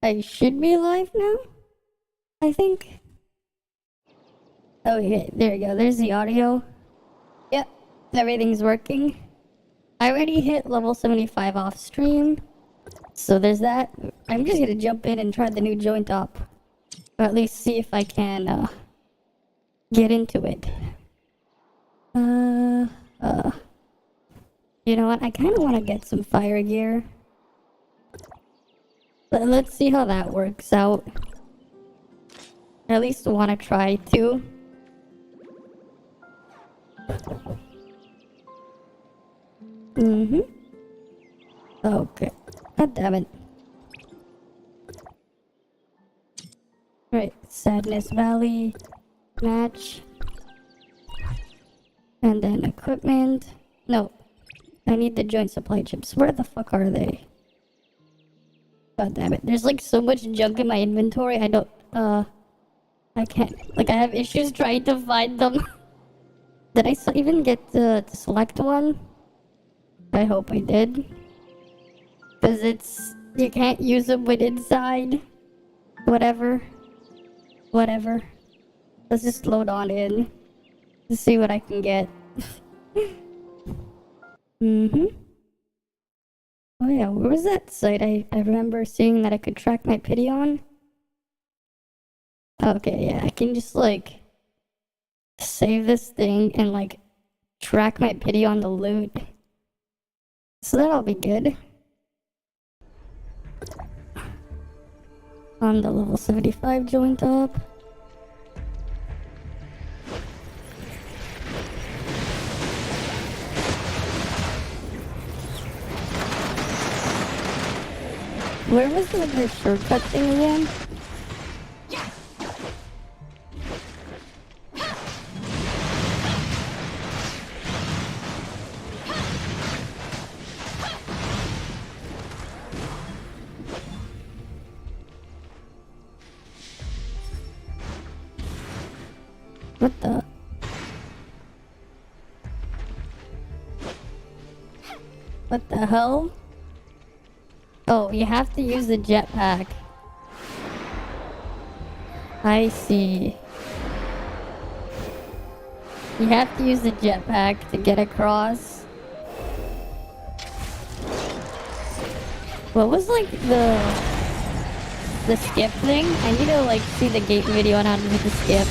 I should be live now, I think. Oh, yeah, there you go. There's the audio. Yep, everything's working. I already hit level 75 off stream, so there's that. I'm just gonna jump in and try the new joint up, or at least see if I can get into it. You know what? I kind of want to get some fire gear. But let's see how that works out. I at least want to try to. Okay. God damn it. Right. Sadness Valley. Match. And then equipment. No. I need the joint supply chips. Where the fuck are they? God damn it. There's like so much junk in my inventory. I don't, I can't. Like, I have issues trying to find them. Did I even get to select one? I hope I did. Because you can't use them with inside. Whatever. Let's just load on in. To see what I can get. Oh yeah, where was that site? I remember seeing that I could track my pity on. Okay, yeah, I can just like save this thing and like track my pity on the loot. So that'll be good. On the level 75 joint up. Where was the other shortcut thing again? What the? What the hell? Oh, you have to use the jetpack. I see. You have to use the jetpack to get across. What was like the skip thing? I need to like see the gate video on how to do the skip.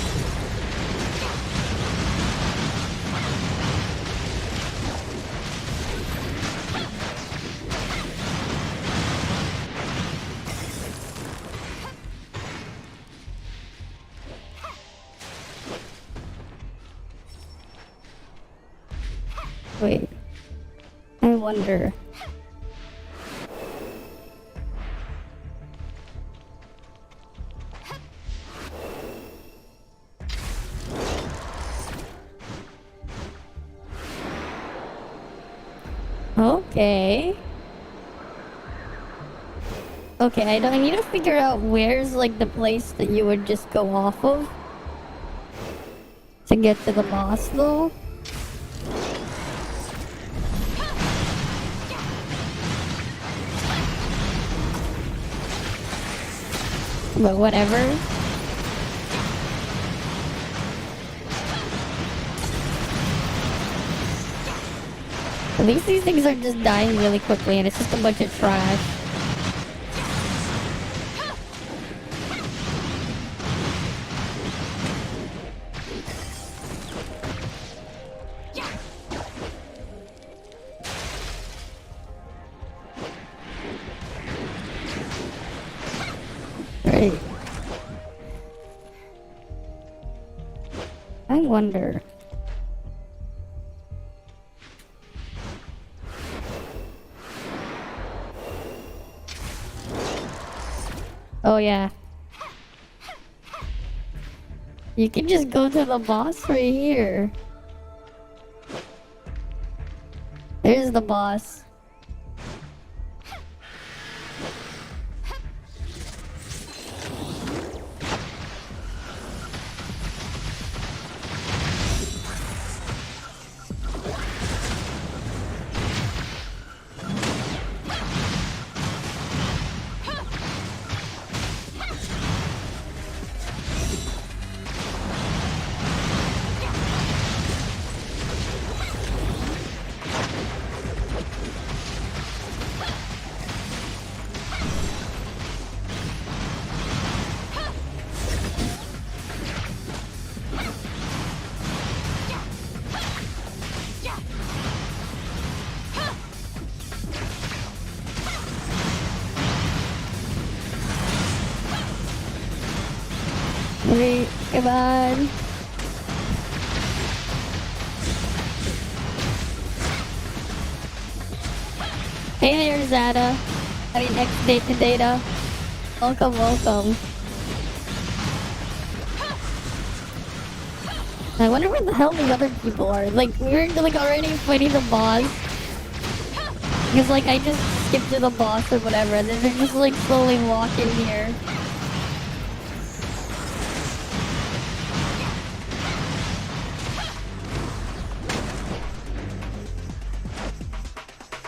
Wait, I wonder. Okay. Okay, I need to figure out where's like the place that you would just go off of to get to the boss though. But whatever. At least these things are just dying really quickly and it's just a bunch of trash. Right. I wonder. Oh yeah. You can just go to the boss right here. There's the boss. Wait, come on. Hey there, Zada. I mean, X-Data Data. Welcome, welcome. I wonder where the hell the other people are. Like, we were like already fighting the boss. Because like, I just skipped to the boss or whatever, and then they're just like slowly walking here.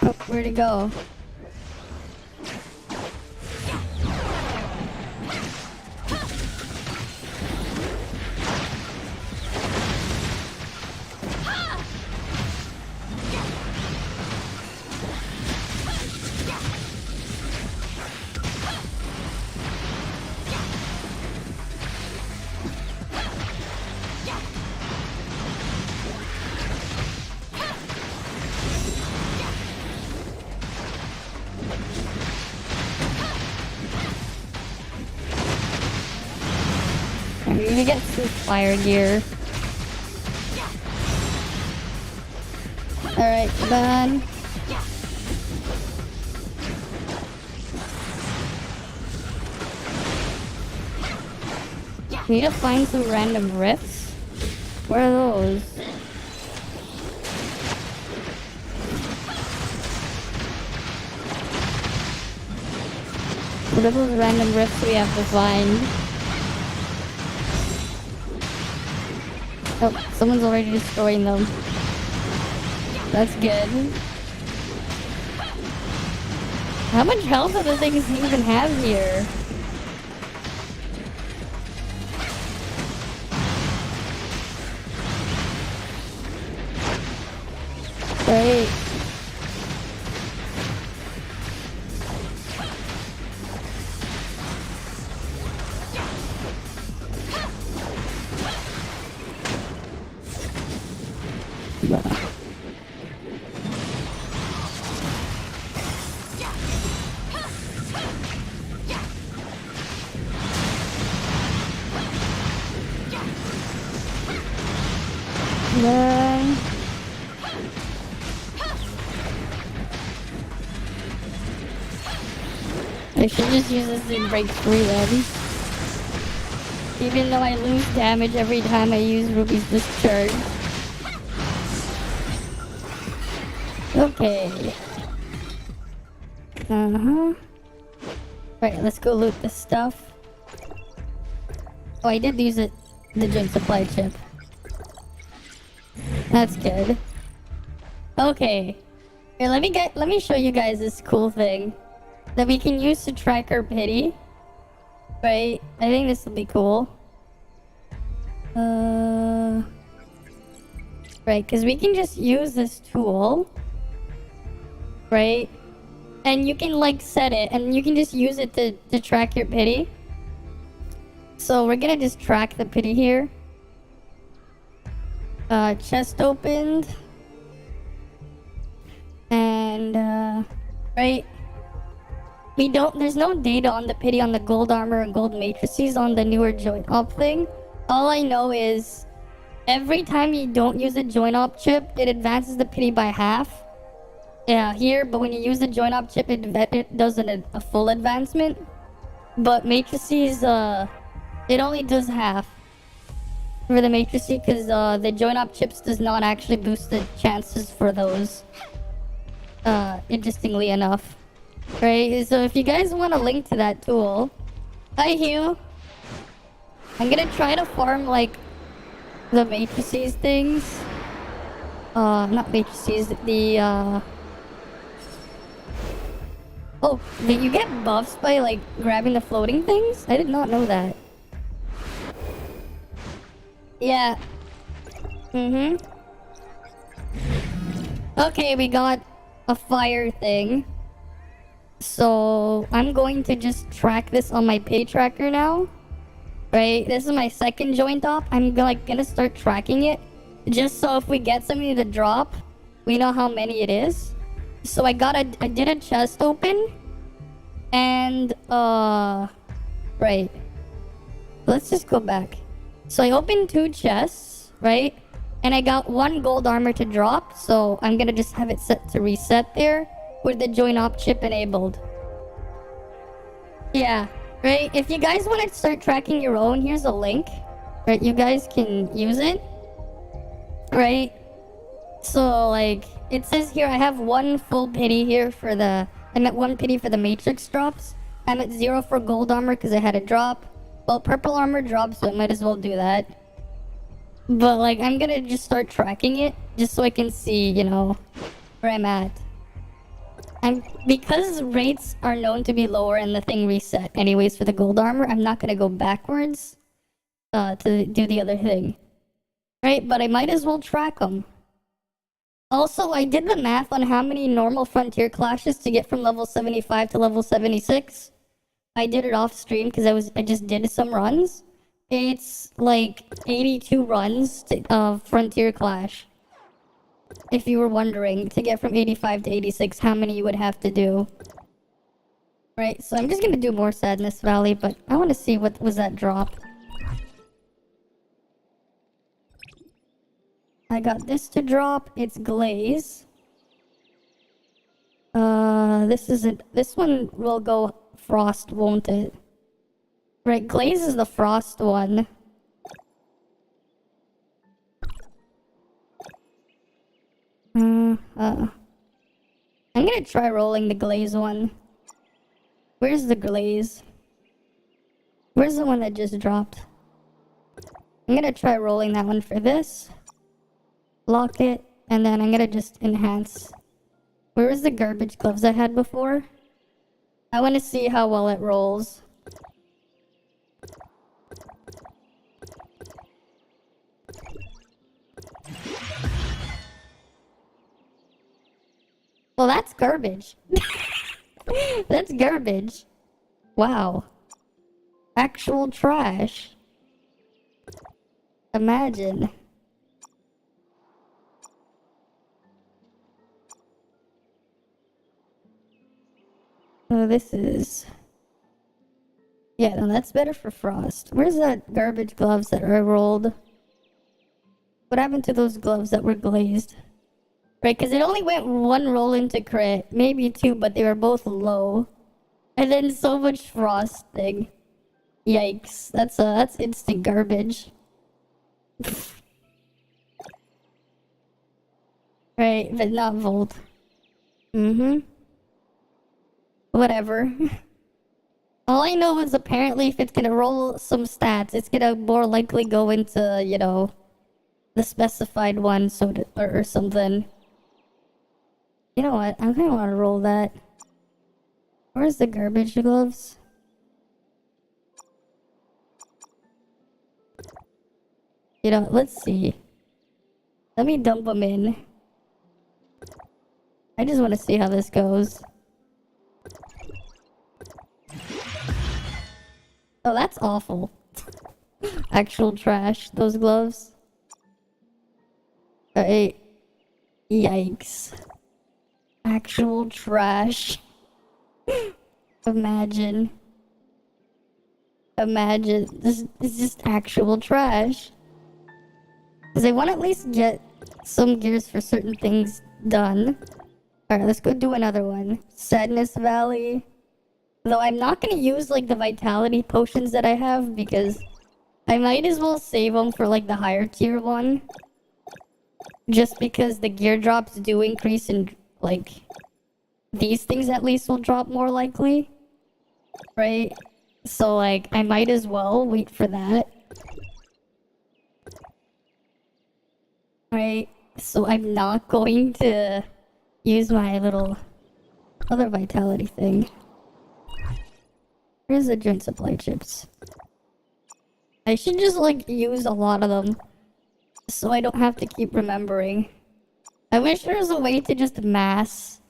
Oh, where'd he go? I'm gonna get some fire gear. Alright, come on. We need to find some random rifts. Where are those? What are those random rifts we have to find? Oh, someone's already destroying them. That's good. How much health do the things even have here? Great. Then I should just use this to break free then. Even though I lose damage every time I use Ruby's Discharge. Okay. Right, let's go loot this stuff. Oh, I did use it, the joint supply chip. That's good. Okay. Here, let me show you guys this cool thing that we can use to track our pity. Right? I think this will be cool. Right, because we can just use this tool. Right? And you can like set it and you can just use it to track your pity. So we're gonna just track the pity here. Chest opened. And right. There's no data on the pity on the gold armor and gold matrices on the newer joint op thing. All I know is every time you don't use a joint op chip, it advances the pity by half. Yeah, here, but when you use the joint op chip, it does a full advancement. But matrices, it only does half for the matrices because the joint op chips does not actually boost the chances for those. Interestingly enough. Right, so if you guys want a link to that tool, hi Hugh. I'm gonna try to farm like the matrices things. Not matrices, the oh, did you get buffs by like grabbing the floating things? I did not know that. Yeah. Okay, we got a fire thing. So I'm going to just track this on my pay tracker now. Right, this is my second joint op. I'm gonna start tracking it just so if we get something to drop, we know how many it is. So I did a chest open and right. Let's just go back. So I opened 2 chests, right? And I got 1 gold armor to drop, so I'm gonna just have it set to reset there with the join op chip enabled. Yeah, right? If you guys want to start tracking your own, here's a link. Right, you guys can use it. Right? So, like, it says here I have 1 full pity here for the... I'm at 1 pity for the matrix drops. I'm at 0 for gold armor because I had a drop. Well, purple armor dropped, so I might as well do that. But, like, I'm gonna just start tracking it just so I can see, you know, where I'm at. And because rates are known to be lower and the thing reset anyways for the gold armor, I'm not gonna go backwards to do the other thing. Right? But I might as well track them. Also, I did the math on how many normal frontier clashes to get from level 75 to level 76. I did it off stream because I just did some runs. It's like 82 runs of frontier clash. If you were wondering, to get from 85 to 86, how many you would have to do. Right, so I'm just gonna do more Sadness Valley, but I want to see what was that drop. I got this to drop. It's Glaze. This one will go Frost, won't it? Right, Glaze is the Frost one. I'm gonna try rolling the Glaze one. Where's the Glaze? Where's the one that just dropped? I'm gonna try rolling that one for this. Lock it, and then I'm gonna just enhance. Where was the garbage gloves I had before? I want to see how well it rolls. Well, that's garbage. That's garbage. Wow. Actual trash. Imagine. Oh, this is... Yeah, no, that's better for Frost. Where's that garbage gloves that I rolled? What happened to those gloves that were glazed? Right, because it only went 1 roll into crit. Maybe 2, but they were both low. And then so much frosting. Yikes. That's instant garbage. Right, but not Volt. Whatever. All I know is apparently if it's gonna roll some stats, it's gonna more likely go into, you know, the specified one, so or something. You know what? I kinda wanna roll that. Where's the garbage gloves? You know, let's see. Let me dump them in. I just want to see how this goes. Oh, that's awful. Actual trash, those gloves. Alright. Yikes. Actual trash. Imagine. This is just actual trash. Because I want to at least get some gears for certain things done. Alright, let's go do another one. Sadness Valley. Though I'm not going to use like the vitality potions that I have because I might as well save them for like the higher tier one. Just because the gear drops do increase and like these things at least will drop more likely. Right? So like I might as well wait for that. Right? So I'm not going to use my little other vitality thing. Where's the joint supply chips? I should just like use a lot of them so I don't have to keep remembering. I wish there was a way to just mass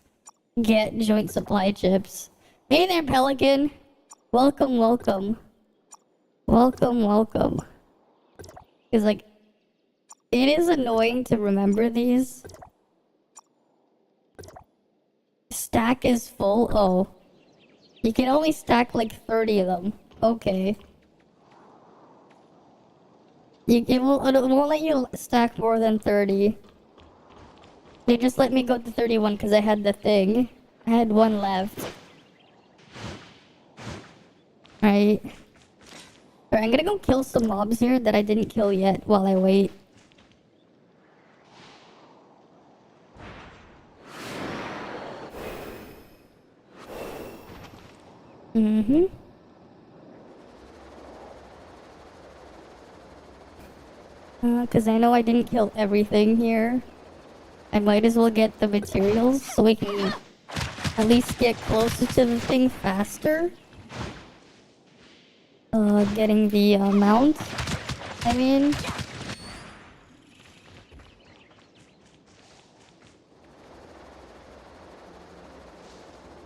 get joint supply chips. Hey there, Pelican. Welcome, welcome. Welcome, welcome. Because like, it is annoying to remember these. Stack is full. Oh. You can only stack like 30 of them. Okay. It won't let you stack more than 30. They just let me go to 31 because I had the thing. I had one left. Right. Alright, I'm gonna go kill some mobs here that I didn't kill yet while I wait. Because I know I didn't kill everything here. I might as well get the materials so we can at least get closer to the thing faster. Getting the mount, I mean.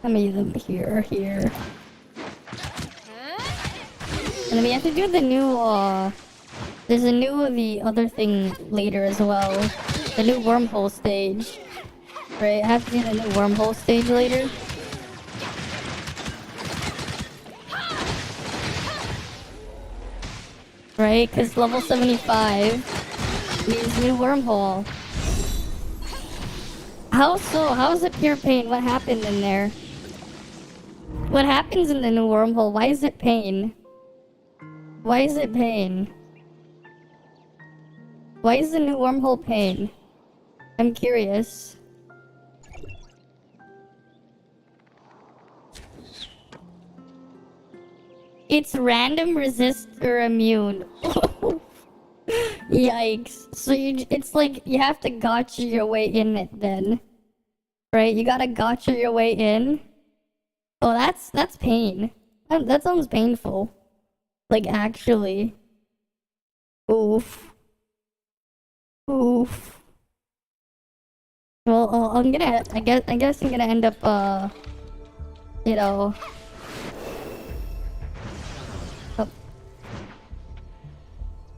How many of them here? And then we have to do the new, there's a new, the other thing later as well. The new wormhole stage. Right, I have to do the new wormhole stage later. Right, because level 75 means new wormhole. How so? How is it pure pain? What happened in there? What happens in the new wormhole? Why is it pain? Why is it pain? Why is the new wormhole pain? I'm curious. It's random, resist, or immune. Yikes. So it's like you have to gotcha your way in it then. Right? You gotta gotcha your way in. Oh, that's pain. That sounds painful. Like, actually. Oof. Oof. Well, I guess I'm gonna end up, you know.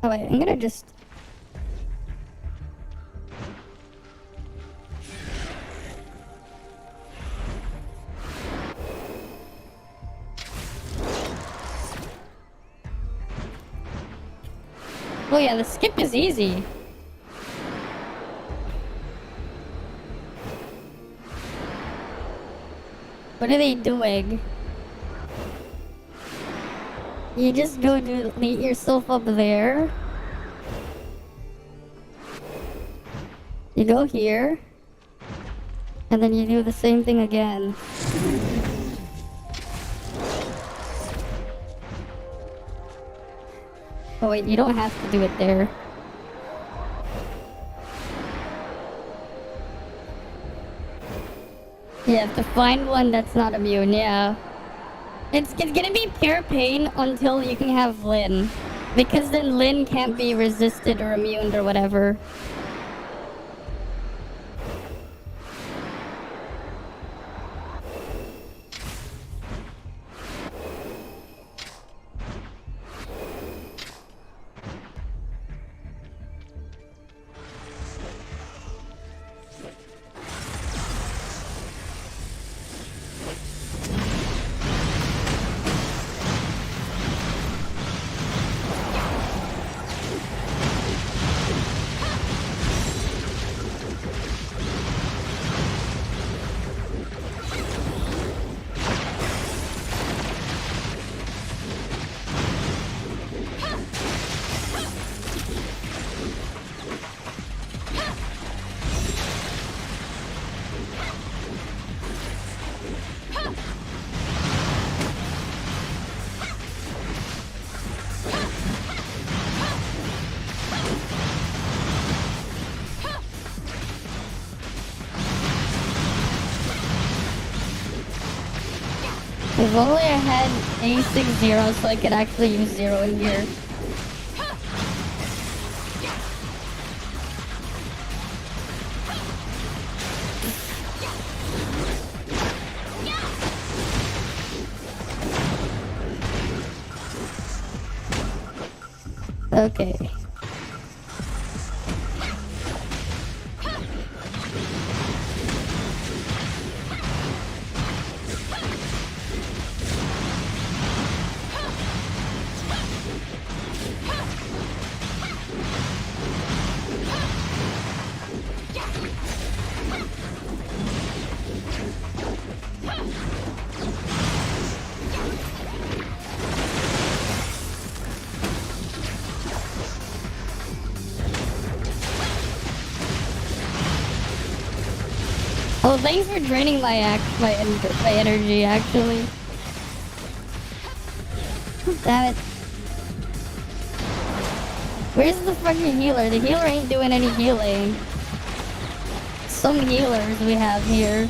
Oh wait, I'm gonna just... Oh yeah, the skip is easy. What are they doing? You just go to meet yourself up there. You go here. And then you do the same thing again. Oh wait, you don't have to do it there. You have to find one that's not immune, yeah. It's gonna be pure pain until you can have Lin. Because then Lin can't be resisted or immune or whatever. If only I had A60 so I could actually use 0 in here. Okay. Oh, thanks for draining my energy, actually. Damn it. Where's the fucking healer? The healer ain't doing any healing. Some healers we have here.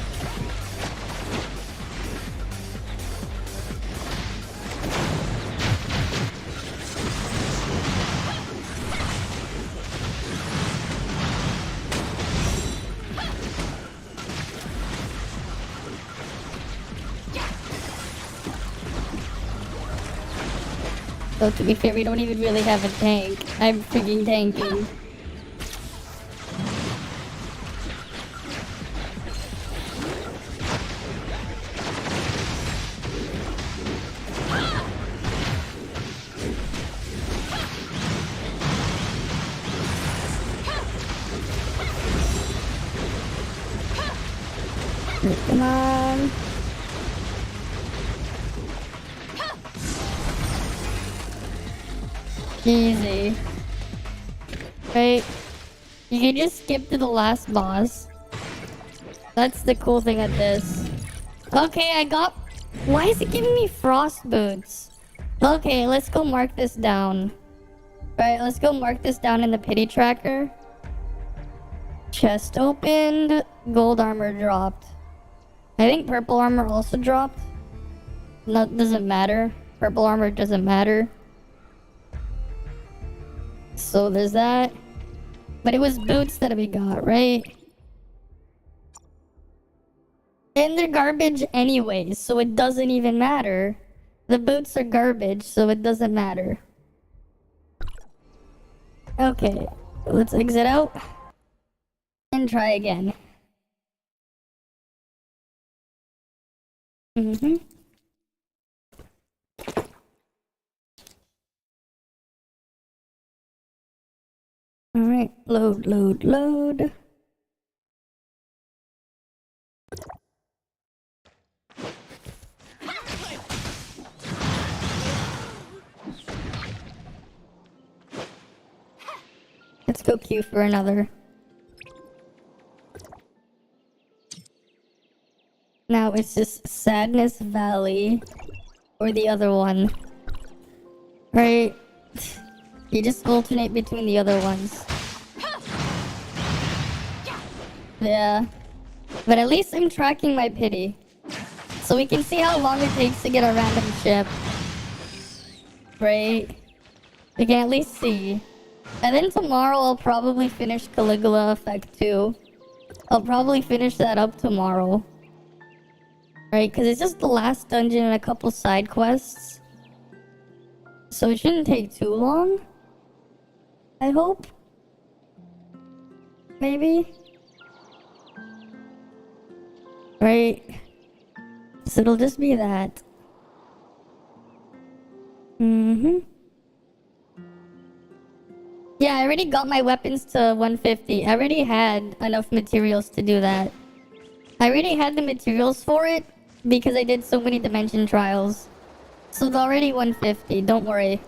So to be fair, we don't even really have a tank. I'm freaking tanking. Come on. Easy. Right? You can just skip to the last boss. That's the cool thing at this. Okay, I got... Why is it giving me frost boots? Okay, let's go mark this down. Right, let's go mark this down in the pity tracker. Chest opened. Gold armor dropped. I think purple armor also dropped. No, doesn't matter. Purple armor doesn't matter. So there's that. But it was boots that we got, right? And they're garbage anyways, so it doesn't even matter. The boots are garbage, so it doesn't matter. Okay, let's exit out. And try again. Alright, load. Let's go queue for another. Now it's just Sadness Valley or the other one. Right? You just alternate between the other ones. Yeah. But at least I'm tracking my pity. So we can see how long it takes to get a random ship. Right? We can at least see. And then tomorrow I'll probably finish Caligula Effect 2. I'll probably finish that up tomorrow. Right? Because it's just the last dungeon and a couple side quests. So it shouldn't take too long. I hope. Maybe. Right? So it'll just be that. Yeah, I already got my weapons to 150. I already had enough materials to do that. I already had the materials for it because I did so many dimension trials. So it's already 150, don't worry.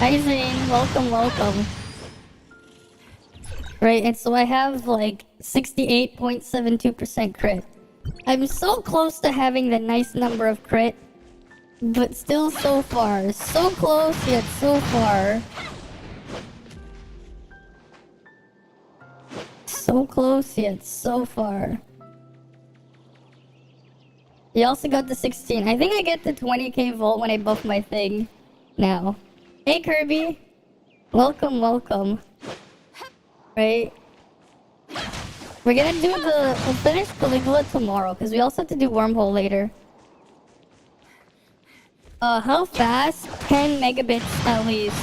Hi Zane, welcome. Right, and so I have like 68.72% crit. I'm so close to having the nice number of crit, but still so far. So close, yet so far. So close, yet so far. You also got the 16. I think I get the 20k volt when I buff my thing now. Hey Kirby! Welcome. Right? We're gonna do we'll finish Caligula tomorrow, because we also have to do Wormhole later. How fast? 10 megabits at least.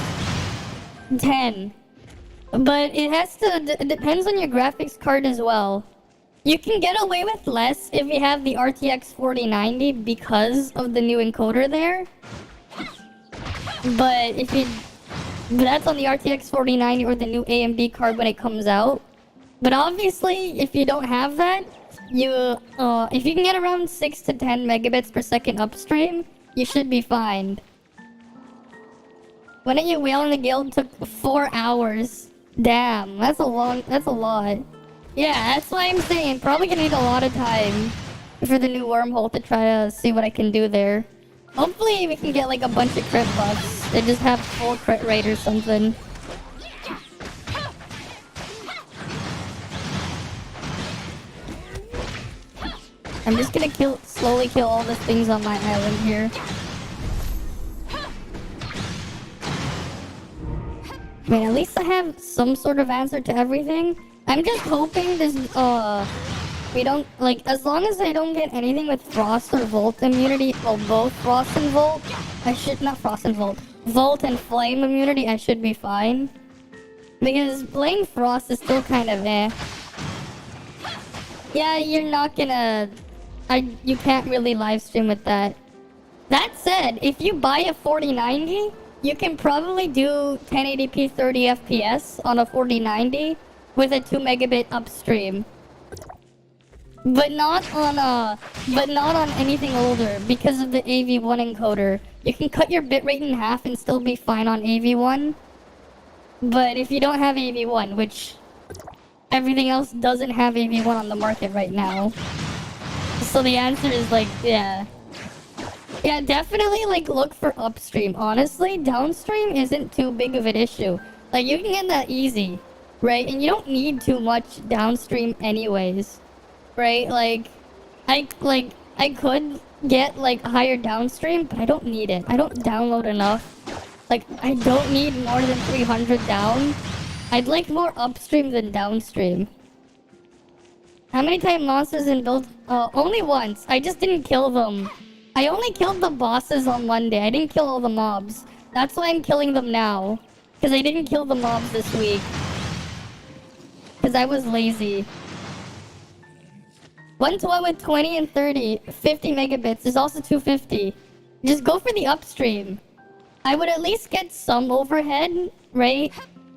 10. But it has to, it depends on your graphics card as well. You can get away with less if you have the RTX 4090 because of the new encoder there. But if you... That's on the RTX 4090 or the new AMD card when it comes out. But obviously, if you don't have that, if you can get around 6 to 10 megabits per second upstream, you should be fine. When you whale in the guild took 4 hours. Damn, that's a lot. Yeah, that's why I'm saying probably gonna need a lot of time for the new wormhole to try to see what I can do there. Hopefully we can get like a bunch of crit buffs. They just have full crit rate or something. I'm just gonna slowly kill all the things on my island here. I mean, at least I have some sort of answer to everything. I'm just hoping this, we don't, like, as long as I don't get anything with Frost or Volt immunity, well, both Frost and Volt, not Frost and Volt, Volt and Flame immunity, I should be fine. Because playing Frost is still kind of eh. Yeah, you're not gonna, you can't really live stream with that. That said, if you buy a 4090, you can probably do 1080p 30 FPS on a 4090 with a 2 megabit upstream. But not on anything older because of the AV1 encoder. You can cut your bitrate in half and still be fine on AV1. But if you don't have AV1, which everything else doesn't have AV1 on the market right now. So the answer is like, yeah. Yeah, definitely like look for upstream. Honestly, downstream isn't too big of an issue. Like you can get that easy, right? And you don't need too much downstream anyways. Right? Like I could get like higher downstream, but I don't need it. I don't download enough. Like I don't need more than 300 down. I'd like more upstream than downstream. How many times monsters in build? Only once. I just didn't kill them. I only killed the bosses on one day. I didn't kill all the mobs. That's why I'm killing them now. Because I didn't kill the mobs this week. Because I was lazy. 1-to-1 with 20 and 30. 50 megabits is also 250. Just go for the upstream. I would at least get some overhead, right?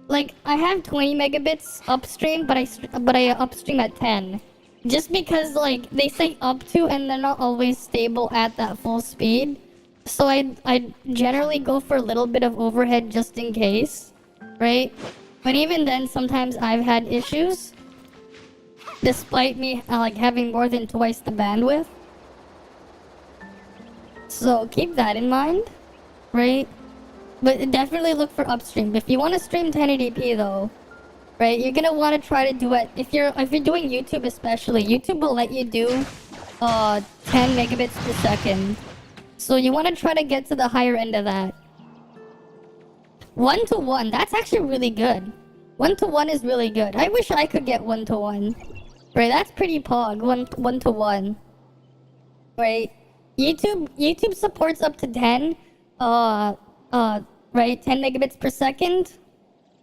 Like, I have 20 megabits upstream, but I upstream at 10. Just because, like, they say up to, and they're not always stable at that full speed. So I generally go for a little bit of overhead just in case, right? But even then, sometimes I've had issues. Despite me, like, having more than twice the bandwidth. So keep that in mind, right? But definitely look for upstream. If you want to stream 1080p though, right, you're gonna want to try to do it. If you're doing YouTube especially, YouTube will let you do 10 megabits per second. So you want to try to get to the higher end of that. 1-to-1, that's actually really good. 1-to-1 is really good. I wish I could get 1-to-1. Right, that's pretty pog. 1-to-1. Right? YouTube supports up to 10. Right, 10 megabits per second.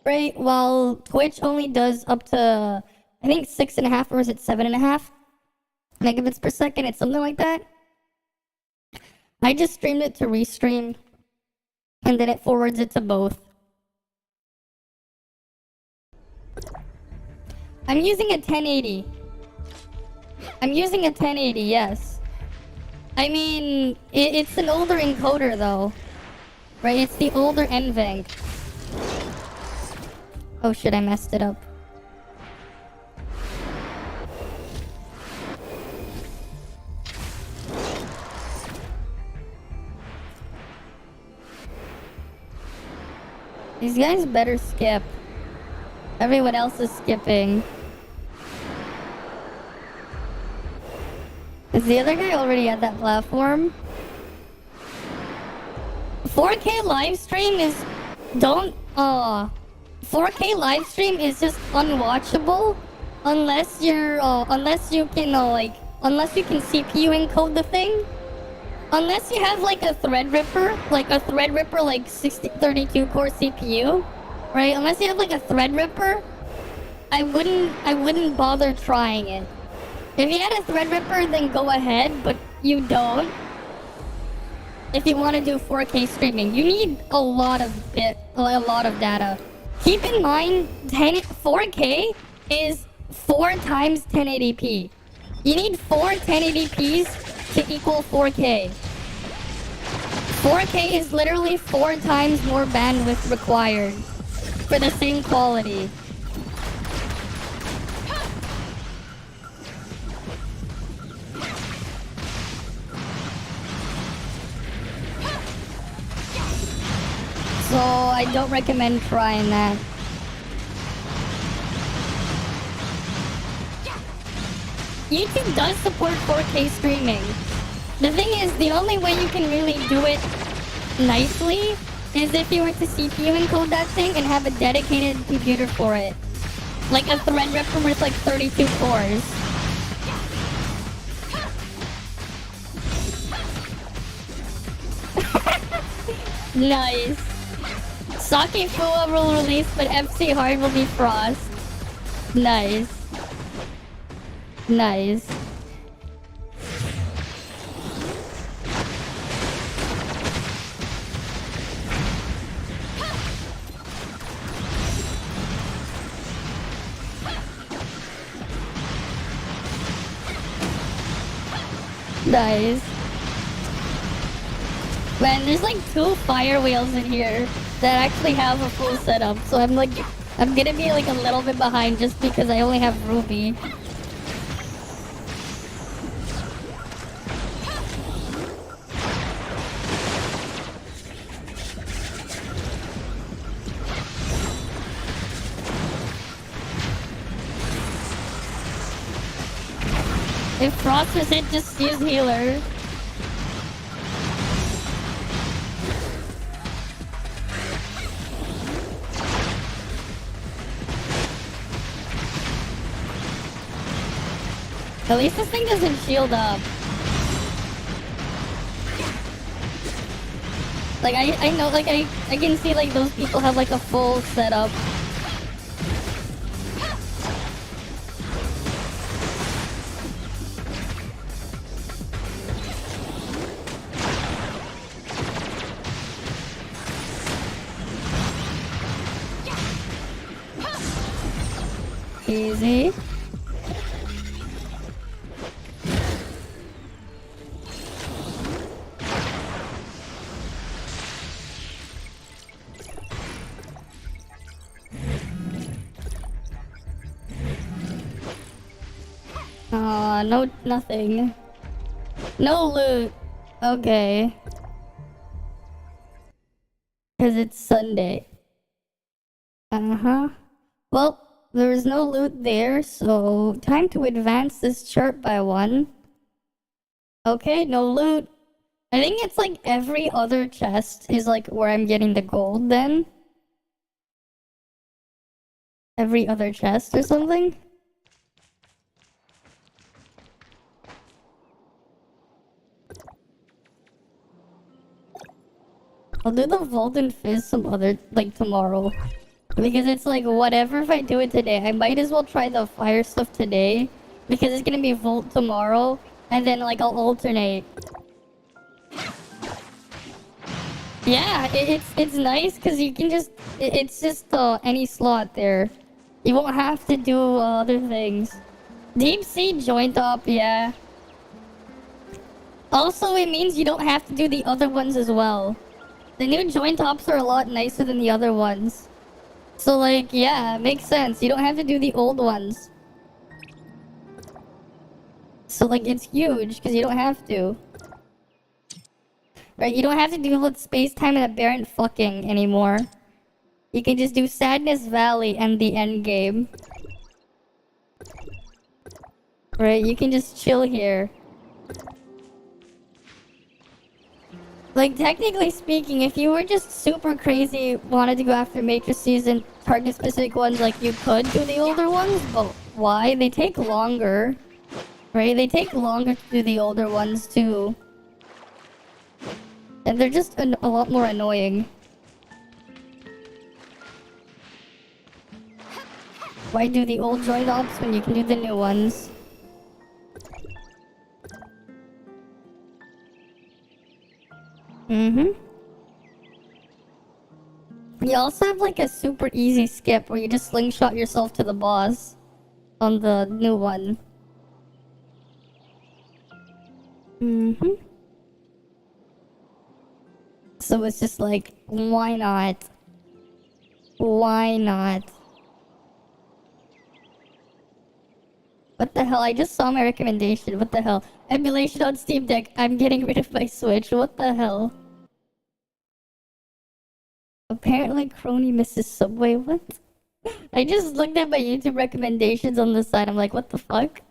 Right, while Twitch only does up to, I think 6.5, or is it 7.5 megabits per second? It's something like that. I just streamed it to restream, and then it forwards it to both. I'm using a 1080. I'm using a 1080, yes. I mean, it's an older encoder though. Right, it's the older NVENC. Oh shit, I messed it up. These guys better skip. Everyone else is skipping. Is the other guy already at that platform? 4K live stream is 4K live stream is just unwatchable unless you're unless you can CPU encode the thing. Unless you have like a Threadripper like 32 core CPU, right? Unless you have like a Threadripper, I wouldn't bother trying it. If you had a Threadripper, then go ahead, but you don't. If you want to do 4K streaming, you need a lot of data. Keep in mind, 4K is 4 times 1080p. You need 4 1080p's to equal 4K. 4K is literally 4 times more bandwidth required for the same quality. So I don't recommend trying that. YouTube does support 4K streaming. The thing is, the only way you can really do it nicely is if you were to CPU encode that thing and have a dedicated computer for it. Like a Threadripper with like 32 cores. Nice. Sake Fua will release, but FC Hard will be Frost. Nice. Nice. Nice. Man, there's like 2 fire wheels in here that actually have a full setup, so I'm gonna be like a little bit behind just because I only have Ruby. If Frost was hit, just use healer. At least this thing doesn't shield up. Like, I know, like, I can see, like, those people have, like, a full setup. Easy. No, nothing. No loot. Okay. Because it's Sunday. Uh-huh. Well, there is no loot there, so time to advance this chart by 1. Okay, no loot. I think it's like every other chest is like where I'm getting the gold then. Every other chest or something. I'll do the Vault and Fizz some other, like, tomorrow. Because it's like, whatever if I do it today. I might as well try the fire stuff today. Because it's gonna be Vault tomorrow. And then, like, I'll alternate. Yeah, it's nice because you can just... It's just any slot there. You won't have to do other things. Deep Sea Joint Up, yeah. Also, it means you don't have to do the other ones as well. The new joint ops are a lot nicer than the other ones. So, like, yeah, makes sense. You don't have to do the old ones. So, like, it's huge, because you don't have to. Right, you don't have to deal with space-time and aberrant fucking anymore. You can just do Sadness Valley and the end game. Right, you can just chill here. Like, technically speaking, if you were just super crazy, wanted to go after matrices and target specific ones, like, you could do the older ones, but why? They take longer. Right? They take longer to do the older ones, too. And they're just a lot more annoying. Why do the old joint ops when you can do the new ones? Mm-hmm. You also have like a super easy skip where you just slingshot yourself to the boss on the new one. Mm-hmm. So it's just like, why not? Why not? What the hell? I just saw my recommendation. What the hell? Emulation on Steam Deck. I'm getting rid of my Switch. What the hell? Apparently Crony misses Subway. What? I just looked at my YouTube recommendations on the side. I'm like, what the fuck?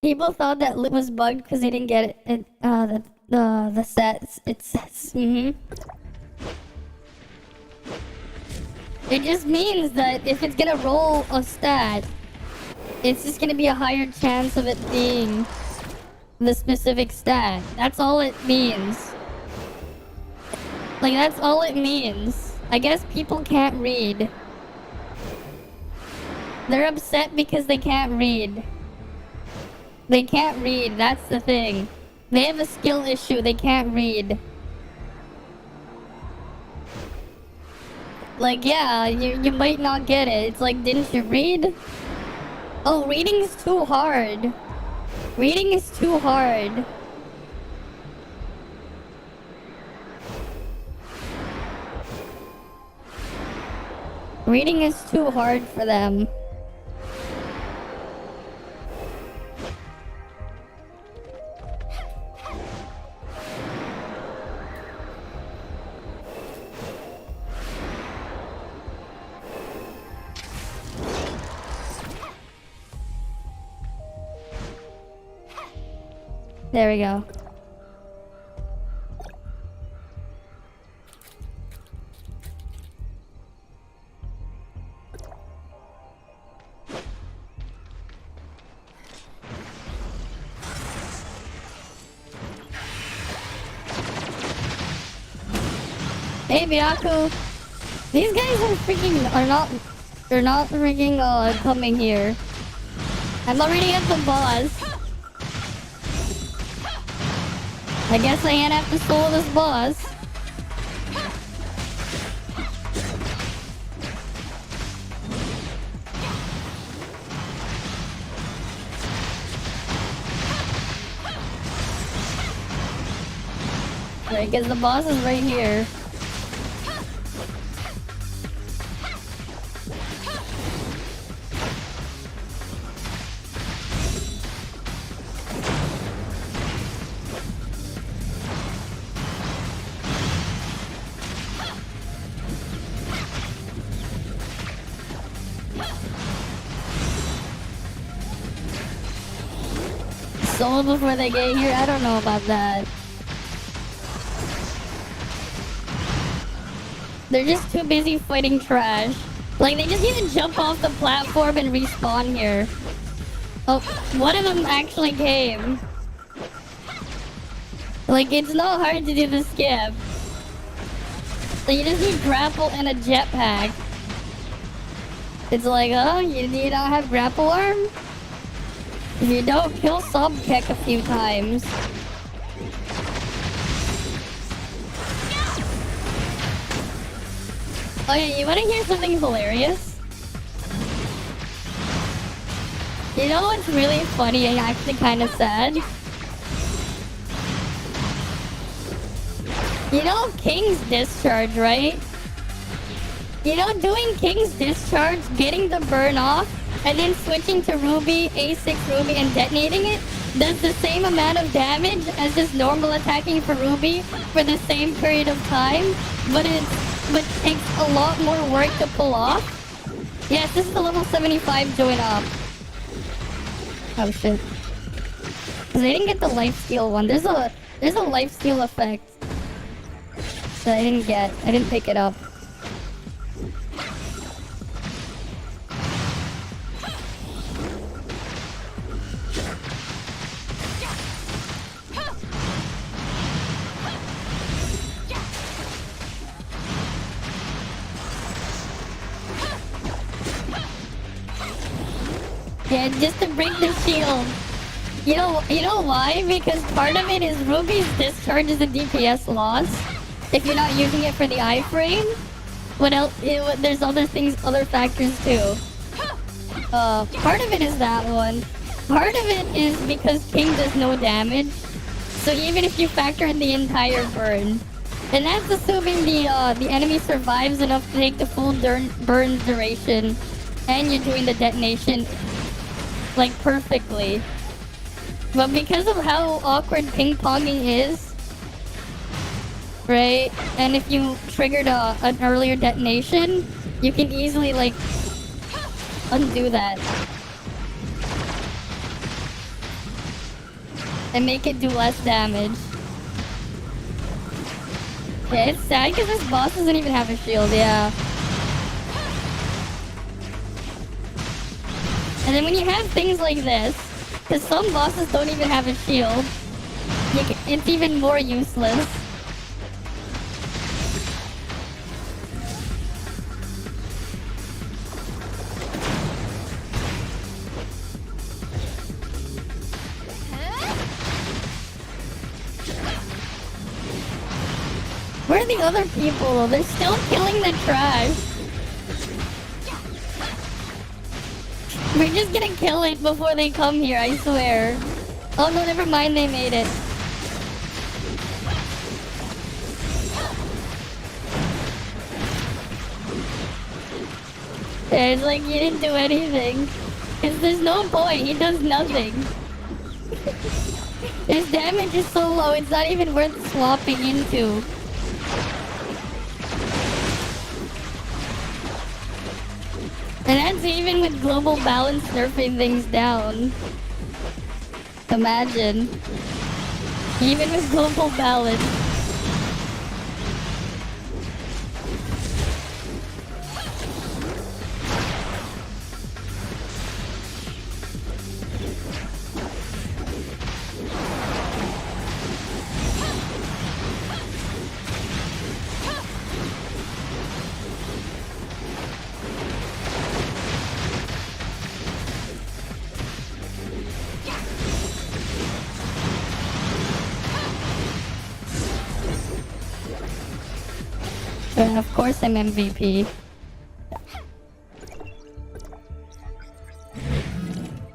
People thought that Lit was bugged because they didn't get it. The sets. It says. It just means that if it's gonna roll a stat, it's just gonna be a higher chance of it being the specific stat. That's all it means. Like, that's all it means. I guess people can't read. They're upset because they can't read. They can't read, that's the thing. They have a skill issue, they can't read. Like, yeah, you might not get it. It's like, didn't you read? Oh, reading is too hard. Reading is too hard. Reading is too hard for them. There we go. Hey, Byaku! These guys are they're not freaking coming here. I'm already at the boss. I guess I can't have to solo this boss. Right, because the boss is right here. Solo before they get here? I don't know about that. They're just too busy fighting trash. Like, they just need to jump off the platform and respawn here. Oh, one of them actually came. Like, it's not hard to do the skip. So you just need grapple and a jetpack. It's like, oh, you don't have grapple arm? If you don't, kill Subkek a few times. Oh yeah, you wanna hear something hilarious? You know what's really funny and actually kinda sad? You know King's Discharge, right? You know, doing King's Discharge, getting the burn off, and then switching to Ruby, A6 Ruby, and detonating it does the same amount of damage as just normal attacking for Ruby for the same period of time, but takes a lot more work to pull off. Yes, this is the level 75 join up. Oh shit. Cause I didn't get the lifesteal one. There's a lifesteal effect that I didn't get. I didn't pick it up. Yeah, just to break the shield. You know why? Because part of it is Ruby's discharge is a DPS loss. If you're not using it for the iframe. What else? There's other factors too. Part of it is that one. Part of it is because King does no damage. So even if you factor in the entire burn. And that's assuming the enemy survives enough to take the full burn duration. And you're doing the detonation like perfectly. But because of how awkward ping-ponging is, right? And if you triggered an earlier detonation, you can easily, like, undo that. And make it do less damage. Yeah, it's sad because this boss doesn't even have a shield, yeah. And then when you have things like this, because some bosses don't even have a shield, it's even more useless. Where are the other people? They're still killing the trash. We're just gonna kill it before they come here, I swear. Oh no, never mind, they made it. Yeah, it's like you didn't do anything. Because there's no point, he does nothing. His damage is so low, it's not even worth swapping into. And that's even with global balance nerfing things down. Imagine. Even with global balance. And of course I'm MVP.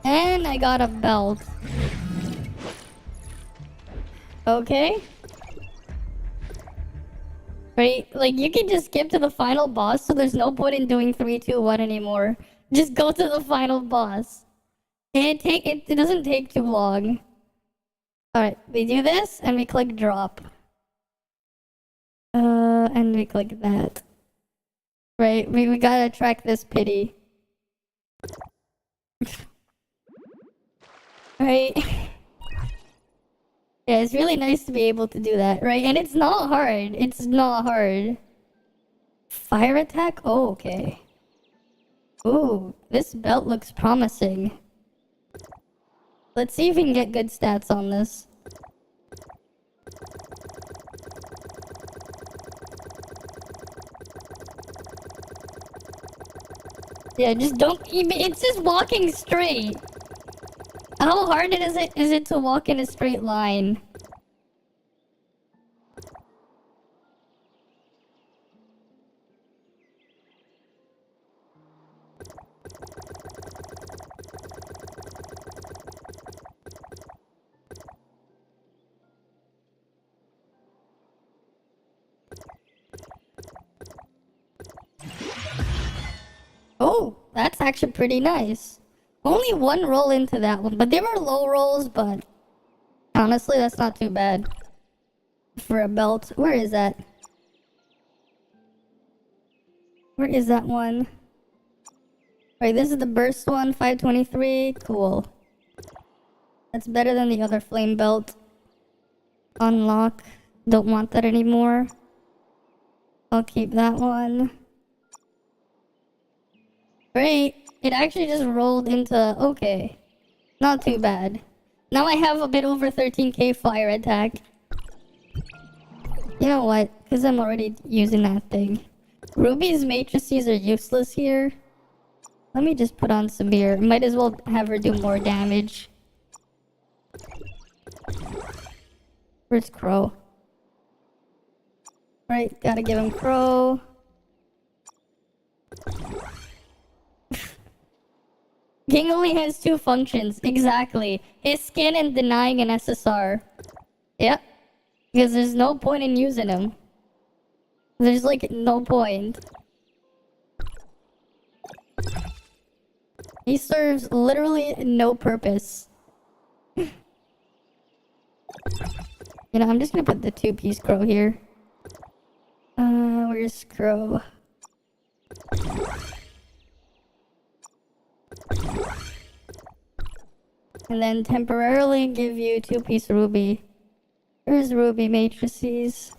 And I got a belt. Okay. Right, like you can just skip to the final boss, so there's no point in doing 3, 2, 1 anymore. Just go to the final boss. It doesn't take too long. Alright, we do this and we click drop. And we click that. Right, we gotta track this pity. Right? Yeah, it's really nice to be able to do that, right? And it's not hard. It's not hard. Fire attack? Oh, okay. Ooh, this belt looks promising. Let's see if we can get good stats on this. Yeah, just don't even. It's just walking straight. How hard is it to walk in a straight line? Oh, that's actually pretty nice. Only one roll into that one, but they were low rolls, but honestly, that's not too bad for a belt. Where is that? Where is that one? Right, this is the burst one, 523. Cool. That's better than the other flame belt. Unlock. Don't want that anymore. I'll keep that one. Great. It actually just rolled into... Okay. Not too bad. Now I have a bit over 13k fire attack. You know what? Because I'm already using that thing. Ruby's matrices are useless here. Let me just put on Samir. Might as well have her do more damage. Where's Crow? Right, gotta give him Crow. King only has 2 functions, exactly. His skin and denying an SSR. Yep. Because there's no point in using him. There's like no point. He serves literally no purpose. You know, I'm just gonna put the 2-piece crow here. Where's Crow? And then temporarily give you 2-piece ruby. Where's ruby matrices?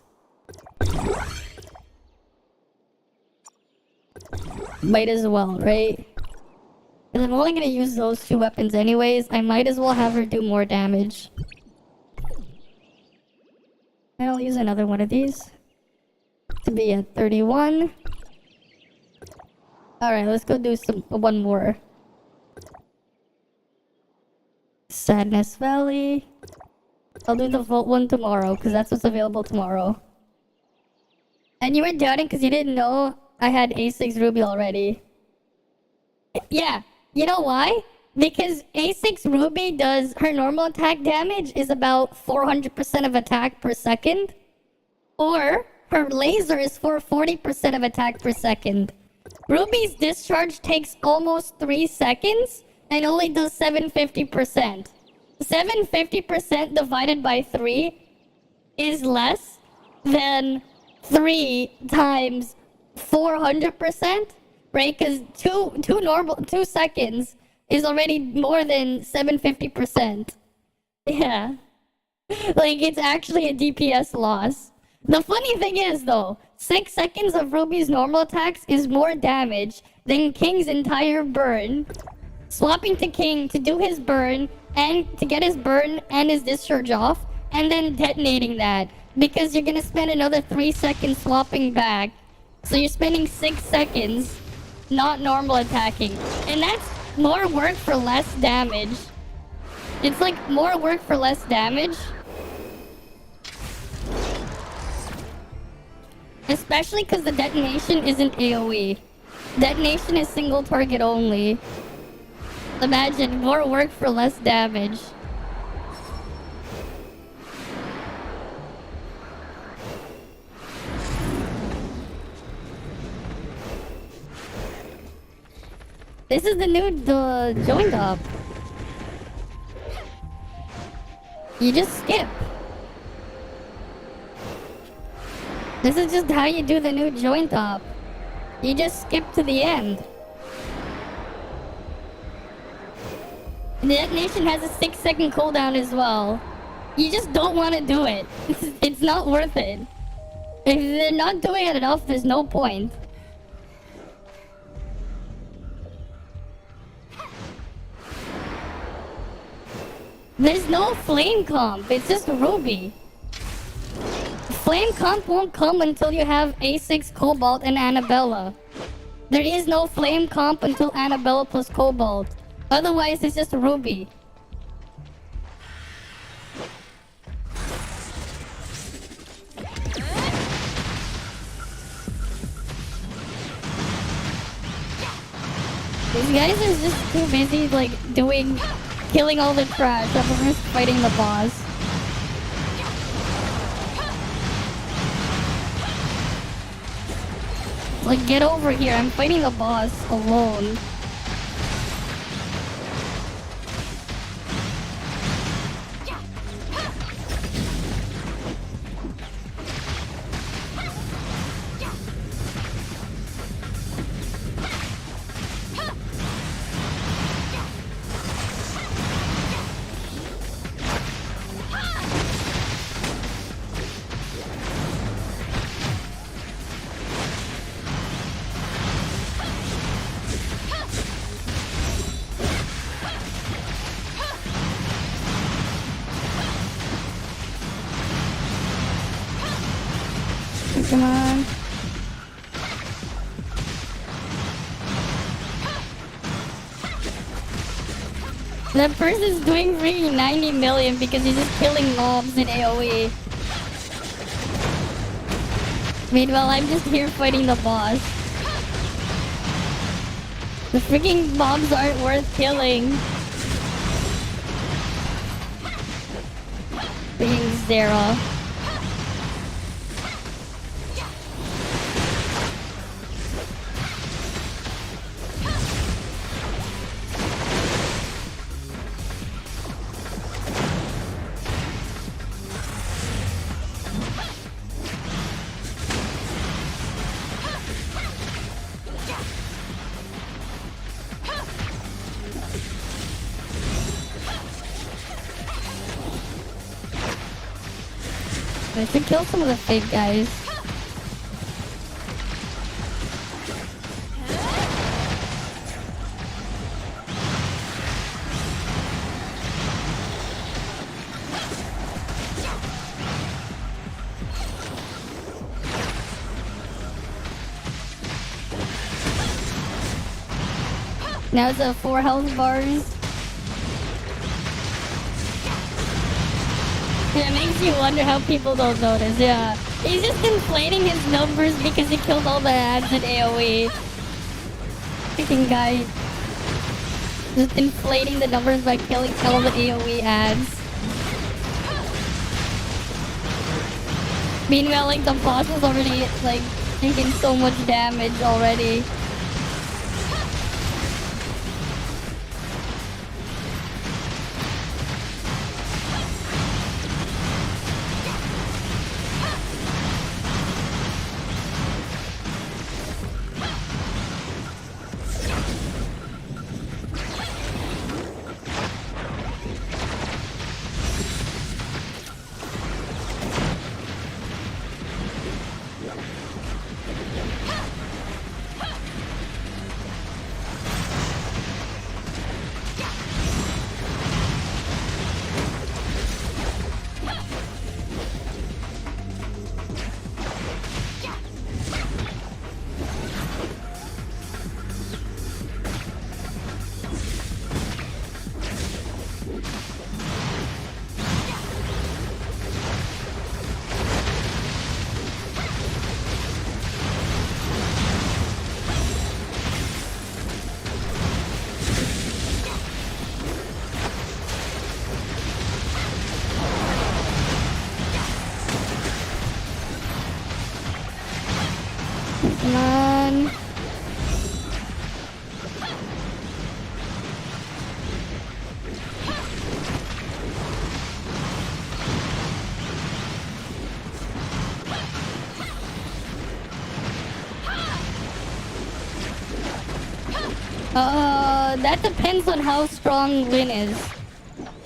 Might as well, right? Because I'm only gonna use those 2 weapons anyways. I might as well have her do more damage. And I'll use another one of these to be at 31. Alright, let's go do one more. Sadness Valley. I'll do the Vault one tomorrow, because that's what's available tomorrow. And you were doubting because you didn't know I had A6 Ruby already. Yeah, you know why? Because A6 Ruby does... her normal attack damage is about 400% of attack per second. Or her laser is for 40% of attack per second. Ruby's discharge takes almost 3 seconds and only does 750%. 750% divided by 3 is less than 3 times 400%, right? Because 2 seconds is already more than 750%. Yeah. Like, it's actually a DPS loss. The funny thing is, though, 6 seconds of Ruby's normal attacks is more damage than King's entire burn. Swapping to King to do his burn, and to get his burn and his discharge off, and then detonating that. Because you're gonna spend another 3 seconds swapping back. So you're spending 6 seconds not normal attacking. And that's more work for less damage. It's like more work for less damage. Especially because the detonation isn't AoE. Detonation is single target only. Imagine, more work for less damage. This is the new joined up. You just skip. This is just how you do the new joint up. You just skip to the end. The detonation has a 6-second cooldown as well. You just don't want to do it. It's not worth it. If they're not doing it enough, there's no point. There's no flame comp, it's just Ruby. Flame comp won't come until you have A6 Cobalt and Annabella. There is no flame comp until Annabella plus Cobalt. Otherwise, it's just Ruby. These guys are just too busy, like, killing all the trash while we're fighting the boss. Like, get over here, I'm fighting the boss alone. Come on. That person's doing freaking 90 million because he's just killing mobs in AoE. Meanwhile, I'm just here fighting the boss. The freaking mobs aren't worth killing. Being Zera. I should kill some of the fake guys. Now it's 4 health bars. Yeah, it makes you wonder how people don't notice, yeah. He's just inflating his numbers because he killed all the ads in AoE. Freaking guy. Just inflating the numbers by killing all the AoE ads. Meanwhile, like, the boss is already, like, taking so much damage already. Come on. That depends on how strong Lyn is.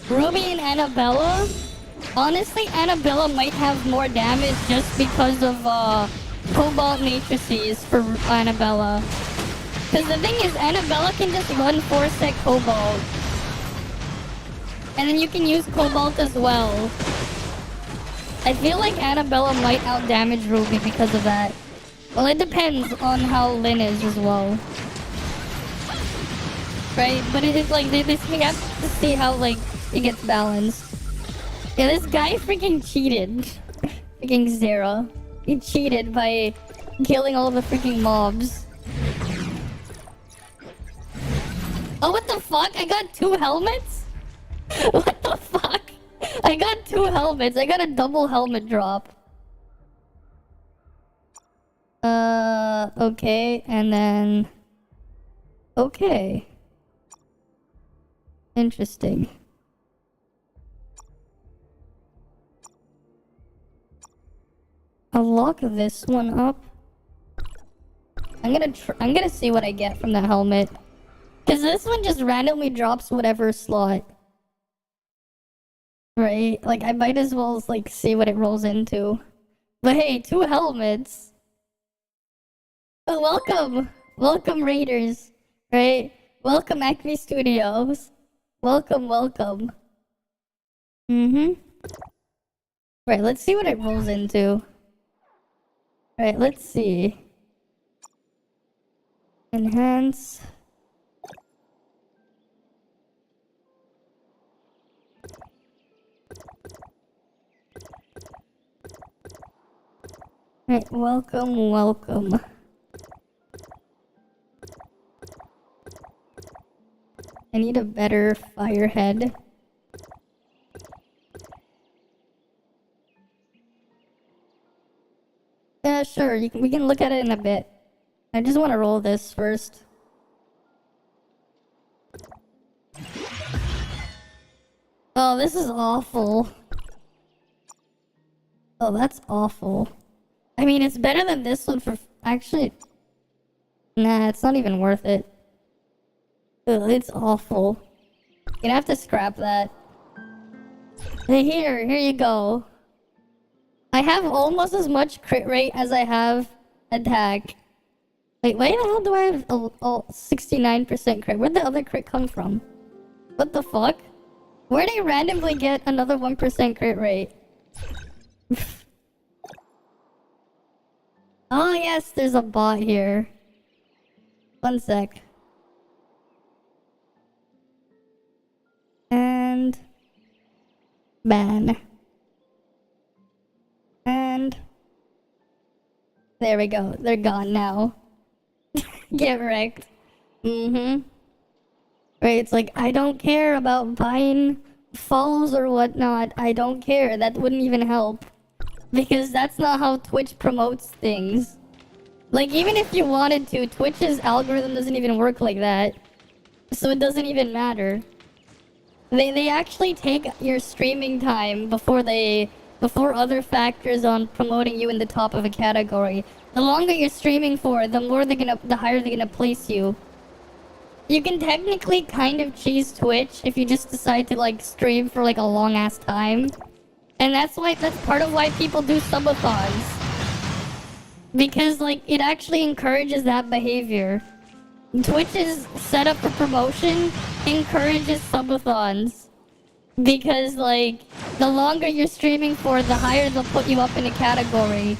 Ruby and Annabella? Honestly, Annabella might have more damage just because of, Cobalt Matrices for Annabella. Because the thing is, Annabella can just run 4-sec Cobalt. And then you can use Cobalt as well. I feel like Annabella might outdamage Ruby because of that. Well, it depends on how Lyn is as well. Right? But it is like, this, you have to see how, like, it gets balanced. Yeah, this guy freaking cheated. Freaking Zera. He cheated by killing all the freaking mobs. Oh, what the fuck? I got 2 helmets? What the fuck? I got 2 helmets. I got a double helmet drop. Okay. And then... Okay. Interesting. I'll lock this one up. I'm gonna see what I get from the helmet. Cause this one just randomly drops whatever slot. Right? Like I might as well like see what it rolls into. But hey, 2 helmets. Oh, welcome! Welcome Raiders. Right? Welcome Acme Studios. Welcome, welcome. Right, let's see what it rolls into. Right, let's see. Enhance. Right, welcome, welcome. I need a better fire head. Yeah, sure. We can look at it in a bit. I just want to roll this first. Oh, this is awful. Oh, that's awful. I mean, it's better than this one for... Actually... Nah, it's not even worth it. Ugh, it's awful. You're gonna have to scrap that. Hey, here you go. I have almost as much crit rate as I have attack. Wait, why the hell do I have 69% crit? Where'd the other crit come from? What the fuck? Where'd I randomly get another 1% crit rate? Oh yes, there's a bot here. One sec. And... ban. And... there we go. They're gone now. Get wrecked. Mm-hmm. Right, it's like, I don't care about buying follows or whatnot. I don't care. That wouldn't even help. Because that's not how Twitch promotes things. Like, even if you wanted to, Twitch's algorithm doesn't even work like that. So it doesn't even matter. They actually take your streaming time before other factors on promoting you in the top of a category. The longer you're streaming for, the higher they're gonna place you. You can technically kind of cheese Twitch if you just decide to like stream for like a long ass time. And that's part of why people do subathons. Because like it actually encourages that behavior. Twitch's setup for promotion encourages subathons. Because like the longer you're streaming for, the higher they'll put you up in a category.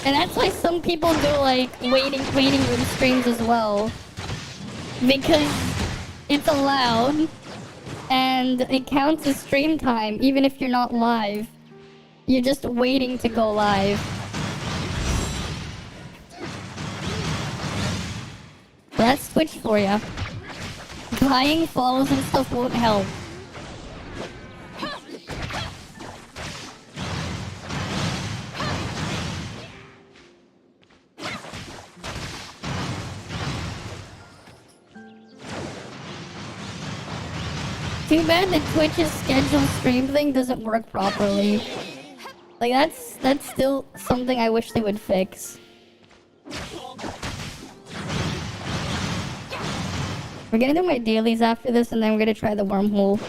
And that's why some people do like waiting room streams as well. Because it's allowed and it counts as stream time even if you're not live. You're just waiting to go live. That's Twitch for ya. Buying follows and stuff won't help. Too bad that Twitch's scheduled stream thing doesn't work properly. Like that's still something I wish they would fix. We're gonna do my dailies after this and then we're gonna try the wormhole.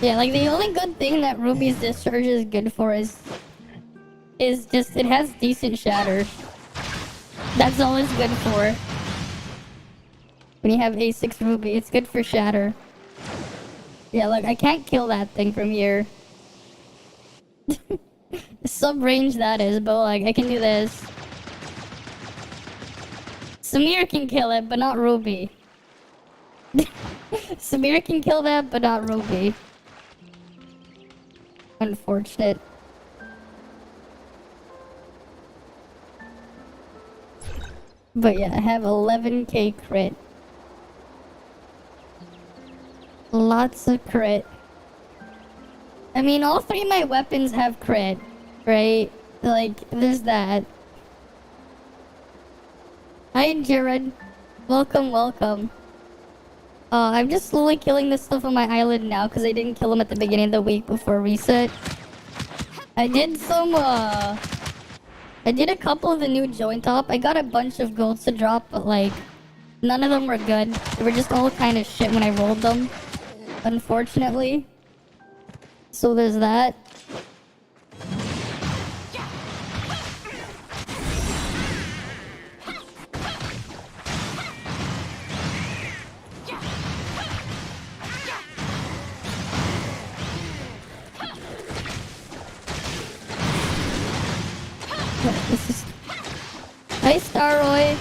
Yeah, like the only good thing that Ruby's discharge is good for is just it has decent shatter. That's all it's good for. When you have A6 Ruby, it's good for shatter. Yeah, look, I can't kill that thing from here. Sub-range that is, but like, I can do this. Samir can kill it, but not Ruby. Samir can kill that, but not Ruby. Unfortunate. But yeah, I have 11k crit. Lots of crit. I mean, all three of my weapons have crit, right? Like, there's that. Hi, Jared. Welcome, welcome. I'm just slowly killing this stuff on my island now because I didn't kill him at the beginning of the week before reset. I did a couple of the new joint top. I got a bunch of golds to drop, but like, none of them were good. They were just all kind of shit when I rolled them, unfortunately. So there's that. Hi, Staroy.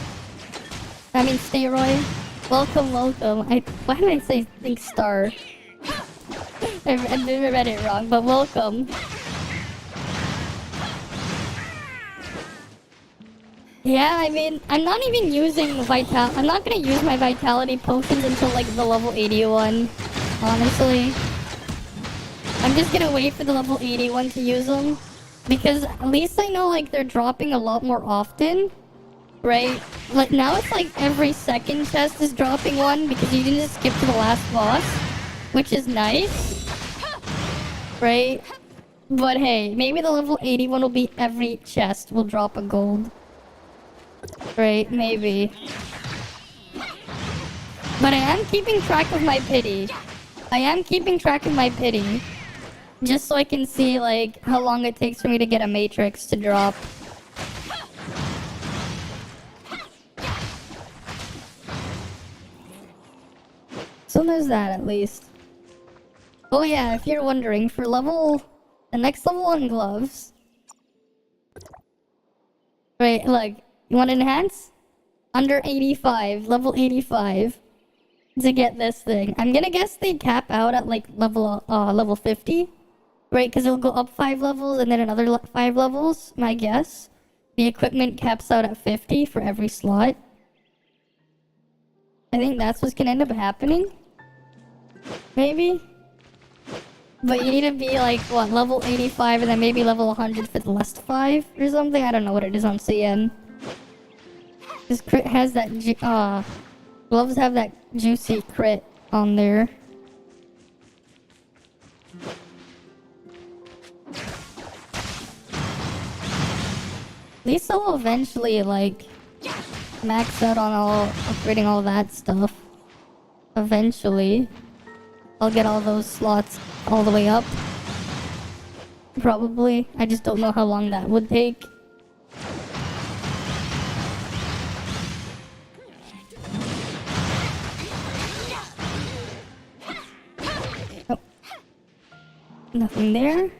I mean, Staroy. Welcome, welcome. Why did I think Star? I never read it wrong, but welcome. Yeah, I mean, I'm not even using I'm not gonna use my vitality potions until like the level 81, honestly. I'm just gonna wait for the level 81 to use them. Because at least I know like they're dropping a lot more often. Right? Like now it's like every second chest is dropping one because you can just skip to the last boss. Which is nice. Right? But hey, maybe the level 81 will be every chest will drop a gold. Right? Maybe. But I am keeping track of my pity. I am keeping track of my pity. Just so I can see, like, how long it takes for me to get a matrix to drop. So there's that, at least. Oh yeah, if you're wondering, for the next level on gloves... Right, like, you want to enhance? Under 85, level 85, to get this thing. I'm gonna guess they cap out at, like, level 50. Right, because it'll go up 5 levels and then another 5 levels, my guess. The equipment caps out at 50 for every slot. I think that's what's gonna end up happening. Maybe? But you need to be like, what, level 85 and then maybe level 100 for the last 5 or something? I don't know what it is on CN. This crit has that, gloves have that juicy crit on there. At least I'll eventually, like, max out on upgrading all that stuff. Eventually. I'll get all those slots all the way up. Probably. I just don't know how long that would take. Oh. Nothing there.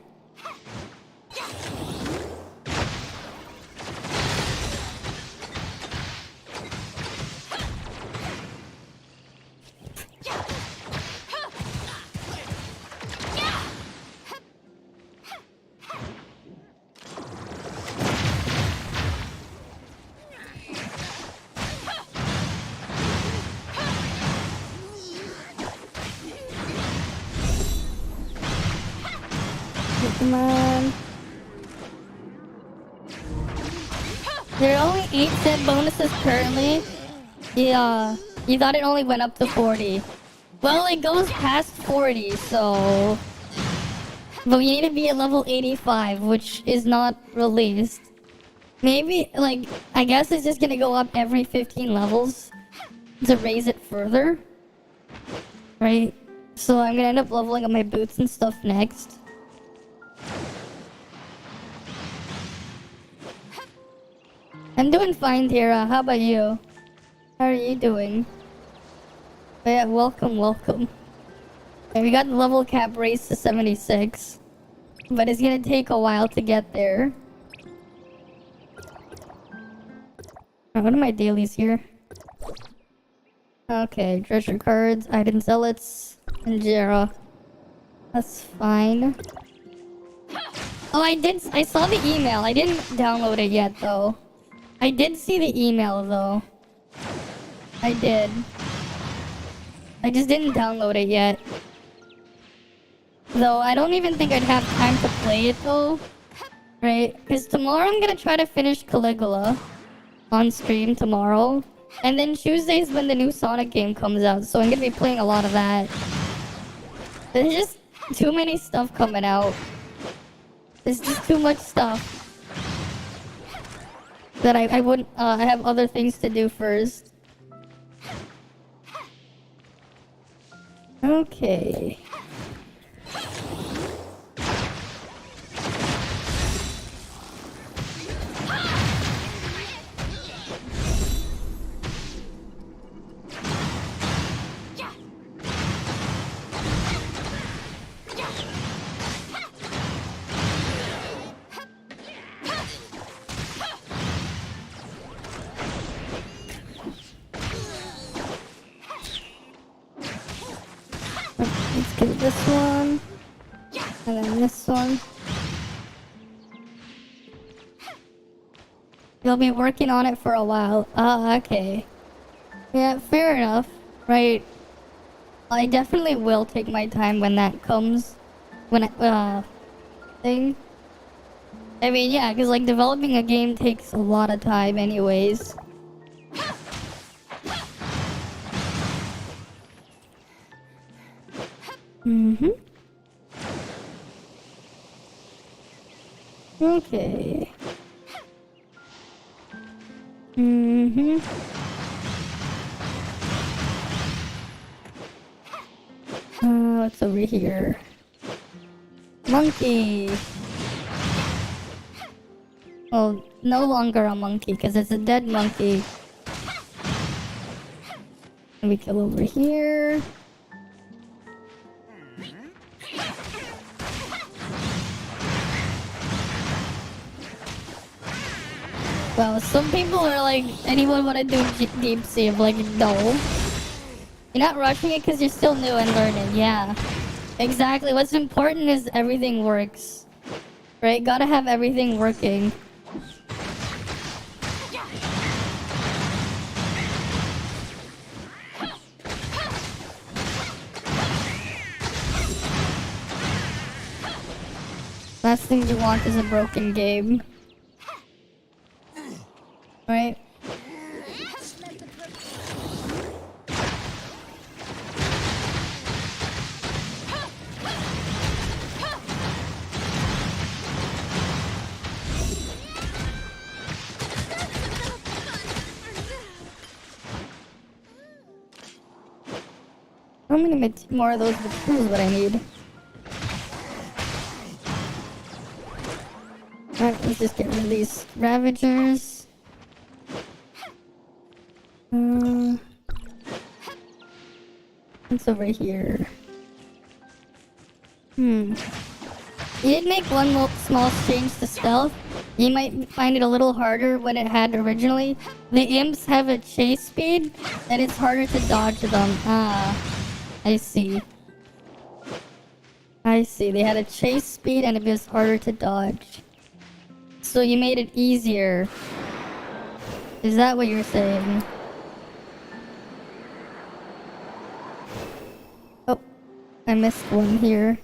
Come on. There are only 8 set bonuses currently. Yeah, you thought it only went up to 40. Well, it goes past 40, so... But you need to be at level 85, which is not released. Maybe, like, I guess it's just gonna go up every 15 levels to raise it further. Right? So I'm gonna end up leveling up my boots and stuff next. I'm doing fine, Tira. How about you? How are you doing? Oh, yeah, welcome. Okay, we got the level cap raised to 76. But it's gonna take a while to get there. Oh, what are my dailies here? Okay, treasure cards, item zealots, and Jera. That's fine. Oh, I saw the email. I didn't download it yet, though. I did see the email, though. I did. I just didn't download it yet. Though, I don't even think I'd have time to play it, though. Right? Because tomorrow I'm gonna try to finish Caligula on stream tomorrow. And then Tuesday's when the new Sonic game comes out, so I'm gonna be playing a lot of that. There's just too many stuff coming out. There's just too much stuff. That I wouldn't, I have other things to do first. Okay. Let's get this one. And then this one. You'll be working on it for a while. Okay. Yeah, fair enough. Right. I definitely will take my time when that comes. When thing. I mean, yeah, because like developing a game takes a lot of time anyways. Okay. What's over here? Monkey! Well, no longer a monkey, because it's a dead monkey. And we kill over here. Well, some people are like, anyone want to do deep sea? I'm like, no. You're not rushing it because you're still new and learning, yeah. Exactly, what's important is everything works. Right? Gotta have everything working. Last thing you want is a broken game. Right? How many more of those Vtuber is what I need? Alright, let's just get rid of these Ravagers. What's over here? You did make one small change to stealth. You might find it a little harder when it had originally. The imps have a chase speed, and it's harder to dodge them. I see. I see. They had a chase speed, and it was harder to dodge. So you made it easier. Is that what you're saying? Oh, I missed one here.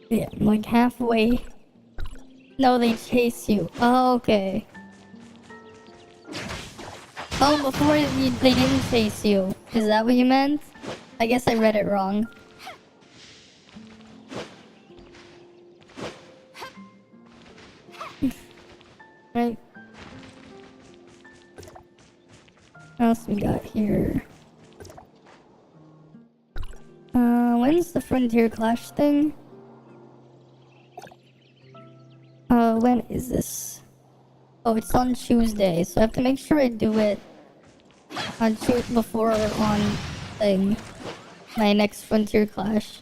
Yeah, I'm like halfway. No, they chase you. Oh, okay. Oh, before they didn't chase you. Is that what you meant? I guess I read it wrong. Right. What else we got here? When's the Frontier Clash thing? When is this? Oh, it's on Tuesday, so I have to make sure I do it on before on thing. My next Frontier Clash.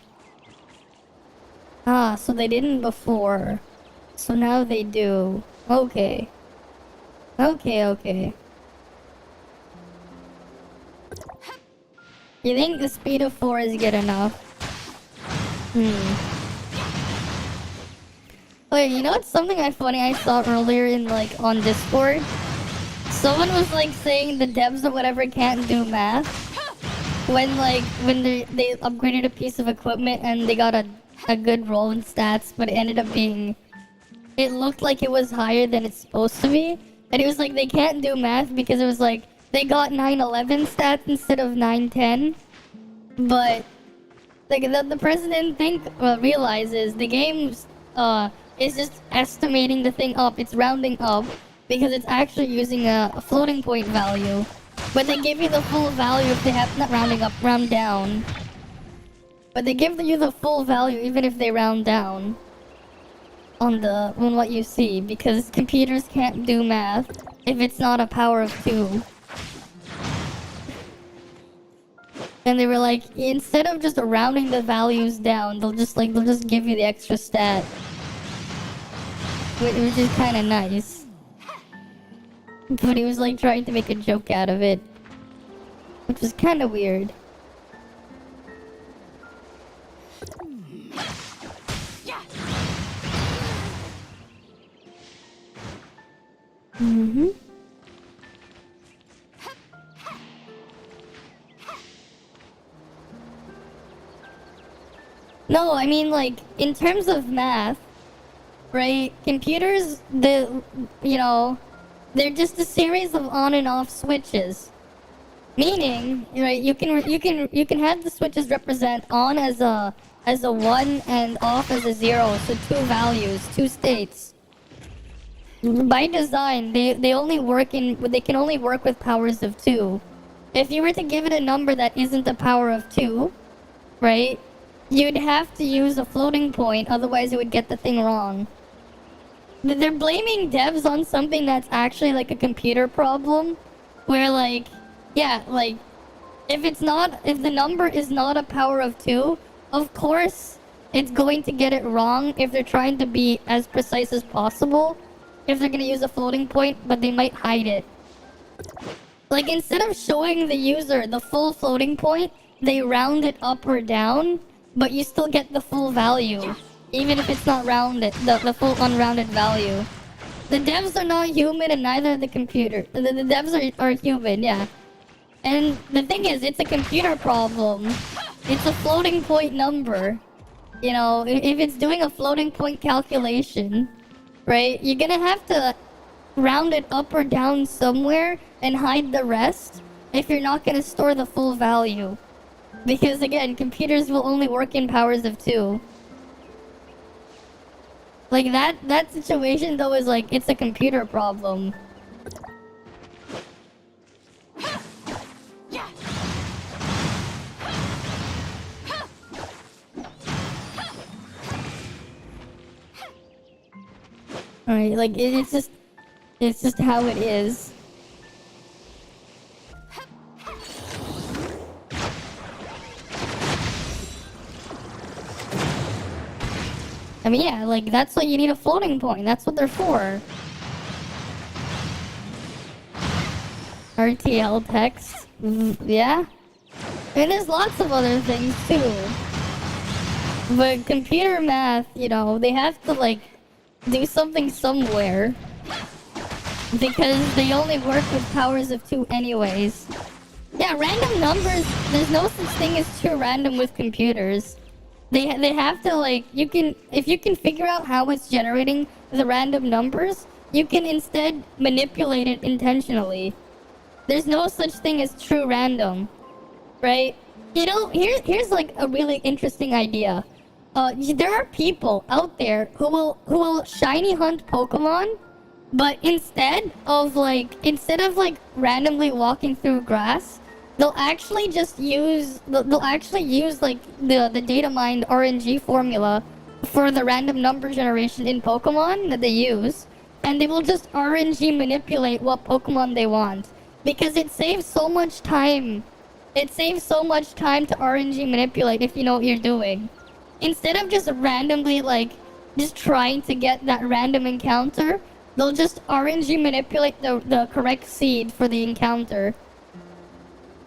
Ah, so they didn't before. So now they do. Okay. Okay. You think the speed of 4 is good enough? Wait, you know what's something funny I saw earlier in on Discord? Someone was saying the devs or whatever can't do math. When they upgraded a piece of equipment and they got a good roll in stats, but it ended up being, it looked like it was higher than it's supposed to be. And it was like they can't do math because it was like they got 911 stats instead of 910. But the person didn't realizes the game's is just estimating the thing up. It's rounding up because it's actually using a floating point value. But they give you the full value if they have not rounding up, round down. But they give you the full value even if they round down on what you see, because computers can't do math if it's not a power of 2. And they were like, instead of just rounding the values down, they'll just give you the extra stat. Which is kind of nice. But he was trying to make a joke out of it, which was kind of weird. No, I mean in terms of math, right? Computers, they're just a series of on and off switches. Meaning, right, you can have the switches represent on as a 1 and off as a 0, so 2 values, 2 states. by design, they only work in, they can only work with powers of 2. If you were to give it a number that isn't a power of 2, right, you'd have to use a floating point, otherwise it would get the thing wrong. They're blaming devs on something that's actually like a computer problem, where like, yeah, like, if the number is not a power of 2, of course it's going to get it wrong if they're trying to be as precise as possible. If they're gonna use a floating point, but they might hide it. Like, instead of showing the user the full floating point, they round it up or down, but you still get the full value, even if it's not rounded, the full unrounded value. The devs are not human, and neither are the computer. The devs are human, yeah. And the thing is, it's a computer problem. It's a floating point number. You know, if it's doing a floating point calculation, right, you're gonna have to round it up or down somewhere and hide the rest if you're not gonna store the full value. Because again, computers will only work in powers of 2. Like, that situation though is like, it's a computer problem. Alright, like, it's just how it is. I mean, yeah, like, that's what you need a floating point. That's what they're for. RTL text. Yeah? I mean, there's lots of other things, too. But computer math, you know, they have to, like, do something somewhere. Because they only work with powers of 2 anyways. Yeah, random numbers, there's no such thing as true random with computers. They have to, like, if you can figure out how it's generating the random numbers, you can instead manipulate it intentionally. There's no such thing as true random, right? You know, here's like a really interesting idea. There are people out there who will shiny hunt Pokemon, but instead of like randomly walking through grass, they'll actually use like the data mined RNG formula for the random number generation in Pokemon that they use, and they will just RNG manipulate what Pokemon they want, because it saves so much time. It saves so much time to RNG manipulate if you know what you're doing. Instead of just randomly, like, just trying to get that random encounter, they'll just RNG manipulate the correct seed for the encounter.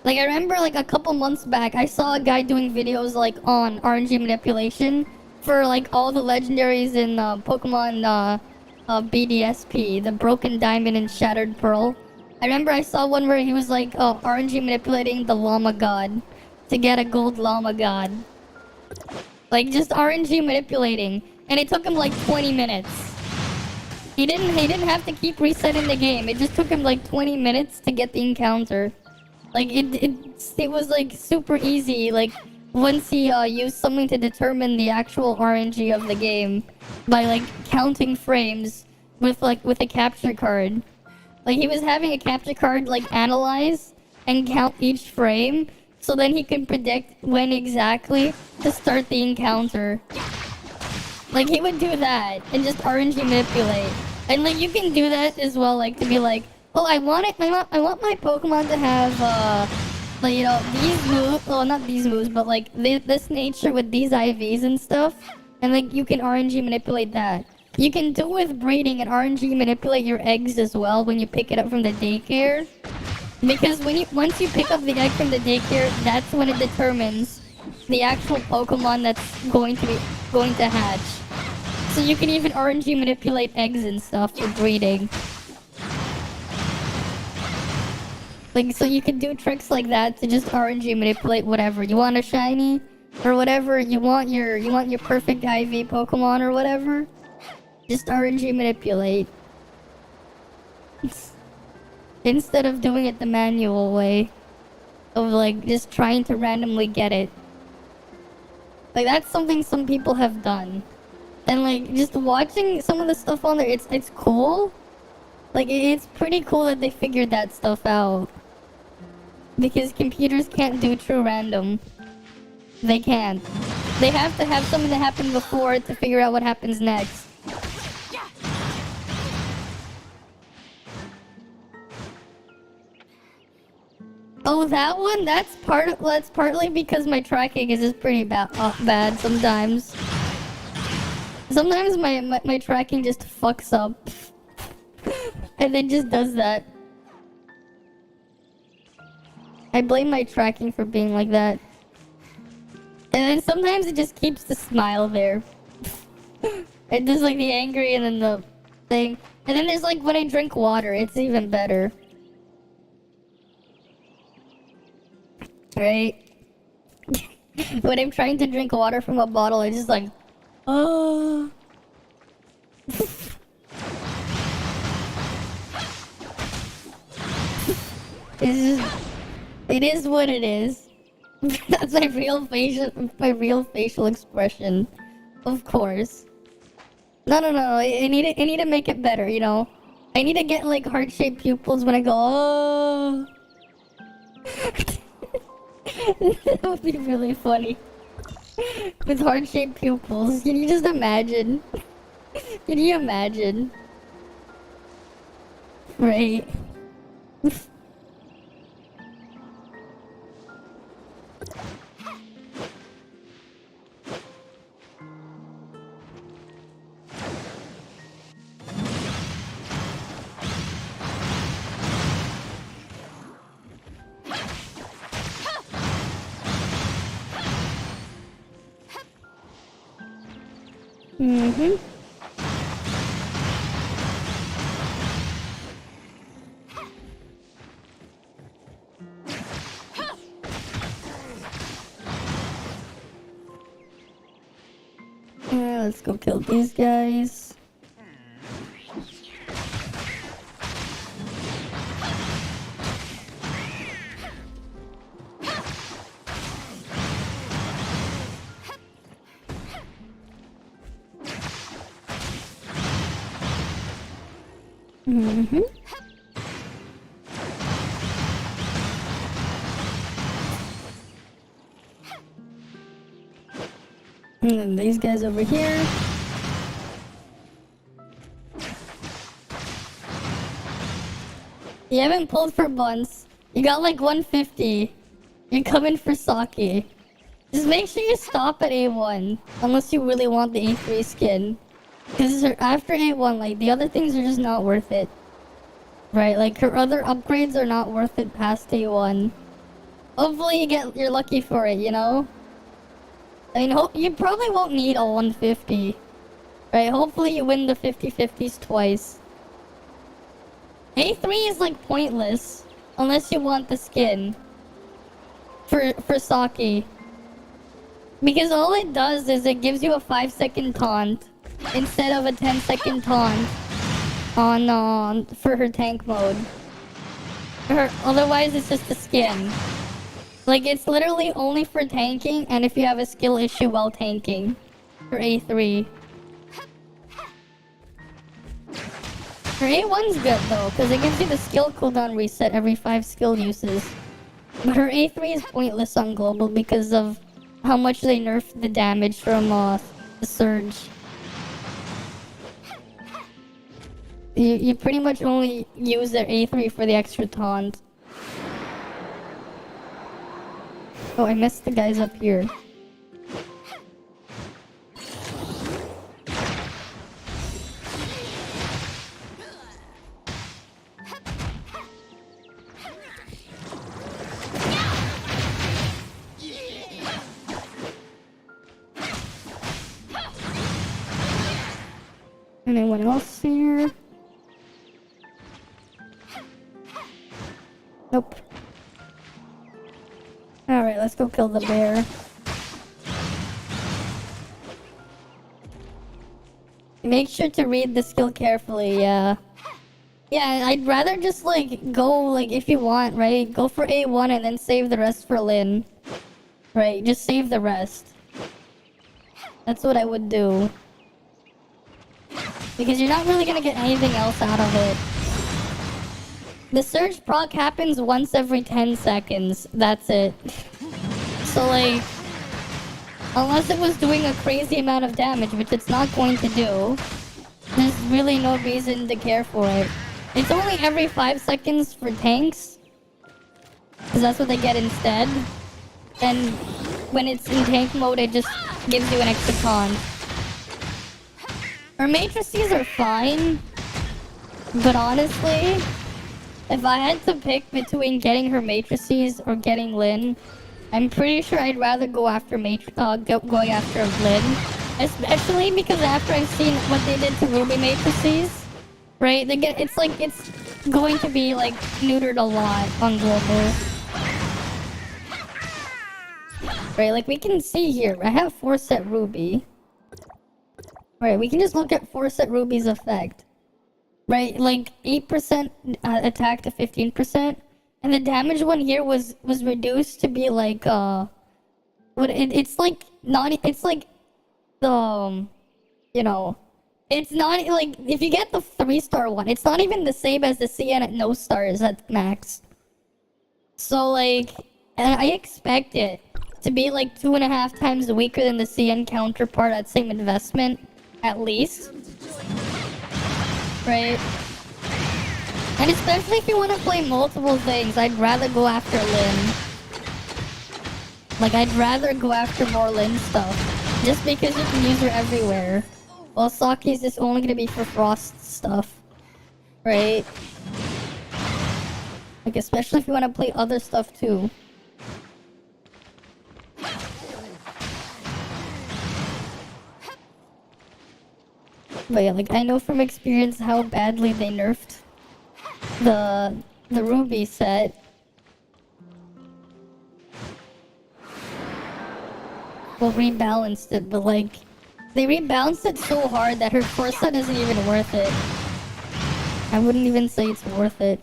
Like, I remember, like, a couple months back, I saw a guy doing videos, like, on RNG manipulation for, like, all the legendaries in Pokemon BDSP, the Broken Diamond and Shattered Pearl. I remember I saw one where he was, like, RNG manipulating the Llama God to get a gold Llama God. Like, just RNG manipulating. And it took him, like, 20 minutes. He didn't have to keep resetting the game. It just took him, like, 20 minutes to get the encounter. Like, it was, like, super easy, like, once he used something to determine the actual RNG of the game by, like, counting frames with a capture card. Like, he was having a capture card, like, analyze and count each frame, so then he could predict when exactly to start the encounter. Like, he would do that and just RNG manipulate. And, like, you can do that as well, like, to be like, oh, I want my Pokemon to have, like, you know, these moves, well, not these moves, but, like, this nature with these IVs and stuff. And, like, you can RNG manipulate that. You can do with breeding and RNG manipulate your eggs as well when you pick it up from the daycare. Because once you pick up the egg from the daycare, that's when it determines the actual Pokemon that's going to hatch. So you can even RNG manipulate eggs and stuff for breeding. Like, so you can do tricks like that to just RNG manipulate whatever. You want a shiny or whatever, you want your perfect IV Pokemon or whatever. Just RNG manipulate. Instead of doing it the manual way. Of, like, just trying to randomly get it. Like, that's something some people have done. And, like, just watching some of the stuff on there, it's cool. Like, it's pretty cool that they figured that stuff out. Because computers can't do true random. They can't. They have to have something that happened before to figure out what happens next. Oh, that one? That's partly because my tracking is just pretty bad sometimes. Sometimes my tracking just fucks up. And then just does that. I blame my tracking for being like that. And then sometimes it just keeps the smile there. It does like the angry and then the thing. And then there's like when I drink water, it's even better. Right? When I'm trying to drink water from a bottle, it's just like, oh. It is what it is. That's my real facial expression. Of course. No. I need to make it better, you know? I need to get like heart-shaped pupils when I go, oh. That would be really funny. With heart-shaped pupils. Can you just imagine? Can you imagine? Right. Mm-hmm. Let's go kill these guys. Mm-hmm. And then these guys over here. You haven't pulled for buns. You got like 150. You're coming for sake. Just make sure you stop at A1. Unless you really want the A3 skin. Because after A1, like, the other things are just not worth it. Right, like, her other upgrades are not worth it past A1. Hopefully you're lucky for it, you know? I mean, you probably won't need all 150. Right, hopefully you win the 50-50s twice. A3 is, like, pointless. Unless you want the skin. For sake. Because all it does is it gives you a 5-second taunt. Instead of a 10-second taunt. On, for her tank mode. Otherwise, it's just a skin. Like, it's literally only for tanking, and if you have a skill issue while tanking. For A3. Her A1's good, though, because it gives you the skill cooldown reset every 5 skill uses. But her A3 is pointless on global because of how much they nerfed the damage from, the surge. You pretty much only use their A3 for the extra taunt. Oh, I missed the guys up here. Anyone else here? Nope. Alright, let's go kill the bear. Make sure to read the skill carefully, yeah. Yeah, I'd rather just, like, go, like, if you want, right? Go for A1 and then save the rest for Lin. Right, just save the rest. That's what I would do. Because you're not really gonna get anything else out of it. The surge proc happens once every 10 seconds. That's it. So like, unless it was doing a crazy amount of damage, which it's not going to do, there's really no reason to care for it. It's only every 5 seconds for tanks, because that's what they get instead. And when it's in tank mode, it just gives you an extra con. Her matrices are fine, but honestly, if I had to pick between getting her matrices or getting Lyn, I'm pretty sure I'd rather go after going after Lyn. Especially because after I've seen what they did to Ruby matrices, right? It's going to be like neutered a lot on global. Right, like we can see here, I have 4-set Ruby. Right, we can just look at 4-set Ruby's effect. Right, like 8% attack to 15%. And the damage one here was reduced to be like, it's like, you know, it's not like, if you get the 3-star one, it's not even the same as the CN at no stars at max. So like, I expect it to be like 2.5 times weaker than the CN counterpart at same investment, at least. Right? And especially if you want to play multiple things, I'd rather go after Lyn. Like, I'd rather go after more Lyn stuff. Just because you can use her everywhere. While Saki's just only gonna be for Frost stuff. Right? Like, especially if you want to play other stuff too. But yeah, like, I know from experience how badly they nerfed the Ruby set. Well, rebalanced it, but like, they rebalanced it so hard that her first set isn't even worth it. I wouldn't even say it's worth it.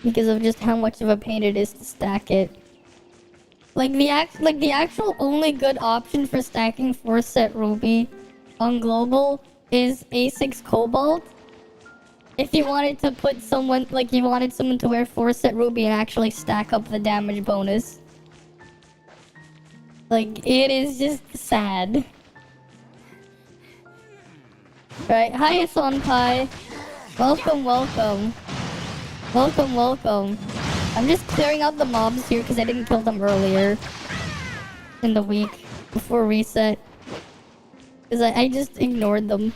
Because of just how much of a pain it is to stack it. Like the actual only good option for stacking 4-set Ruby on global is A6 Cobalt. If you wanted to put someone, like you wanted someone to wear 4-set Ruby and actually stack up the damage bonus. Like, it is just sad. Right, hi Sonpai. Welcome, welcome. Welcome, welcome. I'm just clearing out the mobs here because I didn't kill them earlier in the week before reset. Because I just ignored them.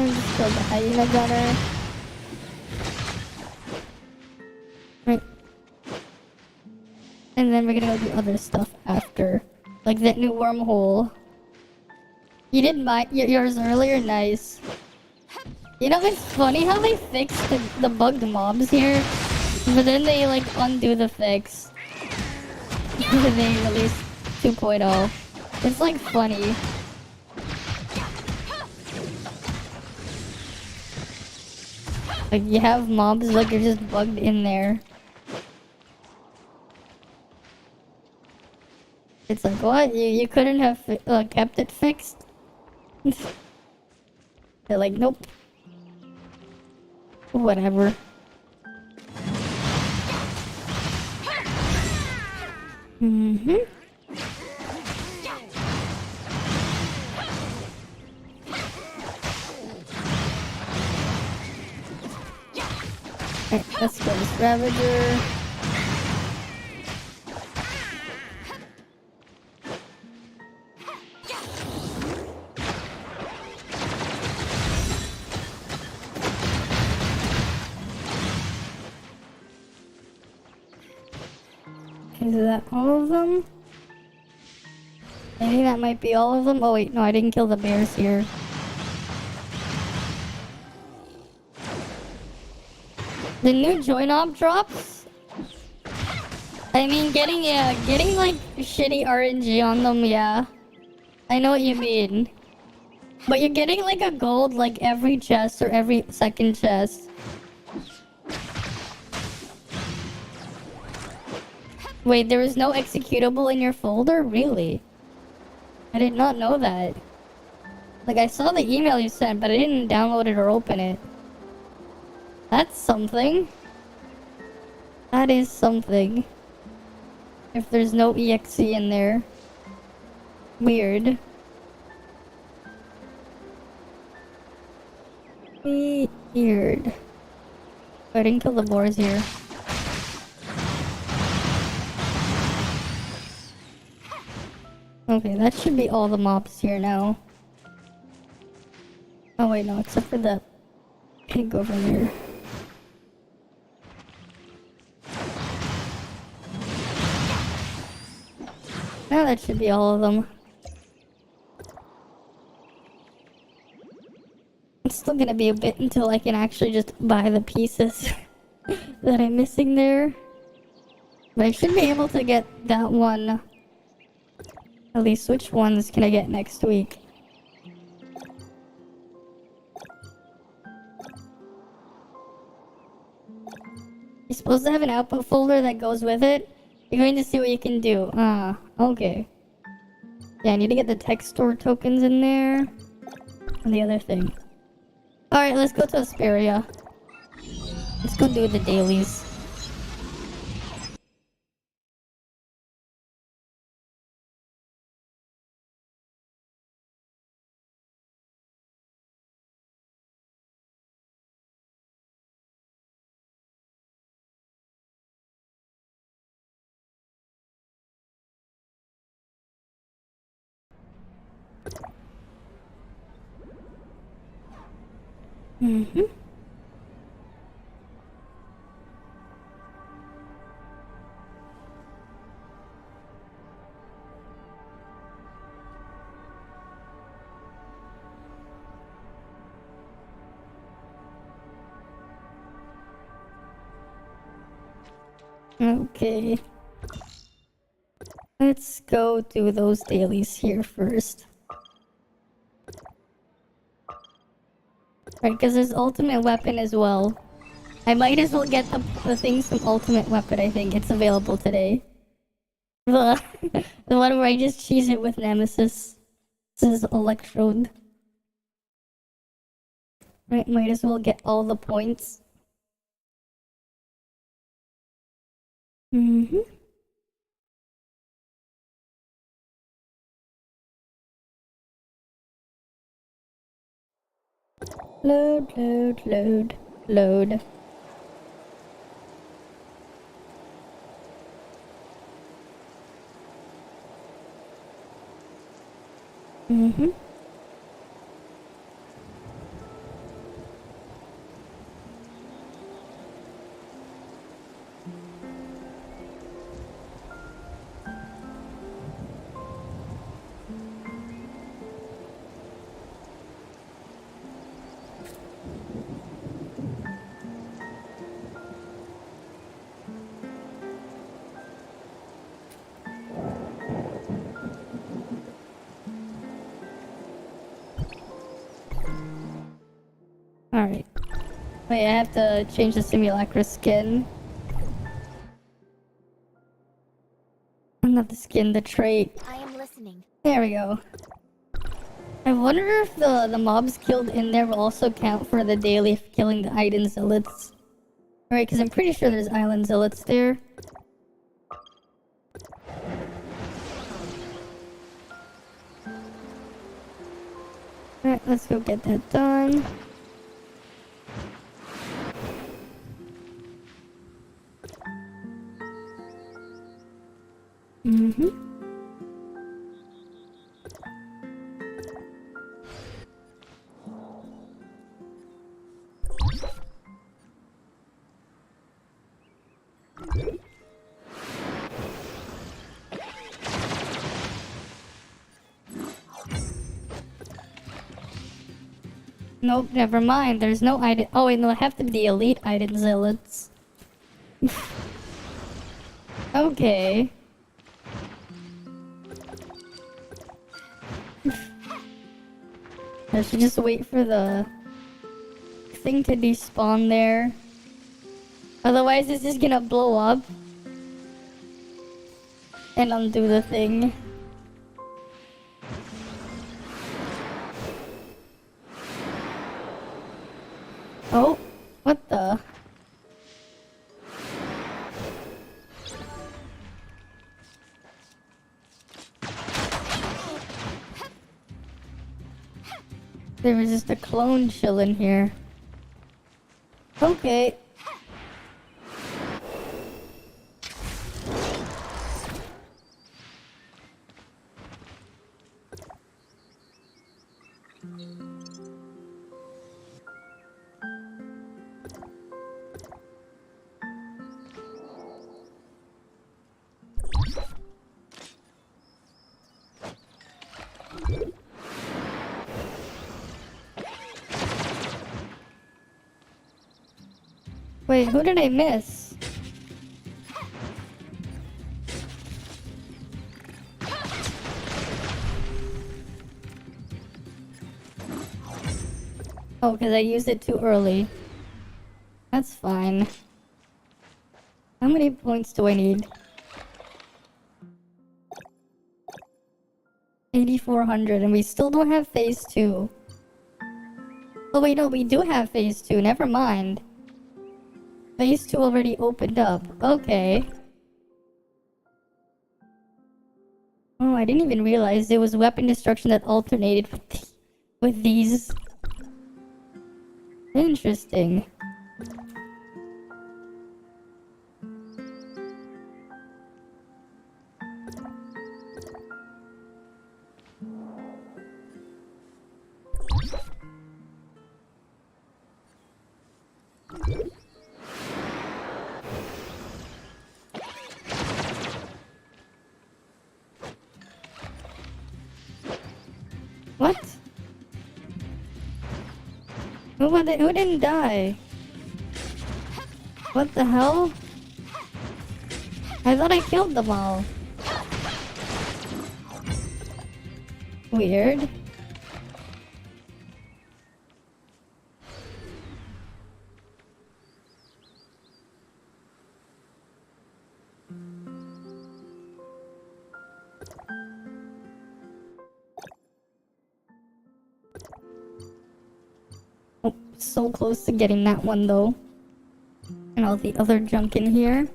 Just killed the hyena gunner. Right. And then we're gonna go do other stuff after. Like that new wormhole. You did yours earlier? Nice. You know, it's funny how they fixed the bugged mobs here, but then they like undo the fix. When they release 2.0. It's like funny. Like you have mobs like you're just bugged in there. It's like, what? You couldn't have kept it fixed? They're like, nope. Whatever. Mm-hmm. Alright, let's go to Ravager. Is that all of them? I think that might be all of them. Oh wait, no, I didn't kill the bears here. The new join op drops? I mean, getting like shitty RNG on them, yeah. I know what you mean. But you're getting like a gold like every chest or every second chest. Wait, there is no executable in your folder? Really? I did not know that. Like, I saw the email you sent, but I didn't download it or open it. That's something. That is something. If there's no EXE in there. Weird. Weird. I didn't kill the boars here. Okay, that should be all the mobs here now. Oh wait, no, except for the pig over there. Now that should be all of them. It's still gonna be a bit until I can actually just buy the pieces that I'm missing there. But I should be able to get that one. At least which ones can I get next week? You're supposed to have an output folder that goes with it. You're going to see what you can do. Ah, okay. Yeah, I need to get the text store tokens in there. And the other thing. Alright, let's go to Asperia. Let's go do the dailies. Mm-hmm. Okay. Let's go do those dailies here first. Right, because there's ultimate weapon as well. I might as well get the things from ultimate weapon, I think. It's available today. The, the one where I just cheese it with Nemesis. This is Electrode. Right, might as well get all the points. Mm-hmm. Load, load, load, load. Mm-hmm. Alright. Wait, I have to change the simulacra skin. Not the skin, the trait. I am listening. There we go. I wonder if the mobs killed in there will also count for the daily for killing the Island Zealots. Alright, because I'm pretty sure there's Island Zealots there. Alright, let's go get that done. Mm-hmm. Nope, never mind. There's no item. Oh wait, no, I have to be the elite item zealots. Okay. I should just wait for the thing to despawn there. Otherwise, it's just gonna blow up and undo the thing. Oh, what the? There was just a clone chilling here. Okay. Wait, who did I miss? Oh, because I used it too early. That's fine. How many points do I need? 8,400, and we still don't have phase 2. Oh wait, no, we do have phase 2, never mind. Phase 2 already opened up. Okay. Oh, I didn't even realize there was weapon destruction that alternated with these. Interesting. What? Who didn't die? What the hell? I thought I killed them all. Weird. Oh, so close to getting that one though. And all the other junk in here.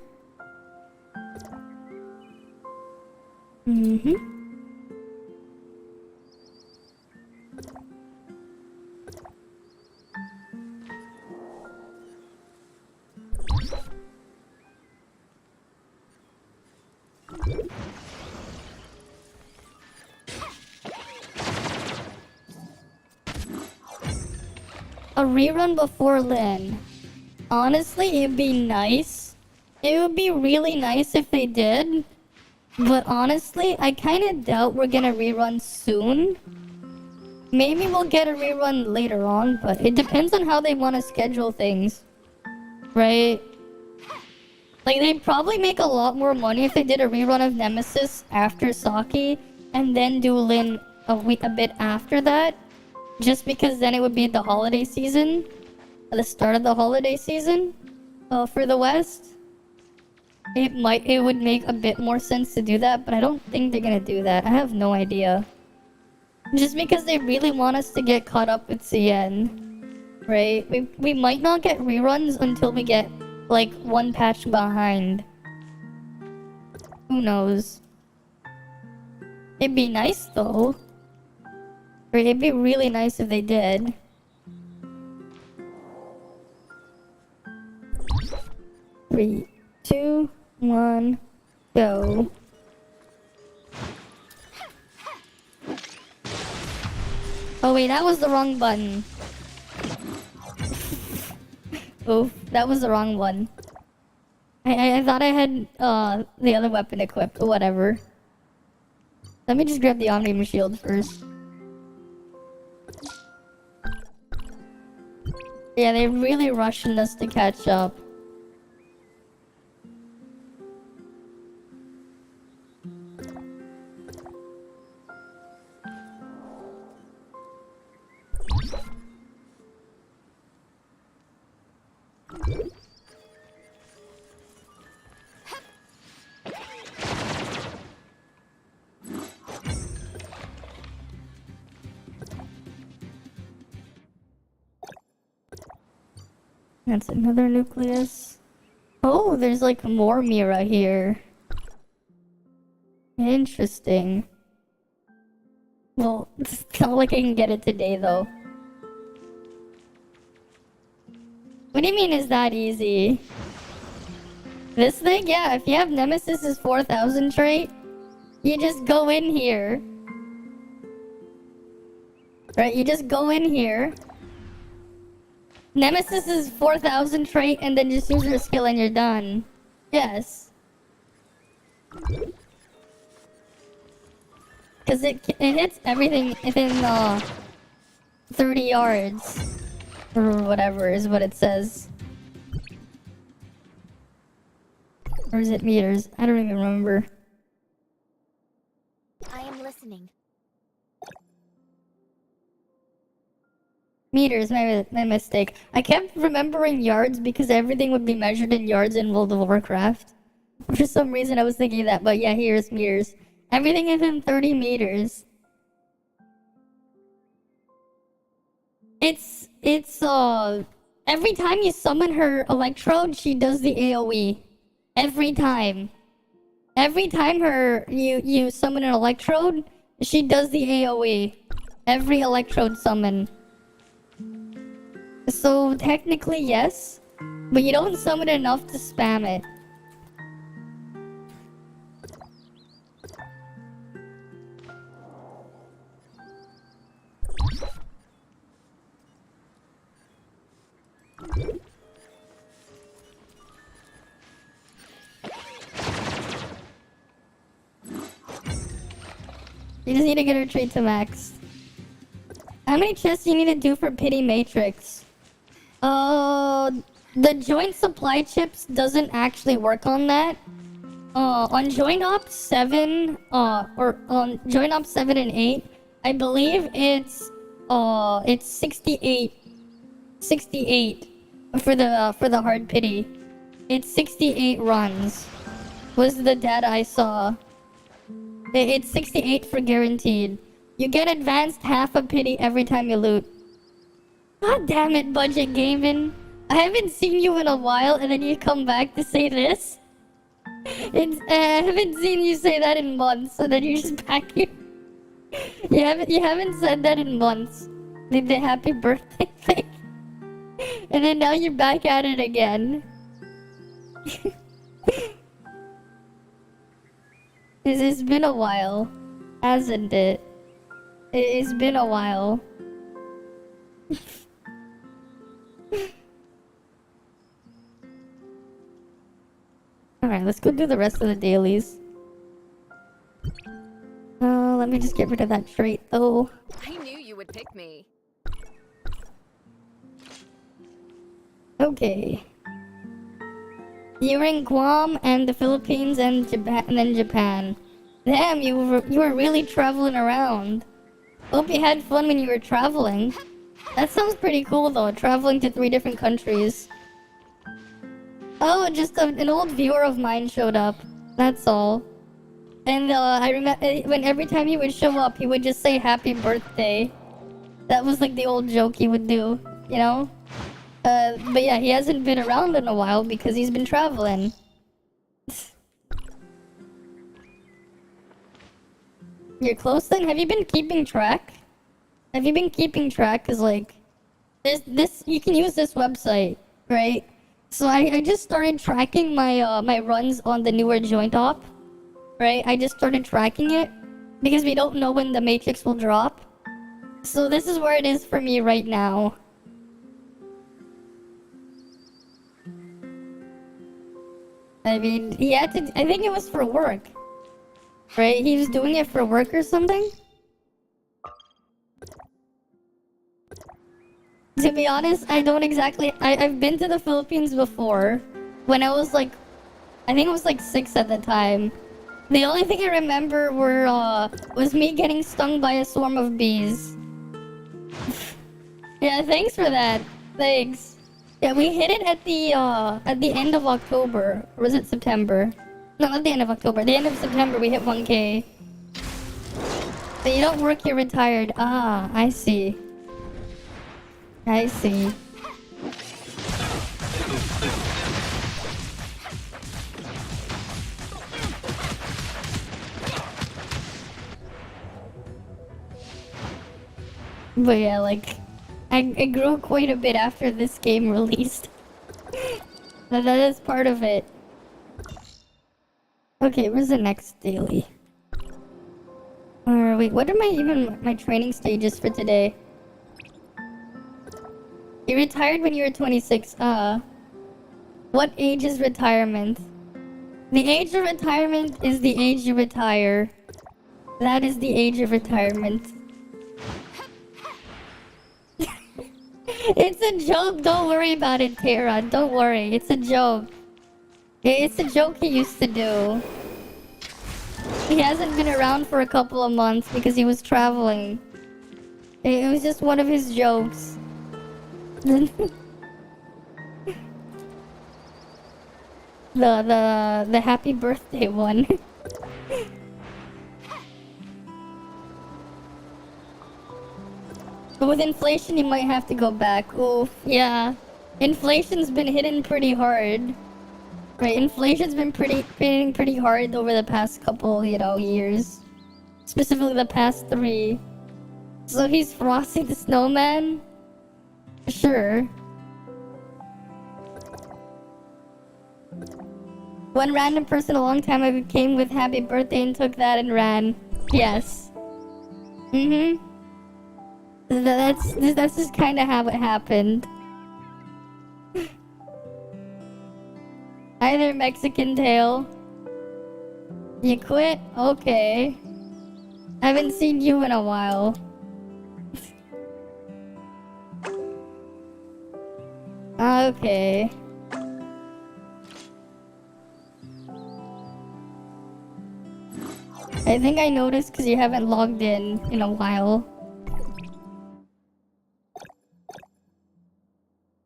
A rerun before Lynn. Honestly, it'd be nice. It would be really nice if they did. But honestly, I kind of doubt we're gonna rerun soon. Maybe we'll get a rerun later on, but it depends on how they want to schedule things. Right? Like, they'd probably make a lot more money if they did a rerun of Nemesis after Saki, and then do Lin a bit after that. Just because then it would be the holiday season. At the start of the holiday season. For the West. It would make a bit more sense to do that, but I don't think they're gonna do that. I have no idea. Just because they really want us to get caught up with CN. Right? We might not get reruns until we get, like, one patch behind. Who knows? It'd be nice, though. Right? It'd be really nice if they did. Three, 2, 1, go. Oh wait, that was the wrong button. Oof, that was the wrong one. I thought I had the other weapon equipped, or whatever. Let me just grab the Omnium Shield first. Yeah, they're really rushing us to catch up. That's another nucleus. Oh, there's like more Mira here. Interesting. Well, it's not like I can get it today though. What do you mean is that easy? This thing? Yeah, if you have Nemesis's 4000 trait, you just go in here. Right, you just go in here. Nemesis's 4000 trait and then just use your skill and you're done. Yes. Because it hits everything within 30 yards. Or whatever is what it says. Or is it meters? I don't even remember. I am listening. Meters, my mistake. I kept remembering yards because everything would be measured in yards in World of Warcraft. For some reason I was thinking that, but yeah, here's meters. Everything within 30 meters. It's every time you summon her electrode, she does the AoE. Every time. Every time you summon an electrode, she does the AoE. Every electrode summon. So technically yes, but you don't summon enough to spam it. You just need to get her trait to max. How many chests do you need to do for Pity Matrix? The joint supply chips doesn't actually work on that. On Joint Ops 7, or on Joint Ops 7 and 8, I believe it's 68 for the hard pity. It's 68 runs was the data I saw. It's 68 for guaranteed. You get advanced half a pity every time you loot. God damn it, Budget Gaming. I haven't seen you in a while and then you come back to say this? I haven't seen you say that in months and then you're just back here. You haven't said that in months. The happy birthday thing. And then now you're back at it again. It's been a while, hasn't it? It's been a while. Alright, let's go do the rest of the dailies. Let me just get rid of that trait though. I knew you would pick me. Okay. You're in Guam and the Philippines and Japan and then Japan. Damn, you were really traveling around. Hope you had fun when you were traveling. That sounds pretty cool though, traveling to 3 different countries. Oh, just an old viewer of mine showed up. That's all. And I remember when every time he would show up, he would just say happy birthday. That was like the old joke he would do, you know? But yeah, he hasn't been around in a while because he's been traveling. You're close then? Have you been keeping track? Have you been keeping track? Cause like, this you can use this website, right? So I just started tracking my my runs on the newer joint op, right? I just started tracking it because we don't know when the matrix will drop. So this is where it is for me right now. I mean, he had to. I think it was for work, right? He was doing it for work or something. To be honest, I don't exactly... I've been to the Philippines before. When I was like... I think I was like 6 at the time. The only thing I remember was me getting stung by a swarm of bees. Yeah, thanks for that. Thanks. Yeah, we hit it at the end of October. Or was it September? No, not the end of October. The end of September, we hit 1K. But you don't work, you're retired. Ah, I see. I see. But yeah, like, I grew quite a bit after this game released. That is part of it. Okay, where's the next daily? Wait, what are my training stages for today? You retired when you were 26. What age is retirement? The age of retirement is the age you retire. That is the age of retirement. It's a joke, don't worry about it, Tara. Don't worry, it's a joke. It's a joke he used to do. He hasn't been around for a couple of months because he was traveling. It was just one of his jokes. the happy birthday one. But with inflation, you might have to go back. Oof, yeah. Inflation's been hitting pretty hard. Right, inflation's been hitting pretty hard over the past couple, years. Specifically the past 3. So he's Frosty the Snowman? Sure. One random person a long time ago came with happy birthday and took that and ran. Yes. Mm-hmm. That's just kind of how it happened. Hi there, Mexican tail. You quit? Okay. I haven't seen you in a while. Okay. I think I noticed because you haven't logged in a while.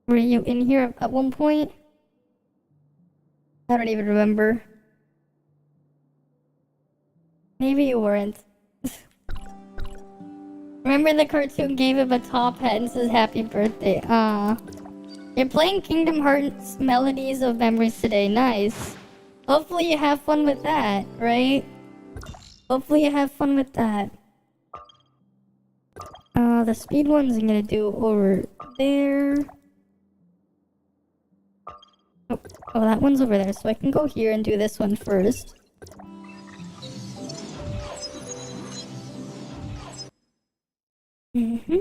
Were you in here at one point? I don't even remember. Maybe you weren't. Remember the cartoon gave him a top hat and says happy birthday. You're playing Kingdom Hearts Melodies of Memories today. Nice. Hopefully you have fun with that, right? Hopefully you have fun with that. The speed ones I'm gonna do over there. Oh, that one's over there, so I can go here and do this one first. Mm-hmm.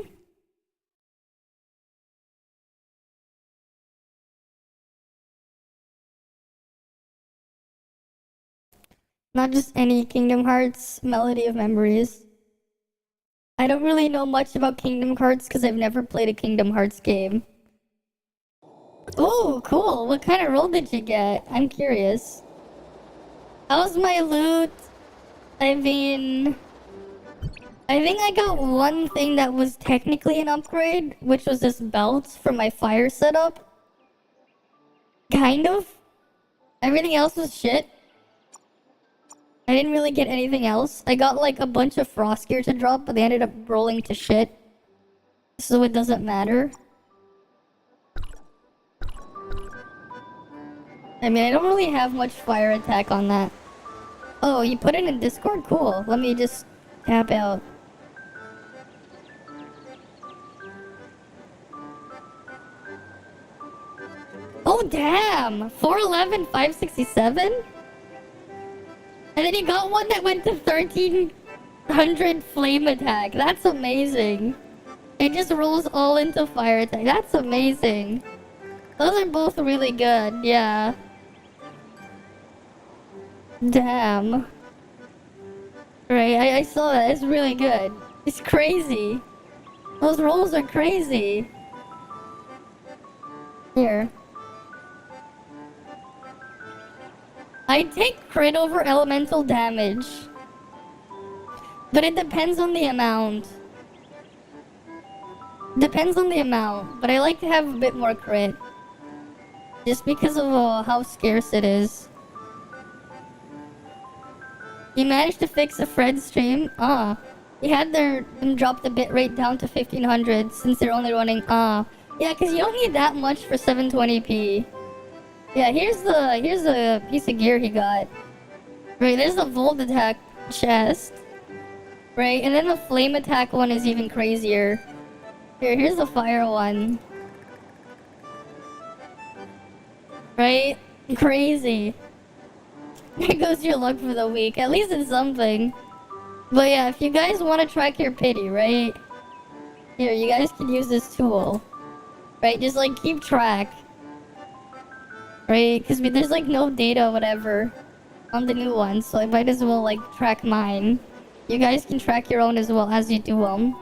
Not just any Kingdom Hearts Melody of Memories. I don't really know much about Kingdom Hearts because I've never played a Kingdom Hearts game. Oh, cool. What kind of roll did you get? I'm curious. How's my loot? I mean, I think I got one thing that was technically an upgrade, which was this belt for my fire setup. Kind of. Everything else was shit. I didn't really get anything else. I got like a bunch of frost gear to drop, but they ended up rolling to shit. So it doesn't matter. I mean, I don't really have much fire attack on that. Oh, you put it in Discord? Cool. Let me just tap out. Oh, damn! 411, 567? And then you got one that went to 1300 flame attack. That's amazing. It just rolls all into fire attack. That's amazing. Those are both really good, yeah. Damn. Right, I saw that. It's really good. It's crazy. Those rolls are crazy. Here. I take crit over elemental damage. But it depends on the amount. Depends on the amount, but I like to have a bit more crit. Just because of how scarce it is. You managed to fix a Fred stream? You had them drop the bitrate down to 1500 since they're only running, yeah, because you don't need that much for 720p. Yeah, here's the piece of gear he got. Right, there's the volt attack chest. Right, and then the flame attack one is even crazier. Here's a fire one. Right? Crazy. There goes your luck for the week. At least it's something. But yeah, if you guys want to track your pity, right? Here, you guys can use this tool. Right? Just like keep track. Right? Because there's like no data or whatever on the new ones. So I might as well like track mine. You guys can track your own as well as you do them.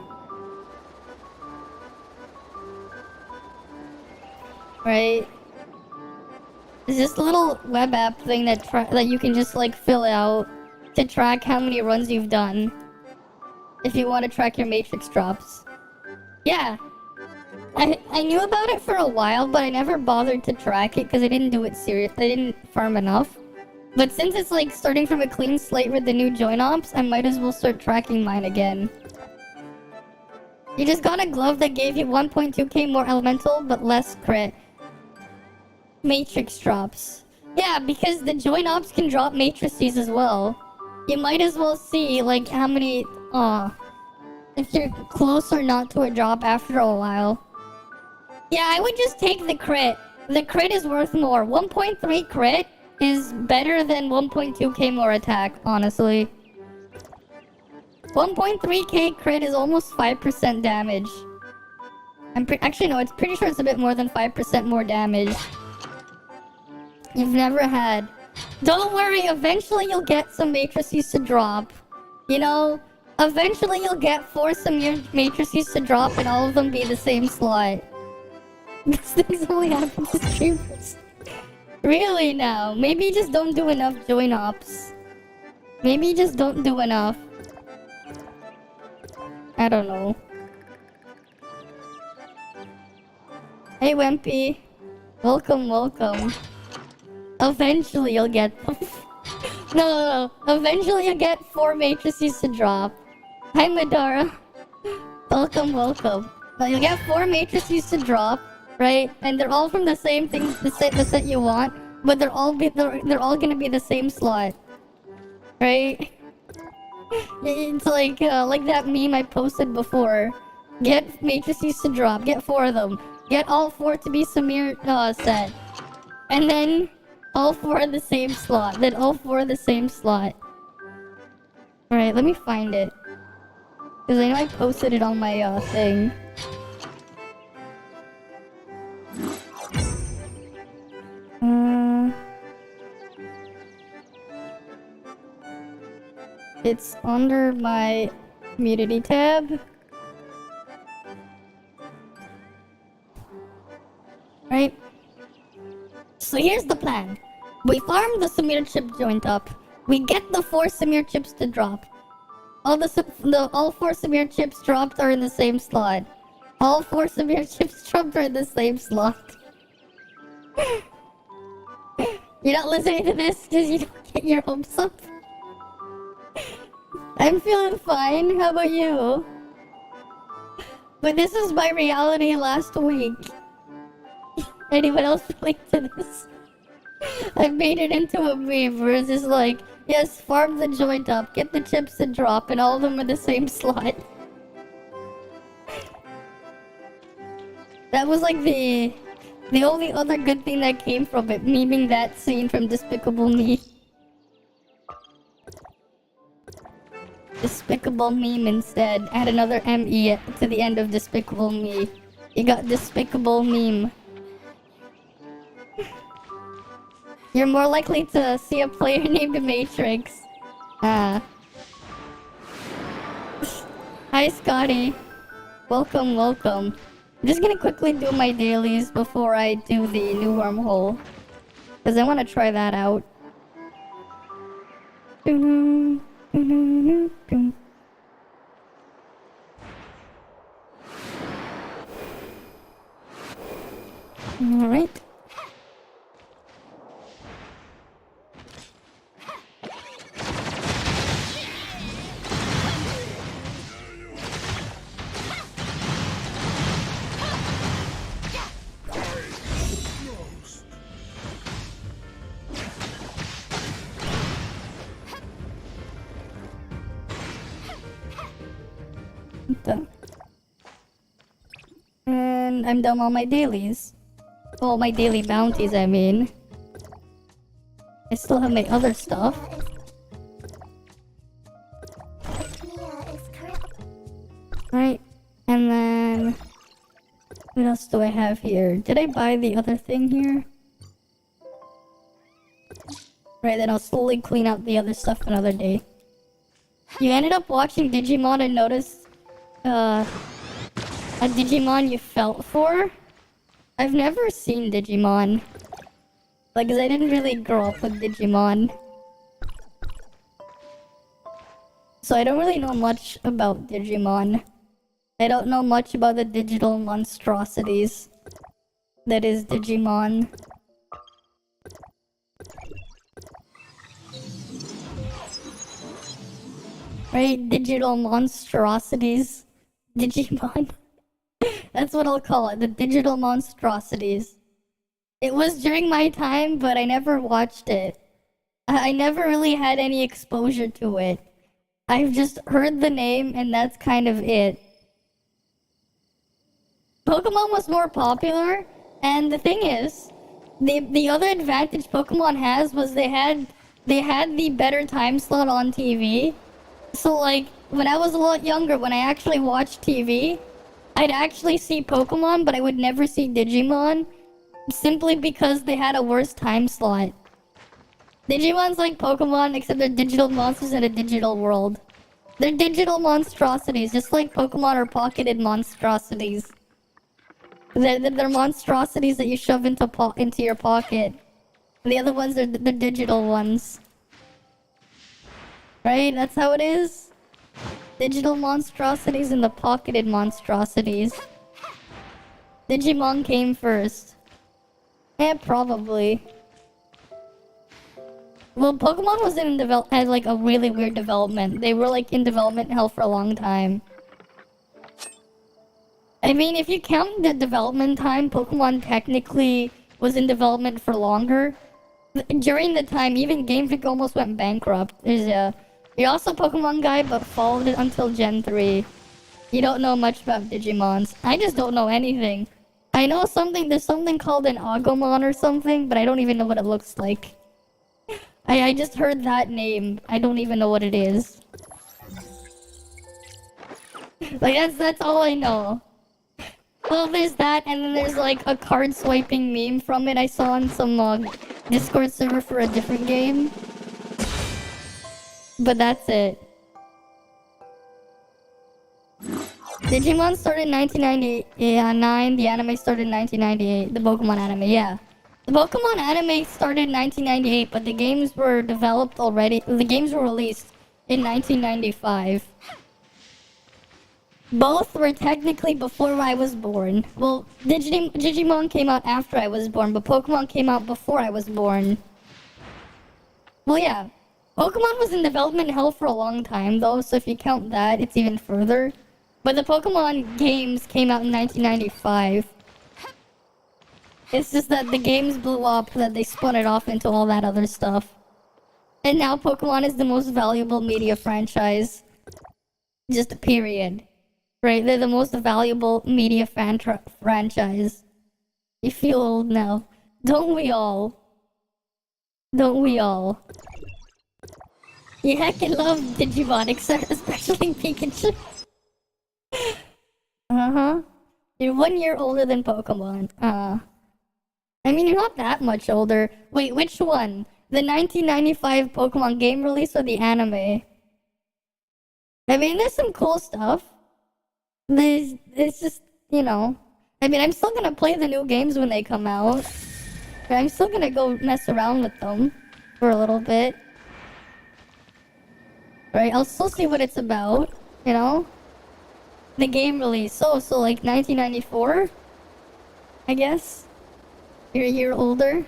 Right? There's this little web app thing that you can just like fill out to track how many runs you've done. If you want to track your matrix drops. Yeah. I knew about it for a while, but I never bothered to track it because I didn't do it serious. I didn't farm enough. But since it's like starting from a clean slate with the new join ops, I might as well start tracking mine again. You just got a glove that gave you 1.2k more elemental, but less crit. Matrix drops. Yeah, because the join ops can drop matrices as well. You might as well see like how many if you're close or not to a drop after a while. Yeah, I would just take the crit. The crit is worth more. 1.3 crit is better than 1.2k more attack, honestly. 1.3k crit is almost 5% damage. Actually no, it's pretty sure it's a bit more than 5% more damage. You've never had. Don't worry, eventually you'll get some matrices to drop. You know, eventually you'll get 4 matrices to drop and all of them be the same slot. These things only happen to streamers. Really now? Maybe you just don't do enough join ops. Maybe you just don't do enough. I don't know. Hey Wimpy. Welcome, welcome. Eventually you'll get them. No. Eventually you'll get 4 matrices to drop. Hi Madara. Welcome, welcome. Now you'll get 4 matrices to drop, right? And they're all from the same thing, the set you want, but they're all gonna be the same slot, right? It's like that meme I posted before. Get matrices to drop. Get 4 of them. Get all 4 to be Samir set, and then all 4 in the same slot. Then all 4 in the same slot. Alright, let me find it. Because I know I posted it on my thing. It's under my community tab. Right? So here's the plan. We farm the Samir chip joint up. We get the 4 Samir chips to drop. All 4 Samir chips dropped are in the same slot. All 4 Samir chips dropped are in the same slot. You're not listening to this because you don't get your hopes up? I'm feeling fine. How about you? But this is my reality last week. Anyone else relate to this? I made it into a meme where it's just like, yes, farm the joint up, get the chips to drop, and all of them are the same slot. That was like the only other good thing that came from it, memeing that scene from Despicable Me. Despicable Meme instead. Add another ME to the end of Despicable Me. You got Despicable Meme. You're more likely to see a player named Matrix. Hi Scotty. Welcome, welcome. I'm just gonna quickly do my dailies before I do the new wormhole. Because I want to try that out. Alright. Done. I'm done all my dailies. Well, my daily bounties, I mean. I still have my other stuff. Right, and then... what else do I have here? Did I buy the other thing here? Right, then I'll slowly clean out the other stuff another day. You ended up watching Digimon and noticed a Digimon you felt for? I've never seen Digimon. Like, 'cause I didn't really grow up with Digimon. So I don't really know much about Digimon. I don't know much about the digital monstrosities that is Digimon. Right? Digital monstrosities. Digimon. That's what I'll call it. The digital monstrosities. It was during my time, but I never watched it. I never really had any exposure to it. I've just heard the name and that's kind of it. Pokemon was more popular, and the thing is, the other advantage Pokemon has was they had the better time slot on TV. So like, when I was a lot younger, when I actually watched TV, I'd actually see Pokemon, but I would never see Digimon, simply because they had a worse time slot. Digimon's like Pokemon, except they're digital monsters in a digital world. They're digital monstrosities, just like Pokemon are pocketed monstrosities. They're monstrosities that you shove into your pocket. The other ones are the digital ones. Right? That's how it is. Digital monstrosities and the pocketed monstrosities. Digimon came first. Yeah, probably. Well, Pokemon was had like a really weird development. They were like in development hell for a long time. I mean, if you count the development time, Pokemon technically was in development for longer. During the time, even Game Freak almost went bankrupt. You're also a Pokemon guy, but followed it until Gen 3. You don't know much about Digimons. I just don't know anything. I know there's something called an Agumon or something, but I don't even know what it looks like. I just heard that name. I don't even know what it is. Like, that's all I know. Well, there's that, and then there's like a card swiping meme from it I saw on some Discord server for a different game. But that's it. Digimon started in 1999, the anime started in 1998. The Pokemon anime, yeah. The Pokemon anime started in 1998, but the games were developed already. The games were released in 1995. Both were technically before I was born. Well, Digimon came out after I was born, but Pokemon came out before I was born. Well, yeah. Pokemon was in development hell for a long time, though, so if you count that, it's even further. But the Pokemon games came out in 1995. It's just that the games blew up, that they spun it off into all that other stuff. And now Pokemon is the most valuable media franchise. Just period. Right? They're the most valuable media franchise. You feel old now. Don't we all? Don't we all? You heckin' love Digimon, especially Pikachu. Uh-huh. You're 1 year older than Pokemon. I mean, you're not that much older. Wait, which one? The 1995 Pokemon game release or the anime? I mean, there's some cool stuff. It's just, you know. I mean, I'm still gonna play the new games when they come out. I'm still gonna go mess around with them for a little bit. Right, I'll still see what it's about, you know? The game release. So like 1994? I guess? You're a year older?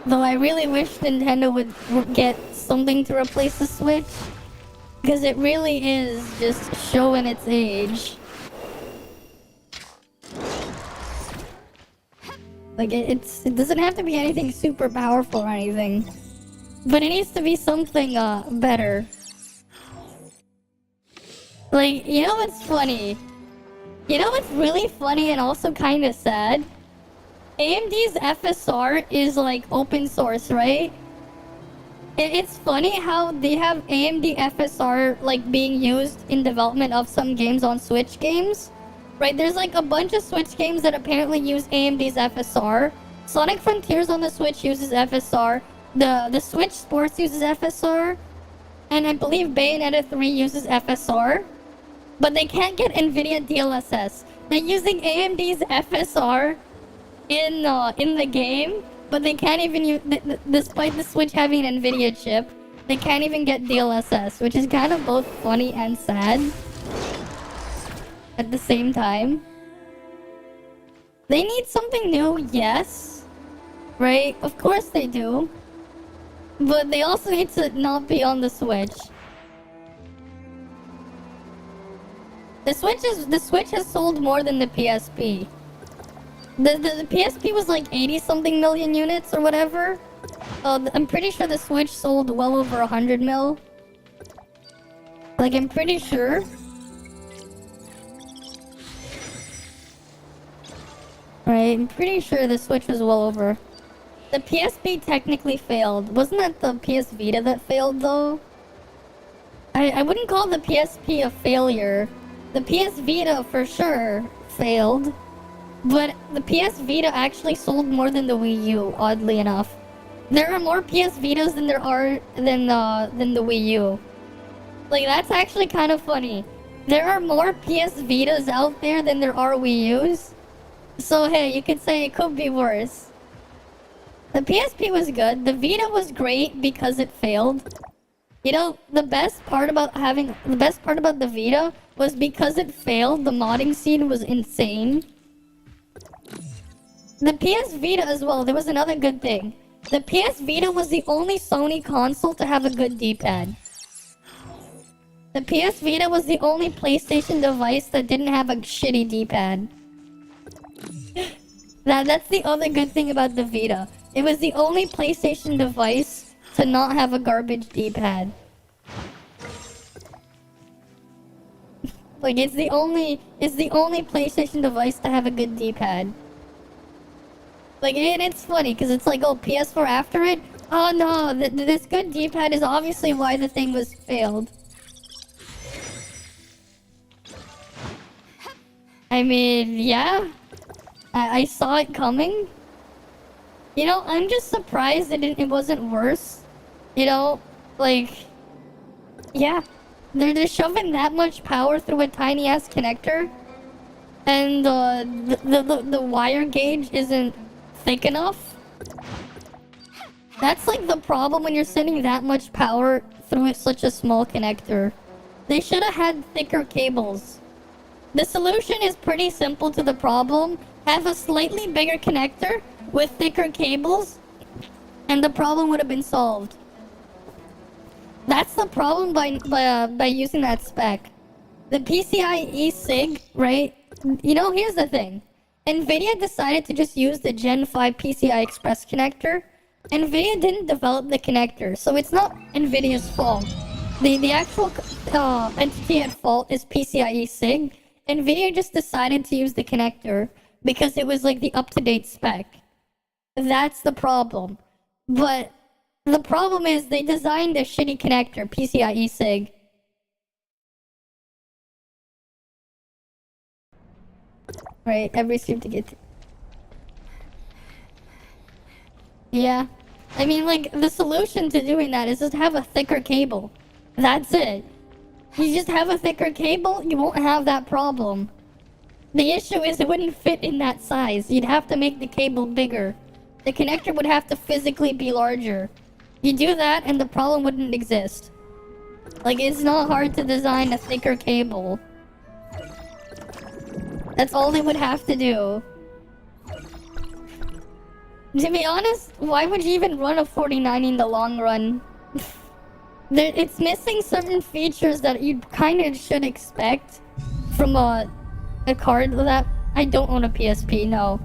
Though I really wish Nintendo would get something to replace the Switch. Because it really is just showing its age. Like, it doesn't have to be anything super powerful or anything. But it needs to be something, better. Like, you know what's funny? You know what's really funny and also kind of sad? AMD's FSR is like open source, right? It's funny how they have AMD FSR like being used in development of some games on Switch games. Right, there's like a bunch of Switch games that apparently use AMD's FSR. Sonic Frontiers on the Switch uses FSR. The Switch Sports uses FSR. And I believe Bayonetta 3 uses FSR. But they can't get NVIDIA DLSS. They're using AMD's FSR in the game, but they can't even use, despite the Switch having an NVIDIA chip, they can't even get DLSS, which is kind of both funny and sad at the same time. They need something new, yes. Right? Of course they do. But they also need to not be on the Switch. The Switch has sold more than the PSP. The PSP was like 80-something million units or whatever. I'm pretty sure the Switch sold well over 100 mil. Like, I'm pretty sure. Right, I'm pretty sure the Switch was well over. The PSP technically failed. Wasn't that the PS Vita that failed, though? I wouldn't call the PSP a failure. The PS Vita, for sure, failed. But the PS Vita actually sold more than the Wii U, oddly enough. There are more PS Vitas than there are than the Wii U. Like, that's actually kind of funny. There are more PS Vitas out there than there are Wii U's. So hey, you could say it could be worse. The PSP was good. The Vita was great because it failed. You know, the best part about the Vita was because it failed, the modding scene was insane. The PS Vita as well, there was another good thing. The PS Vita was the only Sony console to have a good D-pad. The PS Vita was the only PlayStation device that didn't have a shitty D-pad. That's the other good thing about the Vita. It was the only PlayStation device to not have a garbage D-pad. Like, it's the only PlayStation device to have a good D-pad. Like, and it's funny, because it's like, oh, PS4 after it? Oh no, this good D-pad is obviously why the thing was failed. I mean, yeah. I saw it coming. You know, I'm just surprised that it wasn't worse. You know, like, yeah. They're shoving that much power through a tiny-ass connector. And the wire gauge isn't thick enough. That's like the problem when you're sending that much power through such a small connector. They should have had thicker cables. The solution is pretty simple to the problem. Have a slightly bigger connector with thicker cables, and the problem would have been solved. That's the problem by using that spec. The PCIe SIG, right? You know, here's the thing. NVIDIA decided to just use the Gen 5 PCI Express connector. NVIDIA didn't develop the connector, so it's not NVIDIA's fault. The actual entity at fault is PCIe SIG. NVIDIA just decided to use the connector because it was like the up-to-date spec. That's the problem. But the problem is they designed a shitty connector, PCIe SIG. Right, every stream to get to. Yeah. I mean, like, the solution to doing that is just have a thicker cable. That's it. You just have a thicker cable, you won't have that problem. The issue is it wouldn't fit in that size. You'd have to make the cable bigger. The connector would have to physically be larger. You do that and the problem wouldn't exist. Like, it's not hard to design a thicker cable. That's all they would have to do. To be honest, why would you even run a 4090 in the long run? It's missing certain features that you kind of should expect from a card that... I don't own a PSP, no.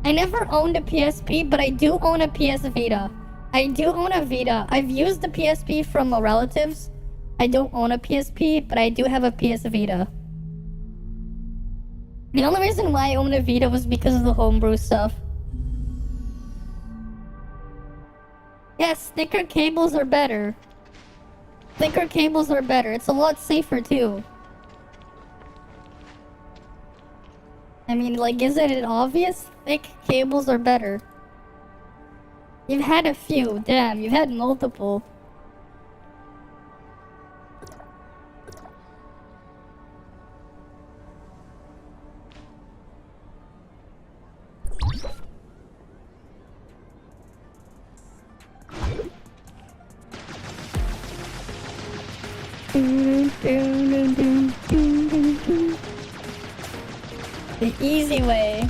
I never owned a PSP, but I do own a PS Vita. I do own a Vita. I've used the PSP from relatives. I don't own a PSP, but I do have a PS Vita. The only reason why I own a Vita was because of the homebrew stuff. Yes, thicker cables are better. Thicker cables are better. It's a lot safer too. I mean, like, isn't it obvious? Thick cables are better. You've had a few. Damn, you've had multiple. The easy way.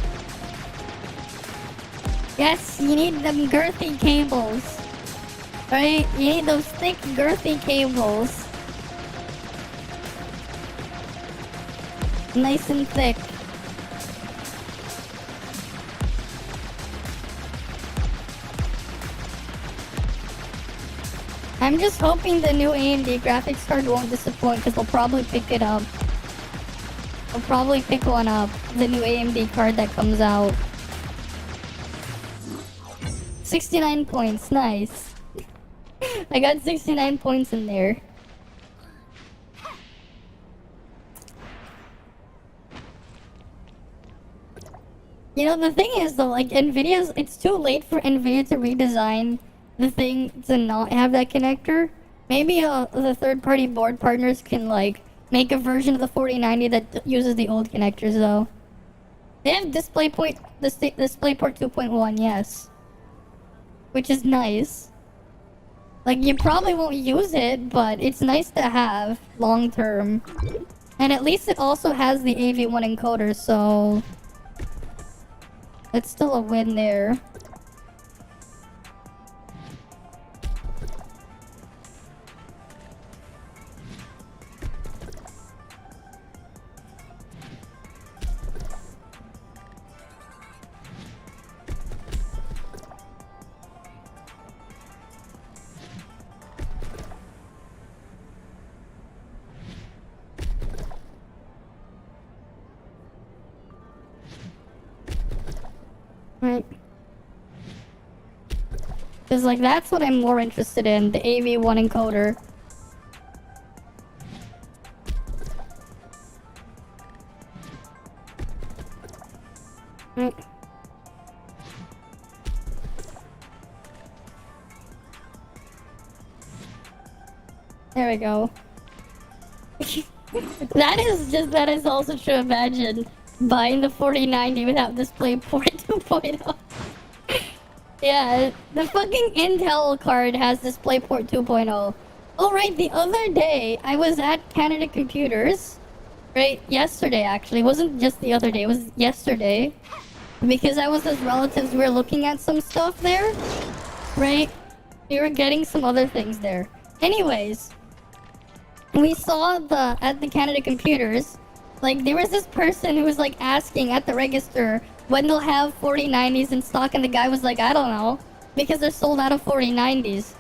Yes, you need them girthy cables. Right? You need those thick girthy cables. Nice and thick. I'm just hoping the new AMD graphics card won't disappoint because they'll probably pick it up. I'll probably pick one up, the new AMD card that comes out. 69 points, nice. I got 69 points in there. You know, the thing is though, like it's too late for Nvidia to redesign the thing to not have that connector. Maybe the third-party board partners can like make a version of the 4090 that uses the old connectors though. They have DisplayPort 2.1, yes. Which is nice. Like, you probably won't use it, but it's nice to have long term. And at least it also has the AV1 encoder, so it's still a win there. Right. Because, like, that's what I'm more interested in, the AV1 encoder. Right. There we go. That is also true. Imagine buying the 4090 without DisplayPort 2.0. Yeah, the fucking Intel card has DisplayPort 2.0. Oh, right, the other day, I was at Canada Computers. Right, yesterday actually. It wasn't just the other day, it was yesterday. Because I was with relatives, we were looking at some stuff there. Right? We were getting some other things there. Anyways, we saw at the Canada Computers, like, there was this person who was, like, asking at the register when they'll have 4090s in stock, and the guy was like, I don't know, because they're sold out of 4090s.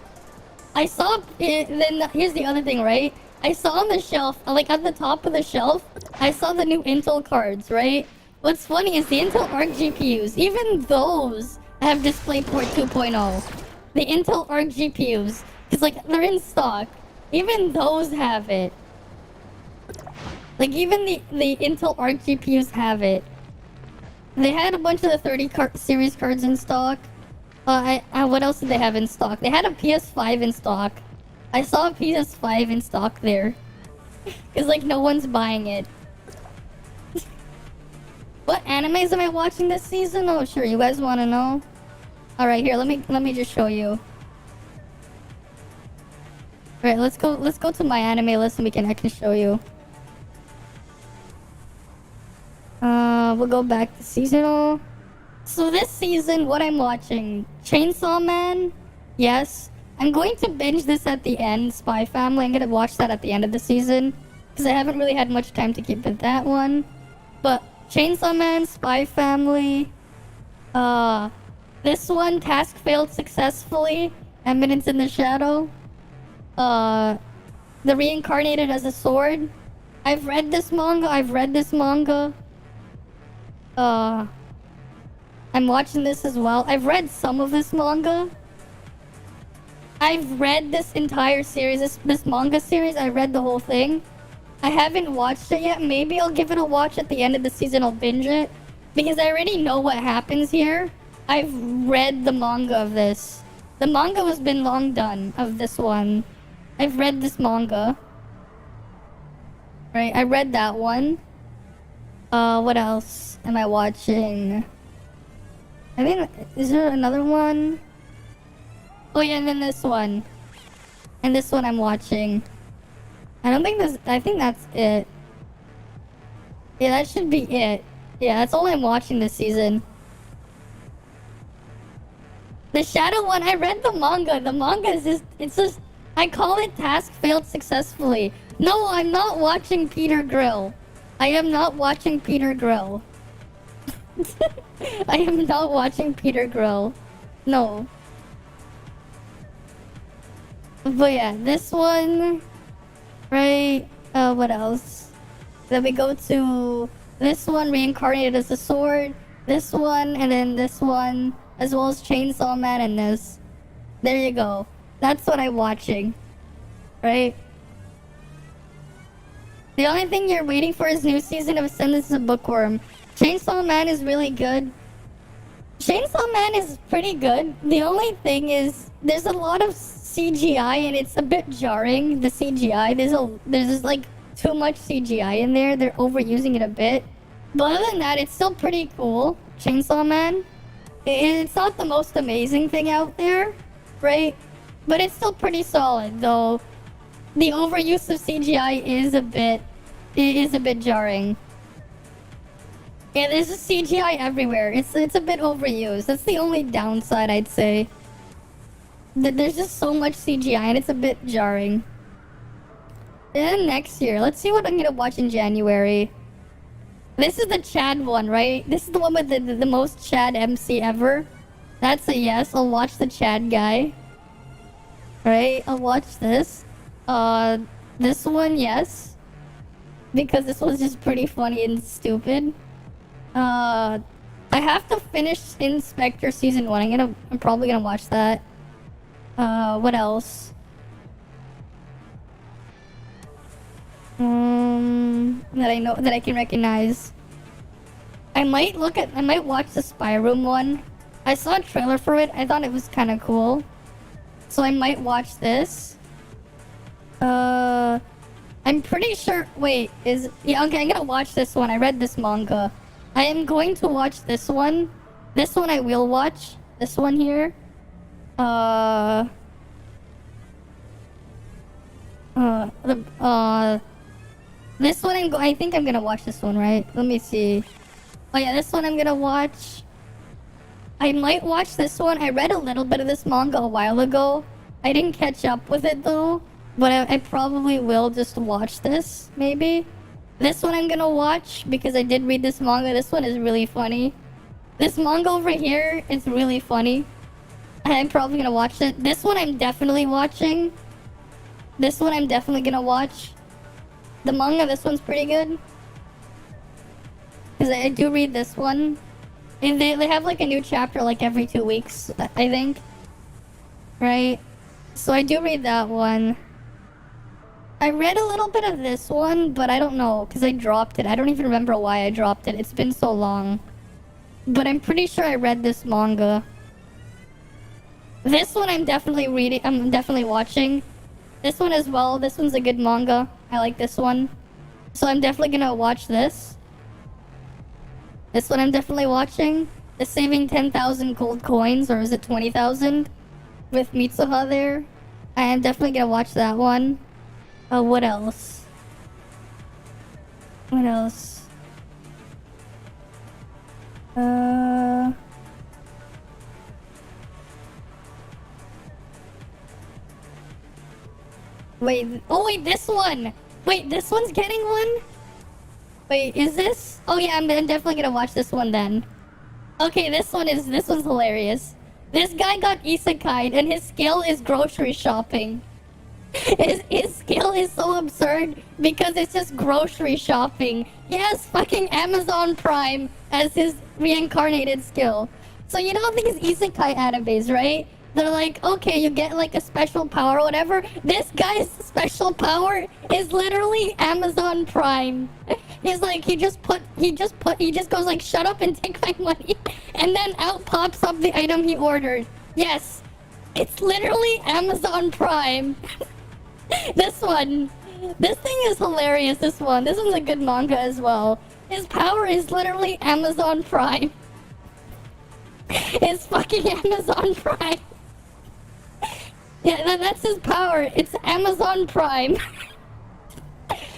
I saw, then here's the other thing, right? I saw on the shelf, like, at the top of the shelf, I saw the new Intel cards, right? What's funny is the Intel Arc GPUs, even those have DisplayPort 2.0. The Intel Arc GPUs, because, like, they're in stock. Even those have it. Like, even the Intel Arc GPUs have it. They had a bunch of the 30 series cards in stock. What else did they have in stock? They had a PS5 in stock. I saw a PS5 in stock there. Because, like, no one's buying it. What animes am I watching this season? Oh, sure, you guys want to know? Alright, here, let me just show you. Alright, let's go to my anime list and I can show you. We'll go back to seasonal. So this season, what I'm watching, Chainsaw Man, yes. I'm going to binge this at the end, Spy Family. I'm gonna watch that at the end of the season, because I haven't really had much time to keep with that one. But Chainsaw Man, Spy Family, this one, Task Failed Successfully, Eminence in the Shadow, The Reincarnated as a Sword. I've read this manga. I'm watching this as well. I've read some of this manga. I've read this entire series, this manga series. I read the whole thing. I haven't watched it yet. Maybe I'll give it a watch at the end of the season. I'll binge it. Because I already know what happens here. I've read the manga of this. The manga has been long done of this one. I've read this manga. Right, I read that one. What else am I watching? I think, is there another one? Oh yeah, and then this one. And this one I'm watching. I don't think this, I think that's it. Yeah, that should be it. Yeah, that's all I'm watching this season. The Shadow one, I read the manga. The manga is just, it's just, I call it task failed successfully. No, I'm not watching Peter Grill. I am not watching Peter Grill. I am not watching Peter Grill. No. But yeah, this one, right? What else? Then we go to this one, Reincarnated as a Sword. This one, and then this one, as well as Chainsaw Man and this. There you go. That's what I'm watching. Right? The only thing you're waiting for is new season of Ascendance of Bookworm. Chainsaw Man is really good. Chainsaw Man is pretty good. The only thing is, there's a lot of CGI and it's a bit jarring, the CGI. There's just like too much CGI in there. They're overusing it a bit. But other than that, it's still pretty cool. Chainsaw Man. It's not the most amazing thing out there, right? But it's still pretty solid, though. The overuse of CGI is a bit jarring. Yeah, there's just CGI everywhere. It's a bit overused. That's the only downside, I'd say. There's just so much CGI and it's a bit jarring. Then next year, let's see what I'm gonna watch in January. This is the Chad one, right? This is the one with the most Chad MC ever. That's a yes. I'll watch the Chad guy. Right? I'll watch this. This one, yes. Because this was just pretty funny and stupid. I have to finish Inspector Season 1. I'm probably gonna watch that. What else? That I can recognize. I might watch the Spy Room one. I saw a trailer for it. I thought it was kind of cool. So I might watch this. I'm pretty sure, wait, yeah, okay, I'm gonna watch this one. I read this manga. I am going to watch this one. This one I will watch. This one here. This one I think I'm gonna watch this one, right? Let me see. Oh yeah, this one I'm gonna watch. I might watch this one. I read a little bit of this manga a while ago. I didn't catch up with it though. But I probably will just watch this, maybe. This one I'm gonna watch because I did read this manga. This one is really funny. This manga over here is really funny. I'm probably gonna watch it. This one I'm definitely watching. This one I'm definitely gonna watch. The manga, this one's pretty good. Because I do read this one. And they have like a new chapter like every 2 weeks, I think. Right? So I do read that one. I read a little bit of this one, but I don't know, because I dropped it. I don't even remember why I dropped it. It's been so long. But I'm pretty sure I read this manga. This one I'm definitely reading. I'm definitely watching. This one as well. This one's a good manga. I like this one. So I'm definitely gonna watch this. This one I'm definitely watching. The Saving 10,000 Gold Coins, or is it 20,000? With Mitsuha there. I am definitely gonna watch that one. What else? What else? Wait, oh wait, this one! Wait, this one's getting one? Wait, is this? Oh yeah, I'm definitely gonna watch this one then. Okay, this one's hilarious. This guy got isekai'd and his skill is grocery shopping. His skill is so absurd because it's just grocery shopping. He has fucking Amazon Prime as his reincarnated skill. So you know these isekai animes, right? They're like, okay, you get like a special power or whatever. This guy's special power is literally Amazon Prime. He's like, he just goes like, shut up and take my money. And then out pops up the item he ordered. Yes, it's literally Amazon Prime. This thing is hilarious, this one's a good manga as well. His power is literally Amazon Prime. It's fucking Amazon Prime. Yeah, that's his power. It's Amazon Prime.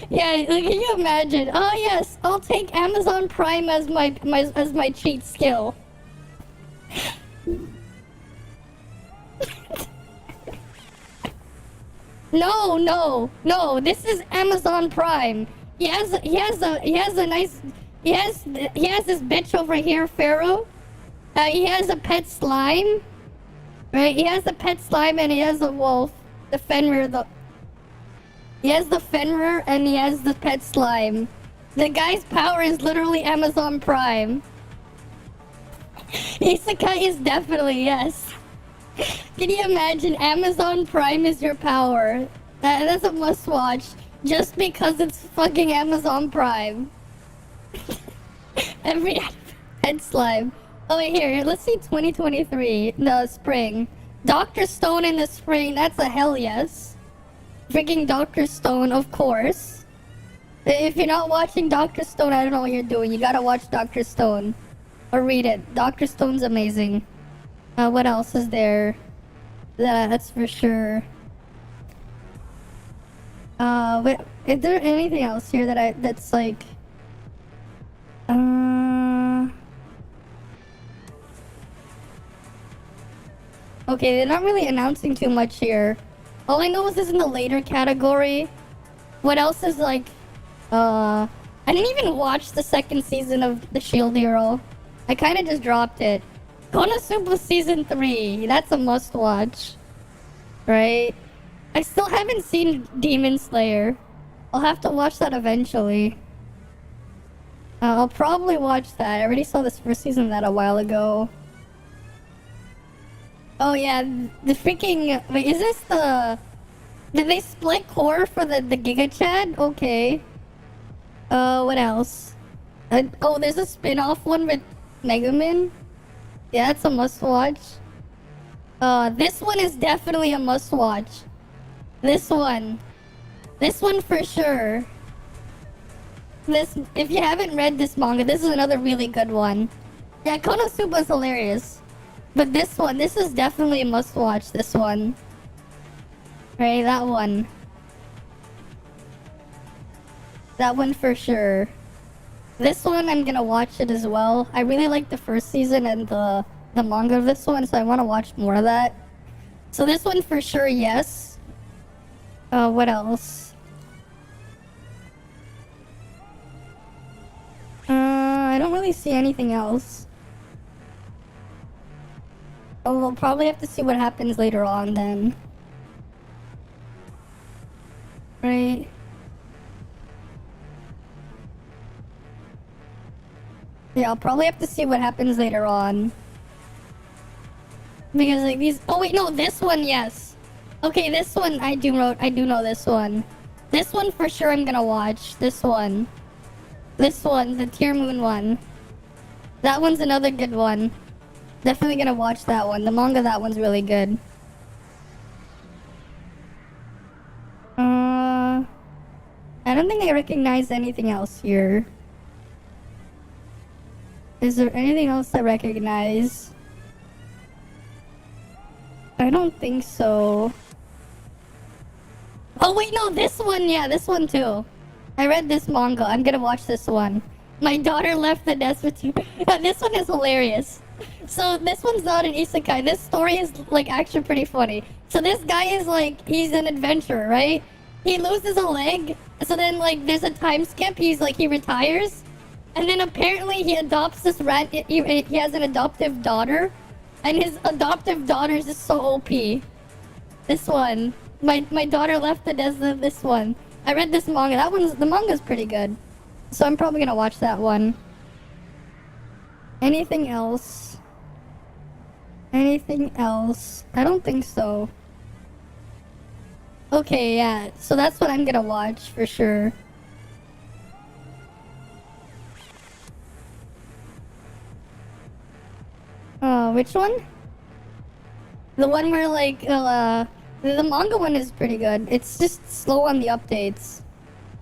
Yeah, can you imagine? Oh yes, I'll take Amazon Prime as my cheat skill. No. This is Amazon Prime. He has this bitch over here, Pharaoh. He has a pet slime. Right? He has a pet slime and he has a wolf. The Fenrir, he has the Fenrir and he has the pet slime. The guy's power is literally Amazon Prime. Isekai is definitely, yes. Can you imagine? Amazon Prime is your power. That's a must watch. Just because it's fucking Amazon Prime. Every head slime. Oh wait, here, let's see 2023, the spring. Dr. Stone in the spring, that's a hell yes. Freaking Dr. Stone, of course. If you're not watching Dr. Stone, I don't know what you're doing. You gotta watch Dr. Stone. Or read it. Dr. Stone's amazing. What else is there? That's for sure. Wait, is there anything else here that's like... Okay, they're not really announcing too much here. All I know is this in the later category. What else is like... I didn't even watch the second season of The Shield Hero. I kinda just dropped it. Konosuba Season 3. That's a must watch. Right? I still haven't seen Demon Slayer. I'll have to watch that eventually. I'll probably watch that. I already saw this first season of that a while ago. Oh yeah, the freaking... Wait, is this the... Did they split core for the Giga Chad? Okay. What else? Oh, there's a spin-off one with Megumin? Yeah, that's a must-watch. This one is definitely a must-watch. This one. This one for sure. If you haven't read this manga, this is another really good one. Yeah, Konosuba is hilarious. But this is definitely a must-watch, this one. Right, that one. That one for sure. This one, I'm gonna watch it as well. I really like the first season and the manga of this one, so I want to watch more of that. So this one for sure, yes. What else? I don't really see anything else. Oh, we'll probably have to see what happens later on then. Right. Yeah, I'll probably have to see what happens later on. Because like these... Oh wait, no, this one, yes. Okay, this one, I do know this one. This one for sure I'm gonna watch. This one. This one, the Tear Moon one. That one's another good one. Definitely gonna watch that one. The manga, that one's really good. I don't think I recognize anything else here. Is there anything else I recognize? I don't think so. Oh wait, no, this one, yeah, this one too. I read this manga. I'm gonna watch this one. My daughter left the nest with you. This one is hilarious. So this one's not an isekai. This story is like actually pretty funny. So this guy is like, he's an adventurer, right? He loses a leg. So then like there's a time skip. He retires. And then apparently he adopts this he has an adoptive daughter. And his adoptive daughter is just so OP. This one. My daughter left it as this one. I read this manga. The manga's pretty good. So I'm probably gonna watch that one. Anything else? Anything else? I don't think so. Okay, yeah. So that's what I'm gonna watch for sure. Which one? The one where like, the manga one is pretty good. It's just slow on the updates.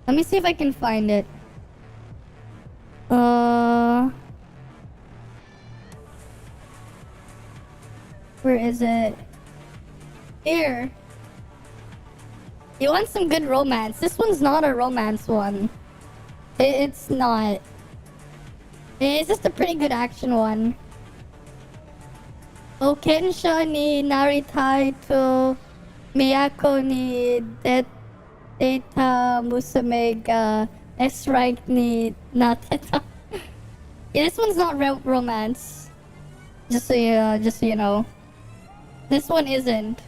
Let me see if I can find it. Where is it? Here. You want some good romance? This one's not a romance one. It's not. It's just a pretty good action one. Okensha ni naritai to Miyako ni data musume ga S rank ni nateta. Yeah, this one's not romance. Just so you know. This one isn't.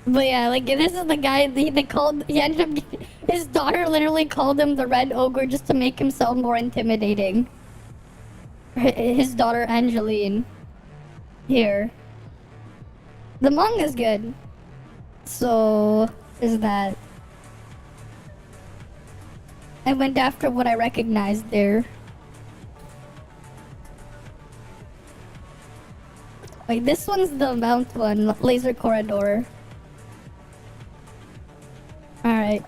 But yeah, like this is the guy he ended up his daughter literally called him the Red Ogre just to make himself more intimidating. His daughter Angeline. Here. The manga's good. So is that. I went after what I recognized there. Wait, this one's the mount one, Laser Corridor. Alright.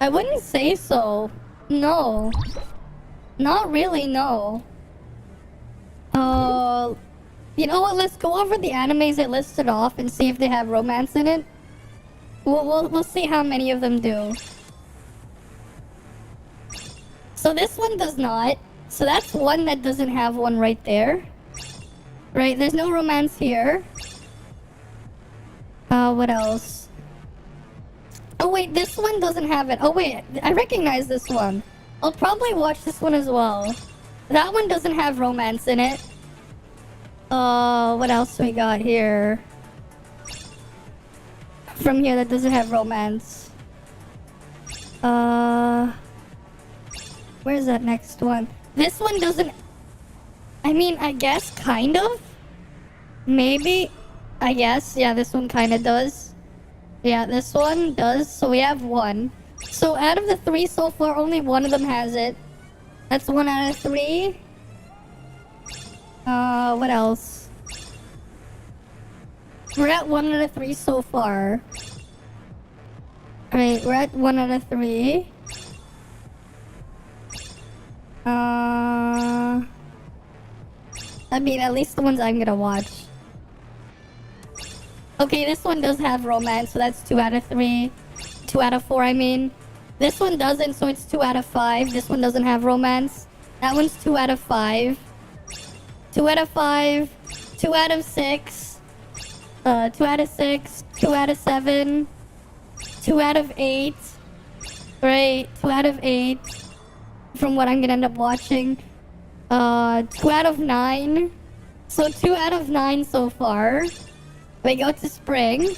I wouldn't say so. No. Not really, no. You know what? Let's go over the animes I listed off and see if they have romance in it. We'll see how many of them do. So this one does not. So that's one that doesn't have one right there. Right, there's no romance here. What else? Oh wait, this one doesn't have it. Oh wait, I recognize this one. I'll probably watch this one as well. That one doesn't have romance in it. What else we got here? From here that doesn't have romance. Where's that next one? This one doesn't... I mean, I guess, kind of? Maybe? I guess, yeah, this one kinda does. Yeah, this one does, so we have one. So out of the 3 so far, only one of them has it. That's 1 out of 3. What else? We're at 1 out of 3 so far. Alright, we're at 1 out of 3. I mean, at least the ones I'm gonna watch. Okay, this one does have romance, so that's 2 out of 3. 2 out of 4, I mean. This one doesn't, so it's 2 out of 5. This one doesn't have romance. That one's 2 out of 5. 2 out of 5. 2 out of 6. 2 out of 6. 2 out of 7. 2 out of 8. Right, 2 out of 8. From what I'm gonna end up watching. 2 out of 9. So 2 out of 9 so far. We go to spring.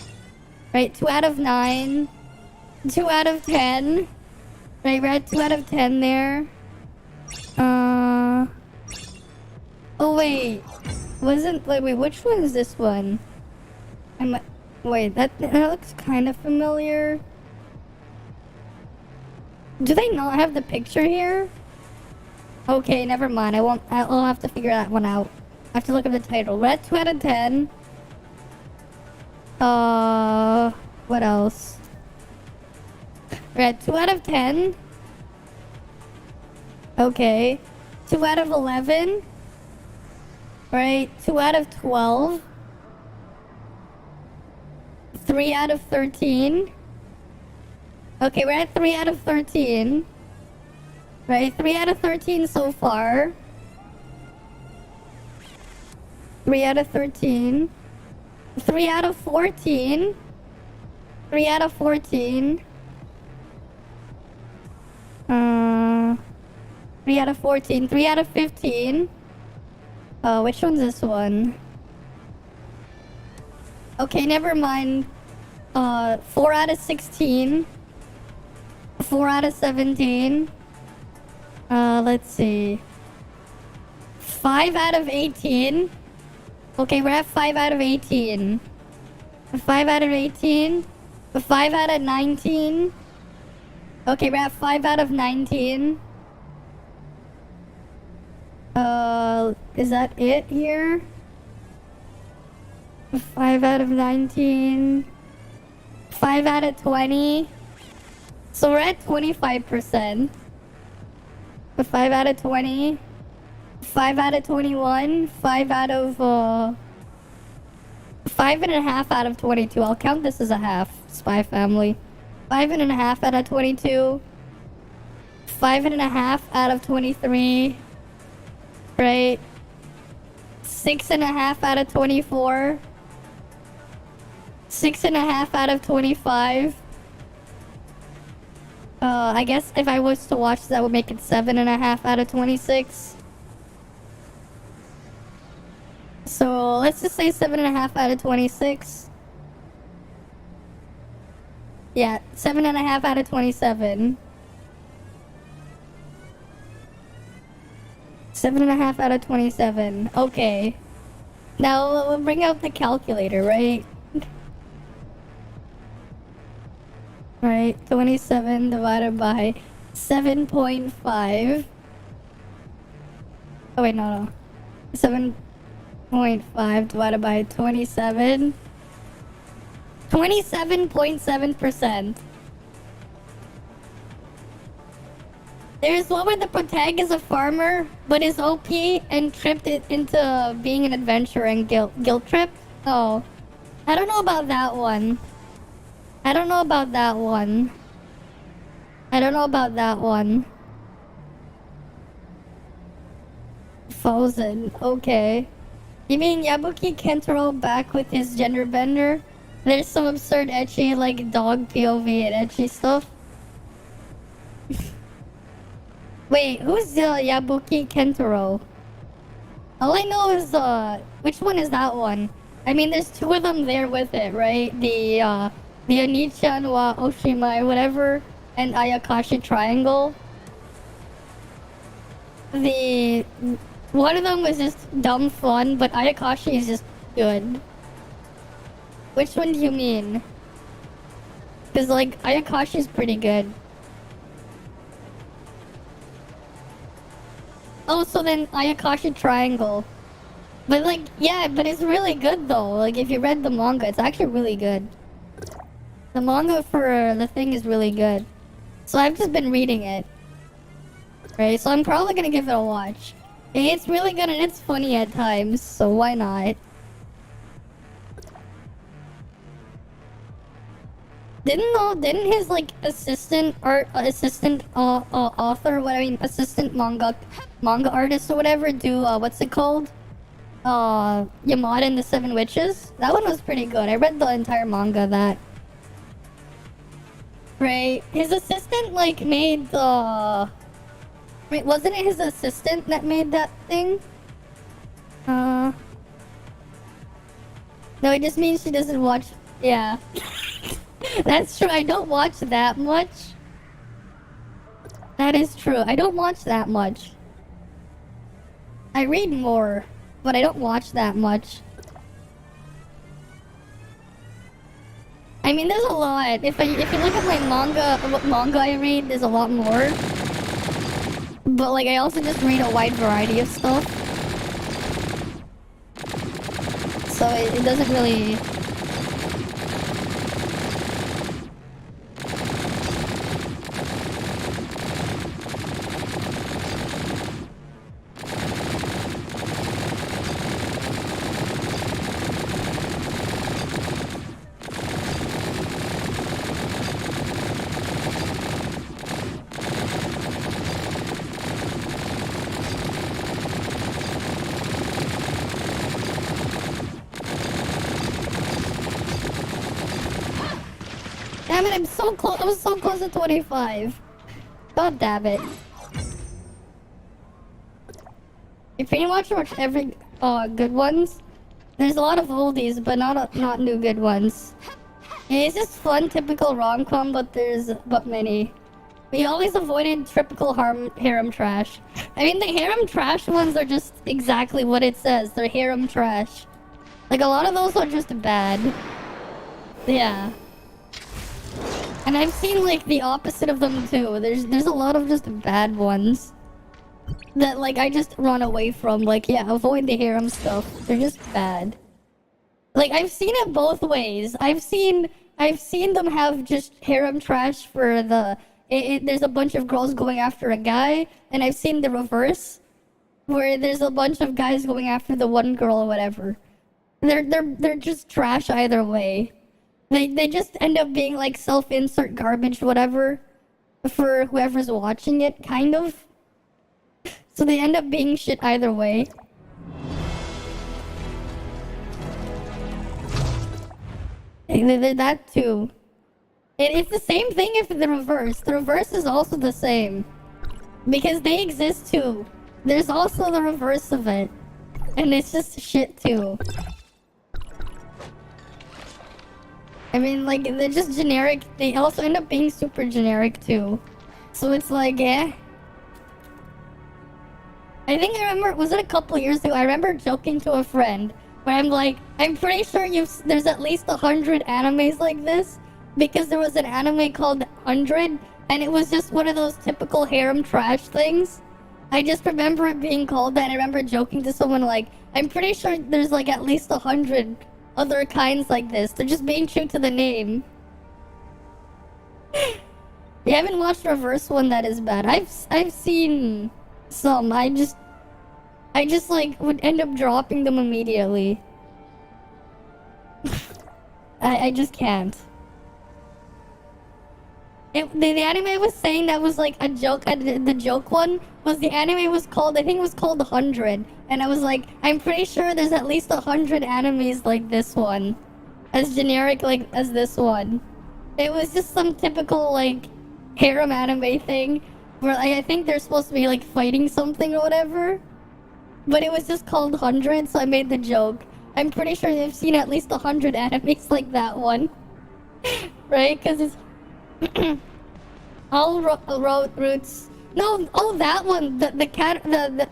Right, 2 out of 9. 2 out of 10. Right, we're at 2 out of 10 there. Oh wait. Wait, which one is this one? Wait, that looks kind of familiar. Do they not have the picture here? Okay, never mind. I'll have to figure that one out. I have to look at the title. We're at 2 out of 10. What else? We're at 2 out of 10. Okay. 2 out of 11. Right, 2 out of 12. 3 out of 13. Okay, we're at 3 out of 13. Right, 3 out of 13 so far. 3 out of 13. 3 out of 14. 3 out of 14. 3 out of 14. 3 out of 15. Which one's this one? Okay, never mind. 4 out of 16. 4 out of 17. Let's see. 5 out of 18. Okay, we're at 5 out of 18. 5 out of 18. 5 out of 19. Okay, we're at 5 out of 19. Is that it here? 5 out of 19. 5 out of 20. So we're at 25%. 5 out of 20. 5 out of 21. 5 out of, 5.5 out of 22. I'll count this as a half. Spy Family. 5.5 out of 22. 5.5 out of 23. Right? 6.5 out of 24. 6.5 out of 25. I guess if I was to watch that would make it 7.5 out of 26. So let's just say 7.5 out of 26. Yeah, 7.5 out of 27. 7.5 out of 27. Okay. Now we'll bring out the calculator, right? Right, 27 divided by 7.5. Oh wait, no. 7.5 divided by 27. 27.7%. There's one where the protagonist is a farmer, but is OP and tripped it into being an adventurer and guilt trip. Oh, I don't know about that one. I don't know about that one. I don't know about that one. Frozen. Okay. You mean Yabuki Kentaro back with his gender bender? There's some absurd ecchi like dog POV and ecchi stuff. Wait, who's Yabuki Kentaro? All I know is which one is that one? I mean, there's two of them there with it, right? The Onichan wa Oshima or whatever, and Ayakashi Triangle. The one of them was just dumb fun, but Ayakashi is just good. Which one do you mean? Cause like Ayakashi is pretty good. Oh, so then Ayakashi Triangle. But like, yeah, but it's really good though. Like if you read the manga, it's actually really good. The manga for the thing is really good. So I've just been reading it. Right, so I'm probably gonna give it a watch. It's really good and it's funny at times, so why not? Didn't his like assistant author, what I mean, assistant manga artist or whatever do what's it called? Yamada and the Seven Witches? That one was pretty good. I read the entire manga of that. Right. His assistant like made the wait, wasn't it his assistant that made that thing? No, it just means she doesn't watch. Yeah. That's true, I don't watch that much. That is true, I don't watch that much. I read more, but I don't watch that much. I mean, there's a lot. If you look at my manga, what manga I read, there's a lot more. But like, I also just read a wide variety of stuff. So it doesn't really... Damn it, I'm so close. I was so close to 25. God damn it. If you watch every good ones, There's a lot of oldies, but not new good ones. It's just fun, typical rom-com, but many. We always avoided typical harem trash. I mean, the harem trash ones are just exactly what it says. They're harem trash. Like, a lot of those are just bad. Yeah. And I've seen, like, the opposite of them, too. There's a lot of just bad ones. That, like, I just run away from. Like, yeah, avoid the harem stuff. They're just bad. Like, I've seen it both ways. I've seen them have just harem trash for the... there's a bunch of girls going after a guy, and I've seen the reverse, where there's a bunch of guys going after the one girl or whatever. They're just trash either way. They just end up being like self-insert garbage, whatever, for whoever's watching it, kind of. So they end up being shit either way. That too. It's the same thing if the reverse. The reverse is also the same. Because they exist too. There's also the reverse of it. And it's just shit too. I mean, like, they're just generic. They also end up being super generic too. So it's like, eh. I think I remember, was it a couple years ago? I remember joking to a friend. Where I'm like, I'm pretty sure there's at least 100 animes like this. Because there was an anime called 100, and it was just one of those typical harem trash things. I just remember it being called that. I remember joking to someone like, I'm pretty sure there's like at least 100 other kinds like this. They're just being true to the name. You haven't watched Reverse one that is bad. I've seen some. I just like would end up dropping them immediately. I just can't. The anime was saying that was like a joke. The joke one was the anime was called, I think it was called 100. And I was like, I'm pretty sure there's at least 100 animes like this one. As generic like as this one. It was just some typical like harem anime thing. Where I think they're supposed to be like fighting something or whatever. But it was just called 100, so I made the joke. I'm pretty sure you've seen at least 100 animes like that one. Right? Because it's... all roads. No, oh that one. The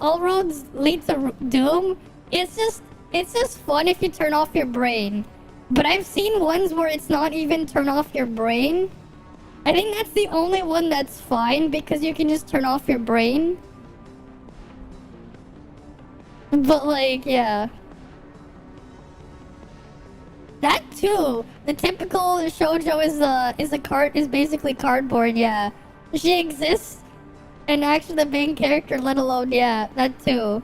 all roads lead to doom. It's just fun if you turn off your brain. But I've seen ones where it's not even turn off your brain. I think that's the only one that's fine because you can just turn off your brain. But like, yeah. That too. The typical shoujo is basically cardboard, yeah. She exists and actually the main character, let alone, yeah, that too.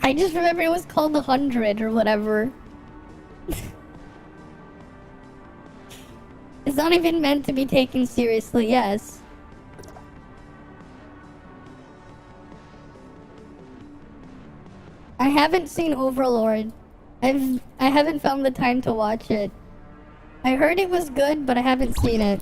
I just remember it was called 100 or whatever. It's not even meant to be taken seriously, yes. I haven't seen Overlord. I haven't found the time to watch it. I heard it was good, but I haven't seen it.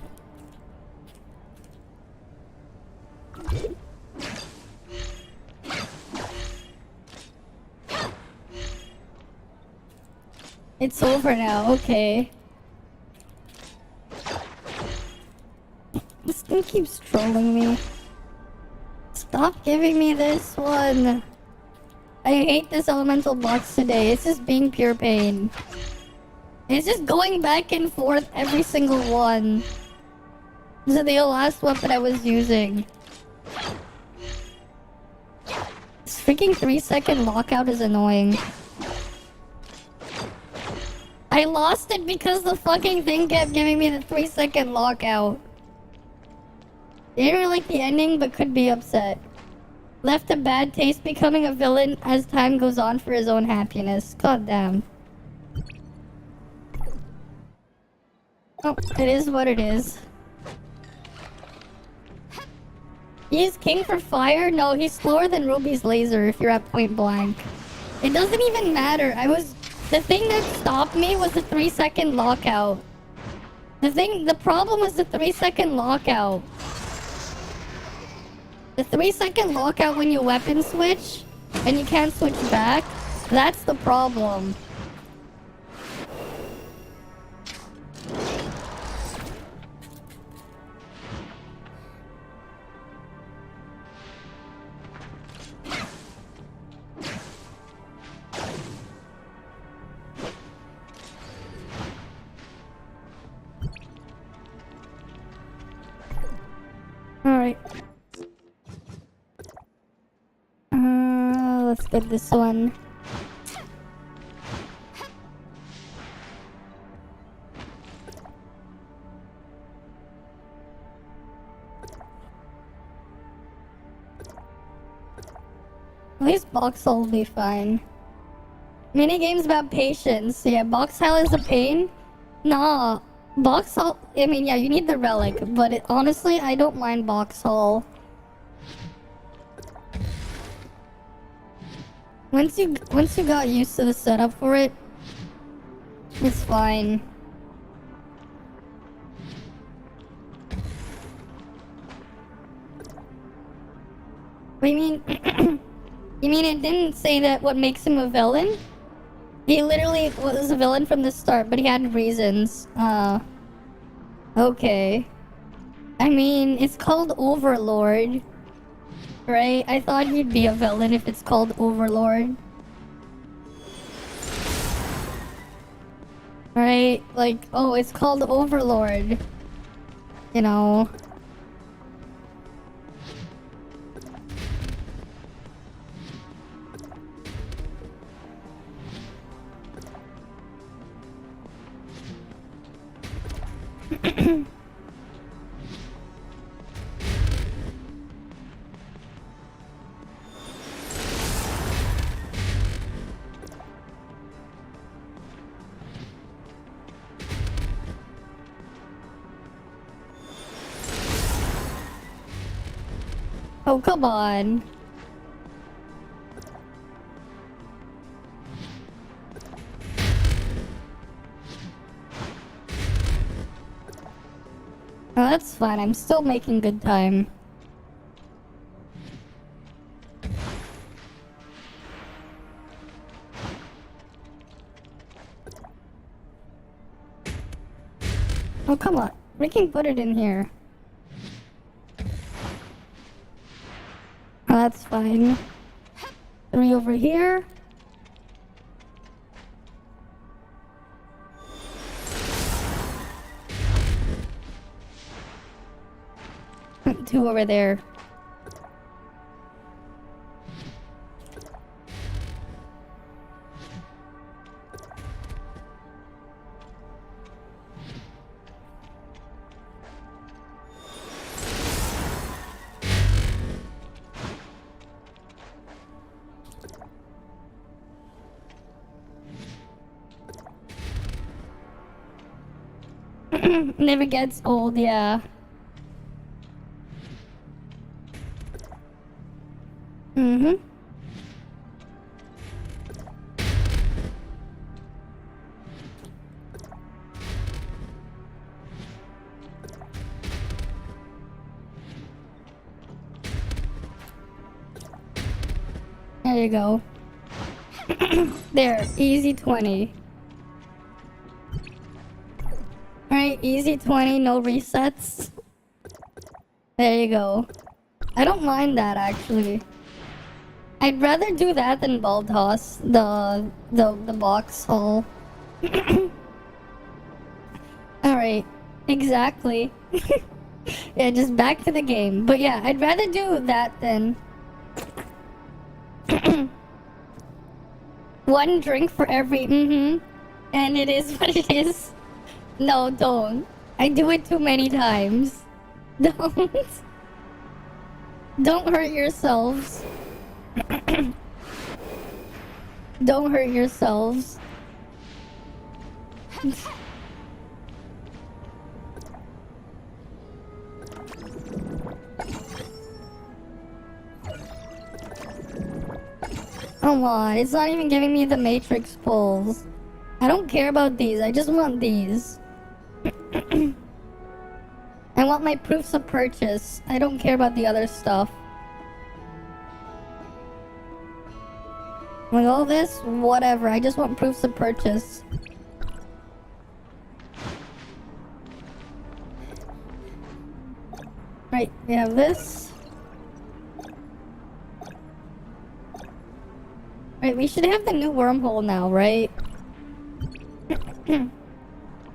It's over now, okay. This thing keeps trolling me. Stop giving me this one. I hate this elemental box today. It's just being pure pain. It's just going back and forth every single one. This is the last weapon I was using. This freaking 3-second lockout is annoying. I lost it because the fucking thing kept giving me the 3-second lockout. Didn't really like the ending, but could be upset. Left a bad taste, becoming a villain as time goes on for his own happiness. God damn. Oh, it is what it is. He's king for fire? No, he's slower than Ruby's laser if you're at point blank. It doesn't even matter. The thing that stopped me was the 3-second lockout. The problem was the 3-second lockout. The 3-second lockout when you weapon switch and you can't switch back, that's the problem. Alright. Let's get this one. At least Boxhole will be fine. Minigames about patience. Yeah, Boxhole is a pain. Nah, Boxhole. I mean, yeah, you need the relic, but honestly, I don't mind Boxhole. Once you got used to the setup for it, it's fine. What do you mean? You mean it didn't say that what makes him a villain? He literally was a villain from the start, but he had reasons. Okay. I mean, it's called Overlord. Right? I thought he'd be a villain if it's called Overlord. Right? Like, oh, it's called Overlord. You know. Oh, come on. Oh, that's fine. I'm still making good time. Oh, come on. We can put it in here. Oh, that's fine. 3 over here. Two over there. Never gets old, yeah. Mm-hmm. There you go. There, easy 20. Alright, easy 20, no resets. There you go. I don't mind that, actually. I'd rather do that than ball toss, the box hole. Alright, exactly. Yeah, just back to the game. But yeah, I'd rather do that than... One drink for every... And it is what it is. No, don't. I do it too many times. Don't. Don't hurt yourselves. Don't hurt yourselves. Come on, it's not even giving me the matrix pulls. I don't care about these, I just want these. I want my proofs of purchase. I don't care about the other stuff. Like all this, whatever. I just want proofs of purchase. Right, we have this. Right, we should have the new wormhole now, right? We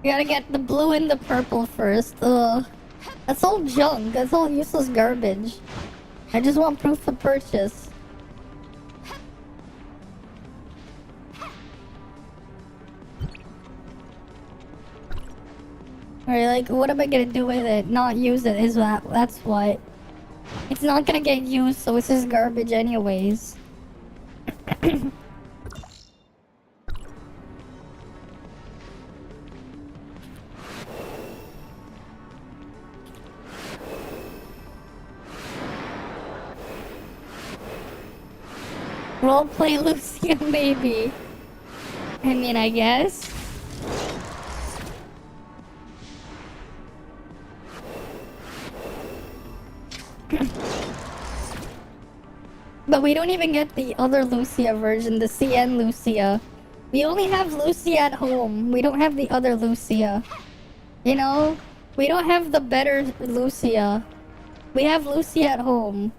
gotta get the blue and the purple first. Ugh. That's all junk. That's all useless garbage. I just want proof of purchase. Alright, like, what am I gonna do with it? Not use it, is that's what. It's not gonna get used, so it's just garbage anyways. Roleplay Lucia, maybe. I mean, I guess. But we don't even get the other Lucia version, the CN Lucia. We only have Lucia at home. We don't have the other Lucia. You know? We don't have the better Lucia. We have Lucia at home.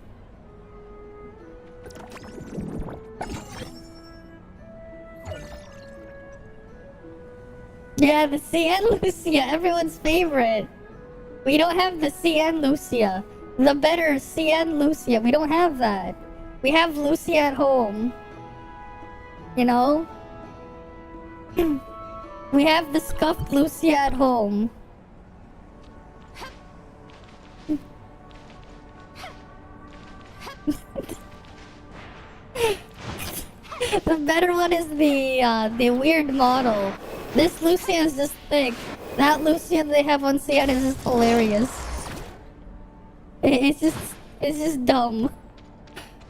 Yeah, the CN Lucia, everyone's favorite. We don't have the CN Lucia. The better CN Lucia. We don't have that. We have Lucia at home. You know? We have the scuffed Lucia at home. The better one is the weird model. This Lucia is just thick. That Lucia they have on CN is just hilarious. It's just dumb.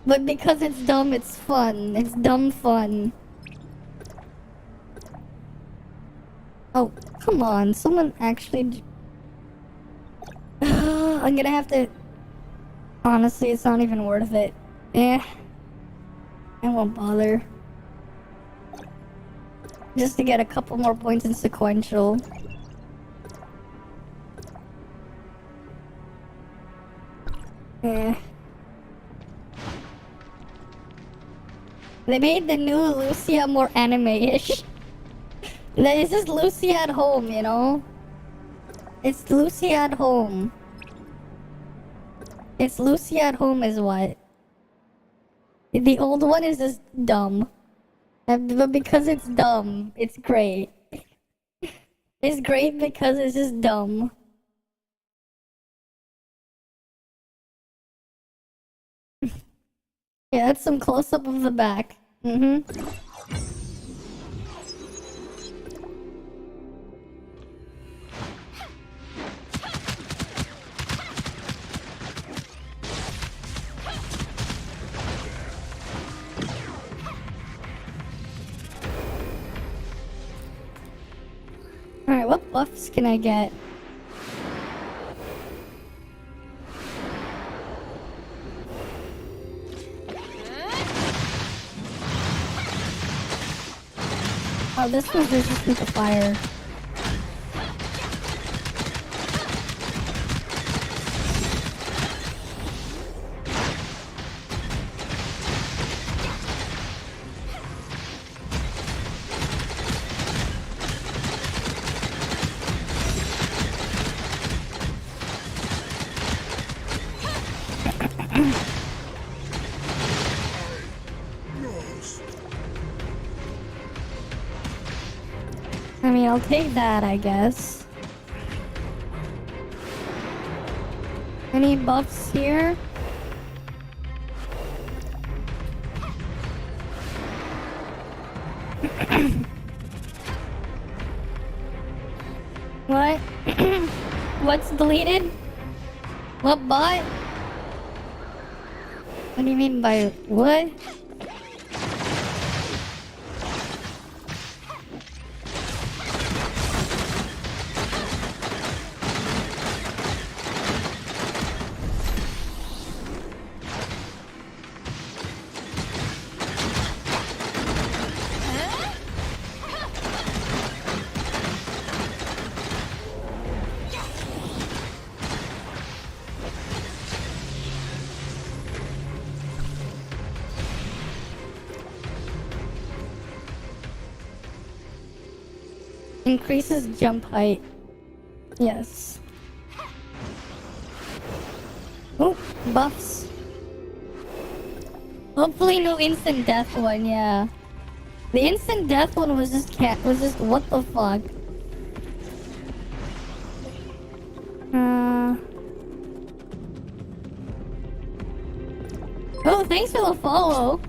But because it's dumb, it's fun. It's dumb fun. Oh, come on. Someone actually... I'm gonna have to... Honestly, it's not even worth it. Eh. I won't bother. Just to get a couple more points in sequential. Eh. They made the new Lucia more anime-ish. It's just Lucia at home, you know? It's Lucia at home. It's Lucia at home is what? The old one is just dumb. But because it's dumb, it's great. It's great because it's just dumb. Yeah, that's some close-up of the back. Mm-hmm. Alright, what buffs can I get? Oh, this one's resistant to fire. I mean, I'll take that, I guess. Any buffs here? What? What's deleted? What bot? What do you mean by what? Increases jump height. Yes. Oh, buffs. Hopefully no instant death one, yeah. The instant death one was just what the fuck? Oh, thanks for the follow.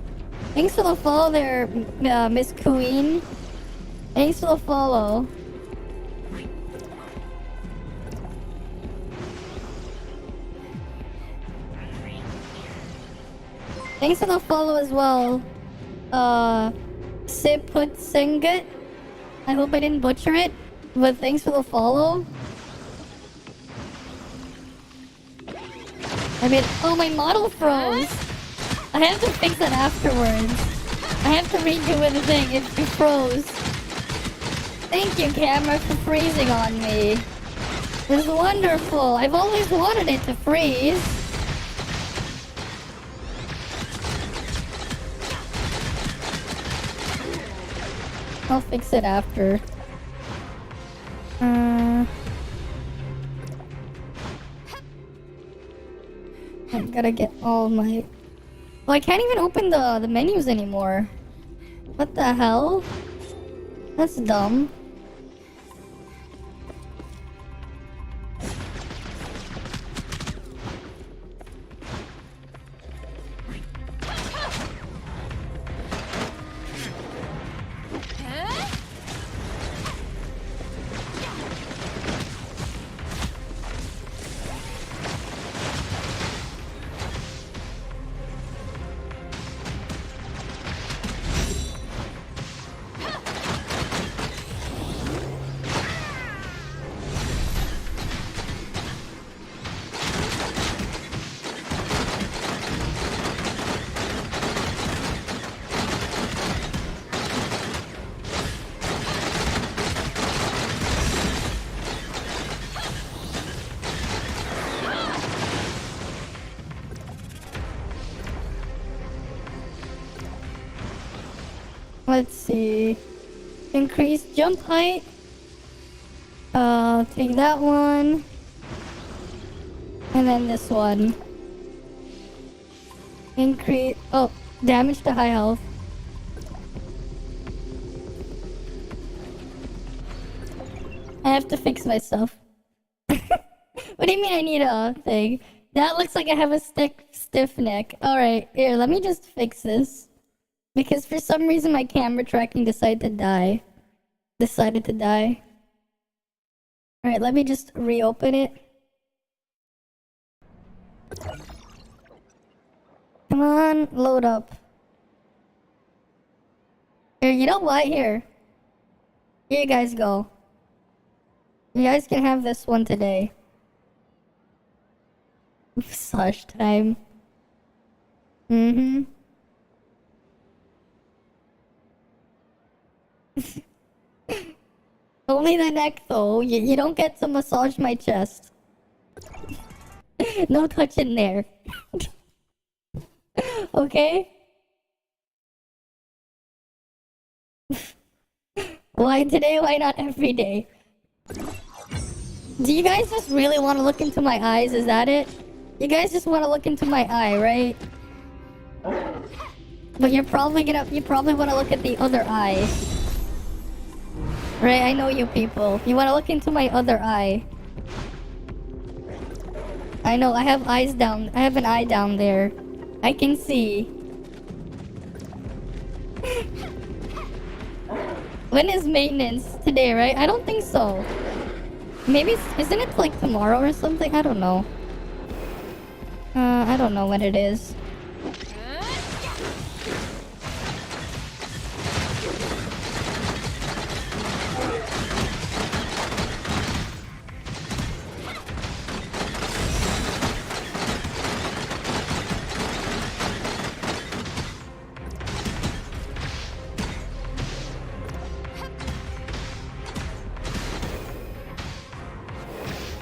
Thanks for the follow there, Miss Queen. Thanks for the follow. Thanks for the follow as well. Siput Singut. I hope I didn't butcher it, but thanks for the follow. I mean, oh, my model froze. I have to fix that afterwards. I have to redo the thing. It froze. Thank you, camera, for freezing on me. It was wonderful. I've always wanted it to freeze. I'll fix it after. I gotta get all my... Oh, I can't even open the menus anymore. What the hell? That's dumb. Let's see. Increase jump height. Take that one. And then this one. Increase... Oh, damage to high health. I have to fix my stuff. What do you mean I need a thing? That looks like I have a stiff neck. Alright, here, let me just fix this. Because for some reason my camera tracking decided to die. Alright, let me just reopen it. Come on, load up. Here, you know what? Here you guys go. You guys can have this one today. Massage time. Only the neck though. You don't get to massage my chest. No touching there. Okay? Why today? Why not every day? Do you guys just really want to look into my eyes? Is that it? You guys just want to look into my eye, right? But you probably want to look at the other eye. Right, I know you people. You want to look into my other eye. I know, I have eyes down. I have an eye down there. I can see. When is maintenance? Today, right? I don't think so. Maybe, isn't it like tomorrow or something? I don't know. I don't know when it is.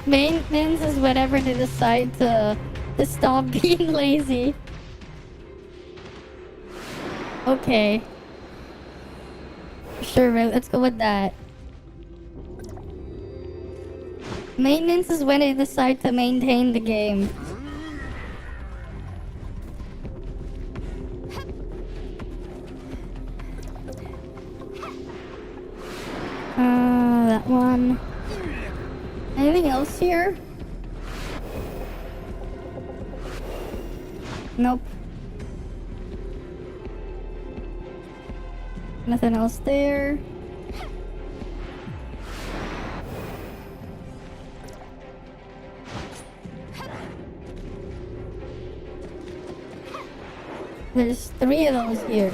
Maintenance is whenever they decide to stop being lazy. Okay. Sure, let's go with that. Maintenance is when I decide to maintain the game. That one. Anything else here? Nope. Nothing else there. There's 3 of those here.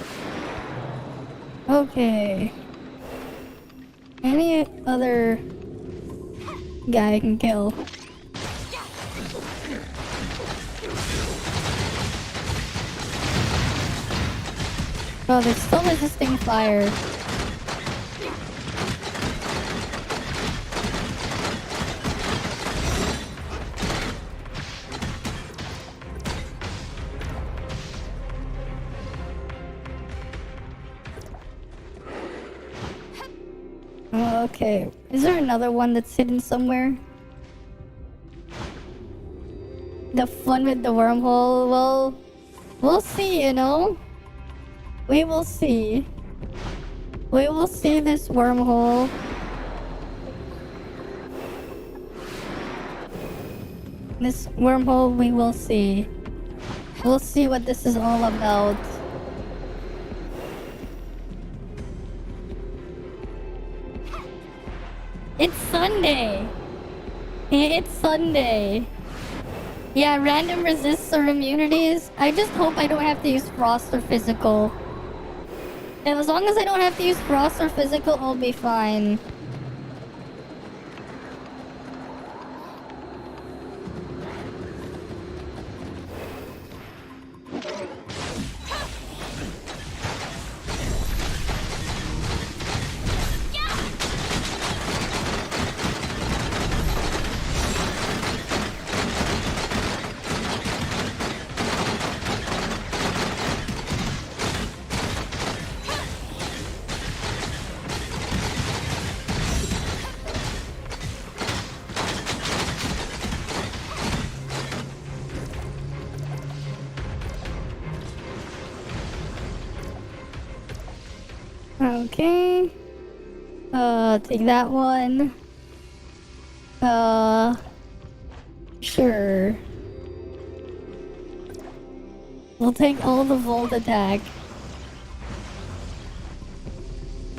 Okay. Any other guy I can kill? Oh, they're still resisting fire. Okay, is there another one that's hidden somewhere? The fun with the wormhole? Well, we'll see, you know? We will see. We will see this wormhole. This wormhole, we will see. We'll see what this is all about. It's Sunday! It's Sunday! Yeah, random resists or immunities. I just hope I don't have to use frost or physical. And as long as I don't have to use frost or physical, I'll be fine. Okay. Take that one. Sure. We'll take all the volt attack.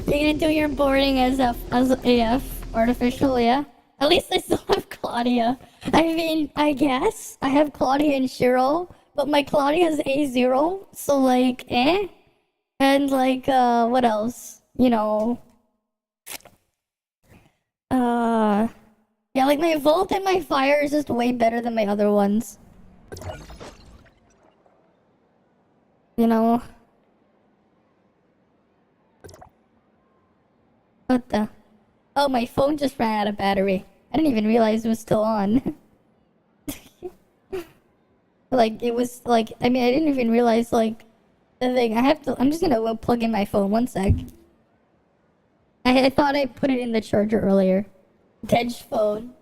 You're gonna do your boarding as AF artificial, yeah? At least I still have Claudia. I mean, I guess I have Claudia and Shiro, but my Claudia is A0, so like, eh? And like, what else? You know, yeah, like my Volt and my Fire is just way better than my other ones. You know? What the? Oh, my phone just ran out of battery. I didn't even realize it was still on. Like, it was like, I mean, I didn't even realize, like, the thing. I'm just gonna plug in my phone, 1 sec. I thought I put it in the charger earlier. Dead phone.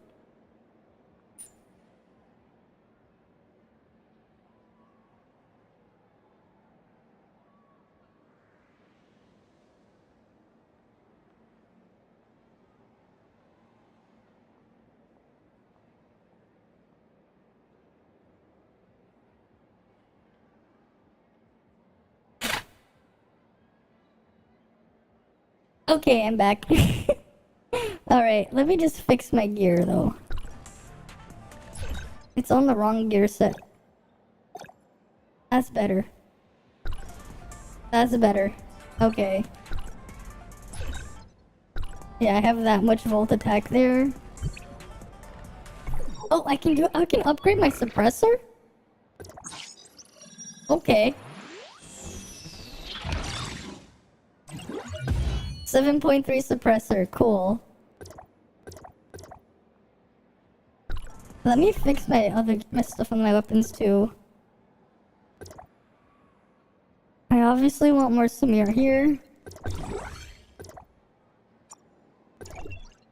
Okay, I'm back. Alright, let me just fix my gear though. It's on the wrong gear set. That's better. That's better. Okay. Yeah, I have that much volt attack there. Oh, I can upgrade my suppressor? Okay. 7.3 suppressor, cool. Let me fix my stuff on my weapons too. I obviously want more Samir here.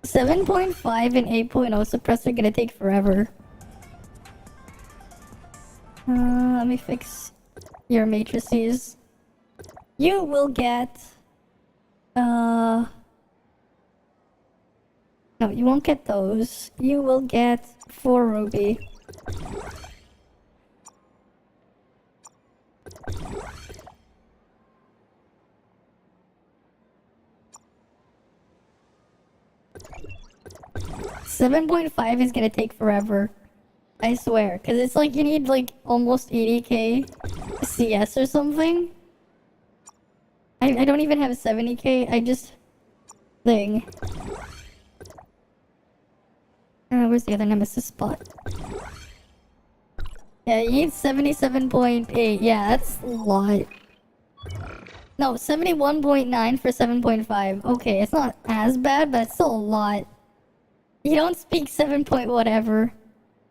7.5 and 8.0 suppressor gonna take forever. Let me fix your matrices. You will get... No, you won't get those. You will get 4 ruby. $7.5 is gonna take forever. I swear. Cause it's like you need like almost 80k CS or something. I don't even have 70k. I just... thing. Where's the other nemesis spot? Yeah, you need 77.8. Yeah, that's a lot. No, 71.9 for 7.5. Okay, it's not as bad, but it's still a lot. You don't speak 7 point whatever.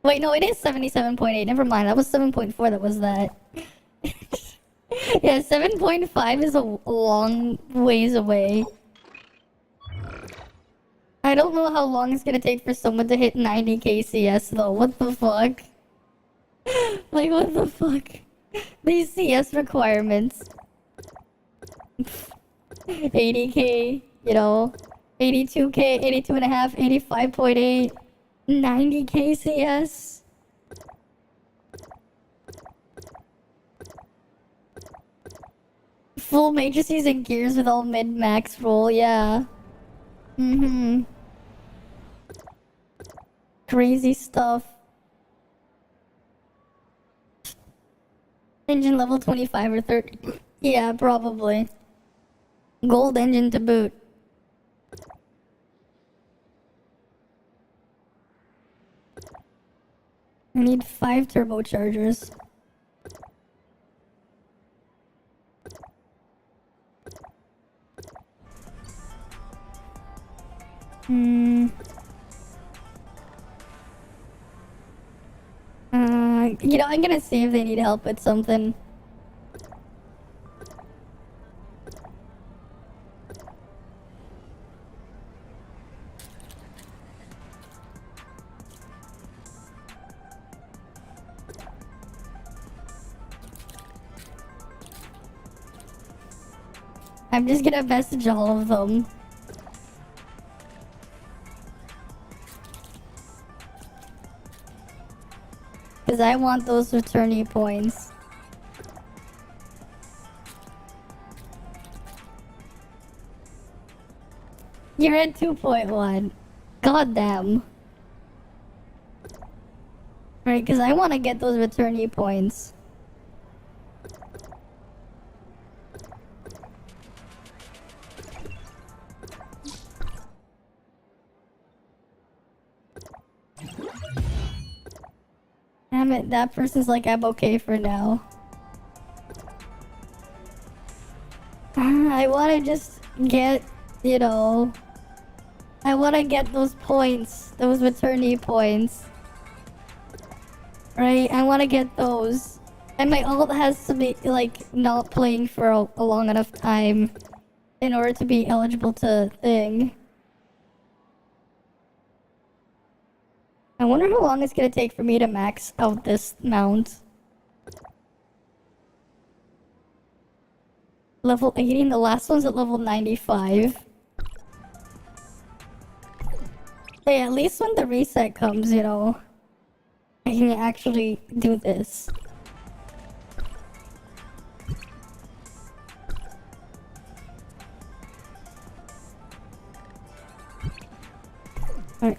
Wait, no, it is 77.8. Never mind, that was 7.4 that was that. Yeah, 7.5 is a long ways away. I don't know how long it's gonna take for someone to hit 90k CS though. What the fuck? Like, what the fuck? These CS requirements. 80k, you know, 82k, 82.5, 85.8, 90k CS. Full matrices and gears with all mid-max roll, yeah. Crazy stuff. Engine level 25 or 30. Yeah, probably. Gold engine to boot. I need 5 turbochargers. You know, I'm gonna see if they need help with something. I'm just gonna message all of them. Because I want those returnee points. You're at 2.1. God damn. Right, because I want to get those returnee points. Damn it, that person's like, I'm okay for now. I want to just get, you know... I want to get those points. Those returnee points. Right? I want to get those. And my ult has to be, like, not playing for a long enough time in order to be eligible to thing. I wonder how long it's gonna take for me to max out this mount. Level 80 and the last one's at level 95. Hey, at least when the reset comes, you know, I can actually do this. Alright.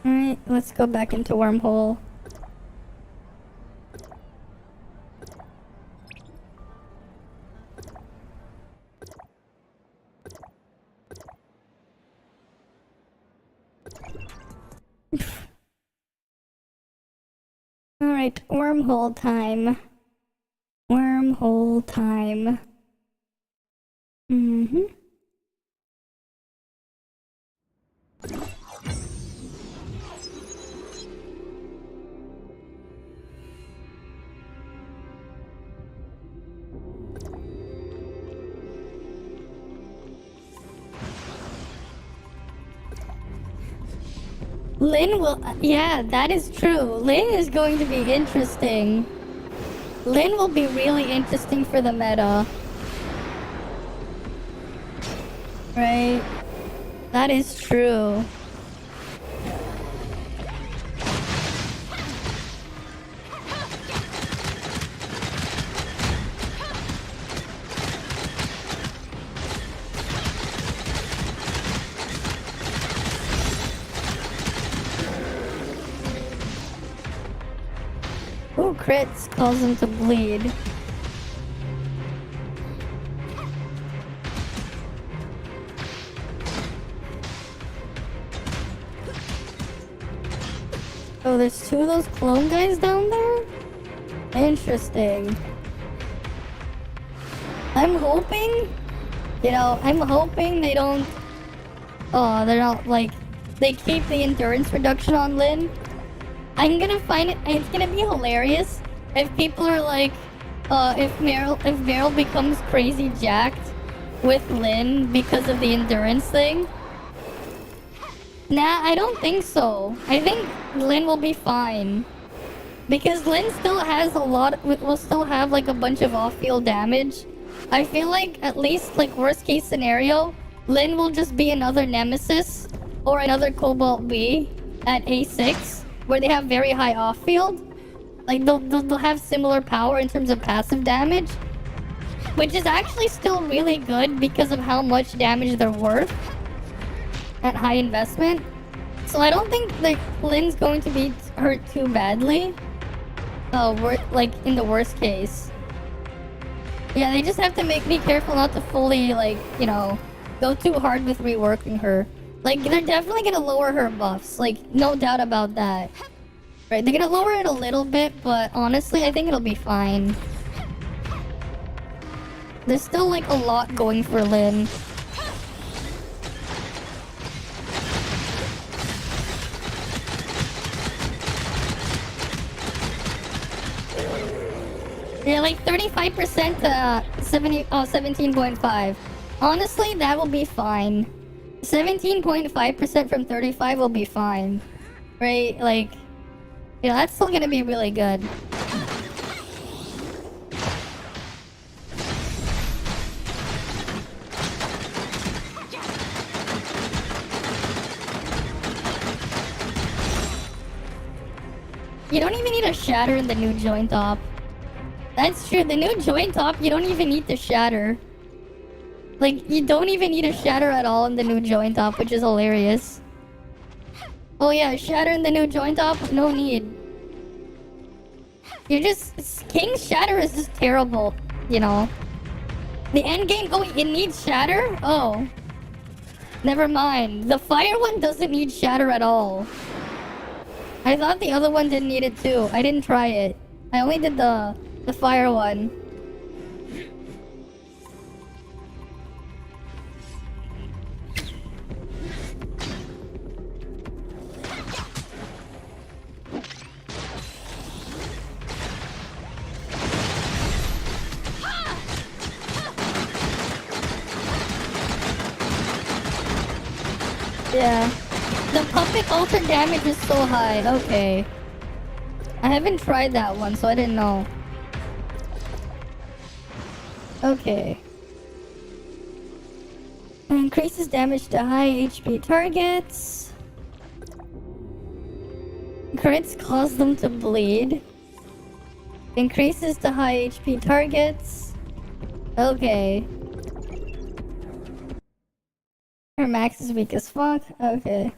Alright, let's go back into Wormhole. Alright, Wormhole time. Wormhole time. Lin will... yeah, that is true. Lin is going to be interesting. Lin will be really interesting for the meta. Right? That is true. Ooh, crits cause him to bleed. Oh, there's two of those clone guys down there? Interesting. I'm hoping, I'm hoping they don't, they're not like, they keep the endurance reduction on Lin. I'm gonna find it, it's gonna be hilarious if people are like, if Meryl becomes crazy jacked with Lin because of the endurance thing. Nah, I don't think so. I think Lin will be fine. Because Lin still has will still have like a bunch of off-field damage. I feel like, at least like worst case scenario, Lin will just be another Nemesis or another Cobalt B at A6, where they have very high off-field. Like they'll have similar power in terms of passive damage, which is actually still really good because of how much damage they're worth at high investment. So I don't think that Lin's going to be hurt too badly. Like in the worst case. Yeah, they just have to be careful not to fully go too hard with reworking her. Like, they're definitely gonna lower her buffs, like, no doubt about that. Right, they're gonna lower it a little bit, but honestly, I think it'll be fine. There's still like a lot going for Lin. Yeah, like 35% to 17.5. Honestly, that will be fine. 17.5% from 35 will be fine. Right? Like, that's still gonna be really good. You don't even need a shatter in the new joint op. That's true, the new joint op, you don't even need to shatter. Like, you don't even need a shatter at all in the new joint op, which is hilarious. Oh yeah, shatter in the new joint op, no need. King's shatter is just terrible, The end game, it needs shatter? Oh. Never mind. The fire one doesn't need shatter at all. I thought the other one didn't need it too. I didn't try it. I only did the fire one. Yeah. The puppet alter damage is so high. Okay. I haven't tried that one, so I didn't know. Okay. Increases damage to high HP targets. Crits cause them to bleed. Increases to high HP targets. Okay. Her max is weak as fuck. Okay.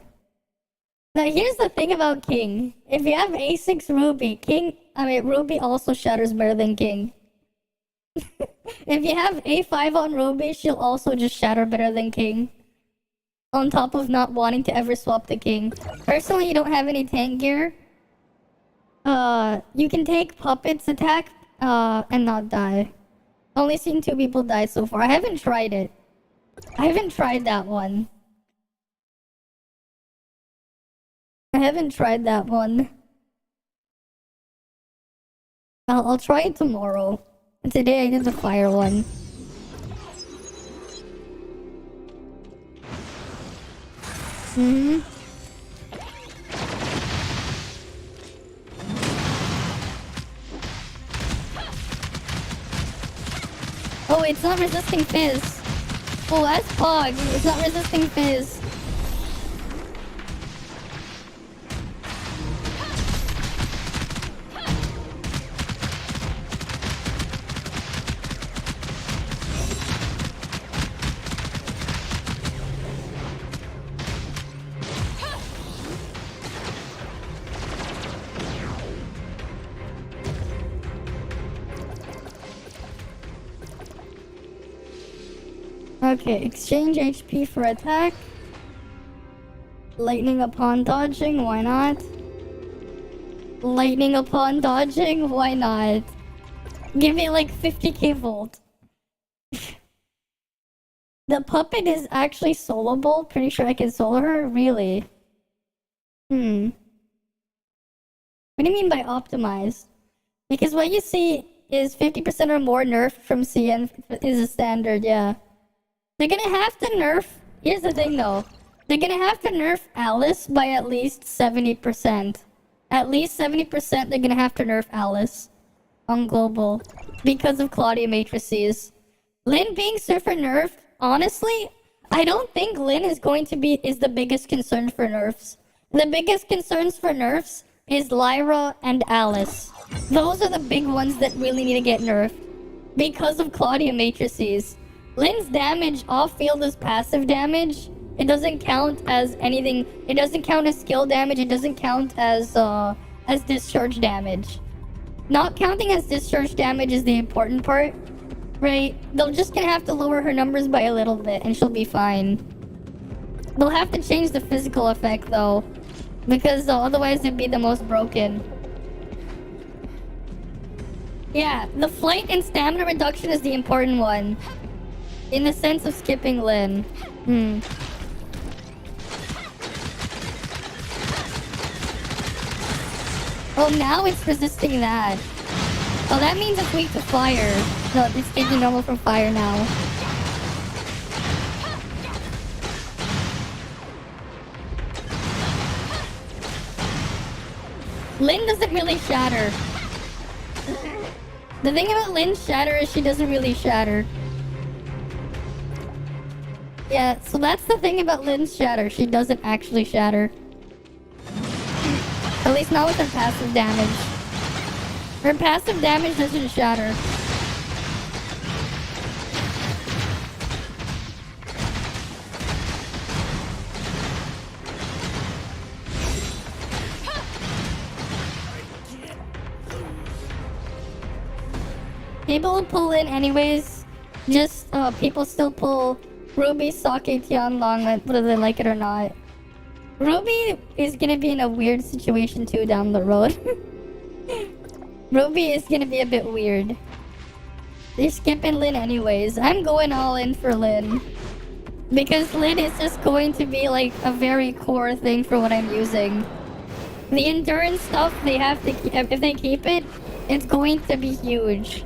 Now here's the thing about King. If you have A6 Ruby, Ruby also shatters better than King. If you have A5 on Ruby, she'll also just shatter better than King. On top of not wanting to ever swap the King. Personally, you don't have any tank gear. You can take Puppet's attack, and not die. Only seen 2 people die so far. I haven't tried it. I haven't tried that one. I haven't tried that one. I'll try it tomorrow. Today I did the fire one. it's not resisting Fizz. Oh, that's Pog. It's not resisting Fizz. Okay, exchange HP for attack. Lightning upon dodging, why not? Lightning upon dodging, why not? Give me like 50k volt. The puppet is actually soloable. Pretty sure I can solo her? Really? What do you mean by optimized? Because what you see is 50% or more nerf from CN is a standard, yeah. They're gonna have to nerf. Here's the thing though. They're gonna have to nerf Alice by at least 70%. At least 70% they're gonna have to nerf Alice on global because of Claudia matrices. Lyn being super nerfed, honestly, I don't think Lyn is the biggest concern for nerfs. The biggest concerns for nerfs is Lyra and Alice. Those are the big ones that really need to get nerfed because of Claudia matrices. Lyn's damage off field is passive damage. It doesn't count as anything. It doesn't count as skill damage. It doesn't count as discharge damage. Not counting as discharge damage is the important part, right? They're just gonna have to lower her numbers by a little bit and she'll be fine. They'll have to change the physical effect though, because otherwise it'd be the most broken. Yeah, the flight and stamina reduction is the important one. In the sense of skipping Lyn. Oh, now it's resisting that. Oh, that means it's weak to fire. No, it's taking normal from fire now. Lyn doesn't really shatter. The thing about Lyn's shatter is she doesn't really shatter. Yeah, so that's the thing about Lyn's shatter. She doesn't actually shatter. At least not with her passive damage. Her passive damage doesn't shatter. People will pull in anyways. Just, people still pull Ruby, Sake, Tianlong, whether they like it or not. Ruby is gonna be in a weird situation too down the road. Ruby is gonna be a bit weird. They're skipping Lyn anyways. I'm going all in for Lyn. Because Lyn is just going to be like a very core thing for what I'm using. The endurance stuff, they have to keep, if they keep it, it's going to be huge.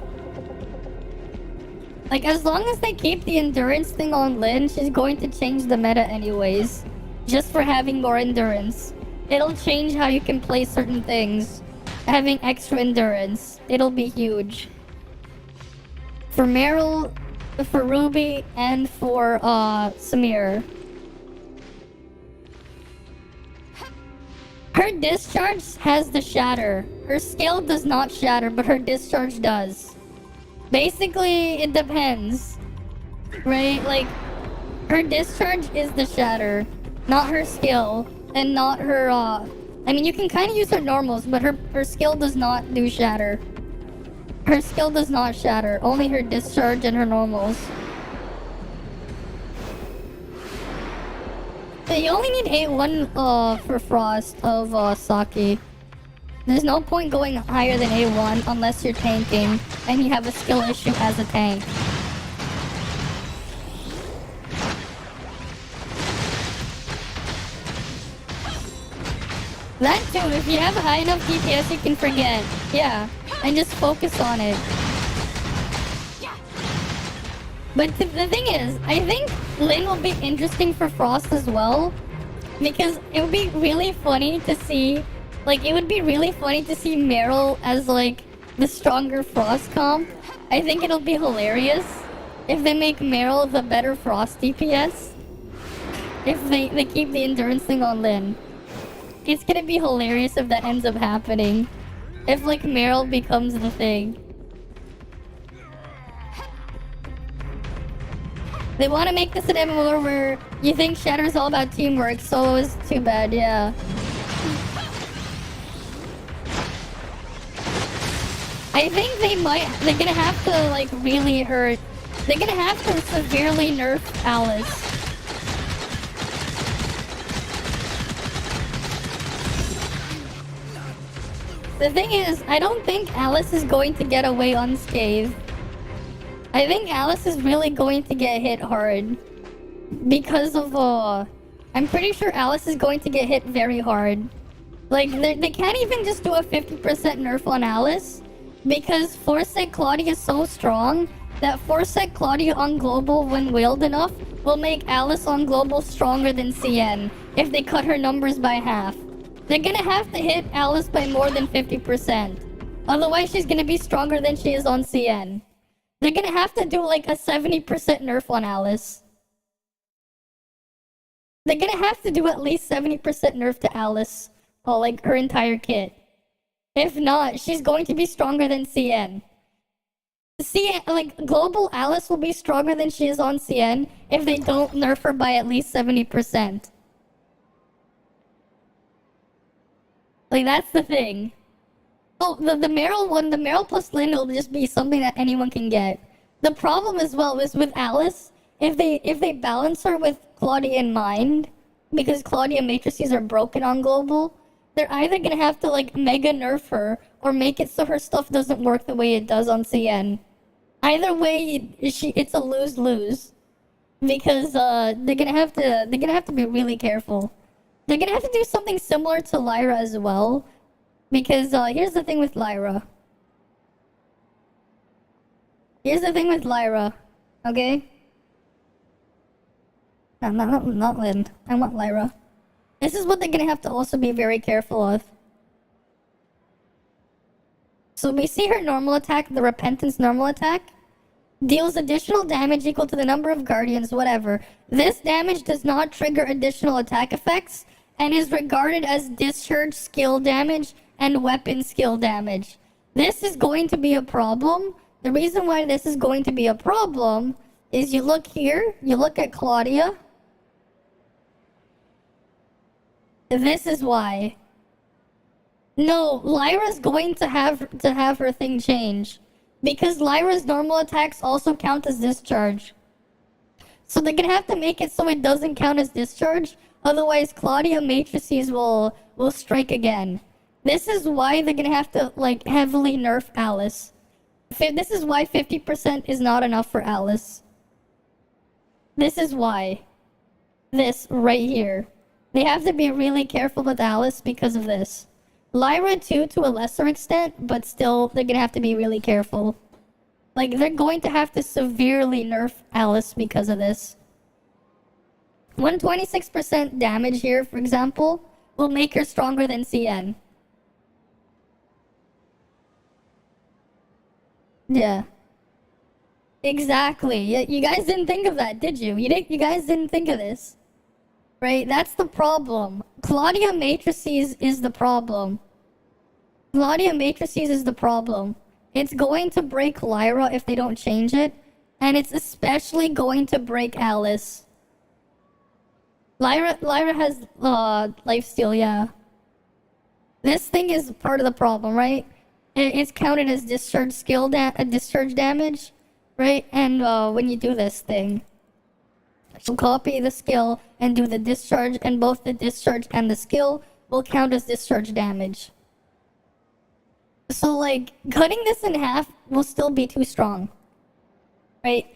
Like, as long as they keep the endurance thing on Lyn, she's going to change the meta anyways. Just for having more endurance. It'll change how you can play certain things. Having extra endurance. It'll be huge. For Meryl, for Ruby, and for, Samir. Her discharge has the shatter. Her skill does not shatter, but her discharge does. Basically, it depends. Right? Like, her discharge is the shatter. Not her skill. And not her, I mean, you can kind of use her normals, but her skill does not do shatter. Her skill does not shatter. Only her discharge and her normals. You only need A1 for Frost of Saki. There's no point going higher than A1 unless you're tanking and you have a skill issue as a tank. That too, if you have a high enough DPS you can forget. Yeah, and just focus on it. But the thing is, I think Lyn will be interesting for Frost as well. Because it would be really funny to see... Like, it would be really funny to see Meryl as, like, the stronger Frost comp. I think it'll be hilarious. if they make Meryl the better Frost DPS, if they keep the endurance thing on Lyn. It's gonna be hilarious if that ends up happening. If, like, Meryl becomes the thing. They want to make this an MMO where you think Shatter's all about teamwork. Solo is too bad, yeah. I think they're gonna have to, like, really hurt. They're gonna have to severely nerf Alice. The thing is, I don't think Alice is going to get away unscathed. I think Alice is really going to get hit hard. Because of, I'm pretty sure Alice is going to get hit very hard. Like, they can't even just do a 50% nerf on Alice. Because Foresight Claudia is so strong that Foresight Claudia on global, when whaled enough, will make Alice on global stronger than CN if they cut her numbers by half. They're gonna have to hit Alice by more than 50%. Otherwise, she's gonna be stronger than she is on CN. They're gonna have to do like a 70% nerf on Alice. They're gonna have to do at least 70% nerf to Alice. Or like her entire kit. If not, she's going to be stronger than CN. CN, like, global Alice will be stronger than she is on CN if they don't nerf her by at least 70%. Like, that's the thing. Oh, the Meryl one, the Meryl plus Lyn will just be something that anyone can get. The problem as well is with Alice, if they balance her with Claudia in mind, because Claudia matrices are broken on global, they're either gonna have to, like, mega nerf her or make it so her stuff doesn't work the way it does on CN. Either way, it's a lose-lose. Because they're gonna have to be really careful. They're gonna have to do something similar to Lyra as well. Because here's the thing with Lyra. Okay? No, not Lyn. I want Lyra. This is what they're gonna have to also be very careful of. So we see her normal attack, the Repentance normal attack, deals additional damage equal to the number of guardians, whatever. This damage does not trigger additional attack effects, and is regarded as discharge skill damage and weapon skill damage. This is going to be a problem. The reason why this is going to be a problem is you look here, you look at Claudia. This is why. No, Lyra's going to have her thing change. Because Lyra's normal attacks also count as discharge. So they're gonna have to make it so it doesn't count as discharge. Otherwise, Claudia matrices will strike again. This is why they're gonna have to, like, heavily nerf Alice. This is why 50% is not enough for Alice. This is why. This right here. They have to be really careful with Alice because of this. Lyra too, to a lesser extent, but still, they're gonna have to be really careful. Like, they're going to have to severely nerf Alice because of this. 126% damage here, for example, will make her stronger than CN. Yeah. Exactly. You guys didn't think of that, did you? You guys didn't think of this. Right? That's the problem. Claudia matrices is the problem. Claudia matrices is the problem. It's going to break Lyra if they don't change it. And it's especially going to break Alice. Lyra has lifesteal, yeah. This thing is part of the problem, right? It's counted as discharge discharge damage, right? And when you do this thing, you'll copy the skill and do the discharge, and both the discharge and the skill will count as discharge damage. So, like, cutting this in half will still be too strong, right?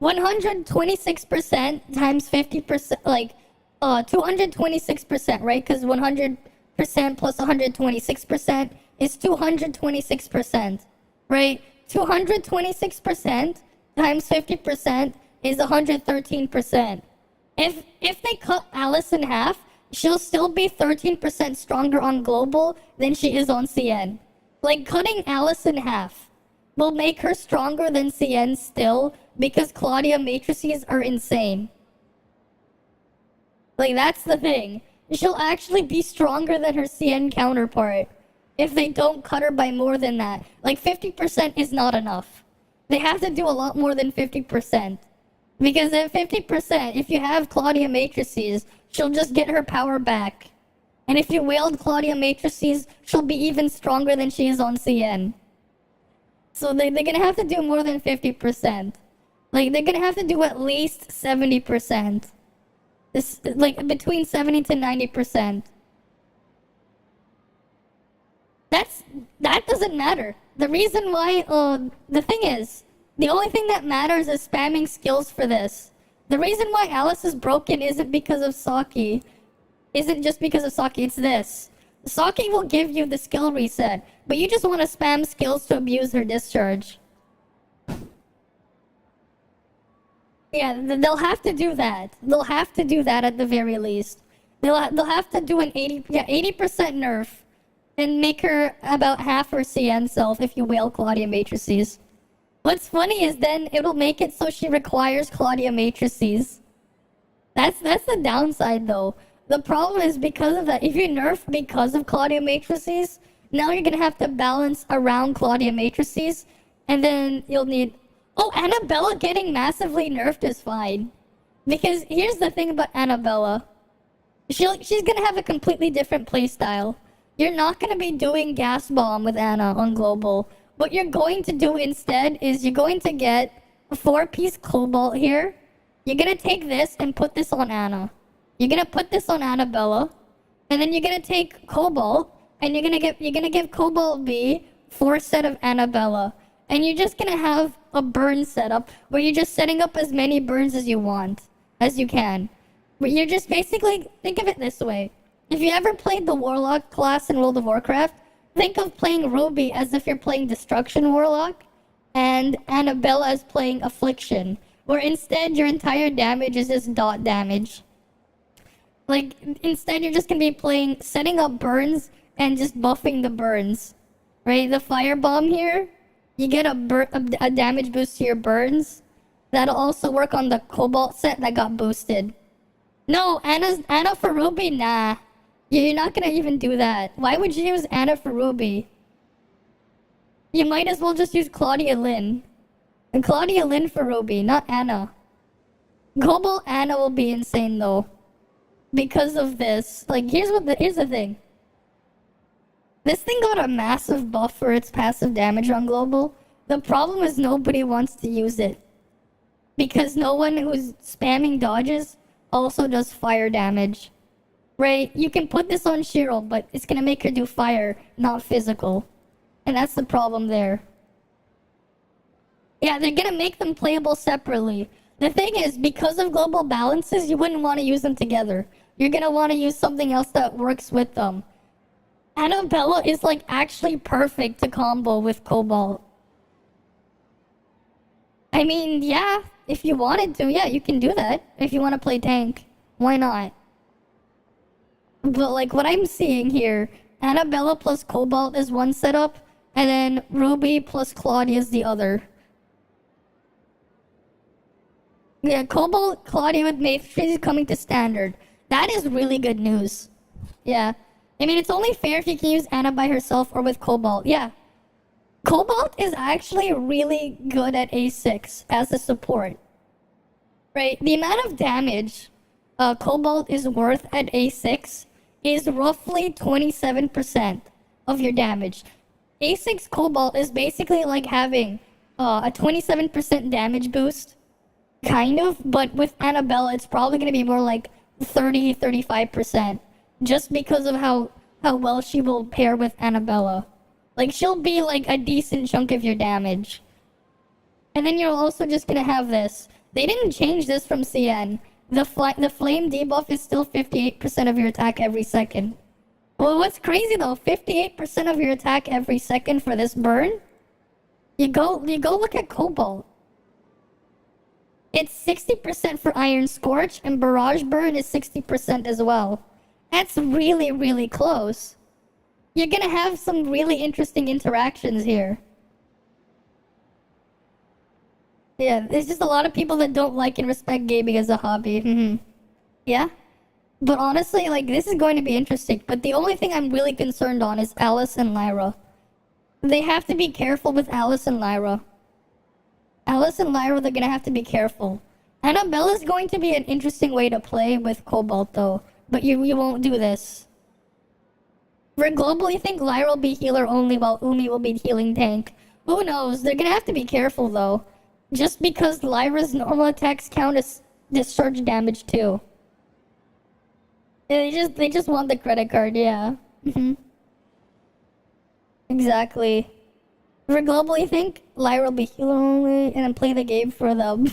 126% times 50%, like, 226%, right? Because 100% plus 126% is 226%, right? 226% times 50% is 113%. If they cut Alice in half, she'll still be 13% stronger on global than she is on CN. Like, cutting Alice in half will make her stronger than CN still because Claudia matrices are insane. Like, that's the thing. She'll actually be stronger than her CN counterpart if they don't cut her by more than that. Like, 50% is not enough. They have to do a lot more than 50%. Because at 50%, if you have Claudia matrices, she'll just get her power back. And if you wailed Claudia matrices, she'll be even stronger than she is on CN. So they're gonna have to do more than 50%. Like, they're gonna have to do at least 70%. This, like, between 70 to 90%. That doesn't matter. The reason why, the thing is, the only thing that matters is spamming skills for this. The reason why Alice is broken isn't because of Saki. Isn't just because of Saki, it's this. Saki will give you the skill reset, but you just want to spam skills to abuse her discharge. Yeah, they'll have to do that. They'll have to do that at the very least. They'll have to do an 80% nerf and make her about half her CN self if you wail Claudia matrices. What's funny is then it'll make it so she requires Claudia matrices. That's the downside though. The problem is because of that, if you nerf because of Claudia matrices, now you're gonna have to balance around Claudia matrices, and then you'll need... Oh, Annabella getting massively nerfed is fine. Because here's the thing about Annabella. She's gonna have a completely different playstyle. You're not gonna be doing Gas Bomb with Anna on Global. What you're going to do instead is you're going to get a 4-piece Cobalt here. You're gonna take this and put this on Anna. You're gonna put this on Annabella, and then you're gonna take Cobalt, and you're gonna give Cobalt B 4 set of Annabella, and you're just gonna have a burn setup where you're just setting up as many burns as you want, as you can. But you're just basically, think of it this way: if you ever played the Warlock class in World of Warcraft, think of playing Ruby as if you're playing Destruction Warlock, and Annabella as playing Affliction, where instead your entire damage is just dot damage. Like, instead you're just gonna be playing, setting up burns, and just buffing the burns. Right? The Firebomb here, you get a damage boost to your burns. That'll also work on the Cobalt set that got boosted. No, Anna for Ruby? Nah. You're not gonna even do that. Why would you use Anna for Ruby? You might as well just use Claudia Lynn. And Claudia Lynn for Ruby, not Anna. Cobalt Anna will be insane though. Because of this. Like, here's the thing. This thing got a massive buff for its passive damage on Global. The problem is nobody wants to use it. Because no one who's spamming dodges also does fire damage. Right? You can put this on Cheryl, but it's gonna make her do fire, not physical. And that's the problem there. Yeah, they're gonna make them playable separately. The thing is, because of global balances, you wouldn't want to use them together. You're gonna want to use something else that works with them. Annabella is like actually perfect to combo with Cobalt. I mean, yeah, if you wanted to, yeah, you can do that. If you want to play tank, why not? But like what I'm seeing here, Annabella plus Cobalt is one setup, and then Ruby plus Claudia is the other. Yeah, Cobalt, Claudia with Matrix is coming to standard. That is really good news. Yeah. I mean, it's only fair if you can use Anna by herself or with Cobalt. Yeah. Cobalt is actually really good at A6 as a support. Right? The amount of damage Cobalt is worth at A6 is roughly 27% of your damage. A6 Cobalt is basically like having a 27% damage boost. Kind of, but with Annabella, it's probably going to be more like 30-35%. Just because of how well she will pair with Annabella. Like, she'll be like a decent chunk of your damage. And then you're also just going to have this. They didn't change this from CN. The flame debuff is still 58% of your attack every second. Well, what's crazy though, 58% of your attack every second for this burn? You go look at Cobalt. It's 60% for Iron Scorch, and Barrage Burn is 60% as well. That's really, really close. You're gonna have some really interesting interactions here. Yeah, there's just a lot of people that don't like and respect gaming as a hobby. Yeah? But honestly, like, this is going to be interesting. But the only thing I'm really concerned on is Alice and Lyra. They have to be careful with Alice and Lyra. Alice and Lyra, they're gonna have to be careful. Annabella's going to be an interesting way to play with Cobalt, though. But you won't do this. For global, you think Lyra will be healer only while Umi will be healing tank. Who knows? They're gonna have to be careful, though. Just because Lyra's normal attacks count as discharge damage, too. They just want the credit card, yeah. Exactly. For global, you think Lyra will be healer only and then play the game for them.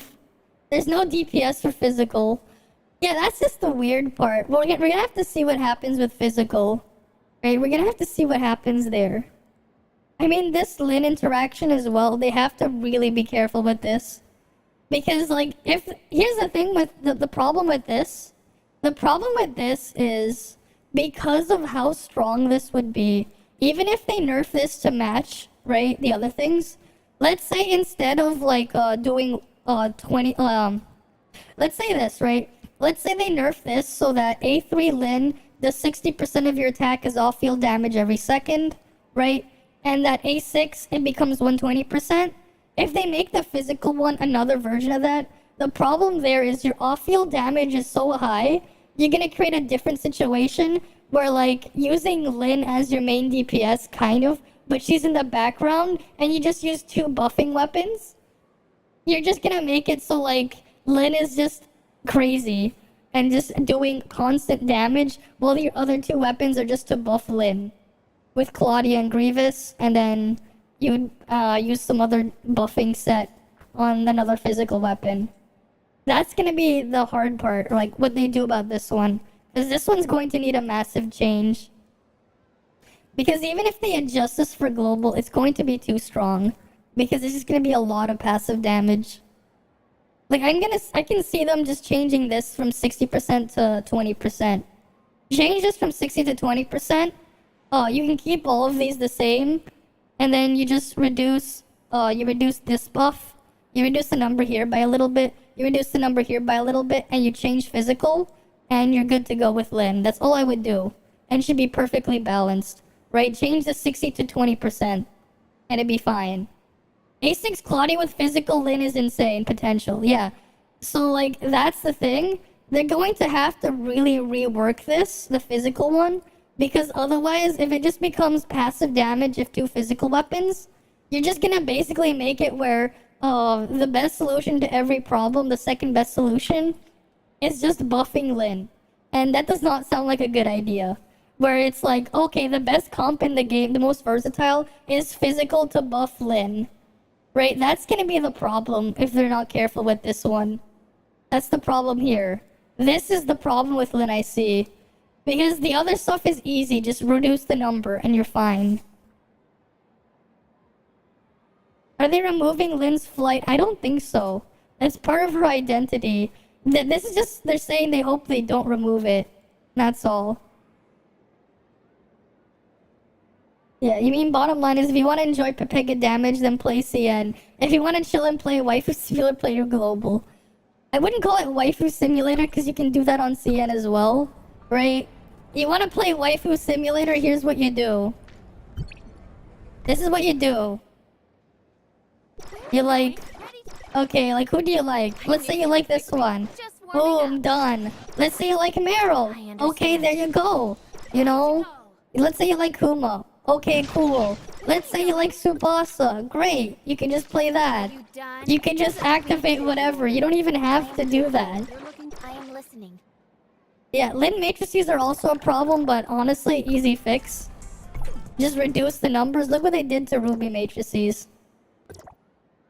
There's no DPS for physical. Yeah, that's just the weird part. We're gonna have to see what happens with physical. Right? We're gonna have to see what happens there. I mean, this Lin interaction as well, they have to really be careful with this. Because, like, here's the thing with the problem with this. The problem with this is, because of how strong this would be, even if they nerf this to match, right, the other things, let's say instead of, like, doing, 20, let's say this, right? Let's say they nerf this so that A3 Lin does 60% of your attack as off-field damage every second, right? And that A6, it becomes 120%. If they make the physical one another version of that, the problem there is your off-field damage is so high, you're gonna create a different situation where, like, using Lin as your main DPS, kind of, but she's in the background, and you just use 2 buffing weapons, you're just gonna make it so, like, Lin is just crazy and just doing constant damage while your other 2 weapons are just to buff Lin with Claudia and Grievous, and then you use some other buffing set on another physical weapon. That's gonna be the hard part, like what they do about this one, because this one's going to need a massive change. Because even if they adjust this for global, it's going to be too strong, because it's just gonna be a lot of passive damage. Like, I can see them just changing this from 60% to 20%. Change this from 60 to 20%. You can keep all of these the same, and then you just reduce this buff, you reduce the number here by a little bit, you reduce the number here by a little bit, and you change physical, and you're good to go with Lin. That's all I would do, and it should be perfectly balanced, right? Change the 60 to 20%, and it'd be fine. A6 Claudia with physical Lin is insane potential, yeah. So, like, that's the thing. They're going to have to really rework this, the physical one, because otherwise, if it just becomes passive damage of 2 physical weapons, you're just gonna basically make it where the best solution to every problem, the second best solution, is just buffing Lin. And that does not sound like a good idea. Where it's like, okay, the best comp in the game, the most versatile, is physical to buff Lin. Right? That's gonna be the problem if they're not careful with this one. That's the problem here. This is the problem with Lin I see. Because the other stuff is easy, just reduce the number and you're fine. Are they removing Lin's flight? I don't think so. It's part of her identity. This is just, they're saying they hope they don't remove it. That's all. Yeah, you mean bottom line is if you want to enjoy Pepega damage, then play CN. If you want to chill and play Waifu Simulator, play your global. I wouldn't call it Waifu Simulator because you can do that on CN as well. Right? You want to play Waifu Simulator, here's what you do. This is what you do. You like... Okay, like, who do you like? Let's say you like this one. Boom, done. Let's say you like Meryl. Okay, there you go. You know? Let's say you like Kuma. Okay, cool. Let's say you like Tsubasa. Great. You can just play that. You can just activate whatever. You don't even have to do that. I am listening. Yeah, Lin matrices are also a problem, but honestly, easy fix. Just reduce the numbers. Look what they did to Ruby matrices.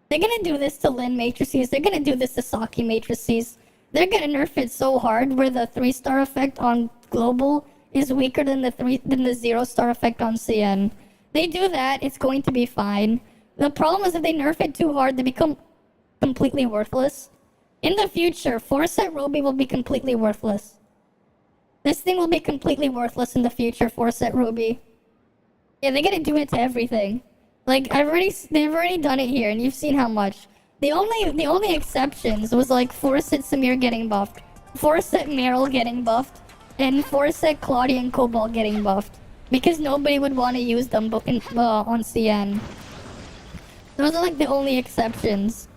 They're gonna do this to Lin matrices. They're gonna do this to Saki matrices. They're gonna nerf it so hard where the 3-star effect on global is weaker than the 0-star effect on CN. They do that, it's going to be fine. The problem is if they nerf it too hard, they become completely worthless. In the future, 4-set Ruby will be completely worthless. This thing will be completely worthless in the future, 4-set Ruby. Yeah, they're gonna do it to everything. Like, they've already done it here, and you've seen how much. The only exceptions was like Forset Samir getting buffed, Forset Meryl getting buffed, and Forset Claudia and Cobalt getting buffed. Because nobody would want to use them on CN. Those are like the only exceptions.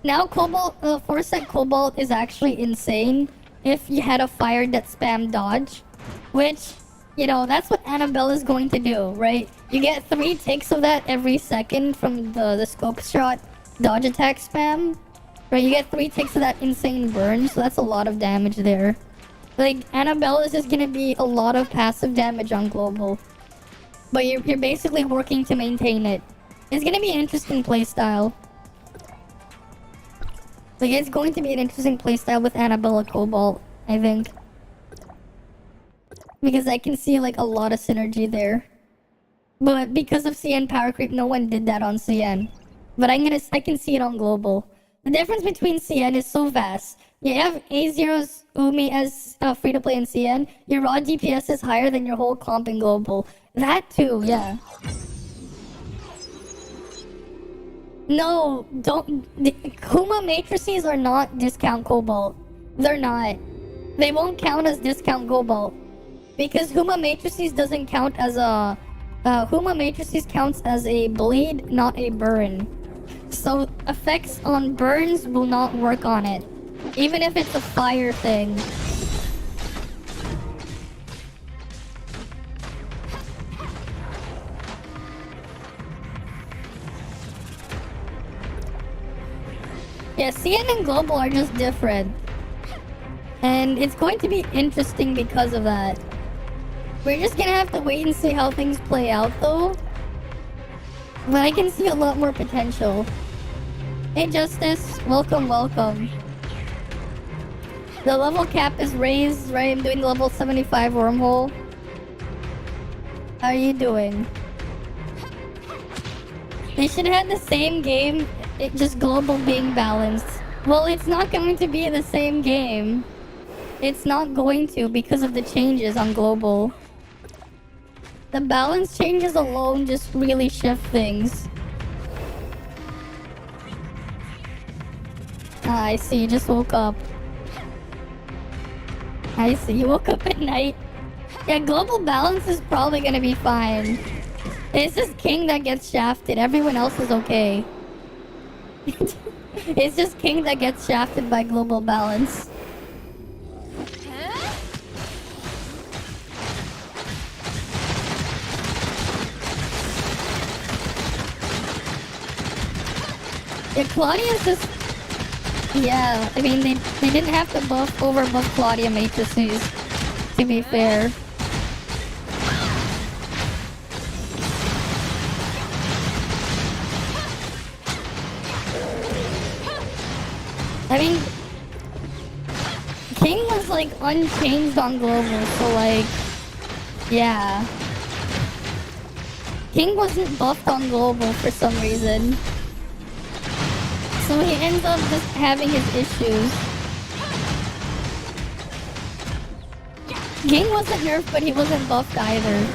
Now Cobalt, Forset Cobalt is actually insane if you had a fire that spam dodge. Which, you know, that's what Annabelle is going to do, right? You get 3 takes of that every second from the scope shot dodge attack spam. Right, you get 3 takes of that insane burn, so that's a lot of damage there. Like, Annabelle is just gonna be a lot of passive damage on global. But you're basically working to maintain it. It's gonna be an interesting playstyle. Like, it's going to be an interesting playstyle with Annabelle Cobalt, I think. Because I can see, like, a lot of synergy there. But because of CN power creep, no one did that on CN. But I can see it on global. The difference between CN is so vast. You have A0's Umi as free-to-play in CN. Your raw DPS is higher than your whole comp in global. That too, yeah. No, don't... The Kuma matrices are not discount Cobalt. They're not. They won't count as discount Cobalt. Because Huma matrices doesn't count as a... Huma matrices counts as a bleed, not a burn. So effects on burns will not work on it. Even if it's a fire thing. Yeah, CN and Global are just different. And it's going to be interesting because of that. We're just gonna have to wait and see how things play out though. But I can see a lot more potential. Hey Justice, welcome, welcome. The level cap is raised, right? I'm doing the level 75 wormhole. How are you doing? They should have had the same game, it just global being balanced. Well, it's not going to be the same game. It's not going to because of the changes on global. The balance changes alone just really shift things. Ah, I see, you just woke up. I see, you woke up at night. Yeah, global balance is probably gonna be fine. It's just King that gets shafted, everyone else is okay. It's just King that gets shafted by global balance. Yeah, Claudia's just... Yeah, I mean, they didn't have to overbuff Claudia matrices, to be fair. I mean, King was like unchanged on global, so like, yeah. King wasn't buffed on global for some reason. So he ends up just having his issues. King wasn't nerfed, but he wasn't buffed either.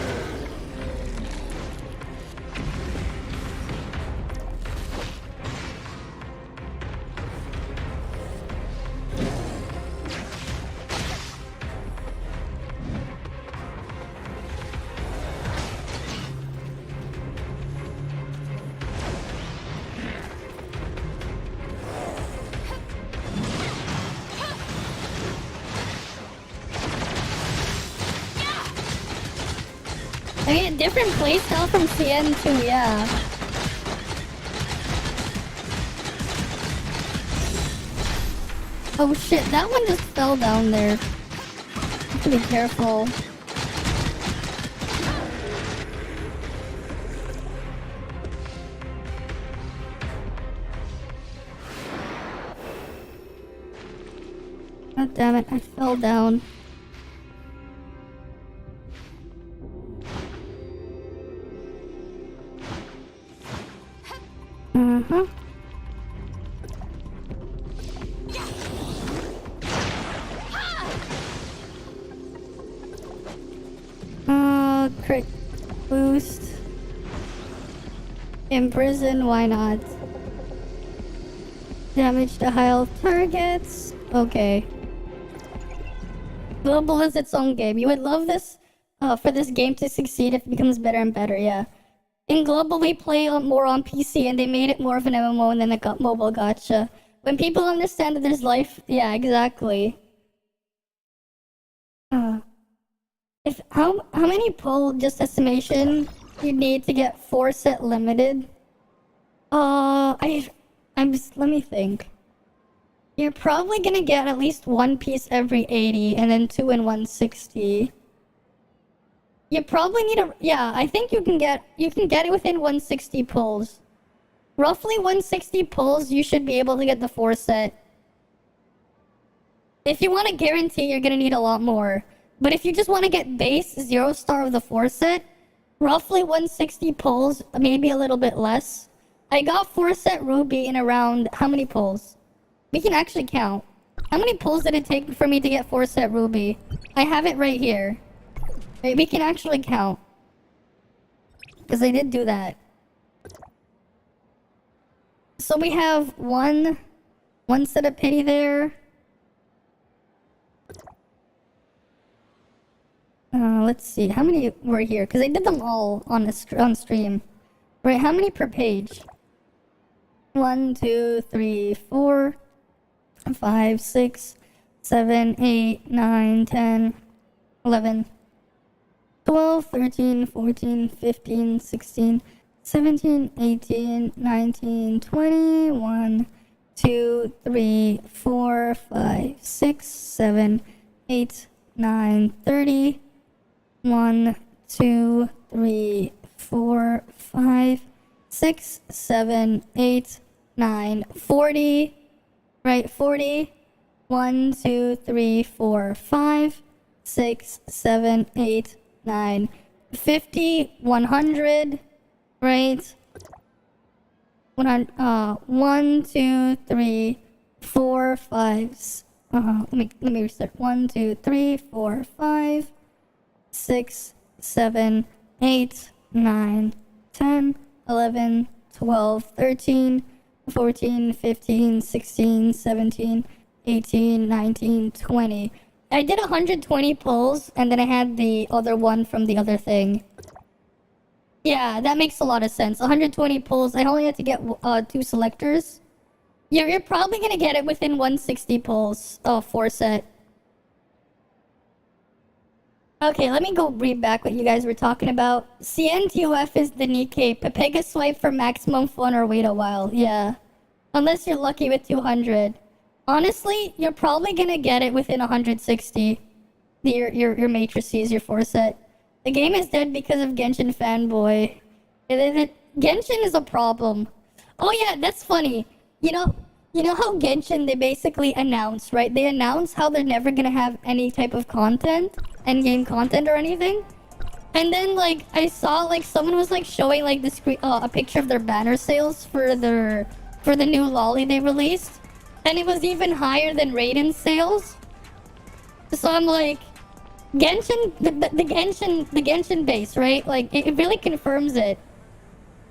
I mean, a different playstyle from CN too, yeah. Oh shit, that one just fell down there. Have to be careful. God damn it, I fell down. Uh-huh. Crit boost. Imprison, why not? Damage to high health targets. Okay. Global is its own game. You would love this for this game to succeed if it becomes better and better, yeah. In Global, we play more on PC, and they made it more of an MMO and then a mobile gacha. When people understand that there's life, yeah, exactly. If how many pull just estimation you need to get 4 set limited? Let me think. You're probably gonna get at least 1 piece every 80, and then 2 in 160. You probably need yeah, I think you can get it within 160 pulls. Roughly 160 pulls, you should be able to get the 4 set. If you want to guarantee, you're gonna need a lot more. But if you just want to get base 0 star of the 4 set, roughly 160 pulls, maybe a little bit less. I got 4 set Ruby in around how many pulls? We can actually count. How many pulls did it take for me to get 4 set Ruby? I have it right here. Right, we can actually count. Because I did do that. So we have one set of pity there. Let's see. How many were here? Because I did them all on stream. Right, how many per page? 1, 2, 3, 4, 5, 6, 7, 8, 9, 10, 11, 12, 13, 14, 15, 16, 17, 18, 19, 20, 1, 2, 3, 4, 5, 6, 7, 8, 9, 30, 1, 2, 3, 4, 5, 6, 7, 8, 9, 40. Right, 40. 1, 2, 3, 4, 5, 6, 7, 8, 9, 50, 100. Right? 1, 2, 3, 4, 5. Let me restart. 1, 2, 3, 4, 5, 6, 7, 8, 9, 10, 11, 12, 13, 14, 15, 16, 17, 18, 19, 20. I did 120 pulls, and then I had the other one from the other thing. Yeah, that makes a lot of sense. 120 pulls. I only had to get 2 selectors. You're probably gonna get it within 160 pulls. 4 set. Okay, let me go read back what you guys were talking about. CNTOF is the Nikkei. Pepega swipe for maximum fun or wait a while. Yeah. Unless you're lucky with 200. Honestly, you're probably gonna get it within 160. Your matrices, your 4 set. The game is dead because of Genshin fanboy. Genshin is a problem. Oh yeah, that's funny. You know how Genshin, they basically announced, right? They announced how they're never gonna have any type of content, end-game content or anything. And then, like, I saw, like, someone was, like, showing, like, the screen, a picture of their banner sales for the new lolly they released. And it was even higher than Raiden's sales. So I'm like, Genshin, the Genshin base, right? Like, it really confirms it.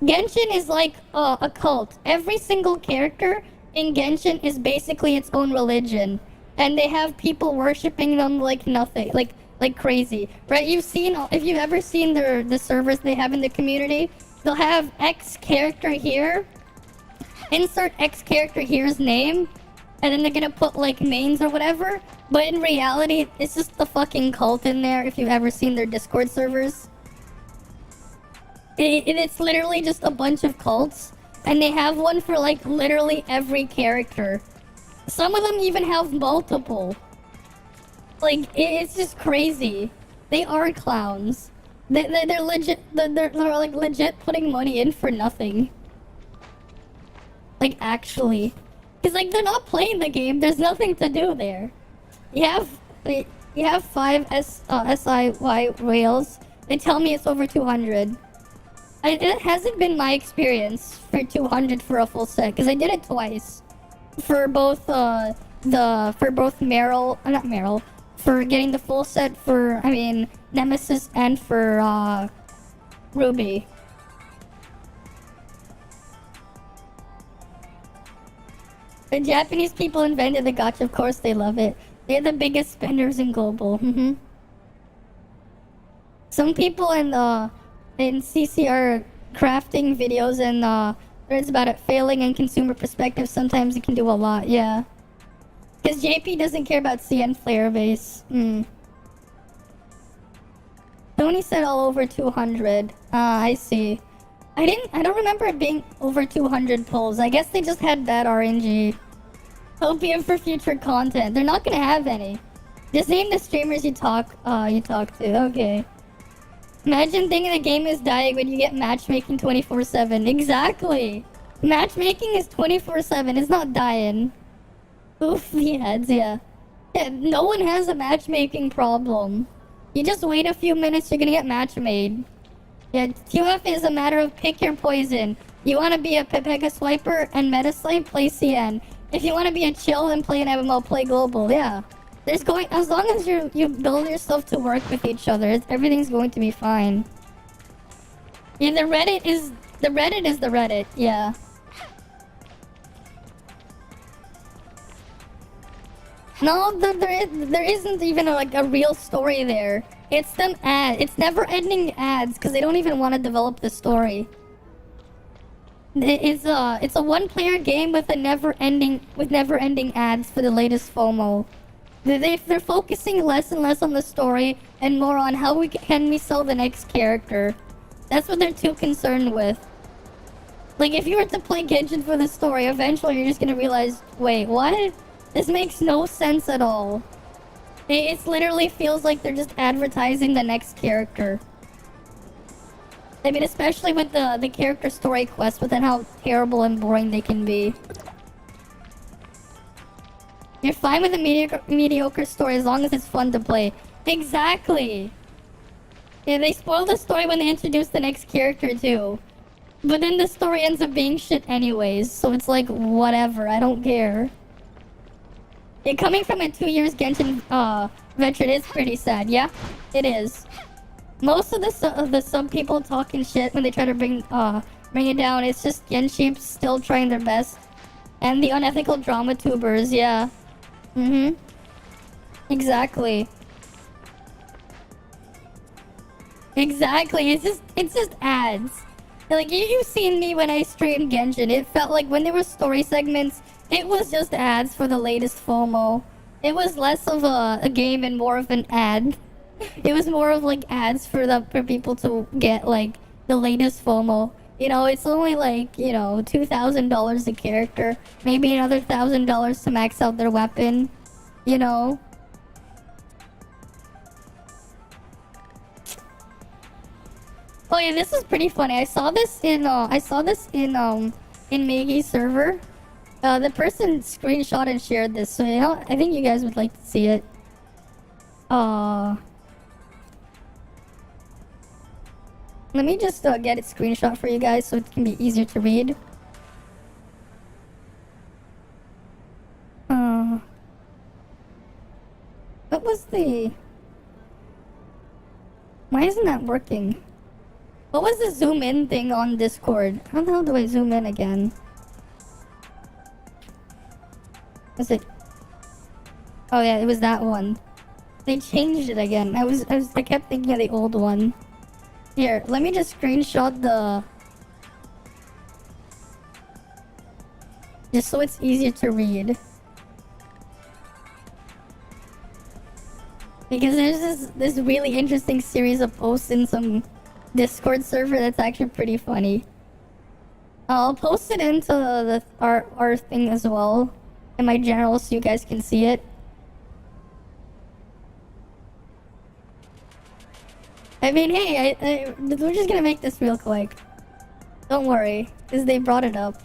Genshin is like a cult. Every single character in Genshin is basically its own religion, and they have people worshipping them like nothing, like crazy, right? If you've ever seen the servers they have in the community, they'll have X character here, insert X character here's name, and then they're gonna put like names or whatever. But in reality, it's just the fucking cult in there. If you've ever seen their Discord servers. It's literally just a bunch of cults, and they have one for like literally every character. Some of them even have multiple. Like, it's just crazy. They are clowns. They're legit. They're like legit putting money in for nothing. Like, actually, because like they're not playing the game. There's nothing to do there. You have 5 SIY rails. They tell me it's over 200. It hasn't been my experience for 200 for a full set, because I did it twice. For both, for both not Meryl, for getting the full set for, Nemesis and for, Ruby. The Japanese people invented the gacha, of course they love it. They're the biggest spenders in global. Some people in CC are crafting videos and threads about it failing in consumer perspective. Sometimes it can do a lot, yeah. Because JP doesn't care about CN player base. Tony said all over 200. I see. I don't remember it being over 200 pulls. I guess they just had bad RNG. Opium for future content. They're not gonna have any. Just name the streamers you talk to. Okay. Imagine thinking the game is dying when you get matchmaking 24/7. Exactly. Matchmaking is 24/7. It's not dying. Oof the ads, yeah. Yeah, no one has a matchmaking problem. You just wait a few minutes, you're gonna get match made. Yeah, TOF is a matter of pick your poison. You wanna be a Pepega swiper and meta slave, play CN. If you wanna be a chill and play an MMO, play global, yeah. As long as you build yourself to work with each other, everything's going to be fine. Yeah, the Reddit is the Reddit, yeah. No, there isn't even a real story there. It's them ads. It's never-ending ads because they don't even want to develop the story. It's a one-player game with never-ending ads for the latest FOMO. They're focusing less and less on the story and more on how can we sell the next character. That's what they're too concerned with. Like if you were to play Genshin for the story, eventually you're just gonna realize, wait, what? This makes no sense at all. It literally feels like they're just advertising the next character. I mean, especially with the character story quest, but then how terrible and boring they can be. You're fine with a mediocre story as long as it's fun to play. Exactly! Yeah, they spoil the story when they introduce the next character too. But then the story ends up being shit anyways, so it's like, whatever, I don't care. Yeah, coming from a 2 years Genshin veteran is pretty sad, yeah? It is. Most of the sub people talking shit when they try to bring it down, it's just Genshin still trying their best. And the unethical drama tubers, yeah. Exactly. Exactly, it's just ads. Like, you've seen me when I streamed Genshin, it felt like when there were story segments, it was just ads for the latest FOMO. It was less of a game and more of an ad. It was more of like ads for people to get like the latest FOMO. You know, it's only like, you know, $2,000 a character. Maybe another $1,000 to max out their weapon. You know? Oh yeah, this is pretty funny. I saw this in Maggie's server. The person screenshot and shared this, so you know, I think you guys would like to see it. Let me just get it screenshot for you guys so it can be easier to read. What was the... Why isn't that working? What was the zoom in thing on Discord? How the hell do I zoom in again? Was it? Oh yeah, it was that one. They changed it again. I kept thinking of the old one. Here, let me just screenshot the... Just so it's easier to read. Because there's this really interesting series of posts in some Discord server that's actually pretty funny. I'll post it into our thing as well. In my general so you guys can see it. I mean, hey, we're just gonna make this real quick. Don't worry, because they brought it up.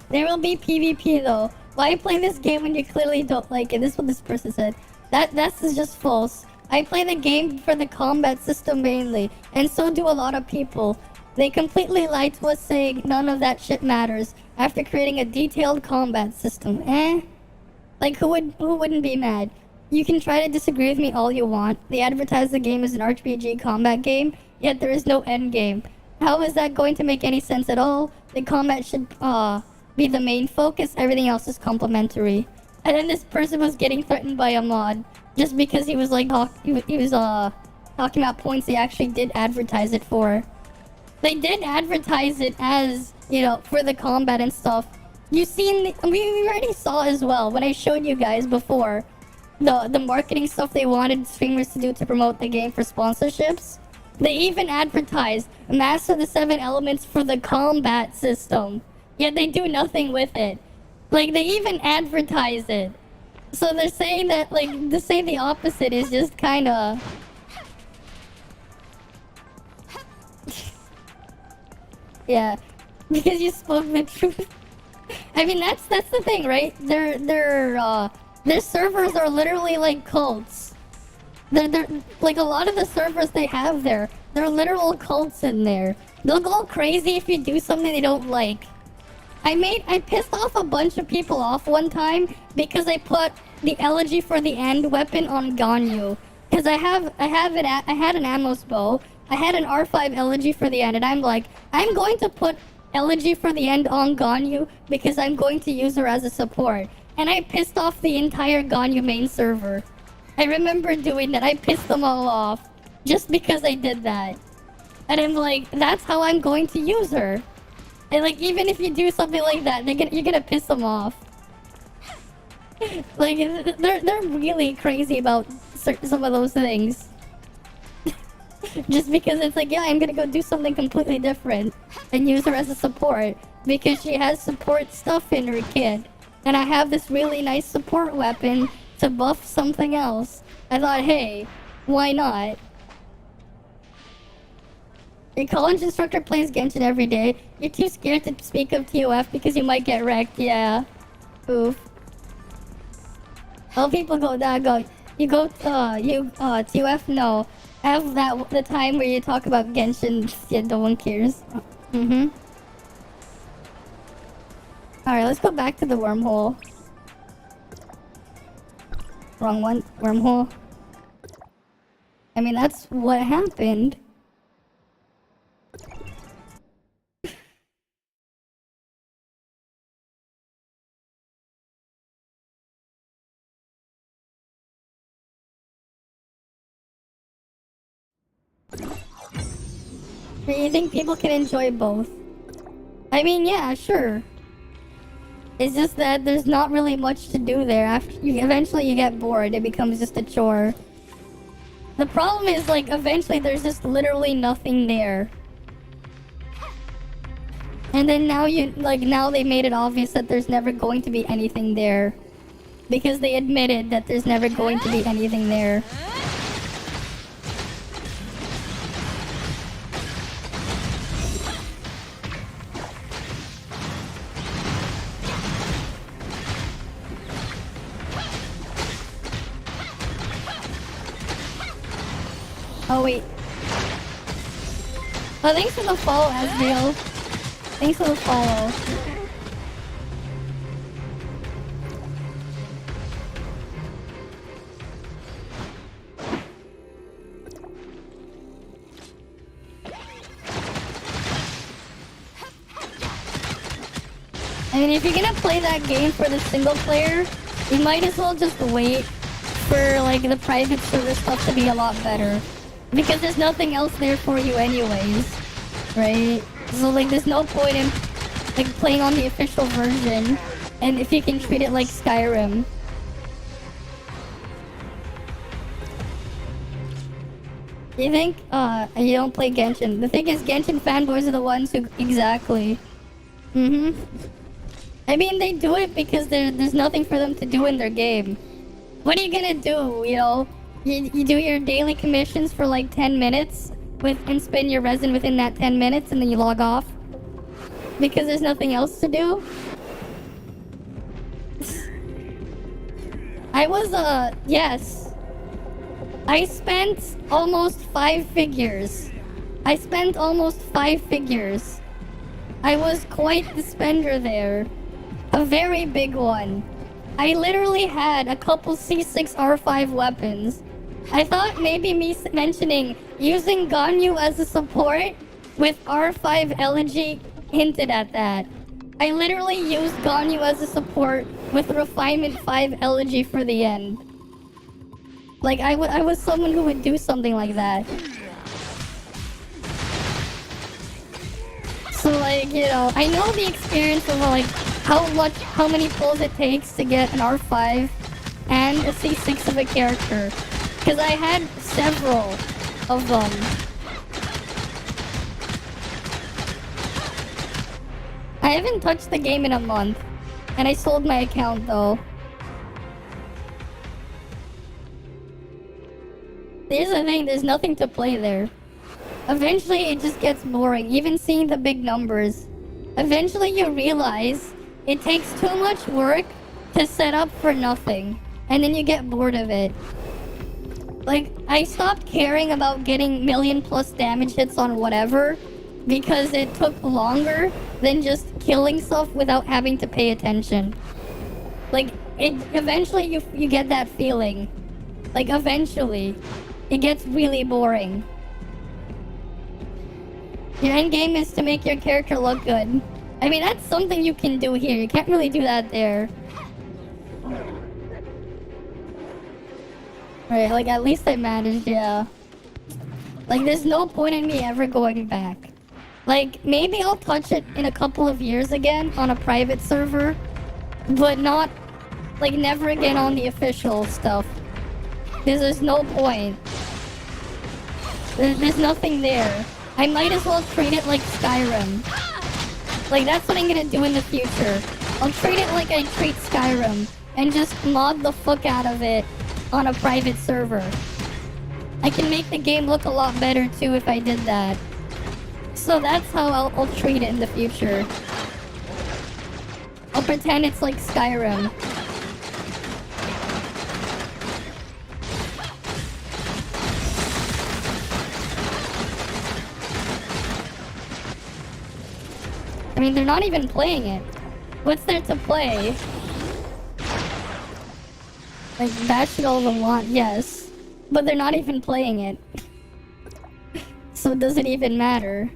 There will be PvP though. Why play this game when you clearly don't like it? This is what this person said. That's just false. I play the game for the combat system mainly, and so do a lot of people. They completely lie to us saying none of that shit matters after creating a detailed combat system. Like who wouldn't be mad? you can try to disagree with me all you want. They advertise the game as an RPG combat game, yet there is no end game. How is that going to make any sense at all? The combat should be the main focus, everything else is complementary. And then this person was getting threatened by a mod just because he was like he was talking about points they actually did advertise it for. They did advertise it as, you know, for the combat and stuff. You seen we already saw as well when I showed you guys before the marketing stuff they wanted streamers to do to promote the game for sponsorships. They even advertised master the 7 elements for the combat system, yet they do nothing with it. Like, they even advertise it. So they're saying that, like, to say the opposite is just kind of yeah, because you spoke the truth. I mean, that's the thing, right? Their servers are literally like cults. They're like, a lot of the servers they have there, they're literal cults in there. They'll go crazy if you do something they don't like. I pissed off a bunch of people off one time because I put the elegy for the end weapon on Ganyu. Because I had an Amos bow, I had an R5 elegy for the end, and I'm like, I'm going to put elegy for the end on Ganyu because I'm going to use her as a support. And I pissed off the entire Ganyu main server. I remember doing that. I pissed them all off just because I did that. And I'm like, that's how I'm going to use her. And like, even if you do something like that, you're gonna piss them off. Like, they're really crazy about some of those things. Just because it's like, yeah, I'm gonna go do something completely different and use her as a support because she has support stuff in her kit. And I have this really nice support weapon to buff something else. I thought, hey, why not? Your college instructor plays Genshin every day. You're too scared to speak of TOF because you might get wrecked. Yeah. Oof. All people go, you go, TOF? No. Have the time where you talk about Genshin. Yeah, no one cares. Mm-hmm. Alright, let's go back to the wormhole. Wrong one. Wormhole. I mean, that's what happened. But you think people can enjoy both? I mean, yeah, sure. It's just that there's not really much to do there. Eventually you get bored. It becomes just a chore. The problem is, like, eventually there's just literally nothing there. And then now now they made it obvious that there's never going to be anything there. Because they admitted that there's never going to be anything there. Oh wait. Oh, thanks for the follow, Asriel. Thanks for the follow. I mean, if you're gonna play that game for the single player, you might as well just wait for like the private server stuff to be a lot better. Because there's nothing else there for you anyways, right? So like there's no point in like playing on the official version, and if you can treat it like Skyrim. You think you don't play Genshin? The thing is, Genshin fanboys are the ones who exactly. I mean, they do it because there's nothing for them to do in their game. What are you gonna do, you know? You do your daily commissions for like 10 minutes and spend your resin within that 10 minutes and then you log off. Because there's nothing else to do. I was, yes. I spent almost 5 figures. I spent almost 5 figures. I was quite the spender there. A very big one. I literally had a couple C6 R5 weapons. I thought maybe me mentioning using Ganyu as a support with R5 Elegy hinted at that. I literally used Ganyu as a support with Refinement 5 Elegy for the end. Like, I was someone who would do something like that. So, like, you know, I know the experience of, like, how many pulls it takes to get an R5 and a C6 of a character. Because I had several of them. I haven't touched the game in a month. And I sold my account, though. Here's the thing, there's nothing to play there. Eventually, it just gets boring, even seeing the big numbers. Eventually, you realize it takes too much work to set up for nothing. And then you get bored of it. Like, I stopped caring about getting million+ damage hits on whatever because it took longer than just killing stuff without having to pay attention. Like, eventually you get that feeling. Like, eventually, it gets really boring. Your end game is to make your character look good. I mean, that's something you can do here. You can't really do that there. Right, like, at least I managed, yeah. Like, there's no point in me ever going back. Like, maybe I'll touch it in a couple of years again on a private server, but not, like, never again on the official stuff. Because there's no point. There's nothing there. I might as well treat it like Skyrim. Like, that's what I'm gonna do in the future. I'll treat it like I treat Skyrim, and just mod the fuck out of it on a private server. I can make the game look a lot better too if I did that. So that's how I'll treat it in the future. I'll pretend it's like Skyrim. I mean, they're not even playing it. What's there to play? Like, bash it all they want, yes. But they're not even playing it. So does it even matter?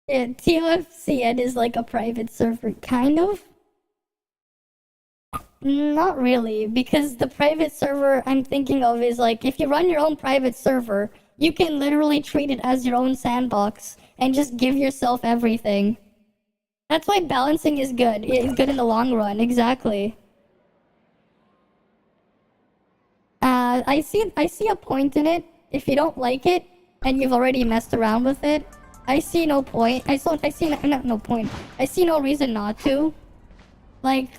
Yeah, TOFCN is like a private server, kind of? Not really, because the private server I'm thinking of is like, if you run your own private server, you can literally treat it as your own sandbox and just give yourself everything. That's why balancing is good. It's good in the long run, exactly. I see a point in it. If you don't like it and you've already messed around with it, I see no point. I see no point. I see no reason not to. Like,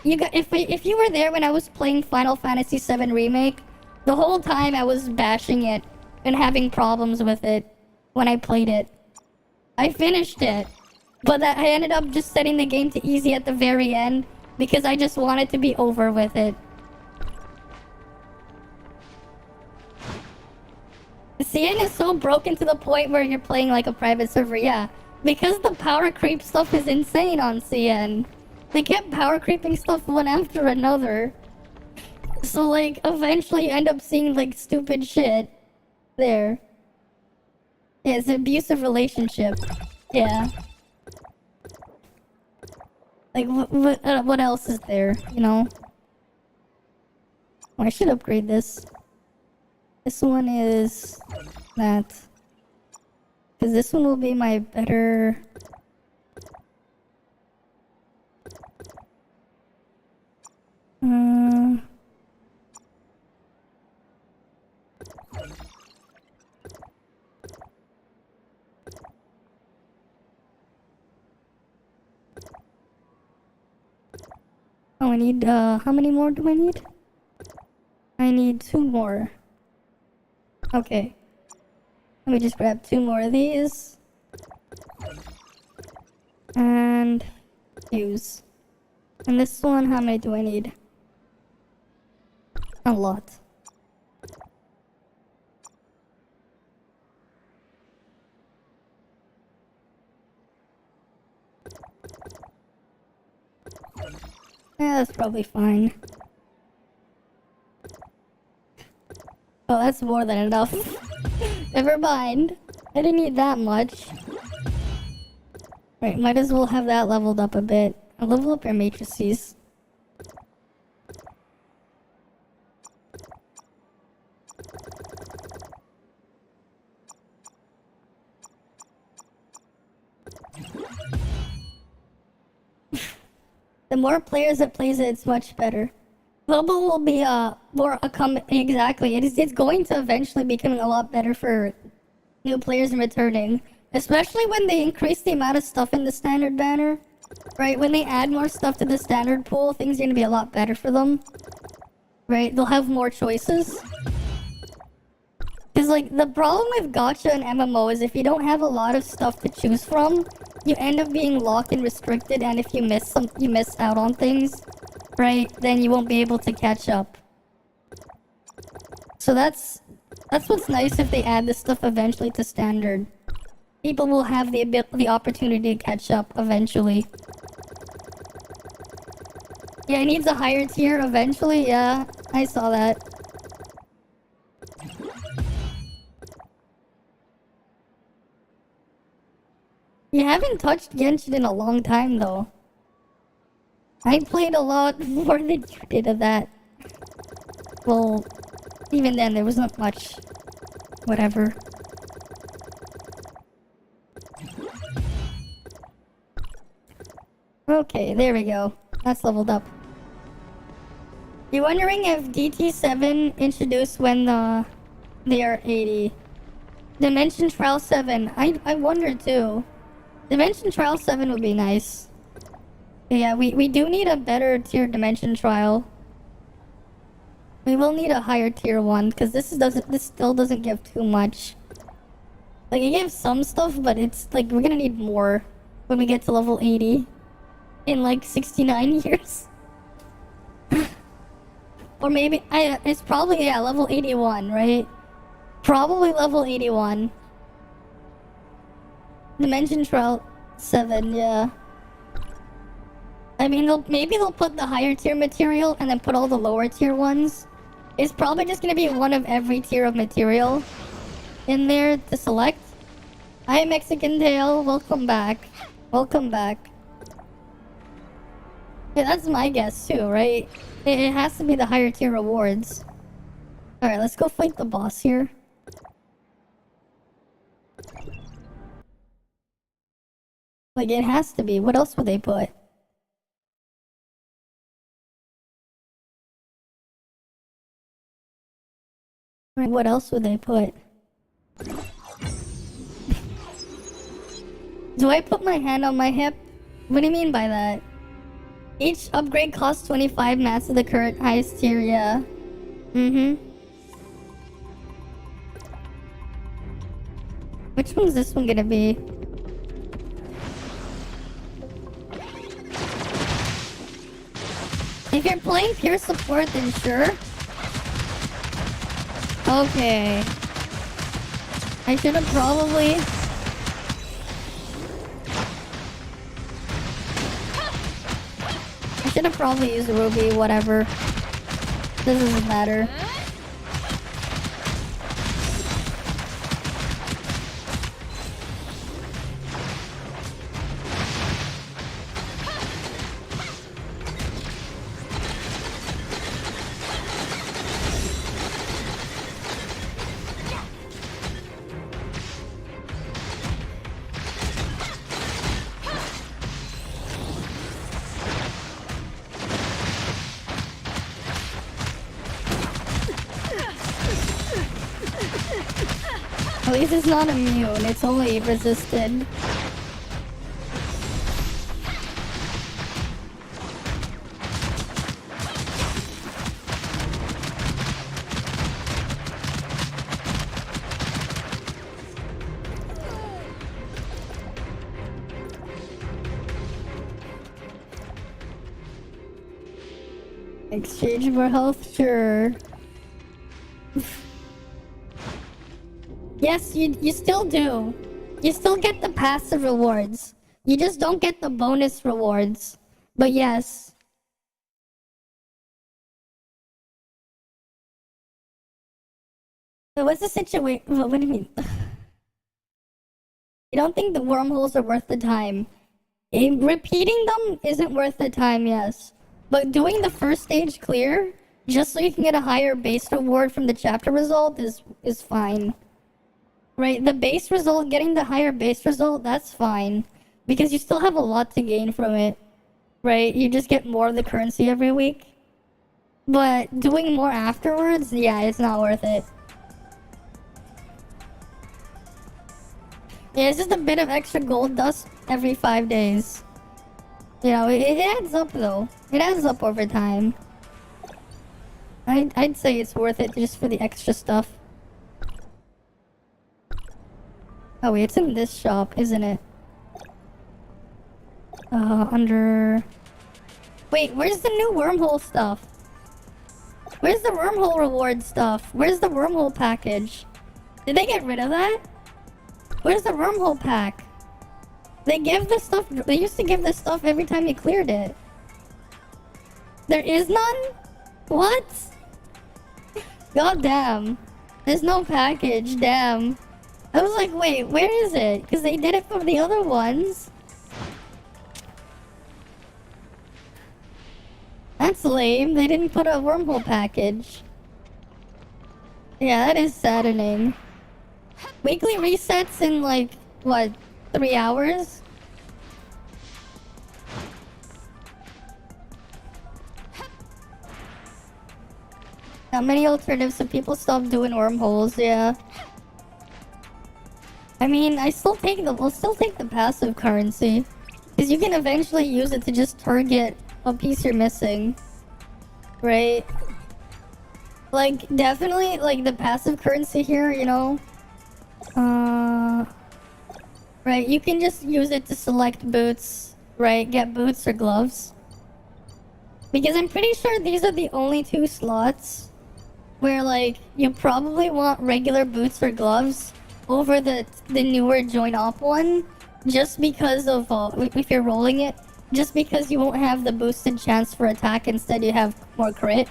if you were there when I was playing Final Fantasy VII Remake, the whole time I was bashing it and having problems with it when I played it. I finished it, but I ended up just setting the game to easy at the very end because I just wanted to be over with it. CN is so broken to the point where you're playing like a private server, yeah. Because the power creep stuff is insane on CN. They kept power creeping stuff one after another. So, like, eventually you end up seeing, like, stupid shit there. Yeah, it's an abusive relationship. Yeah. Like, what else is there, you know? Oh, I should upgrade this. This one is that. Because this one will be my better... Oh, I need, how many more do I need? I need 2 more. Okay. Let me just grab 2 more of these. And use. And this one, how many do I need? A lot. Yeah, that's probably fine. Oh, that's more than enough. Never mind. I didn't need that much. Right, might as well have that leveled up a bit. I'll level up your matrices. The more players that plays it, it's much better. Global will be exactly. It's going to eventually become a lot better for new players returning, especially when they increase the amount of stuff in the standard banner. Right, when they add more stuff to the standard pool, things are gonna be a lot better for them. Right, they'll have more choices. Cause like the problem with Gacha and MMO is if you don't have a lot of stuff to choose from, you end up being locked and restricted, and if you miss out on things, right, then you won't be able to catch up. So that's what's nice if they add this stuff eventually to standard. People will have the opportunity to catch up eventually. Yeah, it needs a higher tier eventually, yeah, I saw that. You haven't touched Genshin in a long time though. I played a lot more than you did of that. Well, even then there wasn't much. Whatever. Okay, there we go. That's leveled up. You're wondering if DT7 introduced when they are 80. Dimension Trial 7. I wonder too. Dimension Trial 7 would be nice. Yeah, we do need a better tier Dimension Trial. We will need a higher tier one, because this still doesn't give too much. Like, it gives some stuff, but it's like, we're gonna need more when we get to level 80. In like 69 years. Or maybe, it's probably, yeah, level 81, right? Probably level 81. Dimension Trial 7, yeah. I mean, maybe they'll put the higher tier material and then put all the lower tier ones. It's probably just gonna be one of every tier of material in there to select. Hi, Mexican Tail. Welcome back. Welcome back. Yeah, that's my guess too, right? It has to be the higher tier rewards. Alright, let's go fight the boss here. Like, it has to be. What else would they put? What else would they put? Do I put my hand on my hip? What do you mean by that? Each upgrade costs 25 mats of the current highest tier, yeah. Which one's this one gonna be? If you're playing pure support, then sure. Okay. I should have probably... I should have probably used Ruby, whatever. This doesn't matter. At least it's not immune, it's only resisted. Exchange for health, sure. Yes, you still do. You still get the passive rewards. You just don't get the bonus rewards. But yes. So what's the situation? What do you mean? You don't think the wormholes are worth the time? Repeating them isn't worth the time, yes. But doing the first stage clear, just so you can get a higher base reward from the chapter result is fine. Right, the base result, getting the higher base result, that's fine. Because you still have a lot to gain from it. Right, you just get more of the currency every week. But doing more afterwards, yeah, it's not worth it. Yeah, it's just a bit of extra gold dust every 5 days. You know, it adds up though. It adds up over time. I'd say it's worth it just for the extra stuff. Oh wait, it's in this shop, isn't it? Under... Wait, where's the new wormhole stuff? Where's the wormhole reward stuff? Where's the wormhole package? Did they get rid of that? Where's the wormhole pack? They give the stuff... They used to give this stuff every time you cleared it. There is none? What? God damn. There's no package, damn. I was like, wait, where is it? Because they did it for the other ones. That's lame. They didn't put a wormhole package. Yeah, that is saddening. Weekly resets in like, what, 3 hours? Not many alternatives, so people stop doing wormholes, yeah. I mean, we'll still take the passive currency. Because you can eventually use it to just target a piece you're missing. Right? Like, definitely, like, the passive currency here, you know? Right, you can just use it to select boots, right? Get boots or gloves. Because I'm pretty sure these are the only 2 slots where, like, you probably want regular boots or gloves over the newer join op one, just because of, if you're rolling it, just because you won't have the boosted chance for attack, instead you have more crit.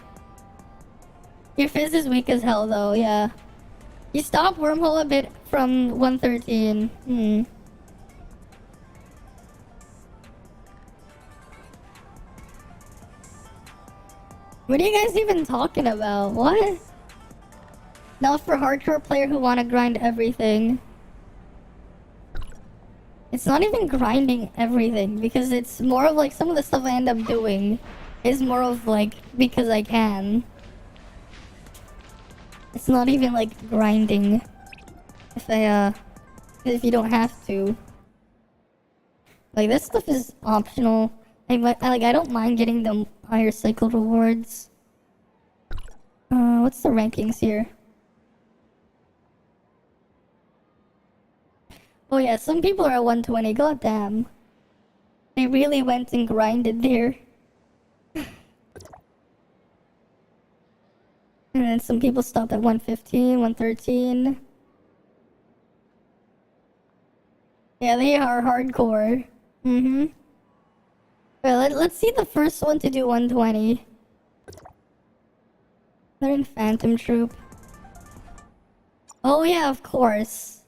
Your fizz is weak as hell though, yeah. You stop wormhole a bit from 113. What are you guys even talking about? What? Not for hardcore player who want to grind everything. It's not even grinding everything, because it's more of like some of the stuff I end up doing is more of like because I can. It's not even like grinding if you don't have to. Like, this stuff is optional. I don't mind getting the higher cycle rewards. What's the rankings here? Oh yeah, some people are at 120, god damn. They really went and grinded there. And then some people stopped at 115, 113. Yeah, they are hardcore. Well, let's see the first one to do 120. They're in Phantom Troop. Oh yeah, of course.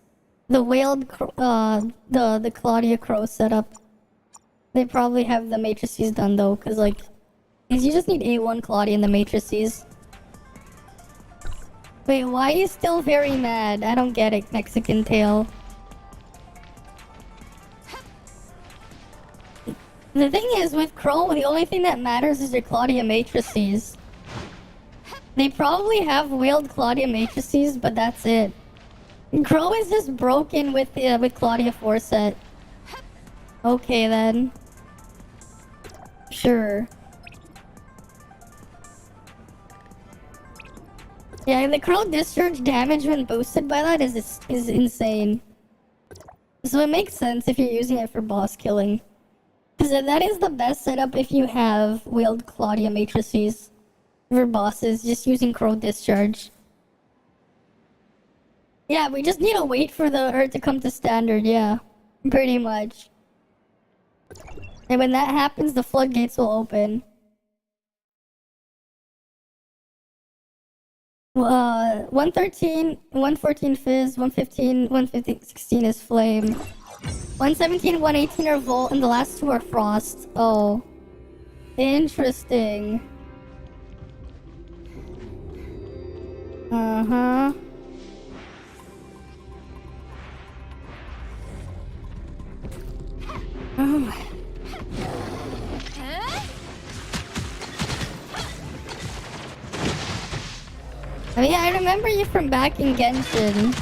The whaled, the Claudia Crow setup. They probably have the matrices done though, cause like, you just need A1 Claudia in the matrices. Wait, why are you still very mad? I don't get it, Mexican tail. The thing is, with Crow, the only thing that matters is your Claudia matrices. They probably have whaled Claudia matrices, but that's it. Crow is just broken with Claudia 4 set. Okay then. Sure. Yeah, the Crow discharge damage when boosted by that is insane. So it makes sense if you're using it for boss killing. Because that is the best setup if you have whaled Claudia matrices for bosses, just using Crow discharge. Yeah, we just need to wait for her to come to standard, yeah. Pretty much. And when that happens, the floodgates will open. 113, 114 Fizz, 115, 115, 16 is Flame. 117, 118 are Volt, and the last two are Frost. Oh. Interesting. Uh-huh. Oh. Oh yeah, I remember you from back in Genshin.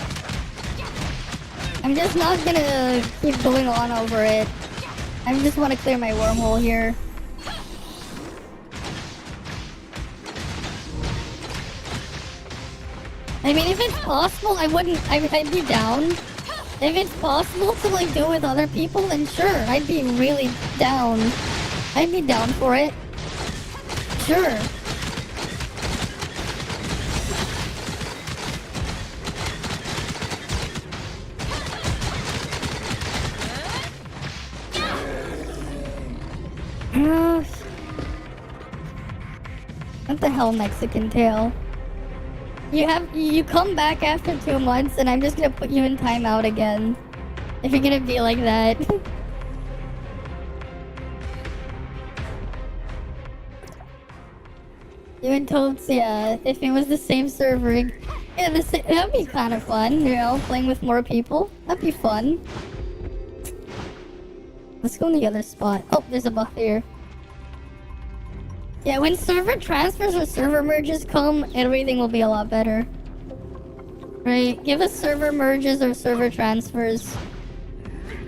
I'm just not gonna keep going on over it. I just want to clear my wormhole here. I mean, if it's possible, I'd be down. If it's possible to like do it with other people, then sure, I'd be really down. I'd be down for it. Sure. What the hell, Mexican tail? You come back after 2 months and I'm just gonna put you in timeout again. If you're gonna be like that. You and Toads, yeah, if it was the same server. Yeah, that'd be kind of fun, you know, playing with more people. That'd be fun. Let's go in the other spot. Oh, there's a buff here. Yeah, when server transfers or server merges come, everything will be a lot better. Right? Give us server merges or server transfers.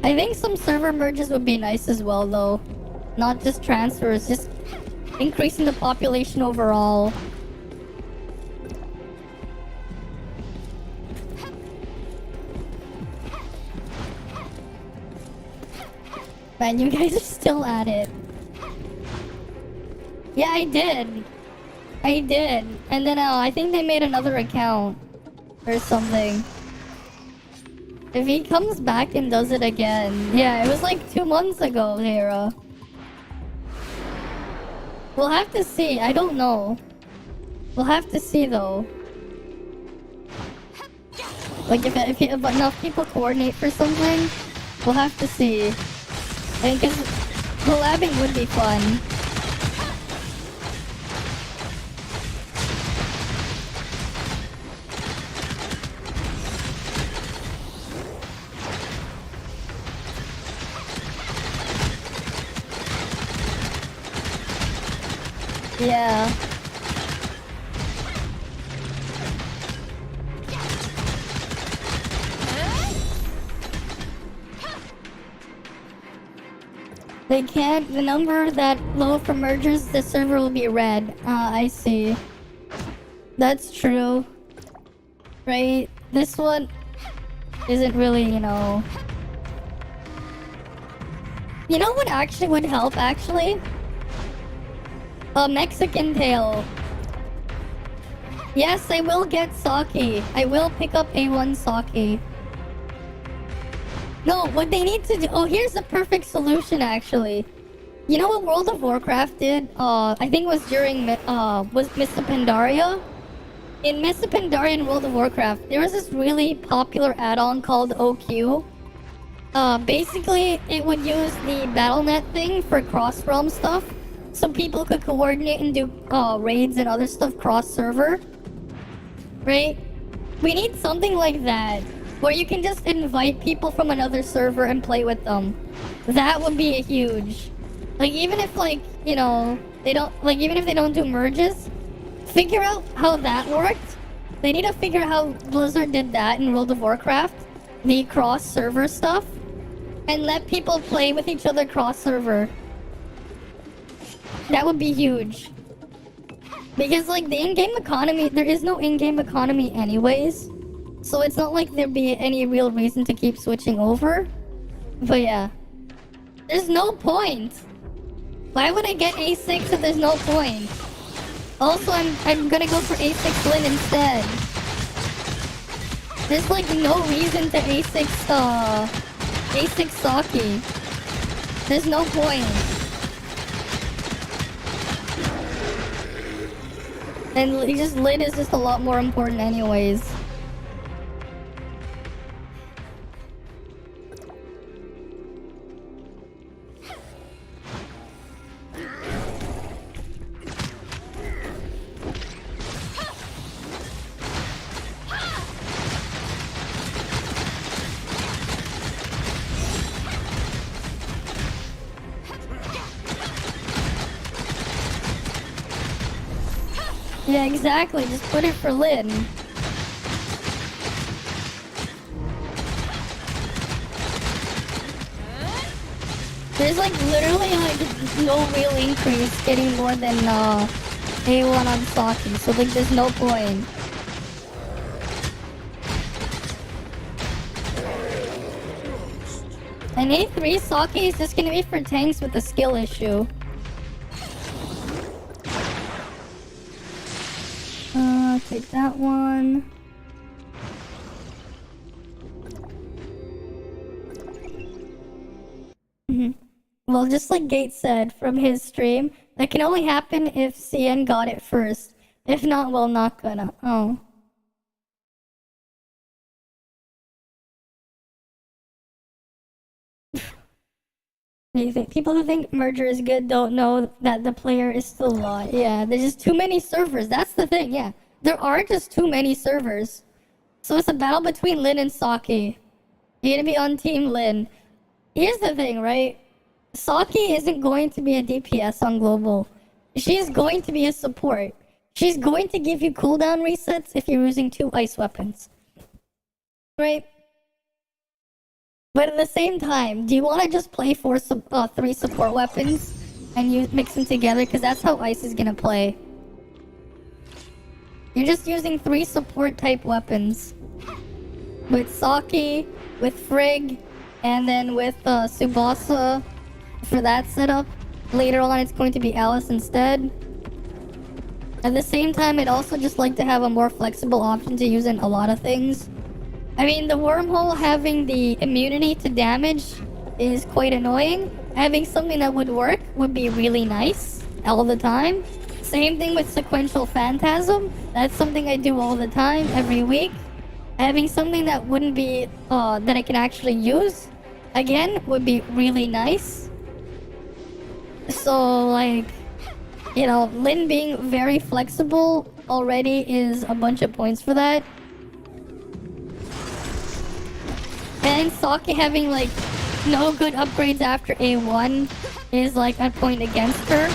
I think some server merges would be nice as well, though. Not just transfers, just increasing the population overall. Man, you guys are still at it. Yeah, I did. And then I think they made another account or something. If he comes back and does it again. Yeah, it was like 2 months ago, Hera. We'll have to see. I don't know. We'll have to see though. Like if enough people coordinate for something, we'll have to see. I think collabing would be fun. Yeah. They can't. The number that low for mergers, the server will be red. I see. That's true. Right? This one isn't really, you know. You know what actually would help, actually? A Mexican tail. Yes, I will get sake. I will pick up A1 sake. No, what they need to do... Oh, here's the perfect solution, actually. You know what World of Warcraft did? I think it was during... was Mr. Pandaria? In Mr. Pandaria in World of Warcraft, there was this really popular add-on called OQ. Basically, it would use the BattleNet thing for cross-realm stuff. So people could coordinate and do raids and other stuff cross-server. Right? We need something like that. Where you can just invite people from another server and play with them. That would be a huge. Like, even if, like, you know, they don't... Like, even if they don't do merges, figure out how that worked. They need to figure out how Blizzard did that in World of Warcraft. The cross-server stuff. And let people play with each other cross-server. That would be huge. Because, like, the in-game economy... There is no in-game economy anyways. So it's not like there'd be any real reason to keep switching over. But yeah. There's no point. Why would I get A6 if there's no point? Also, I'm gonna go for A6 Lin instead. There's like no reason to A6 Saki. There's no point. And just Lin is just a lot more important anyways. Yeah, exactly. Just put it for Lin. There's like literally like no real increase getting more than A1 on Saki, so like there's no point. And A3 Saki is just gonna be for tanks with a skill issue. Take that one. Well, just like Gates said from his stream, that can only happen if CN got it first. If not, well, not gonna. Oh. People who think merger is good don't know that the player is still law. Yeah, there's just too many servers. That's the thing, yeah. There are just too many servers. So it's a battle between Lin and Saki. You're gonna be on Team Lin. Here's the thing, right? Saki isn't going to be a DPS on Global. She's going to be a support. She's going to give you cooldown resets if you're using 2 ice weapons. Right? But at the same time, do you want to just play 3 support weapons and you mix them together? Because that's how ice is gonna play. You're just using 3 support type weapons. With Saki, with Frigg, and then with Tsubasa for that setup. Later on it's going to be Alice instead. At the same time, I'd also just like to have a more flexible option to use in a lot of things. I mean, the Wormhole having the immunity to damage is quite annoying. Having something that would work would be really nice all the time. Same thing with Sequential Phantasm. That's something I do all the time, every week. Having something that wouldn't be, that I can actually use, again, would be really nice. So, like, you know, Lin being very flexible already is a bunch of points for that. And Saki having, like, no good upgrades after A1 is, like, a point against her.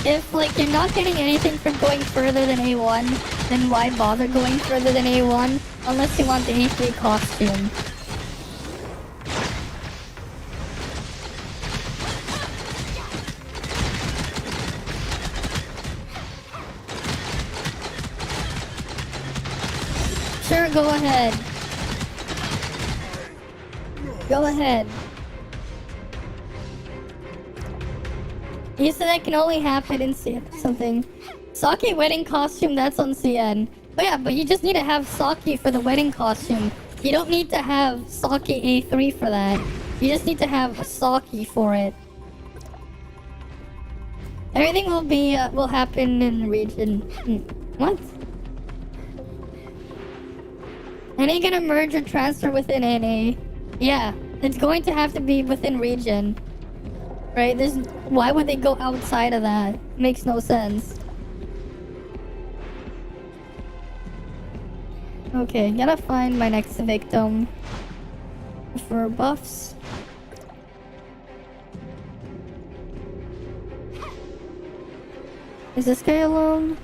If, like, you're not getting anything from going further than A1, then why bother going further than A1? Unless you want the A3 costume. Sure, go ahead. Go ahead. You said that can only happen in something. Saki wedding costume, that's on CN. But yeah, but you just need to have Saki for the wedding costume. You don't need to have Saki A3 for that. You just need to have Saki for it. Everything will happen in the region. What? Any gonna merge or transfer within NA? Yeah, it's going to have to be within region. Right? Why would they go outside of that? Makes no sense. Okay, gotta find my next victim for buffs. Is this guy alone?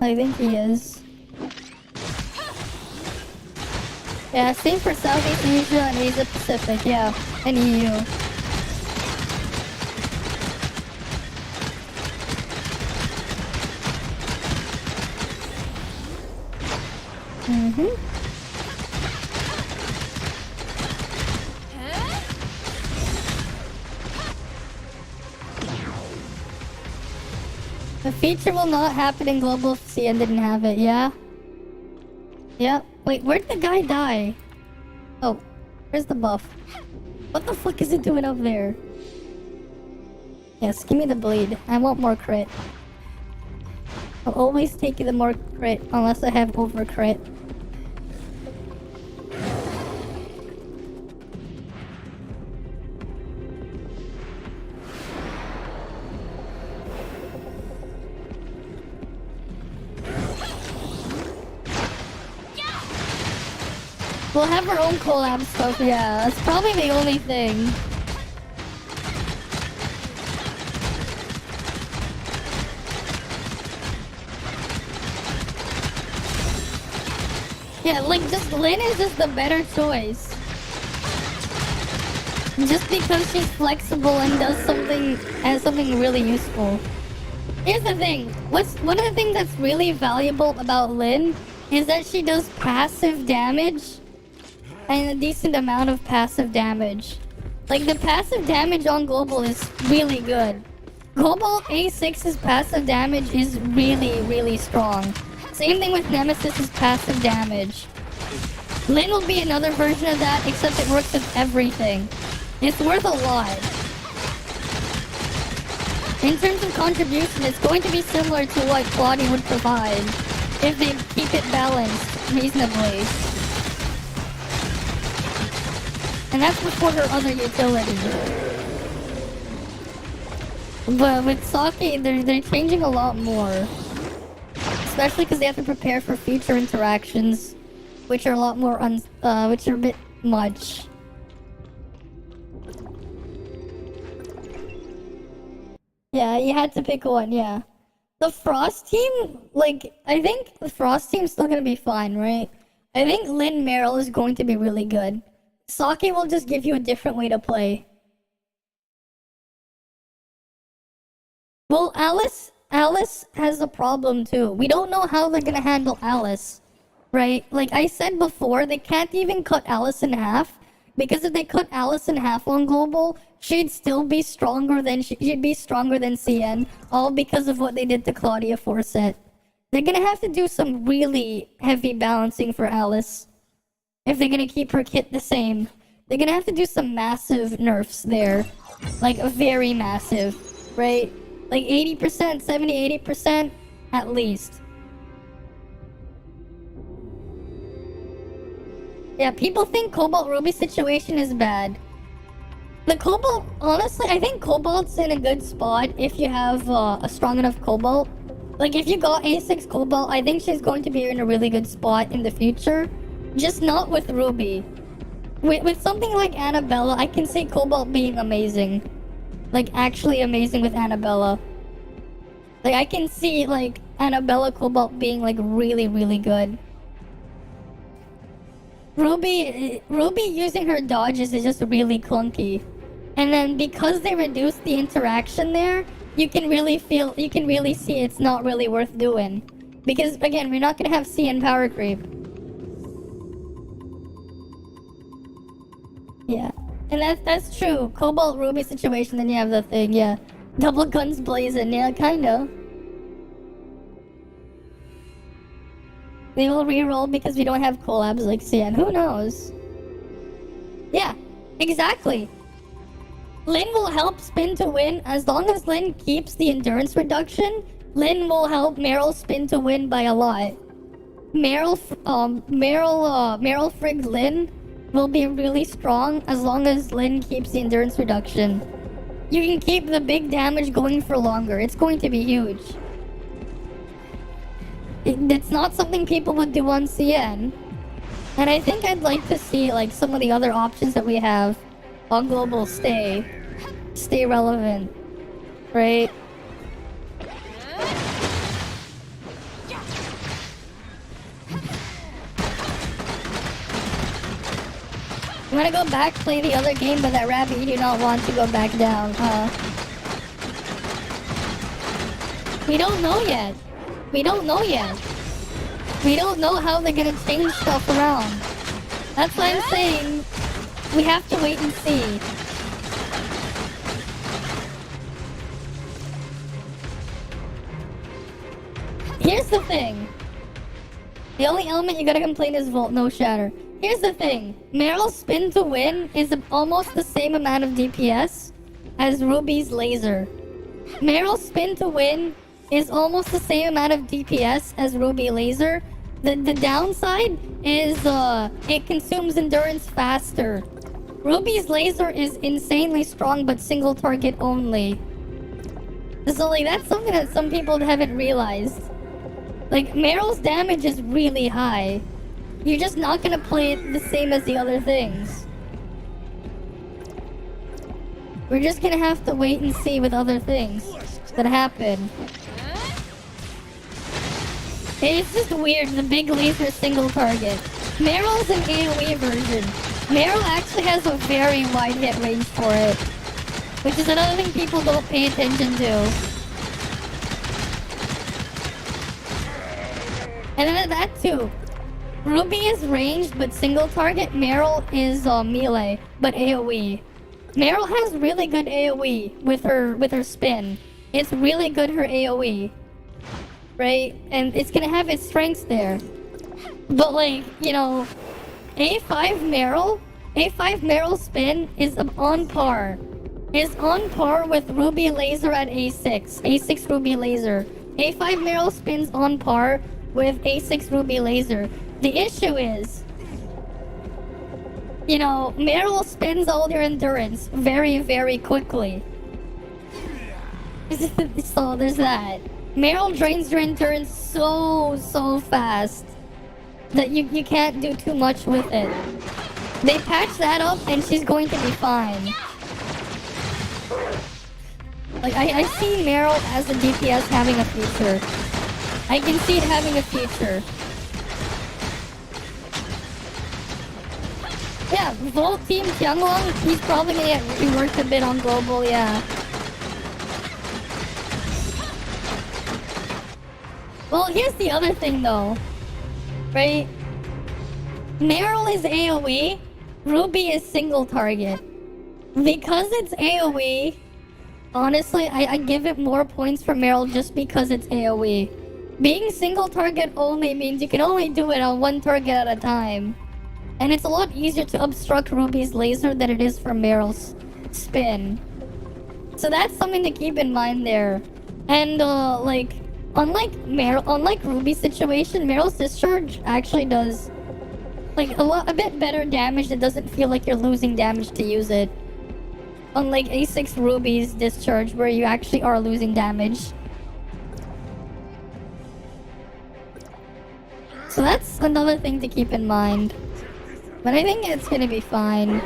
I think he is. Yeah, same for Southeast Asia and Asia Pacific, yeah, and EU. The feature will not happen in Global if CN didn't have it, yeah? Yeah. Wait, where'd the guy die? Oh, where's the buff? What the fuck is it doing up there? Yes, give me the bleed. I want more crit. I'll always take the more crit unless I have over crit. We'll have our own collab stuff, yeah. That's probably the only thing. Yeah, like, just Lynn is just the better choice. Just because she's flexible and does something really useful. Here's the thing. One of the things that's really valuable about Lynn is that she does passive damage. And a decent amount of passive damage. Like, the passive damage on Global is really good. Global A6's passive damage is really, really strong. Same thing with Nemesis's passive damage. Lynn will be another version of that, except it works with everything. It's worth a lot. In terms of contribution, it's going to be similar to what Claudia would provide if they keep it balanced reasonably. And that's before her other utility. But with Saki, they're changing a lot more. Especially because they have to prepare for future interactions, which are a lot more which are a bit much. Yeah, you had to pick one, yeah. The Frost team, like, I think the Frost team's still gonna be fine, right? I think Lynn Merrill is going to be really good. Saki will just give you a different way to play. Well, Alice has a problem too. We don't know how they're gonna handle Alice, right? Like I said before, they can't even cut Alice in half, because if they cut Alice in half on Global, she'd still be stronger than she'd be stronger than CN, all because of what they did to Claudia Forset. They're gonna have to do some really heavy balancing for Alice. If they're gonna keep her kit the same, they're gonna have to do some massive nerfs there. Like, very massive, right? Like 80%, 70, 80% at least. Yeah, people think Cobalt Ruby's situation is bad. The Cobalt, honestly, I think Cobalt's in a good spot if you have a strong enough Cobalt. Like, if you got A6 Cobalt, I think she's going to be in a really good spot in the future. Just not with Ruby. With something like Annabella, I can see Cobalt being amazing. Like, actually amazing with Annabella. Like, I can see, like, Annabella Cobalt being, like, really, really good. Ruby using her dodges is just really clunky. And then because they reduced the interaction there, you can really see it's not really worth doing. Because, again, we're not gonna have CN power creep. Yeah, and that's true. Cobalt Ruby situation, then you have the thing, yeah. Double guns blazing, yeah, kinda. They will reroll because we don't have collabs like CN, who knows? Yeah, exactly. Lynn will help spin to win. As long as Lynn keeps the endurance reduction, Lynn will help Meryl spin to win by a lot. Meryl Frigg Lynn will be really strong as long as Lynn keeps the endurance reduction. You can keep the big damage going for longer. It's going to be huge. It's not something people would do on CN. And I think I'd like to see like some of the other options that we have on Global stay relevant, right? You wanna go back, play the other game, but that rabbit you do not want to go back down, huh? We don't know yet. We don't know yet. We don't know how they're gonna change stuff around. That's why I'm saying we have to wait and see. Here's the thing. The only element you gotta complain is Volt, no Shatter. Here's the thing. Meryl's spin to win is almost the same amount of DPS as Ruby's laser. Meryl's spin to win is almost the same amount of DPS as Ruby Laser. The downside is it consumes endurance faster. Ruby's laser is insanely strong but single target only. So like that's something that some people haven't realized. Like Meryl's damage is really high. You're just not gonna play it the same as the other things. We're just gonna have to wait and see with other things that happen. It's just weird, the big laser single target. Meryl's an AoE version. Meryl actually has a very wide hit range for it, which is another thing people don't pay attention to. And then that too. Ruby is ranged but single target. Meryl is melee but AoE. Meryl has really good AoE with her spin. It's really good her AoE. Right? And it's gonna have its strengths there. But like, you know, A5 Meryl spin is on par. Is on par with Ruby Laser at A6. A6 Ruby Laser. A5 Meryl spins on par with A6 Ruby Laser. The issue is, you know, Meryl spins all your endurance very, very quickly. So there's that. Meryl drains your endurance so fast that you can't do too much with it. They patch that up and she's going to be fine. Like I see Meryl as a DPS having a future. I can see it having a future. Yeah, Volt Team Qianglong, he's probably gonna get reworked a bit on global, yeah. Well, here's the other thing though, right? Meryl is AoE, Ruby is single target. Because it's AoE, honestly, I give it more points for Meryl just because it's AoE. Being single target only means you can only do it on one target at a time. And it's a lot easier to obstruct Ruby's laser than it is for Meryl's spin. So that's something to keep in mind there. And like, unlike Ruby's situation, Meryl's discharge actually does like a bit better damage that doesn't feel like you're losing damage to use it. Unlike A6 Ruby's discharge where you actually are losing damage. So that's another thing to keep in mind. But I think it's gonna be fine.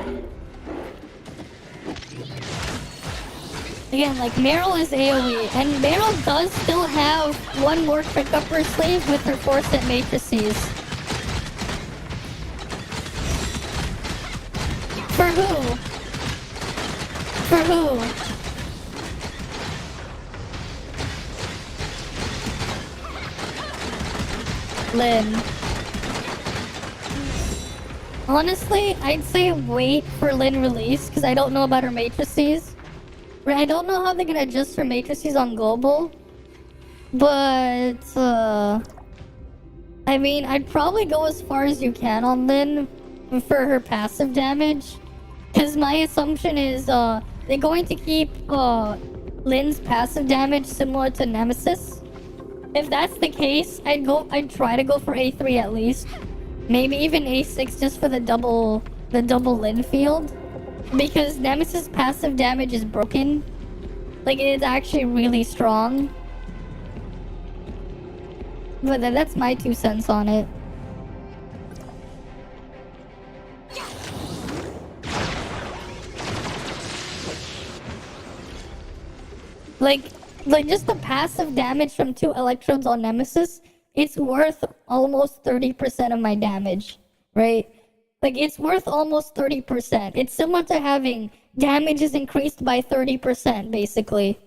Again, like Meryl is AoE, and Meryl does still have one more trick up her sleeve with her 4-set matrices. For who? For who? Lynn. Honestly, I'd say wait for Lynn release, because I don't know about her matrices. I don't know how they're gonna adjust her matrices on global. But, I mean, I'd probably go as far as you can on Lynn for her passive damage. Because my assumption is, they're going to keep, Lynn's passive damage similar to Nemesis. If that's the case, I'd try to go for A3 at least. Maybe even A6 just for the double Lynn field. Because Nemesis passive damage is broken. Like, it is actually really strong. But that's my 2 cents on it. Like just the passive damage from 2 electrodes on Nemesis, it's worth almost 30% of my damage, right? Like, it's worth almost 30%. It's similar to having damages increased by 30%, basically.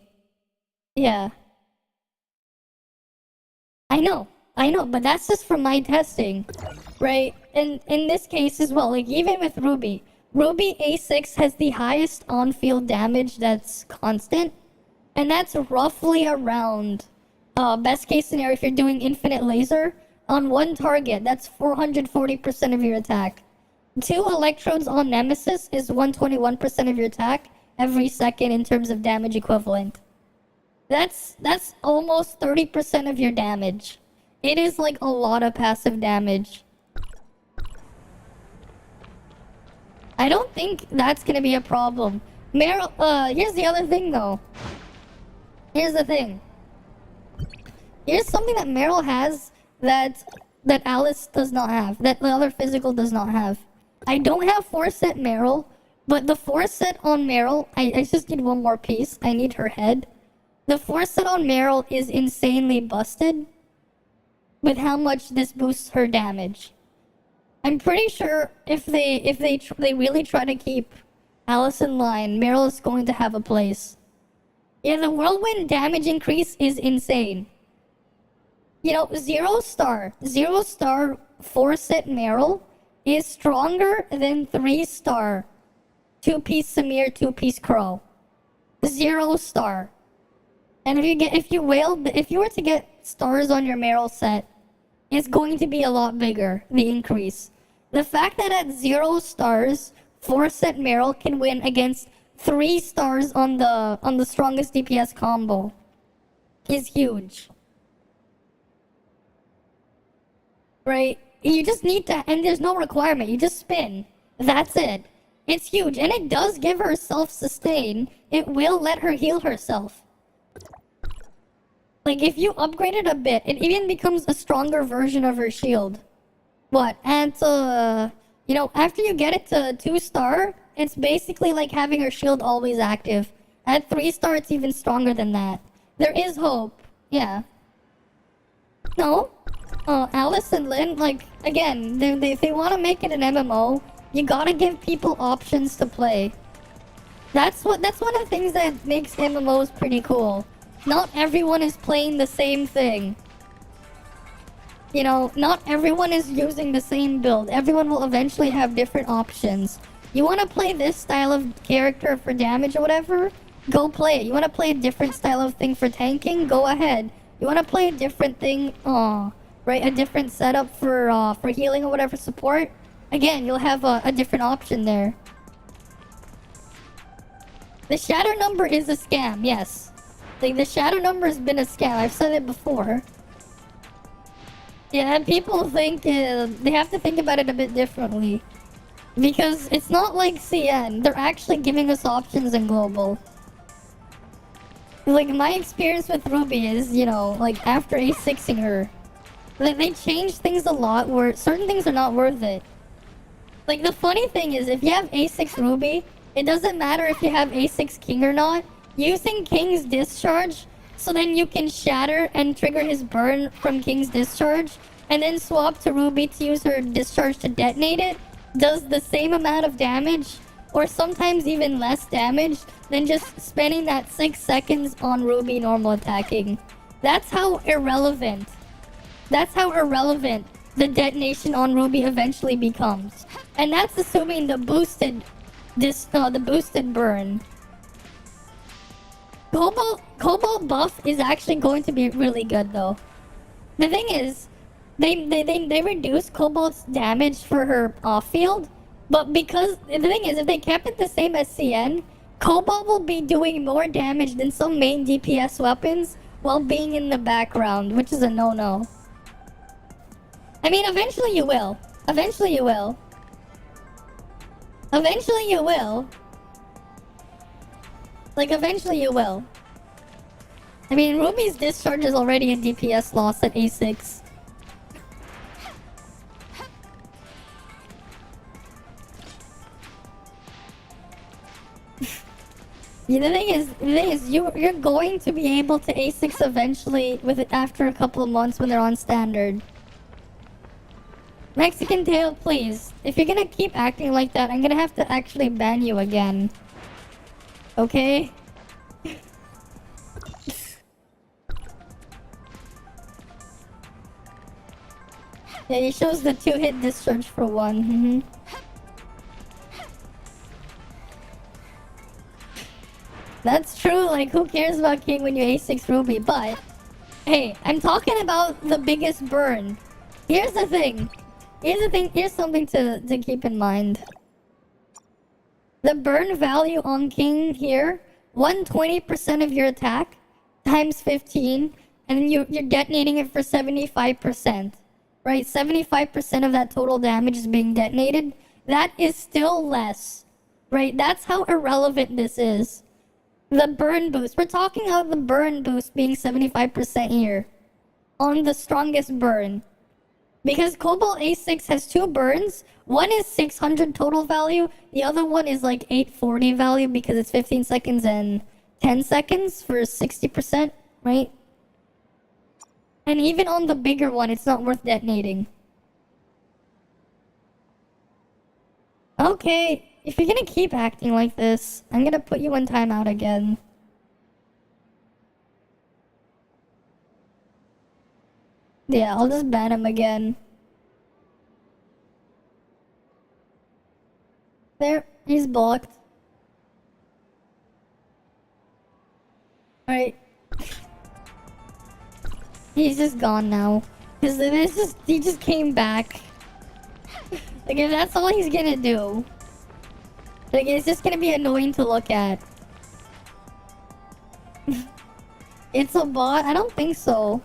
Yeah. I know, but that's just from my testing, right? And in this case as well, like, even with Ruby A6 has the highest on-field damage that's constant, and that's roughly around, best case scenario, if you're doing infinite laser, on one target, that's 440% of your attack. 2 electrodes on Nemesis is 121% of your attack every second in terms of damage equivalent. That's almost 30% of your damage. It is like a lot of passive damage. I don't think that's gonna be a problem. Meryl, here's the other thing though. Here's the thing. Here's something that Meryl has that Alice does not have. That the other physical does not have. I don't have 4-set Meryl, but the 4-set on Meryl, I just need one more piece. I need her head. The 4-set on Meryl is insanely busted with how much this boosts her damage. I'm pretty sure if they really try to keep Alice in line, Meryl is going to have a place. Yeah, the whirlwind damage increase is insane. You know, 0-star 4-set Meryl is stronger than 3-star 2-piece Samir, 2-piece Crow. 0-star. And if you were to get stars on your Meryl set, it's going to be a lot bigger, the increase. The fact that at 0 stars, 4-set Meryl can win against 3 stars on the strongest DPS combo is huge. Right? You just need to, and there's no requirement, you just spin. That's it. It's huge, and it does give her self-sustain. It will let her heal herself. Like, if you upgrade it a bit, it even becomes a stronger version of her shield. What? And, you know, after you get it to 2-star, it's basically like having her shield always active. At 3-star, it's even stronger than that. There is hope. Yeah. No. Alice and Lynn, like, again, if they want to make it an MMO, you gotta give people options to play. That's one of the things that makes MMOs pretty cool. Not everyone is playing the same thing. You know, not everyone is using the same build. Everyone will eventually have different options. You want to play this style of character for damage or whatever? Go play it. You want to play a different style of thing for tanking? Go ahead. You want to play a different thing, right? A different setup for healing or whatever support? Again, you'll have a different option there. The shadow number is a scam, yes. Like, the shadow number has been a scam. I've said it before. Yeah, and people think, they have to think about it a bit differently. Because it's not like CN. They're actually giving us options in global. Like, my experience with Ruby is, you know, like, after A6ing her, they changed things a lot where certain things are not worth it. Like, the funny thing is, if you have A6 Ruby, it doesn't matter if you have A6 King or not. Using King's Discharge, so then you can shatter and trigger his burn from King's Discharge, and then swap to Ruby to use her Discharge to detonate it, does the same amount of damage, or sometimes even less damage, than just spending that 6 seconds on Ruby normal attacking. That's how irrelevant the detonation on Ruby eventually becomes. And that's assuming the boosted burn. Cobalt buff is actually going to be really good though. The thing is, they reduce Cobalt's damage for her off field, but because the thing is, if they kept it the same as CN, Cobalt will be doing more damage than some main DPS weapons while being in the background, which is a no-no. I mean, eventually you will. Eventually you will. Eventually you will. Like, eventually you will. I mean, Ruby's Discharge is already a DPS loss at A6. Yeah, the thing is, you're going to be able to A6 eventually with it after a couple of months when they're on standard. Mexican Tail, please. If you're gonna keep acting like that, I'm gonna have to actually ban you again. Okay? Yeah, he shows the 2-hit discharge for 1. That's true, like, who cares about King when you A6 Ruby? But, hey, I'm talking about the biggest burn. Here's the thing. Here's something to keep in mind. The burn value on King here, 120% of your attack, times 15, and then you're detonating it for 75%, right? 75% of that total damage is being detonated. That is still less, right? That's how irrelevant this is. The burn boost. We're talking about the burn boost being 75% here on the strongest burn. Because Cobalt A6 has 2 burns. One is 600 total value. The other one is like 840 value because it's 15 seconds and 10 seconds for 60%, right? And even on the bigger one, it's not worth detonating. Okay, if you're gonna keep acting like this, I'm gonna put you in timeout again. Yeah, I'll just ban him again. There, he's blocked. Alright. He's just gone now. Cause he just came back. Like, if that's all he's gonna do. Like, it's just gonna be annoying to look at. It's a bot? I don't think so.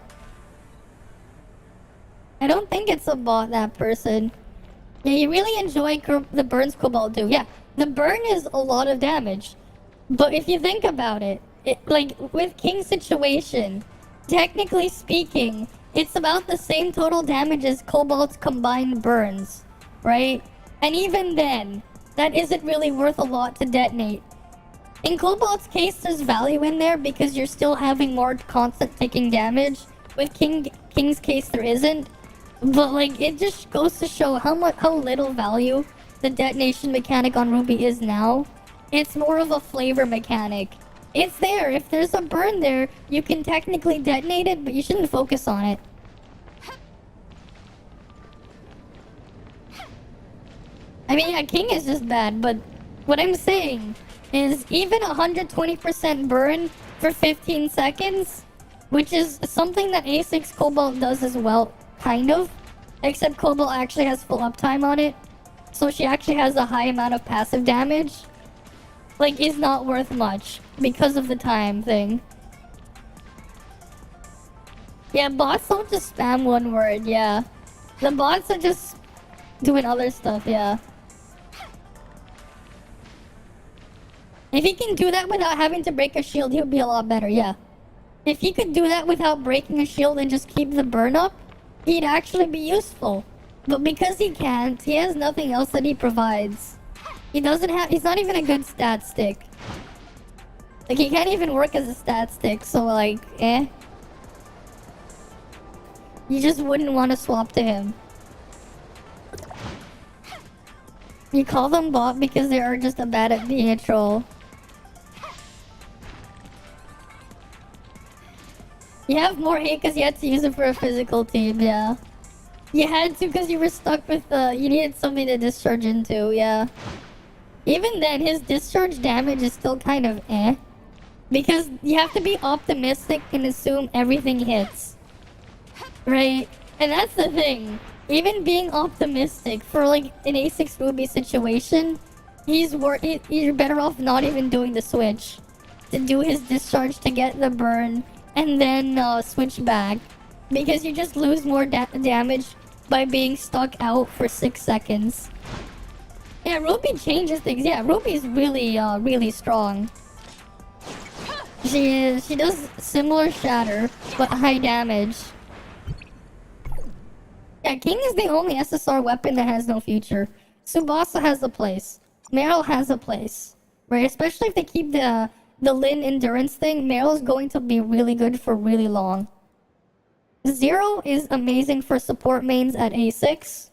I don't think it's a bot, that person. Yeah, you really enjoy the burns Cobalt do. Yeah, the burn is a lot of damage. But if you think about it, like, with King's situation, technically speaking, it's about the same total damage as Cobalt's combined burns, right? And even then, that isn't really worth a lot to detonate. In Cobalt's case, there's value in there because you're still having more constant taking damage. With King's case, there isn't. But, like, it just goes to show how little value the detonation mechanic on Ruby is now. It's more of a flavor mechanic. It's there. If there's a burn there, you can technically detonate it, but you shouldn't focus on it. I mean, yeah, King is just bad, but what I'm saying is even 120% burn for 15 seconds, which is something that A6 Cobalt does as well, kind of. Except Cobalt actually has full uptime on it, so she actually has a high amount of passive damage. Like, is not worth much because of the time thing. Yeah, bots don't just spam one word, yeah. The bots are just doing other stuff, yeah. If he can do that without having to break a shield, he'll be a lot better, yeah. If he could do that without breaking a shield and just keep the burn up, he'd actually be useful. But because he can't, he has nothing else that he provides. He's not even a good stat stick. Like, he can't even work as a stat stick, so like, eh. You just wouldn't want to swap to him. You call them bot because they are just bad at being a troll. You have more hate because you had to use it for a physical team, yeah. You had to because you were stuck with you needed something to discharge into, yeah. Even then, his discharge damage is still kind of eh. Because you have to be optimistic and assume everything hits. Right? And that's the thing. Even being optimistic for like an A6 Ruby situation, you're better off not even doing the switch. To do his discharge to get the burn and then switch back. Because you just lose more damage by being stuck out for 6 seconds. Yeah, Ruby changes things. Yeah, Ruby's really, really strong. She does similar shatter, but high damage. Yeah, King is the only SSR weapon that has no future. Tsubasa has a place. Meryl has a place. Right? Especially if they keep the Lin endurance thing, Meryl's going to be really good for really long. Zero is amazing for support mains at A6.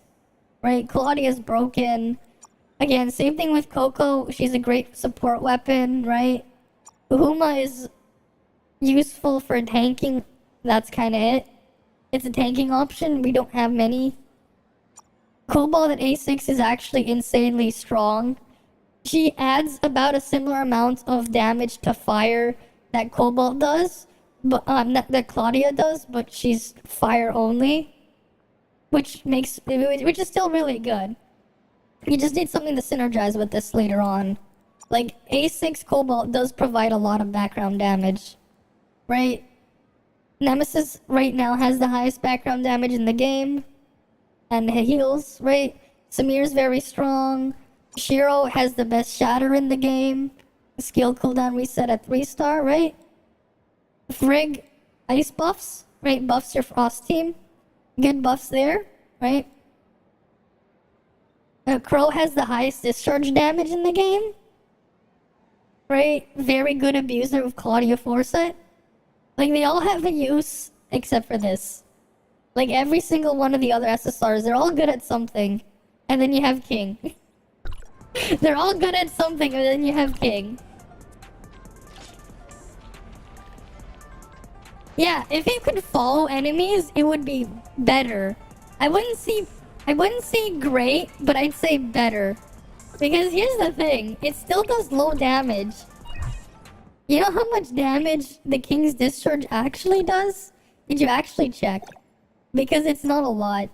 Right? Claudia's broken. Again, same thing with Coco. She's a great support weapon, right? Uhuma is useful for tanking. That's kind of it. It's a tanking option. We don't have many. Cobalt at A6 is actually insanely strong. She adds about a similar amount of damage to fire that Cobalt does. But that Claudia does, but she's fire only. Which is still really good. You just need something to synergize with this later on. Like, A6 Cobalt does provide a lot of background damage. right? Nemesis right now has the highest background damage in the game. And heals, right? Samir's very strong. Shiro has the best shatter in the game. Skill cooldown reset at 3-star, right? Frigg, ice buffs, right? Buffs your frost team. Good buffs there, right? Crow has the highest discharge damage in the game. Right? Very good abuser of Claudia Forset. Like, they all have a use except for this. Like, every single one of the other SSRs, they're all good at something. And then you have King. They're all good at something, and then you have King. Yeah, if you could follow enemies, it would be better. I wouldn't say great, but I'd say better. Because here's the thing, it still does low damage. You know how much damage the King's Discharge actually does? Did you actually check? Because it's not a lot.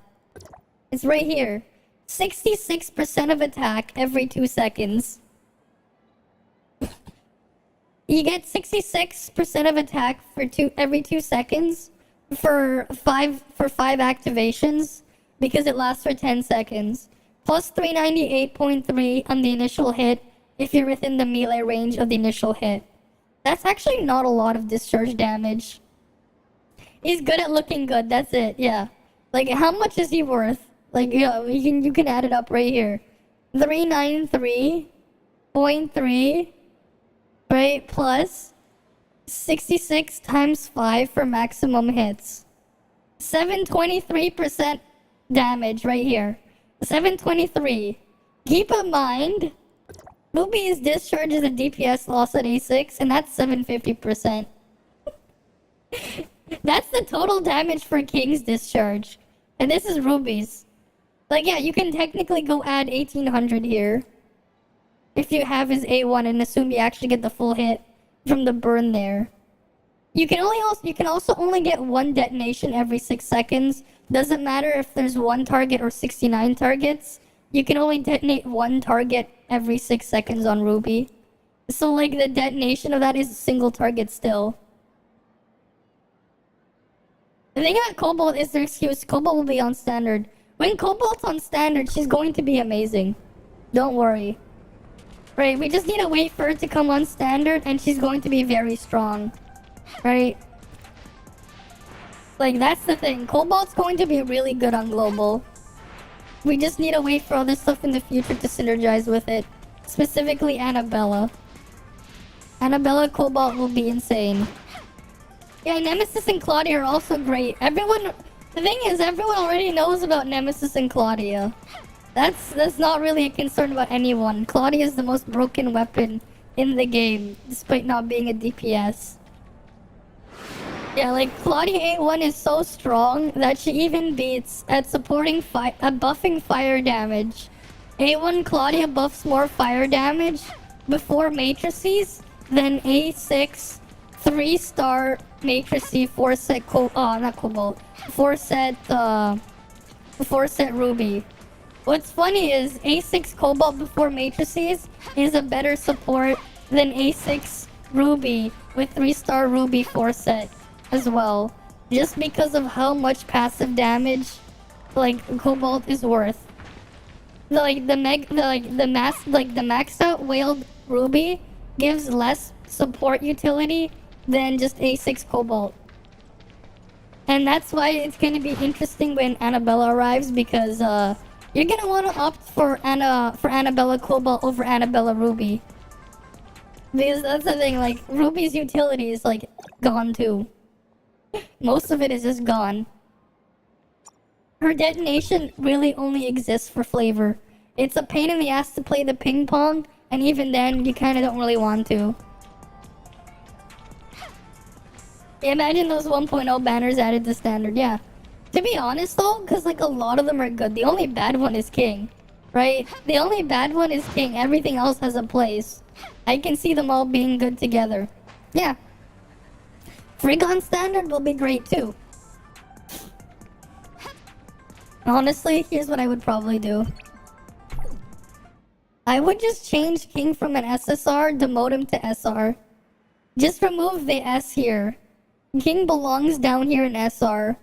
It's right here. 66% of attack every 2 seconds. You get 66% of attack for every 2 seconds for 5 activations because it lasts for 10 seconds. Plus 398.3 on the initial hit if you're within the melee range of the initial hit. That's actually not a lot of discharge damage. He's good at looking good, that's it, yeah. Like, how much is he worth? Like, you know, you can add it up right here. 393.3, right, plus 66 times 5 for maximum hits. 723% damage right here. 723. Keep in mind, Ruby's discharge is a DPS loss at A6, and that's 750%. That's the total damage for King's discharge. And this is Ruby's. Like, yeah, you can technically go add 1800 here. If you have his A1 and assume you actually get the full hit from the burn there. You can also only get 1 detonation every 6 seconds. Doesn't matter if there's 1 target or 69 targets. You can only detonate 1 target every 6 seconds on Ruby. So, like, the detonation of that is a single target still. The thing about Cobalt is their excuse. Cobalt will be on standard. When Cobalt's on standard, she's going to be amazing. Don't worry. Right, we just need to wait for her to come on standard, and she's going to be very strong. Right? Like, that's the thing. Cobalt's going to be really good on global. We just need to wait for other stuff in the future to synergize with it. Specifically, Annabella. Annabella Cobalt will be insane. Yeah, Nemesis and Claudia are also great. The thing is, everyone already knows about Nemesis and Claudia. That's not really a concern about anyone. Claudia is the most broken weapon in the game, despite not being a DPS. Yeah, like, Claudia A1 is so strong that she even beats at supporting buffing fire damage. A1 Claudia buffs more fire damage before matrices than A6 3-star matrices 4-set not Cobalt. 4-set Ruby. What's funny is A6 Cobalt before matrices is a better support than A6 Ruby with 3-star Ruby 4-set as well. Just because of how much passive damage like Cobalt is worth. The maxed out whaled Ruby gives less support utility than just A6 Cobalt. And that's why it's gonna be interesting when Annabella arrives, because you're gonna want to opt for Annabella Cobalt over Annabella Ruby. Because that's the thing, like, Ruby's utility is like gone too. Most of it is just gone. Her detonation really only exists for flavor. It's a pain in the ass to play the ping pong, and even then, you kinda don't really want to. Yeah, imagine those 1.0 banners added to standard, yeah. To be honest though, because like a lot of them are good. The only bad one is King, right? The only bad one is King. Everything else has a place. I can see them all being good together. Yeah. Frigg on standard will be great too. Honestly, here's what I would probably do. I would just change King from an SSR, demote him to SR. Just remove the S here. King belongs down here in SR.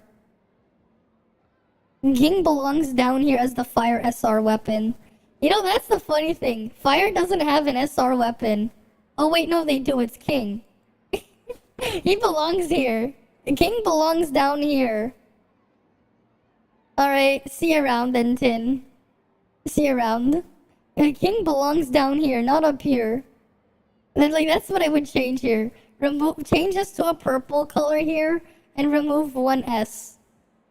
King belongs down here as the fire SR weapon. You know, that's the funny thing. Fire doesn't have an SR weapon. Oh wait, no, they do. It's King. He belongs here. King belongs down here. Alright, see you around then, Tin. See you around. King belongs down here, not up here. Then, like, that's what I would change here. Change this to a purple color here, and remove one S.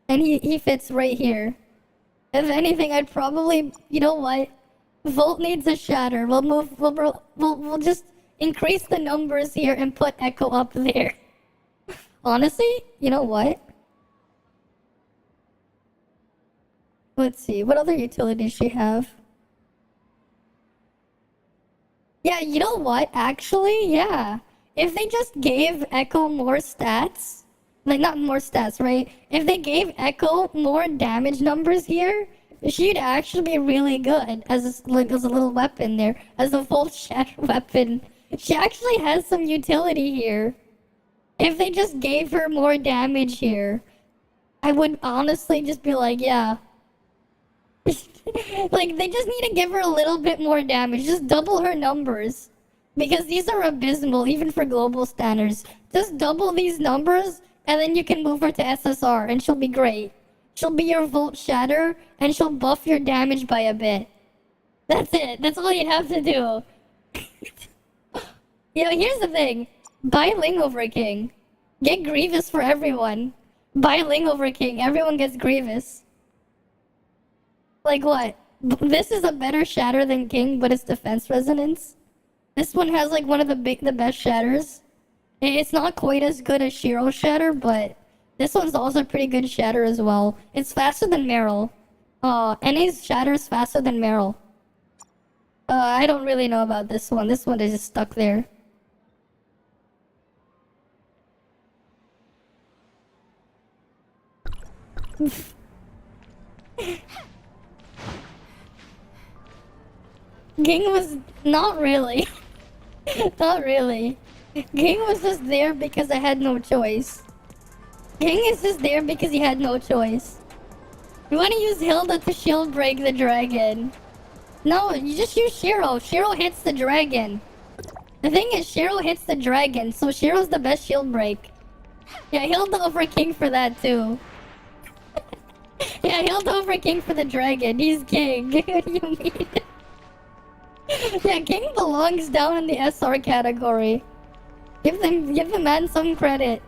And he fits right here. If anything, I'd probably, you know what? Volt needs a shatter. We'll just increase the numbers here and put Echo up there. Honestly, you know what? Let's see, what other utilities she have? Yeah, you know what? Actually, yeah. If they just gave Echo more stats, like not more stats, right? If they gave Echo more damage numbers here, she'd actually be really good as a little weapon there, as a Volt Shatter weapon. She actually has some utility here. If they just gave her more damage here, I would honestly just be like, yeah. Like, they just need to give her a little bit more damage. Just double her numbers. Because these are abysmal, even for global standards. Just double these numbers, and then you can move her to SSR, and she'll be great. She'll be your Volt Shatter, and she'll buff your damage by a bit. That's it. That's all you have to do. You know, here's the thing. Buy Ling over King. Get Grievous for everyone. Buy Ling over King. Everyone gets Grievous. Like what? This is a better shatter than King, but it's defense resonance. This one has like one of the best shatters. It's not quite as good as Shiro's shatter, but this one's also pretty good shatter as well. It's faster than Meryl. NA's shatter is faster than Meryl. I don't really know about this one. This one is just stuck there. King was not really. Not really. King was just there because I had no choice. King is just there because he had no choice. You want to use Hilda to shield break the dragon. No, you just use Shiro. Shiro hits the dragon. The thing is, Shiro hits the dragon, so Shiro's the best shield break. Yeah, Hilda over King for that too. Yeah, Hilda over King for the dragon. He's King. What do you mean? Yeah, King belongs down in the SR category. Give the man some credit.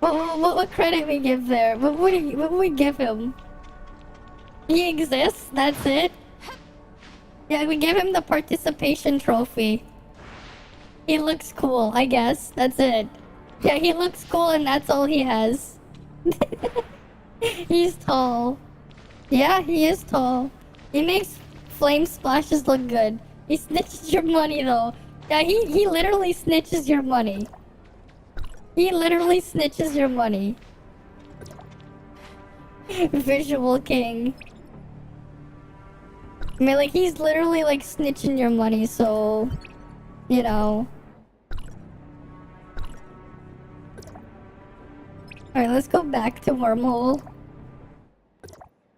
What credit we give there? What would we give him? He exists, that's it. Yeah, we give him the participation trophy. He looks cool, I guess. That's it. Yeah, he looks cool and that's all he has. He's tall. Yeah, he is tall. He makes flame splashes look good. He snitches your money though. Yeah, he literally snitches your money. He literally snitches your money. Visual King. I mean, like, he's literally like snitching your money, so... You know. Alright, let's go back to Wormhole.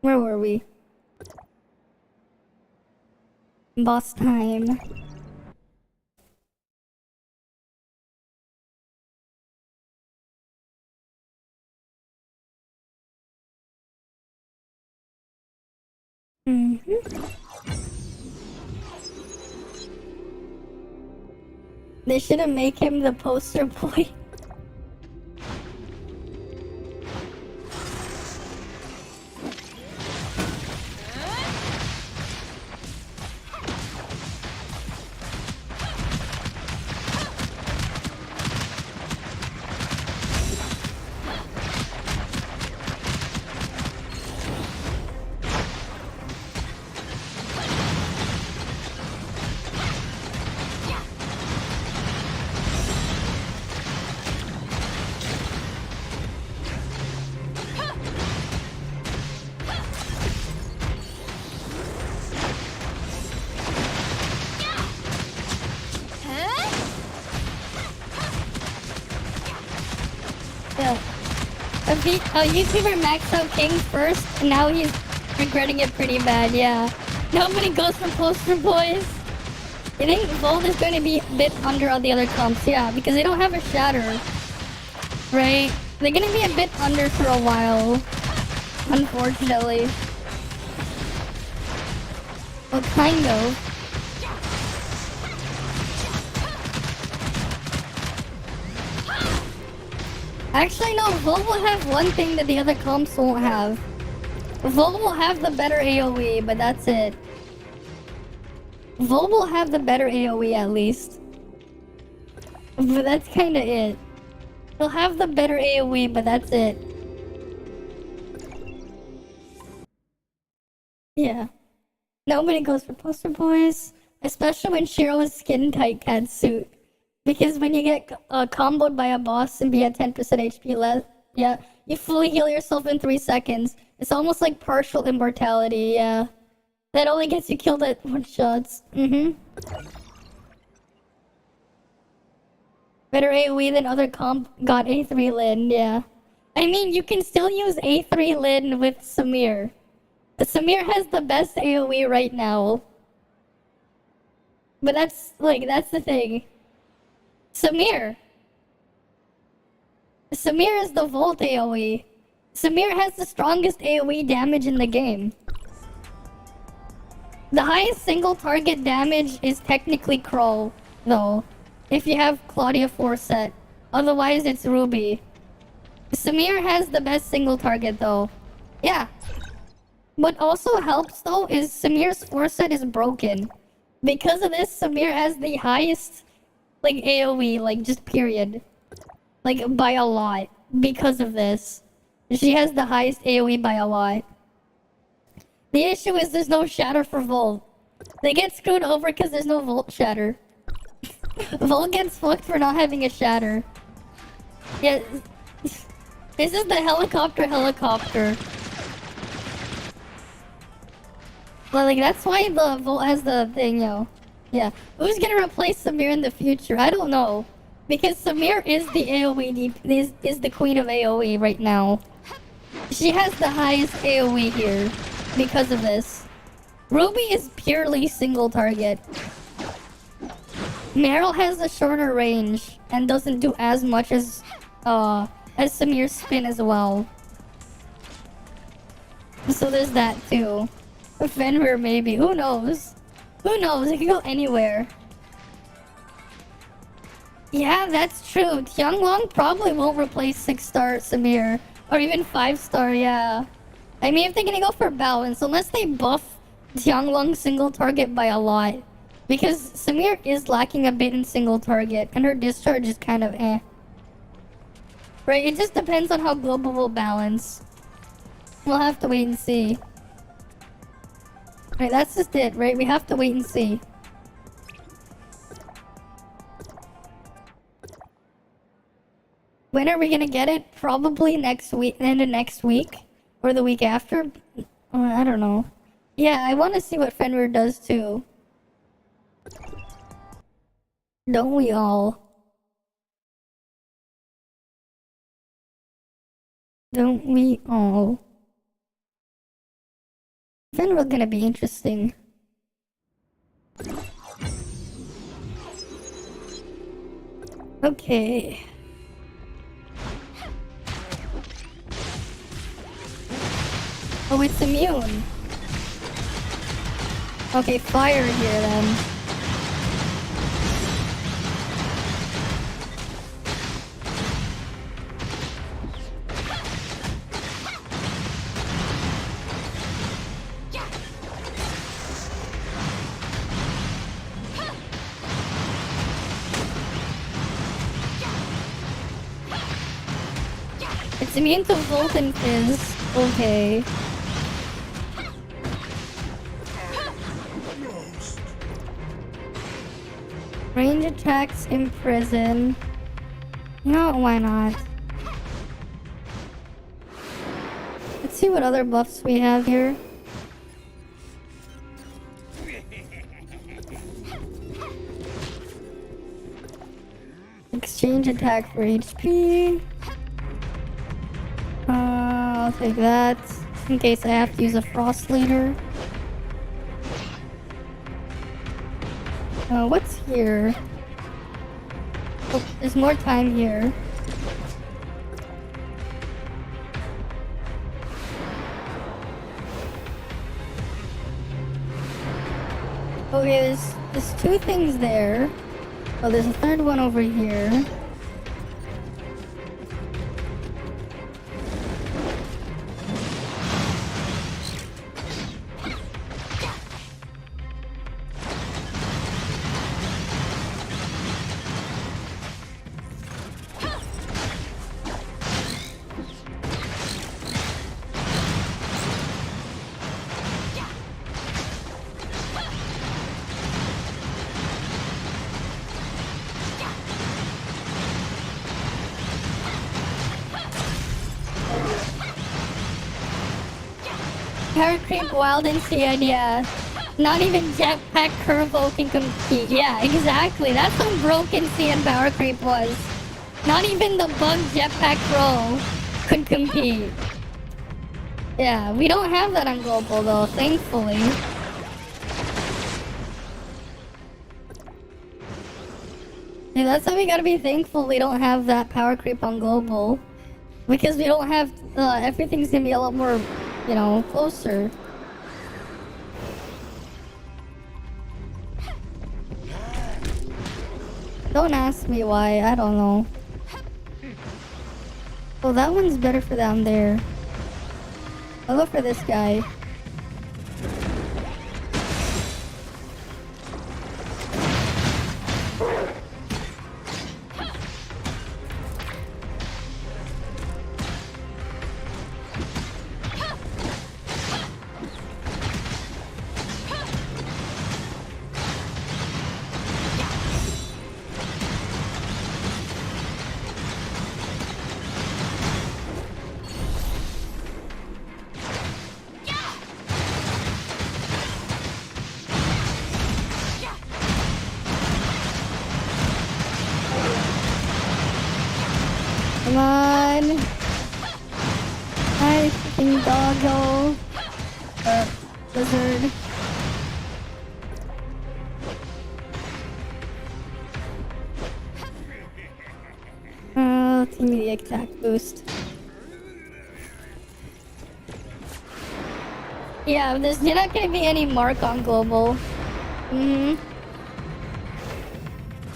Where were we? Boss time. They shouldn't make him the poster boy. Yeah. A YouTuber maxed out Kings first, and now he's regretting it pretty bad, yeah. Nobody goes for poster boys. I think Volt is going to be a bit under all the other comps, yeah, because they don't have a shatter. Right? They're going to be a bit under for a while. Unfortunately. Well, kind of. Actually, no, Volt will have one thing that the other comps won't have. Volt will have the better AoE, but that's it. Volt will have the better AoE at least. But that's kinda it. He'll have the better AoE, but that's it. Yeah. Nobody goes for poster boys. Especially when Shiro is skin tight cat suit. Because when you get comboed by a boss and be at 10% HP less, yeah, you fully heal yourself in 3 seconds. It's almost like partial immortality, yeah. That only gets you killed at 1 shots. Better AoE than other comp got A3 Lin, yeah. I mean, you can still use A3 Lin with Samir. Samir has the best AoE right now. But that's the thing. Samir is the Volt AoE. Samir has the strongest AoE damage in the game. The highest single target damage is technically Kroll, though. If you have Claudia 4 set. Otherwise, it's Ruby. Samir has the best single target, though. Yeah. What also helps, though, is Samir's 4 set is broken. Because of this, Samir has the highest, like, AoE, like, just period. Like, by a lot. Because of this. She has the highest AoE by a lot. The issue is there's no shatter for Volt. They get screwed over because there's no Volt shatter. Volt gets fucked for not having a shatter. Yeah. This is the helicopter. Well, like, that's why the Volt has the thing, yo. Yeah. Who's gonna replace Samir in the future? I don't know. Because Samir is the AoE, is the queen of AoE right now. She has the highest AoE here. Because of this. Ruby is purely single target. Meryl has a shorter range and doesn't do as much as Samir's spin as well. So there's that too. Fenrir maybe. Who knows? Who knows? It can go anywhere. Yeah, that's true. Tianglong probably won't replace 6-star Samir. Or even 5-star, yeah. I mean, if they're gonna go for balance, unless they buff Tianglong single target by a lot. Because Samir is lacking a bit in single target, and her discharge is kind of eh. Right, it just depends on how Global will balance. We'll have to wait and see. Right, that's just it, right? We have to wait and see. When are we gonna get it? Probably next week, end of next week. Or the week after? I don't know. Yeah, I want to see what Fenrir does too. Don't we all? Don't we all? Fenrir's gonna be interesting. Okay. Oh, it's immune. Okay, fire here then. It's immune to Volt and Fizz. Okay. Range attacks imprison. No, why not? Let's see what other buffs we have here. Exchange attack for HP. I'll take that in case I have to use a frost later. What's here? Oh, there's more time here. Okay, there's two things there. Oh, there's a third one over here. Power creep, wild and seed, yeah. Not even jetpack curvo can compete. Yeah, exactly. That's how broken CN power creep was. Not even the bug jetpack pro could compete. Yeah, we don't have that on global though, thankfully. Yeah, that's why we gotta be thankful we don't have that power creep on global. Because we don't have, everything's gonna be a lot more, you know, closer. Don't ask me why, I don't know. Oh, that one's better for down there. I'll go for this guy. Come on. Hi, freaking doggo. Lizard. Give me the attack boost. Yeah, there's not gonna be any mark on global.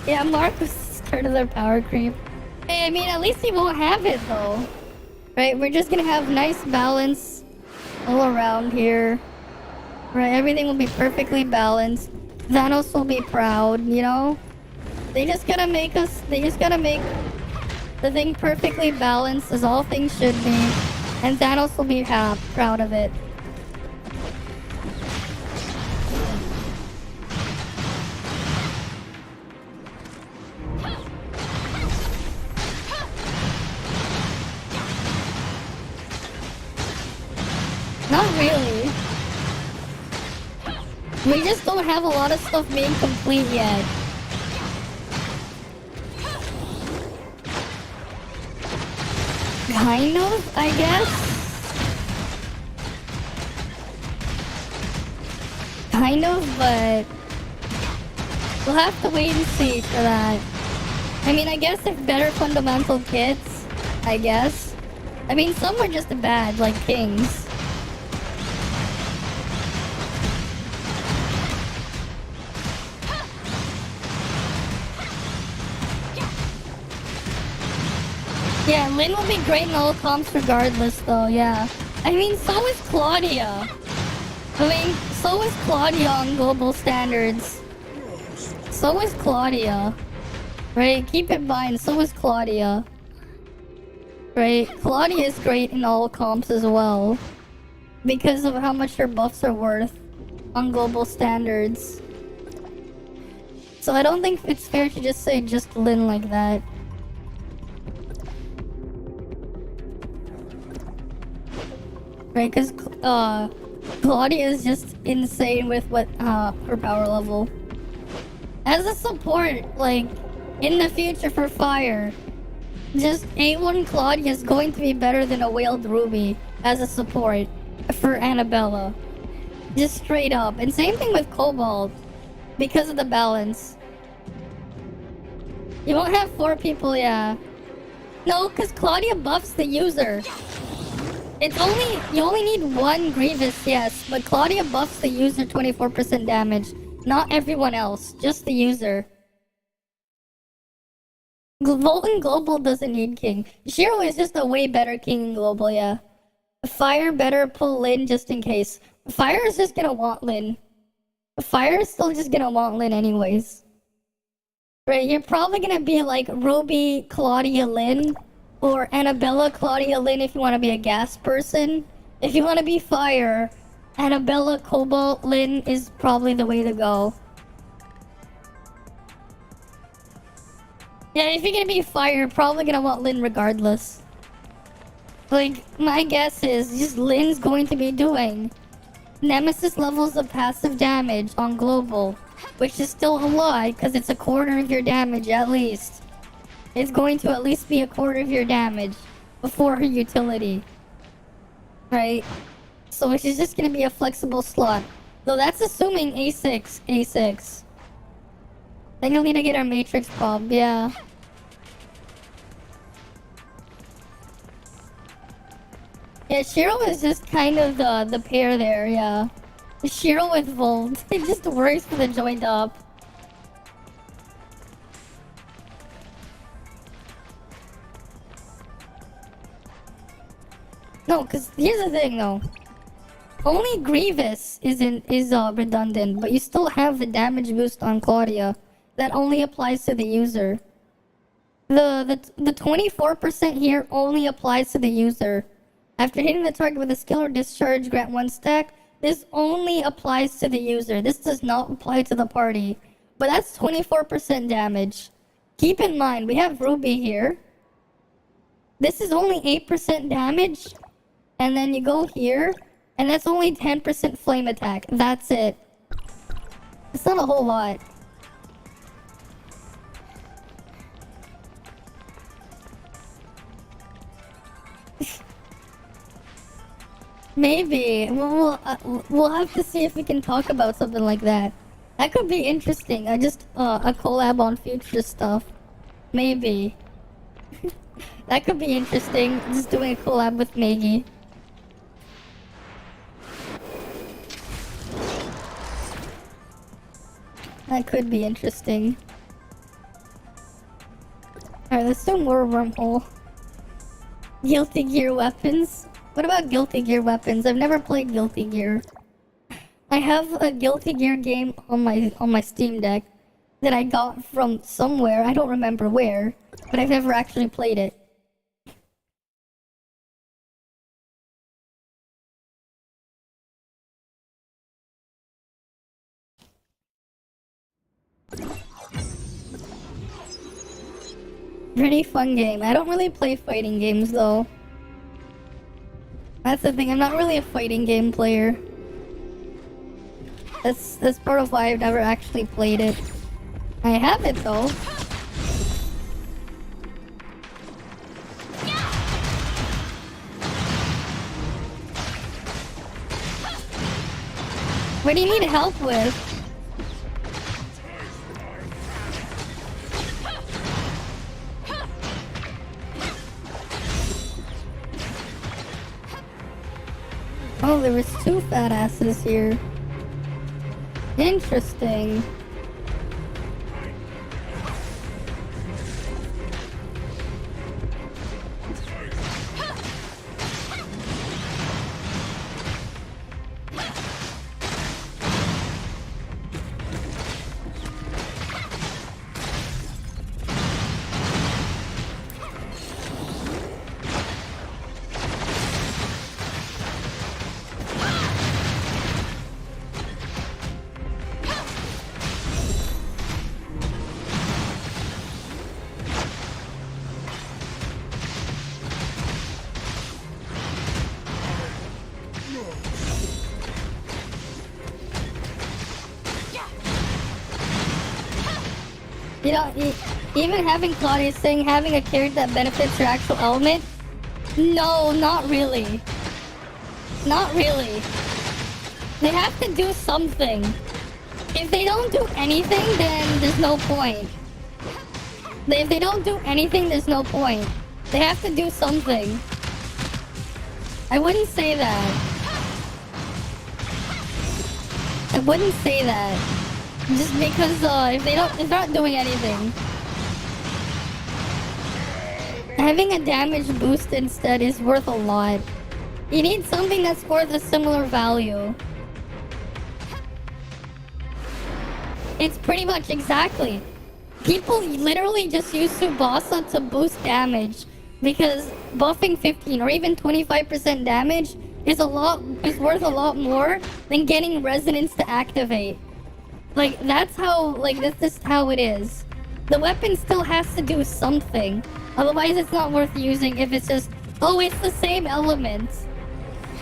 Yeah, Mark was scared of their power creep. Hey, I mean, at least he won't have it though. Right, we're just gonna have nice balance all around here. Right, everything will be perfectly balanced. Thanos will be proud, you know? They just gotta make the thing perfectly balanced as all things should be. And Thanos will be proud of it. Not really. We just don't have a lot of stuff being complete yet. Kind of, I guess. Kind of, but we'll have to wait and see for that. I mean, I guess if better fundamental kits, I guess. I mean, some are just bad, like Kings. Yeah, Lynn will be great in all comps regardless though, yeah. I mean, so is Claudia. I mean, so is Claudia on global standards. So is Claudia. Right, keep in mind, so is Claudia. Right, Claudia is great in all comps as well. Because of how much her buffs are worth on global standards. So I don't think it's fair to just say just Lynn like that. Right, because Claudia is just insane with what her power level. As a support, like in the future for fire, Just A1 Claudia is going to be better than a whaled Ruby as a support for Annabella. Just straight up. And same thing with Cobalt. Because of the balance. You won't have 4 people, yeah. No, because Claudia buffs the user. You only need 1 Grievous, yes. But Claudia buffs the user 24% damage. Not everyone else. Just the user. Volt in Global doesn't need King. Shiro is just a way better King in Global, yeah. Fire better pull Lin just in case. Fire is just gonna want Lin. Fire is still just gonna want Lin anyways. Right, you're probably gonna be like Ruby, Claudia, Lin. Or Annabella, Claudia, Lin if you want to be a gas person. If you want to be fire, Annabella, Cobalt, Lin is probably the way to go. Yeah, if you're gonna be fire, you're probably gonna want Lin regardless. Like, my guess is just Lin's going to be doing Nemesis levels of passive damage on global, which is still a lot because it's a quarter of your damage at least. It's going to at least be a quarter of your damage before her utility. Right? So which is just gonna be a flexible slot. Though that's assuming A6, A6. Then you'll need to get our Matrix Prob, yeah. Yeah, Shiro is just kind of the pair there, yeah. Shiro with Volt. It just works for the joint up. No, because here's the thing though. Only Grievous is redundant, but you still have the damage boost on Claudia. That only applies to the user. The 24% here only applies to the user. After hitting the target with a skill or discharge, grant 1 stack. This only applies to the user. This does not apply to the party. But that's 24% damage. Keep in mind, we have Ruby here. This is only 8% damage. And then you go here, and that's only 10% flame attack. That's it. It's not a whole lot. Maybe. We'll have to see if we can talk about something like that. That could be interesting. A collab on future stuff. Maybe. That could be interesting. Just doing a collab with Maggie. That could be interesting. Alright, let's do more Wormhole. Guilty Gear weapons? What about Guilty Gear weapons? I've never played Guilty Gear. I have a Guilty Gear game on my Steam Deck that I got from somewhere. I don't remember where, but I've never actually played it. Pretty fun game. I don't really play fighting games though. That's the thing, I'm not really a fighting game player. That's part of why I've never actually played it. I have it though. What do you need help with? Oh, there was 2 fat asses here. Interesting. You know, Even having Claudius saying having a character that benefits your actual element, no, not really. Not really. They have to do something. If they don't do anything, then there's no point. If they don't do anything, there's no point. They have to do something. I wouldn't say that. I wouldn't say that. Just because if they're not doing anything. Having a damage boost instead is worth a lot. You need something that's worth a similar value. It's pretty much exactly. People literally just use Tsubasa to boost damage because buffing 15 or even 25% damage is worth a lot more than getting resonance to activate. Like that's just how it is. The weapon still has to do something. Otherwise it's not worth using if it's just, oh, it's the same elements.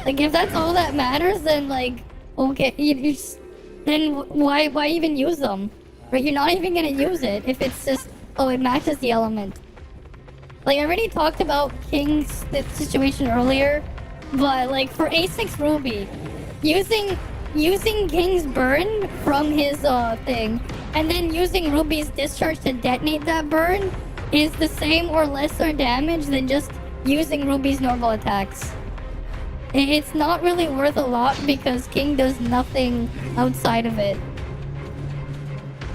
Like if that's all that matters, then like, okay, then why even use them? Right? You're not even gonna use it if it's just, oh, it matches the element. Like I already talked about King's situation earlier, but like for A6 Ruby, using King's burn from his thing, and then using Ruby's discharge to detonate that burn is the same or lesser damage than just using Ruby's normal attacks. It's not really worth a lot because King does nothing outside of it.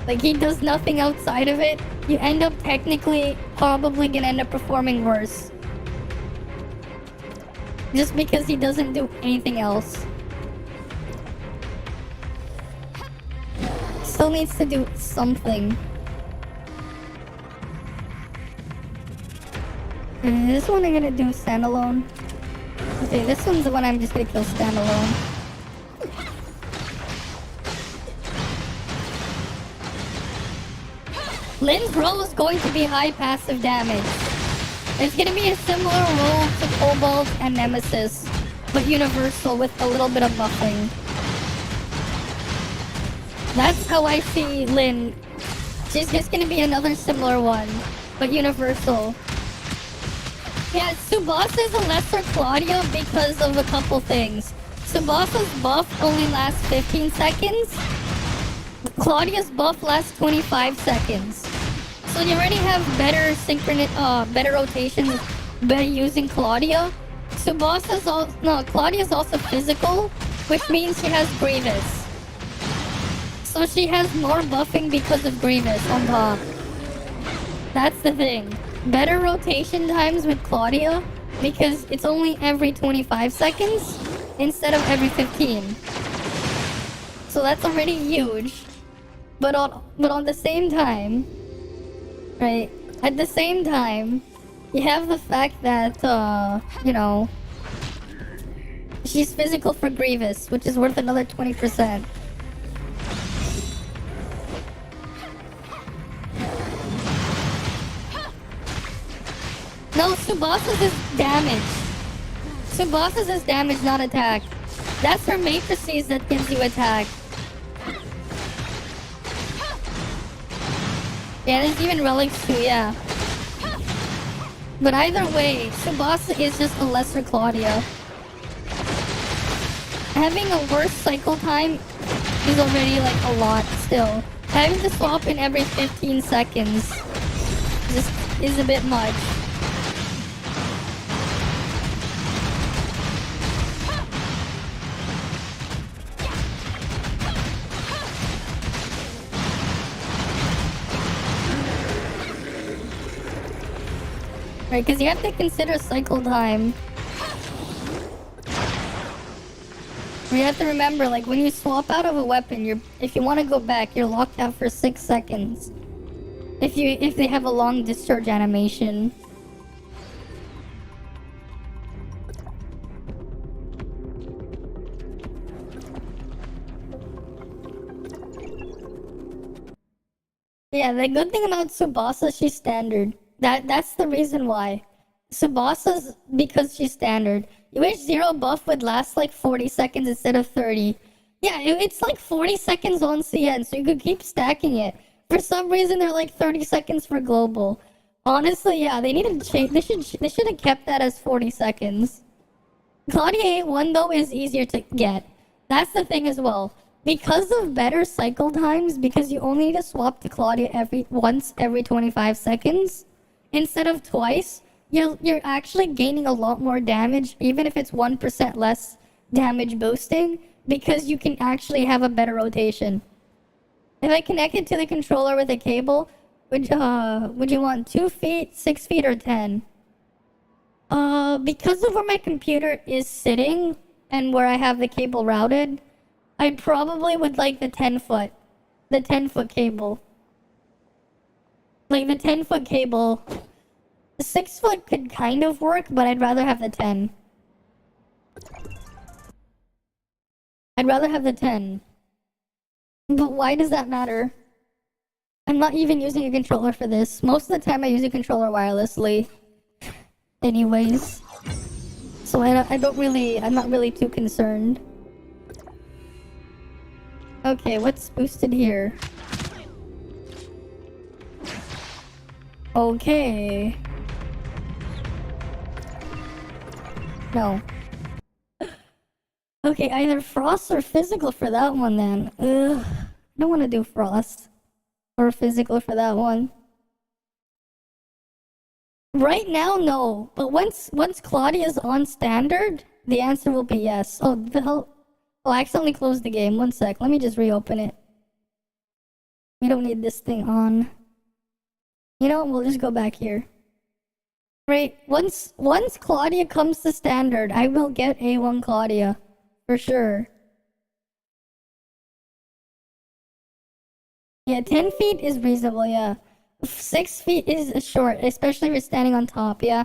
Like he does nothing outside of it. You end up technically probably gonna end up performing worse. Just because he doesn't do anything else. Still needs to do something. This one I'm gonna do standalone. Okay, this one's the one I'm just gonna kill standalone. Lynn's role is going to be high passive damage. It's gonna be a similar role to Cobalt and Nemesis, but universal with a little bit of buffing. That's how I see Lynn. She's just gonna be another similar one, but universal. Yeah, Tsubasa is a lesser Claudia because of a couple things. Tsubasa's buff only lasts 15 seconds. Claudia's buff lasts 25 seconds. So you already have better better rotations by using Claudia. Claudia's also physical, which means she has Grievous. So she has more buffing because of Grievous on top. That's the thing. Better rotation times with Claudia because it's only every 25 seconds instead of every 15. So that's already huge. But on the same time, right? At the same time, you have the fact that you know, she's physical for Grievous, which is worth another 20%. No, Tsubasa's is damage. Tsubasa's is damage, not attack. That's her matrices that gives you attack. Yeah, there's even relics too, yeah. But either way, Tsubasa is just a lesser Claudia. Having a worse cycle time is already like a lot still. Having to swap in every 15 seconds just is a bit much. Right, because you have to consider cycle time. You have to remember, like, when you swap out of a weapon, if you want to go back, you're locked out for 6 seconds. If they have a long discharge animation. Yeah, the good thing about Tsubasa, she's standard. That's the reason why. Tsubasa's because she's standard. You wish zero buff would last like 40 seconds instead of 30. Yeah, it's like 40 seconds on CN, so you could keep stacking it. For some reason, they're like 30 seconds for global. Honestly, yeah, they need to change. They should have kept that as 40 seconds. Claudia 8-1 though is easier to get. That's the thing as well. Because of better cycle times, because you only need to swap to Claudia once every 25 seconds instead of twice, you're actually gaining a lot more damage, even if it's 1% less damage boosting, because you can actually have a better rotation. If I connect it to the controller with a cable, would you want 2 feet, 6 feet, or 10? Because of where my computer is sitting and where I have the cable routed, I probably would like the 10-foot. The 10-foot cable. Like, the 10-foot cable. The 6-foot could kind of work, but I'd rather have the 10. I'd rather have the 10. But why does that matter? I'm not even using a controller for this. Most of the time I use a controller wirelessly. Anyways. So I'm not really too concerned. Okay, what's boosted here? Okay. No. Okay, either frost or physical for that one then. Ugh. I don't want to do frost. Or physical for that one. Right now, no. But once Claudia's on standard, the answer will be yes. Oh, the hell... Oh, I accidentally closed the game. One sec. Let me just reopen it. We don't need this thing on. You know, we'll just go back here. Right, once Claudia comes to standard, I will get A1 Claudia. For sure. Yeah, 10 feet is reasonable, yeah. 6 feet is short, especially if you're standing on top, yeah.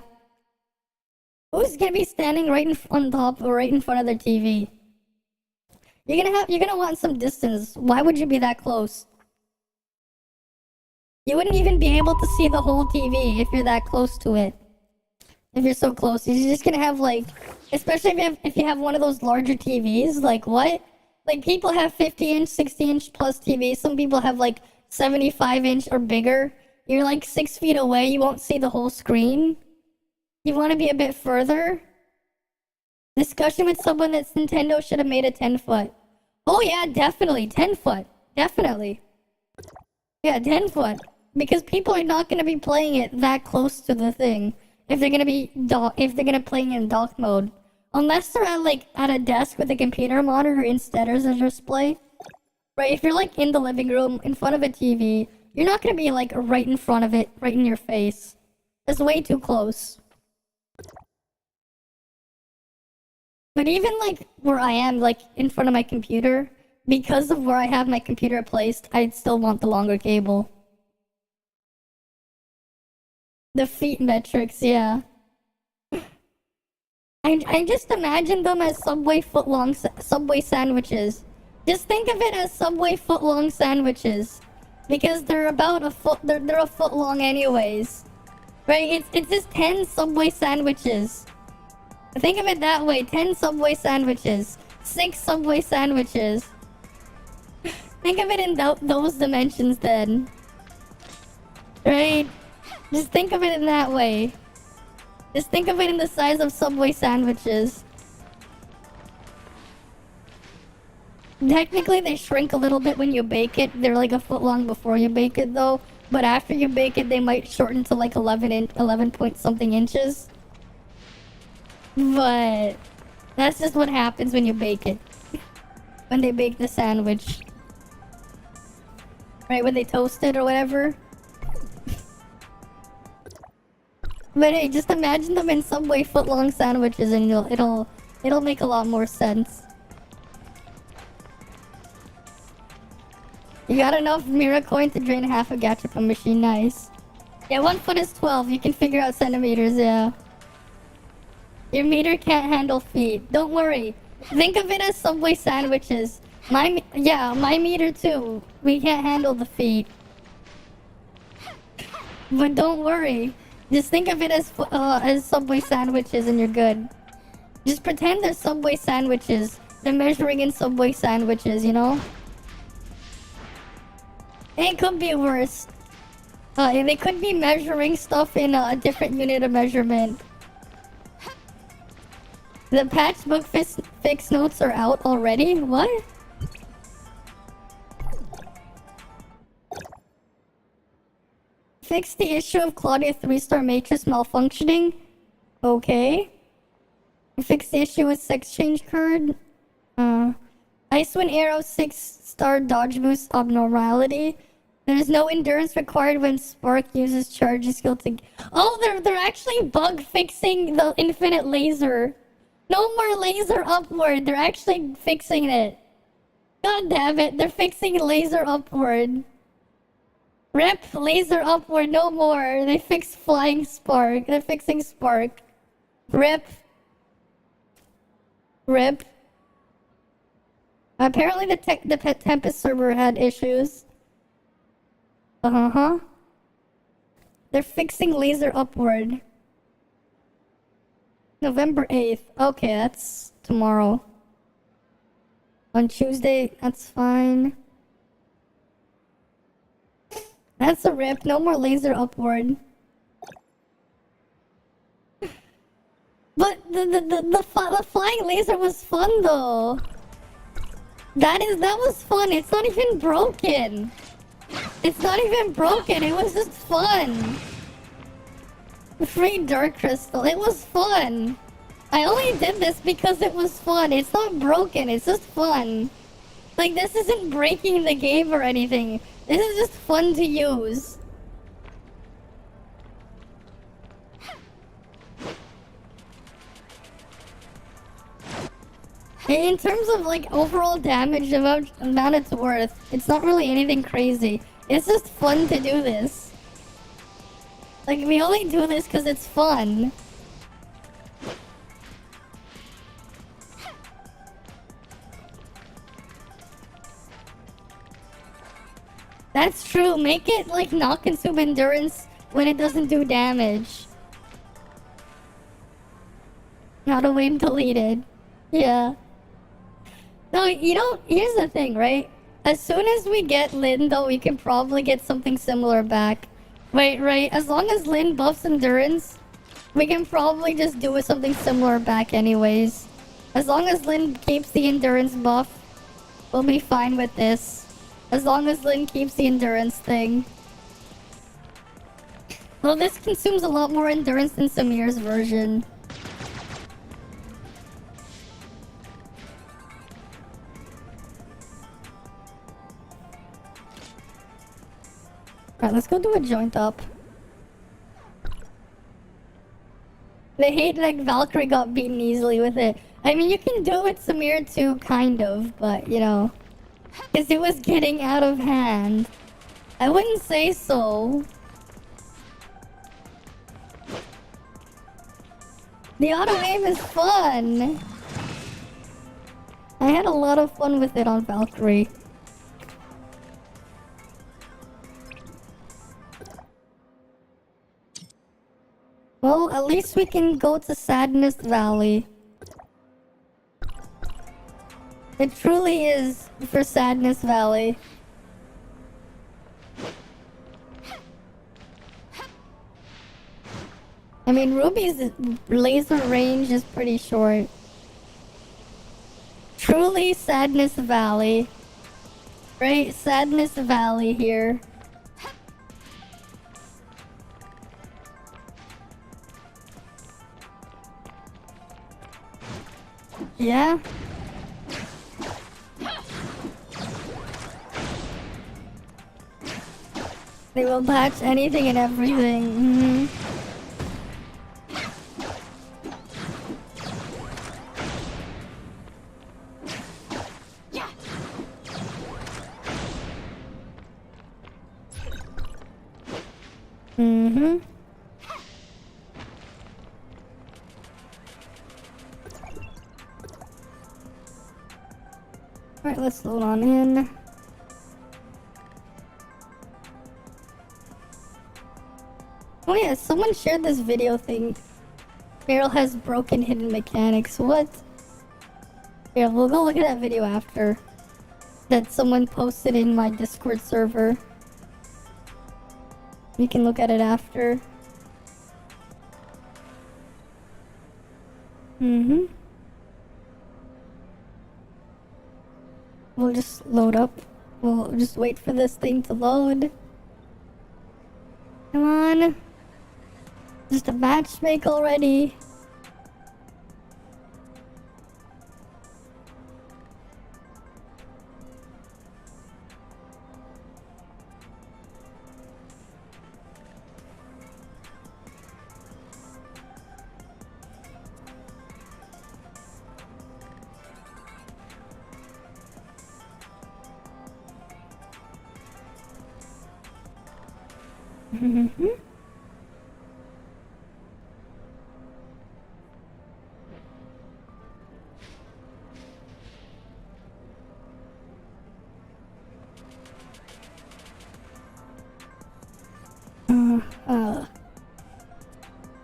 Who's gonna be standing on top or right in front of their TV? You're gonna want some distance. Why would you be that close? You wouldn't even be able to see the whole TV if you're that close to it. If you're so close, you're just gonna have like, especially if you have one of those larger TVs. Like what? Like people have 50-inch, 60-inch plus TVs. Some people have like 75-inch or bigger. You're like 6 feet away. You won't see the whole screen. You want to be a bit further. Discussion with someone that Nintendo should have made a 10-foot. Oh yeah, definitely 10-foot. Definitely. Yeah, 10-foot. Because people are not gonna be playing it that close to the thing. If they're gonna play in dock mode. Unless they're at a desk with a computer monitor instead as a display. Right, if you're like in the living room in front of a TV, you're not gonna be like right in front of it, right in your face. It's way too close. But even like where I am, like in front of my computer, because of where I have my computer placed, I'd still want the longer cable. The feet metrics, yeah. I just imagine them as Subway Subway sandwiches. Just think of it as Subway foot-long sandwiches. Because they're about a foot, they're a foot long anyways. Right, it's just 10 Subway sandwiches. Think of it that way, 10 Subway sandwiches. 6 Subway sandwiches. Think of it in those dimensions then. Right? Just think of it in that way. Just think of it in the size of Subway sandwiches. Technically, they shrink a little bit when you bake it. They're like a foot long before you bake it though. But after you bake it, they might shorten to like 11 point something inches. But that's just what happens when you bake it. When they bake the sandwich. Right, when they toast it or whatever. But hey, just imagine them in Subway foot-long sandwiches and it'll make a lot more sense. You got enough Mira coin to drain half a gacha from machine, nice. Yeah, 1 foot is 12, you can figure out centimeters, yeah. Your meter can't handle feet. Don't worry. Think of it as Subway sandwiches. My meter too. We can't handle the feet. But don't worry. Just think of it as Subway sandwiches and you're good. Just pretend they're Subway sandwiches. They're measuring in Subway sandwiches, you know? It could be worse. They could be measuring stuff in a different unit of measurement. The patchbook fix notes are out already? What? Fix the issue of Claudia 3-star matrix malfunctioning? Okay. Fix the issue with sex change card? Icewind Arrow 6-star dodge boost abnormality. There's no endurance required when Spark uses charge skill to... Oh, they're actually bug fixing the infinite laser. No more laser upward. They're actually fixing it. God damn it. They're fixing laser upward. Rep laser upward. No more. They fixed flying Spark. They're fixing Spark. Rip. Rip. Apparently the Tempest server had issues. Uh-huh. They're fixing laser upward. November 8th. Okay, that's tomorrow. On Tuesday, that's fine. That's a rip. No more laser upward. But the flying laser was fun though. That was fun. It's not even broken. It's not even broken. It was just fun. Free dark crystal. It was fun. I only did this because it was fun. It's not broken. It's just fun. Like, this isn't breaking the game or anything. This is just fun to use. In terms of like overall damage amount it's worth, it's not really anything crazy. It's just fun to do this. Like, we only do this because it's fun. That's true. Make it like not consume endurance when it doesn't do damage. Not a win deleted. Yeah. No, you know, here's the thing, right? As soon as we get Lin, though, we can probably get something similar back. Right? As long as Lin buffs endurance, we can probably just do something similar back anyways. As long as Lin keeps the endurance buff, we'll be fine with this. As long as Lin keeps the endurance thing. Well, this consumes a lot more endurance than Samir's version. Alright, let's go do a joint up. They hate like Valkyrie got beaten easily with it. I mean, you can do it with Samir too, kind of, but you know. Because it was getting out of hand. I wouldn't say so. The auto aim is fun. I had a lot of fun with it on Valkyrie. Well, at least we can go to Sadness Valley. It truly is for Sadness Valley. I mean, Ruby's laser range is pretty short. Truly Sadness Valley. Right? Sadness Valley here. Yeah? They will patch anything and everything. Alright, let's load on in. Oh yeah, someone shared this video thing. Meryl has broken hidden mechanics. What? Yeah, we'll go look at that video after. That someone posted in my Discord server. We can look at it after. We'll just load up. We'll just wait for this thing to load. Come on. Just a matchmake already.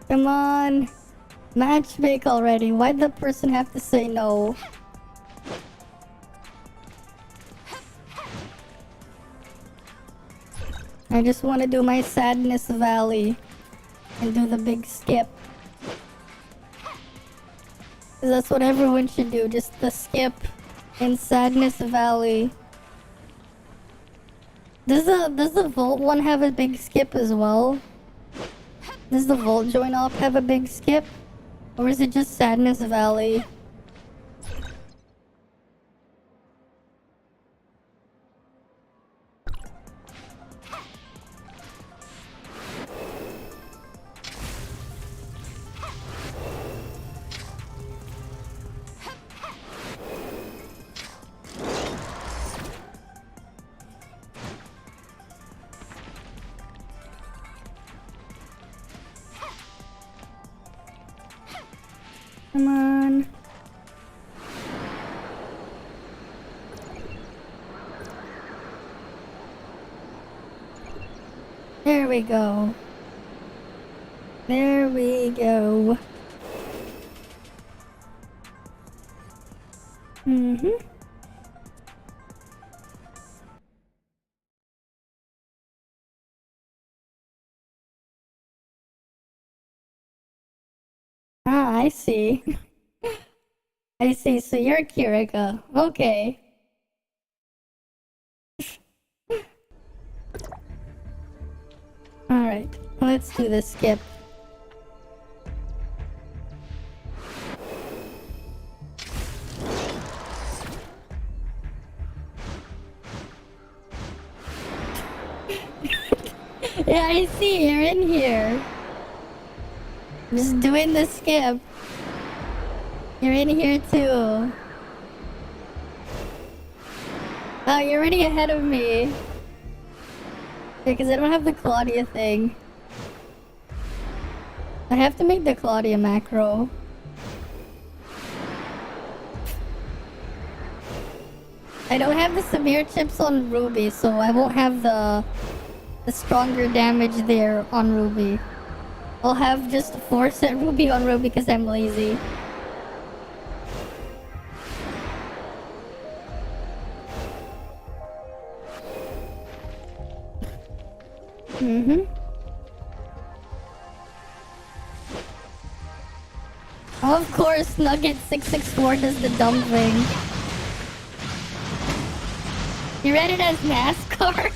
Come on. Matchmake already. Why'd the person have to say no? I just want to do my Sadness Valley and do the big skip. 'Cause that's what everyone should do, just the skip in Sadness Valley. Does the Volt one have a big skip as well? Does the Volt join op have a big skip? Or is it just Sadness Valley? Come on. There we go. There we go. Ah, I see. I see, so you're Kirika. Okay. Alright, let's do the skip. Yeah, I see, you're in here. Just doing the skip. You're in here too. Oh, you're already ahead of me. Because I don't have the Claudia thing. I have to make the Claudia macro. I don't have the severe chips on Ruby, so I won't have the stronger damage there on Ruby. I'll have just 4-set Ruby on Ruby because I'm lazy. Of course, Nugget 664 does the dumb thing. You read it as NASCAR?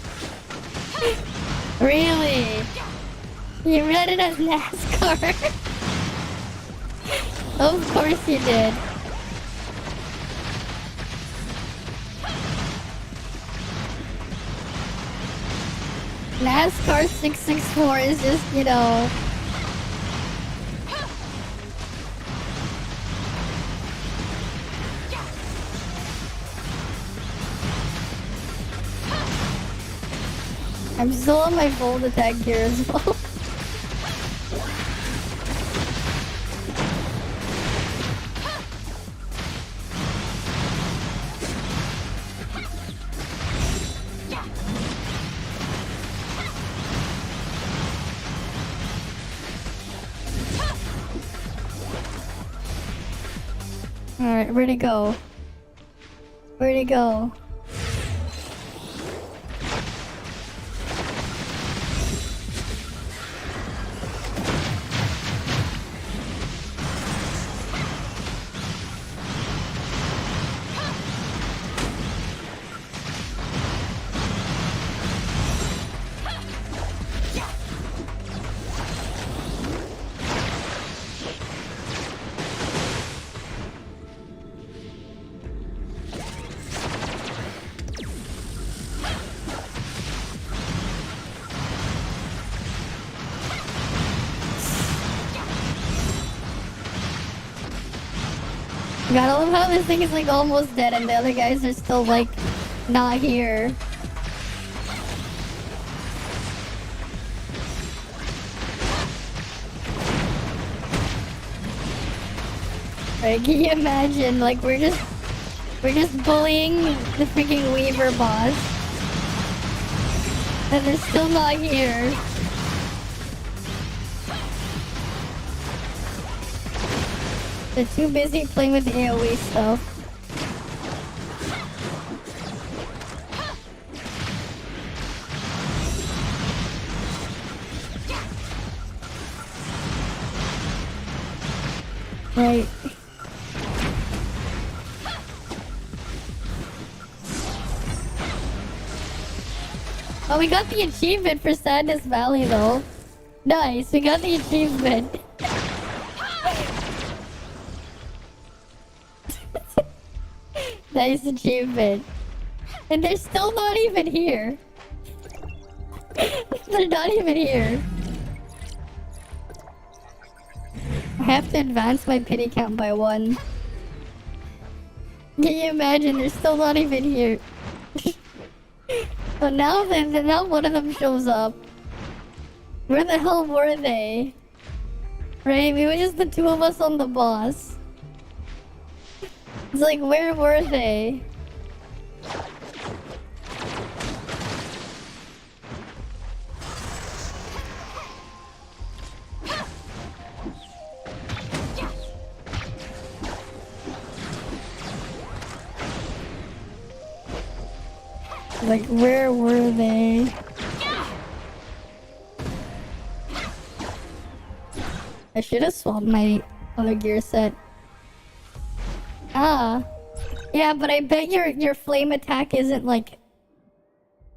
Really? You read it as NASCAR? Of course you did. NASCAR 664 is just, you know... I'm still on my Volt attack here as well. Alright, where'd he go? Where'd he go? Gotta love how this thing is like almost dead and the other guys are still like not here. Right, can you imagine? Like we're just bullying the freaking Weaver boss. And they're still not here. They're too busy playing with the AoE stuff. Right. Oh, we got the achievement for Sadness Valley though. Nice, we got the achievement. Nice achievement. And they're still not even here. They're not even here. I have to advance my pity count by 1. Can you imagine? They're still not even here. But now one of them shows up. Where the hell were they? Right? We were just the 2 of us on the boss. It's like, where were they? Like, where were they? I should have swapped my other gear set. Ah. Yeah, but I bet your flame attack isn't like...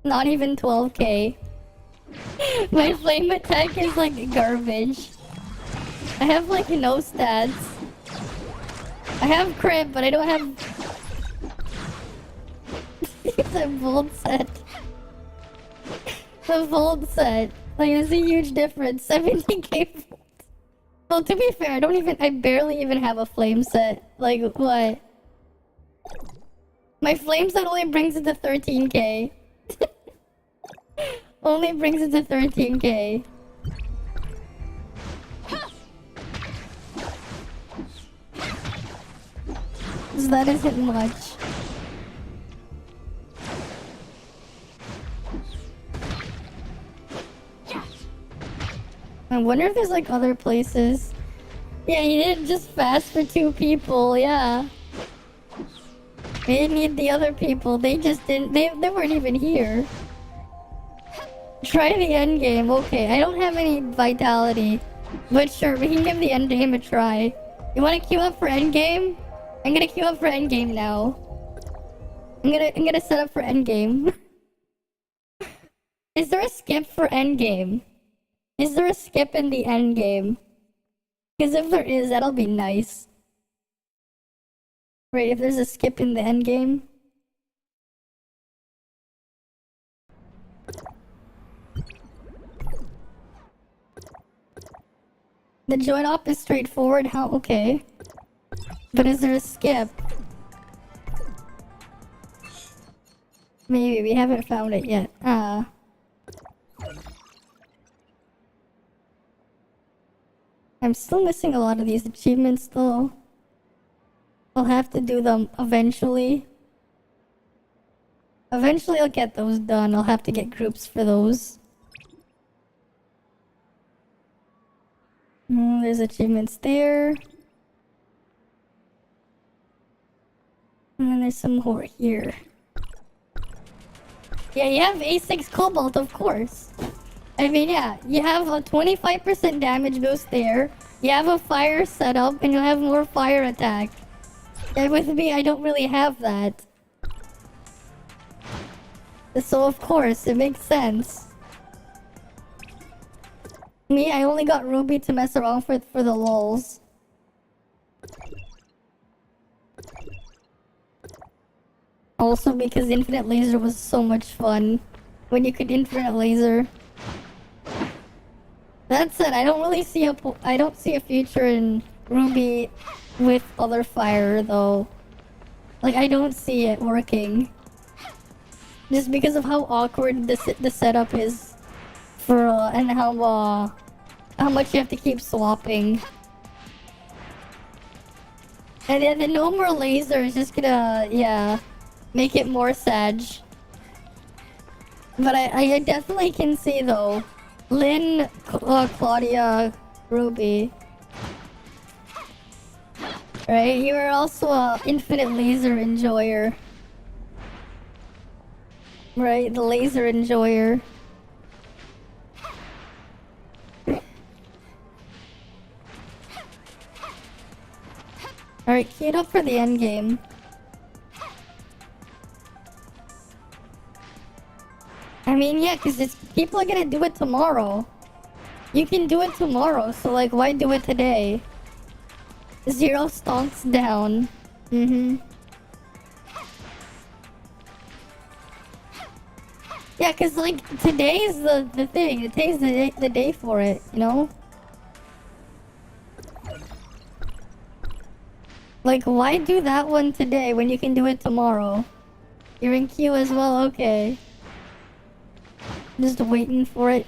not even 12k. My flame attack is like garbage. I have like no stats. I have crit, but I don't have... the Volt set. The Volt set. Like, there's a huge difference. 17k Volt. Well, to be fair, I barely even have a flame set. Like, what? My flame set only brings it to 13k. Only brings it to 13k. So that isn't much. I wonder if there's like other places. Yeah, you didn't just fast for 2 people, yeah. We didn't need the other people, they just didn't, they weren't even here. Try the end game, okay, I don't have any vitality. But sure, we can give the end game a try. You wanna queue up for end game? I'm gonna queue up for end game now. I'm gonna set up for end game. Is there a skip for end game? Is there a skip in the end game? Because if there is, that'll be nice. Right, if there's a skip in the end game. The join op is straightforward, how? Okay. But is there a skip? Maybe, we haven't found it yet. I'm still missing a lot of these achievements though. I'll have to do them eventually. Eventually I'll get those done. I'll have to get groups for those. There's achievements there. And then there's some more here. Yeah, you have A6 Cobalt, of course. I mean, yeah, you have a 25% damage boost there. You have a fire setup, and you have more fire attack. And with me, I don't really have that. So of course, it makes sense. Me, I only got Ruby to mess around for the lulz. Also because Infinite Laser was so much fun. When you could Infinite Laser. That said, I don't really see I don't see a future in Ruby with other fire though. Like, I don't see it working. Just because of how awkward the setup is for and how much you have to keep swapping. And then the no more laser is just gonna, yeah, make it more sag. But I definitely can see though. Lynn, Claudia, Ruby. Right? You are also a infinite laser enjoyer. Right? The laser enjoyer. Alright, key it up for the end game. I mean, yeah, because people are gonna do it tomorrow. You can do it tomorrow, so like, why do it today? 0 stonks down. Yeah, because like, today's the thing. Today's the day for it, you know? Like, why do that one today when you can do it tomorrow? You're in queue as well? Okay. Just waiting for it.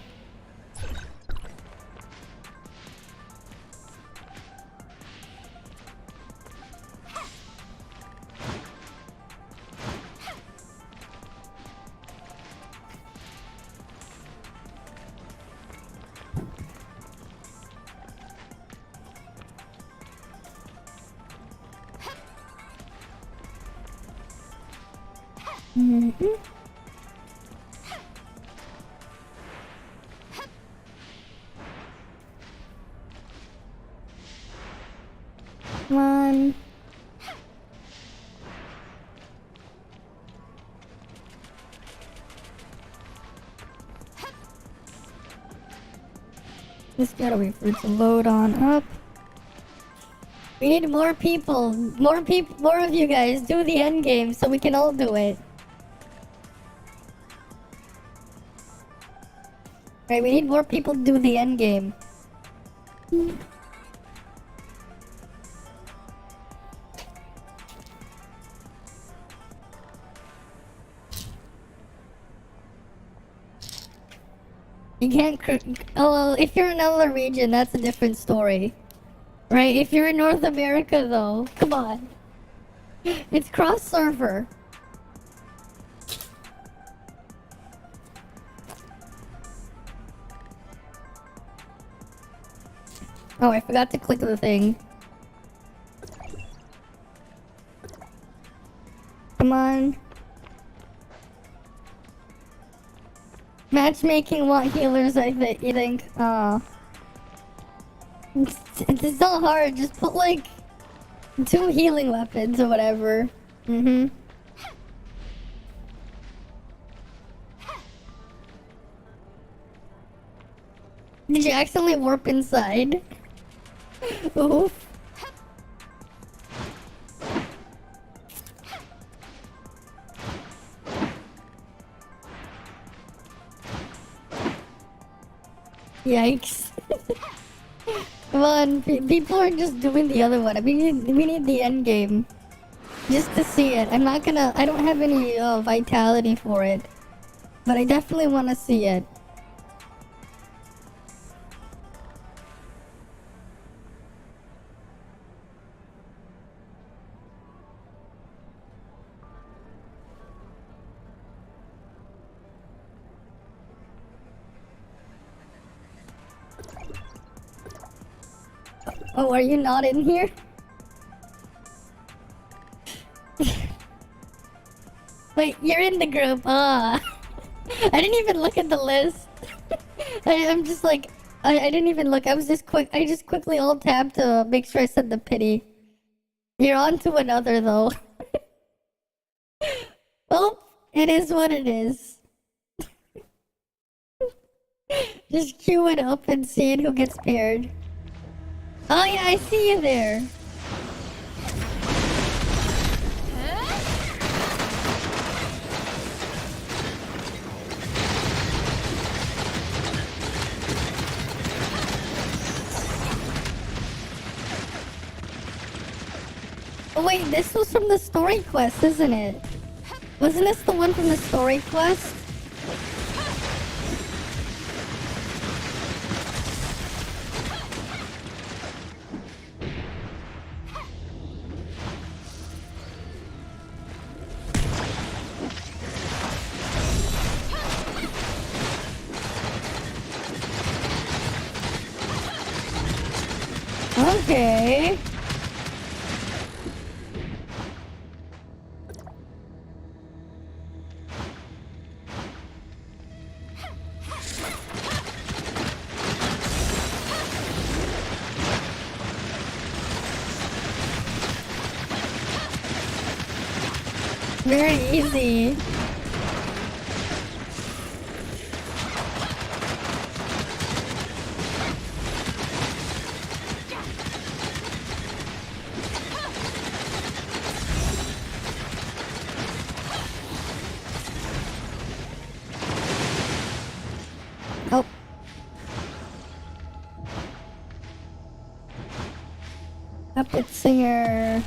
Come on. Just gotta wait for it to load on up. We need more people. More of you guys do the end game so we can all do it. Right, we need more people to do the end game. You can't oh, well, if you're in another region, that's a different story. Right, if you're in North America though, come on. It's cross-server. Oh, I forgot to click the thing. Come on. Matchmaking want healers, you think? It's not hard, just put like 2 healing weapons or whatever. Did you accidentally warp inside? Oof. Yikes. Come on, people are just doing the other one. I mean, we need the end game. Just to see it. I don't have any vitality for it. But I definitely want to see it. Oh, are you not in here? Wait, you're in the group. I didn't even look at the list. I'm just like, I didn't even look. I just quickly alt tabbed to make sure I said the pity. You're on to another though. Well, it is what it is. Just queue it up and seeing who gets paired. Oh yeah, I see you there. Oh wait, this was from the story quest, isn't it? Wasn't this the one from the story quest? Okay. Very easy. Oh. Puppet singer.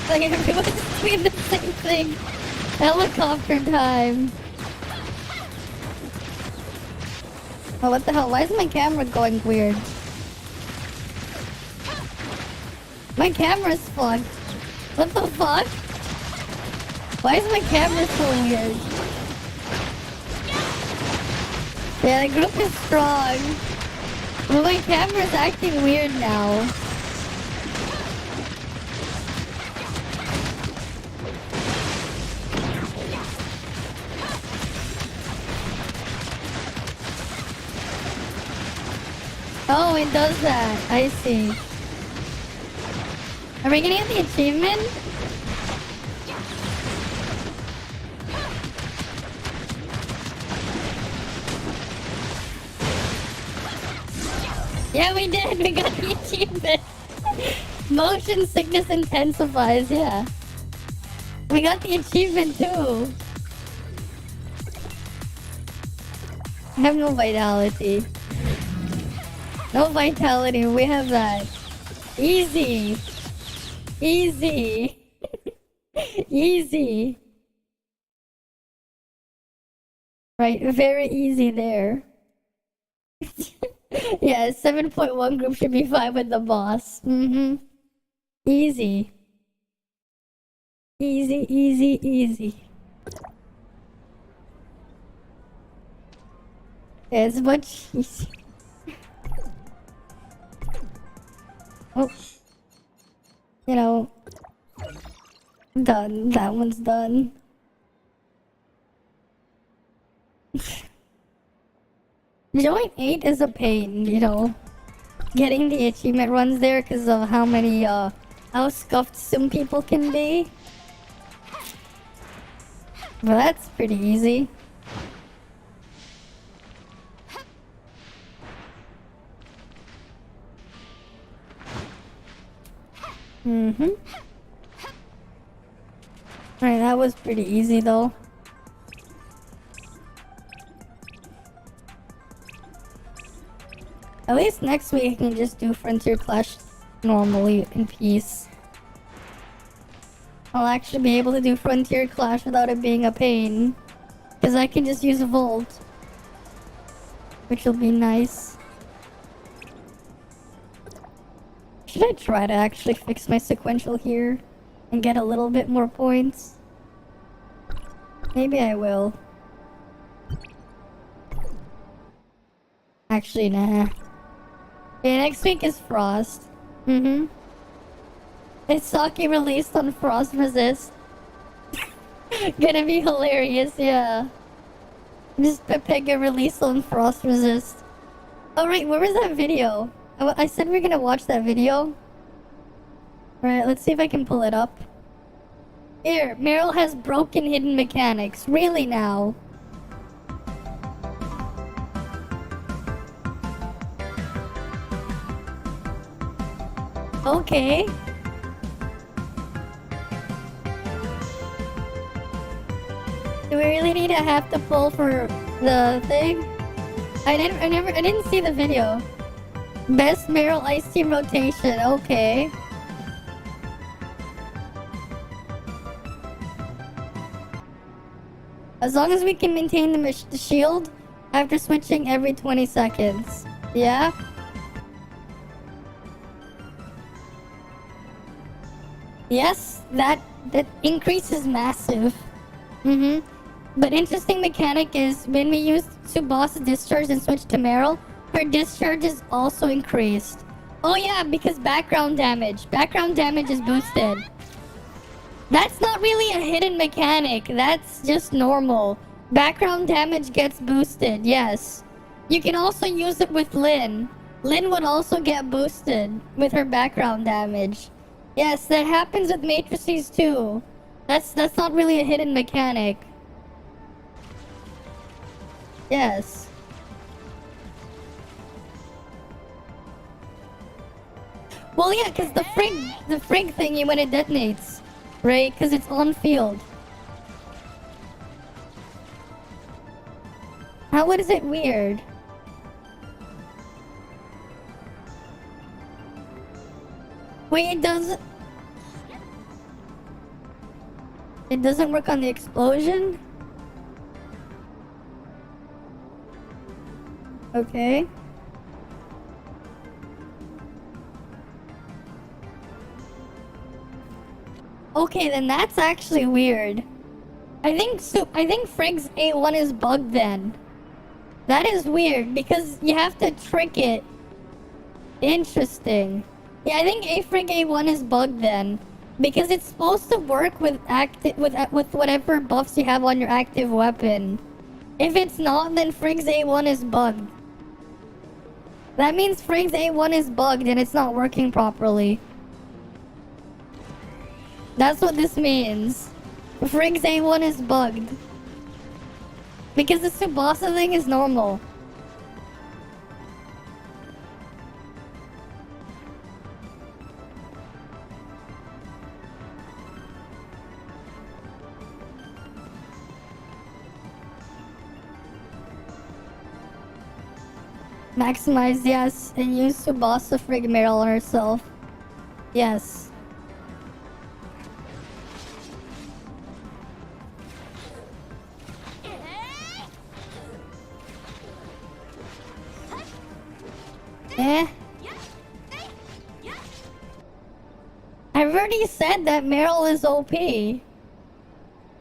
Like everyone's doing the same thing. Helicopter time. Oh, what the hell? Why is my camera going weird? My camera's fucked. What the fuck? Why is my camera so weird? Yeah, the group is strong. But my camera's acting weird now. Oh, it does that. I see. Are we gonna get the achievement? Yeah, we did. We got the achievement. Motion sickness intensifies. Yeah. We got the achievement too. I have no vitality. No vitality, we have that. Easy. Easy. Easy. Right, very easy there. Yeah, 7.1 group should be fine with the boss. Easy. Easy, easy, easy. Yeah, it's much easier. Oh, you know, done. That one's done. Joint 8 is a pain, you know. Getting the achievement runs there because of how many, how scuffed some people can be. But that's pretty easy. Alright, that was pretty easy though. At least next week I can just do Frontier Clash normally in peace. I'll actually be able to do Frontier Clash without it being a pain. Because I can just use a Volt. Which will be nice. Should I try to actually fix my sequential here? And get a little bit more points? Maybe I will. Actually, nah. Okay, next week is Frost. It's Saki released on Frost Resist. Gonna be hilarious, yeah. Just Pepega released on Frost Resist. Alright, where was that video? I said we are gonna watch that video. Alright, let's see if I can pull it up. Here, Meryl has broken hidden mechanics. Really now? Okay. Do we really need to have to pull for the thing? I didn't see the video. Best Meryl Ice Team rotation, okay. As long as we can maintain the shield after switching every 20 seconds. Yeah? Yes, that increase is massive. But interesting mechanic is when we use Tsubasa discharge and switch to Meryl, her discharge is also increased. Oh yeah, because background damage. Background damage is boosted. That's not really a hidden mechanic. That's just normal. Background damage gets boosted, yes. You can also use it with Lyn. Lyn would also get boosted with her background damage. Yes, that happens with matrices too. That's not really a hidden mechanic. Yes. Well, yeah, because the frig thingy when it detonates, right? Because it's on field. How is it weird? Wait, it doesn't work on the explosion? Okay. Okay, then that's actually weird. I think Frig's A1 is bugged then. That is weird because you have to trick it. Interesting. Yeah, I think Frig A1 is bugged then. Because it's supposed to work with whatever buffs you have on your active weapon. If it's not, then Frig's A1 is bugged. That means Frig's A1 is bugged and it's not working properly. That's what this means. Frig's A1 is bugged. Because the Tsubasa thing is normal. Maximize, yes, and use Tsubasa Frig Meryl on herself. Yes. Eh? I've already said that Meryl is OP.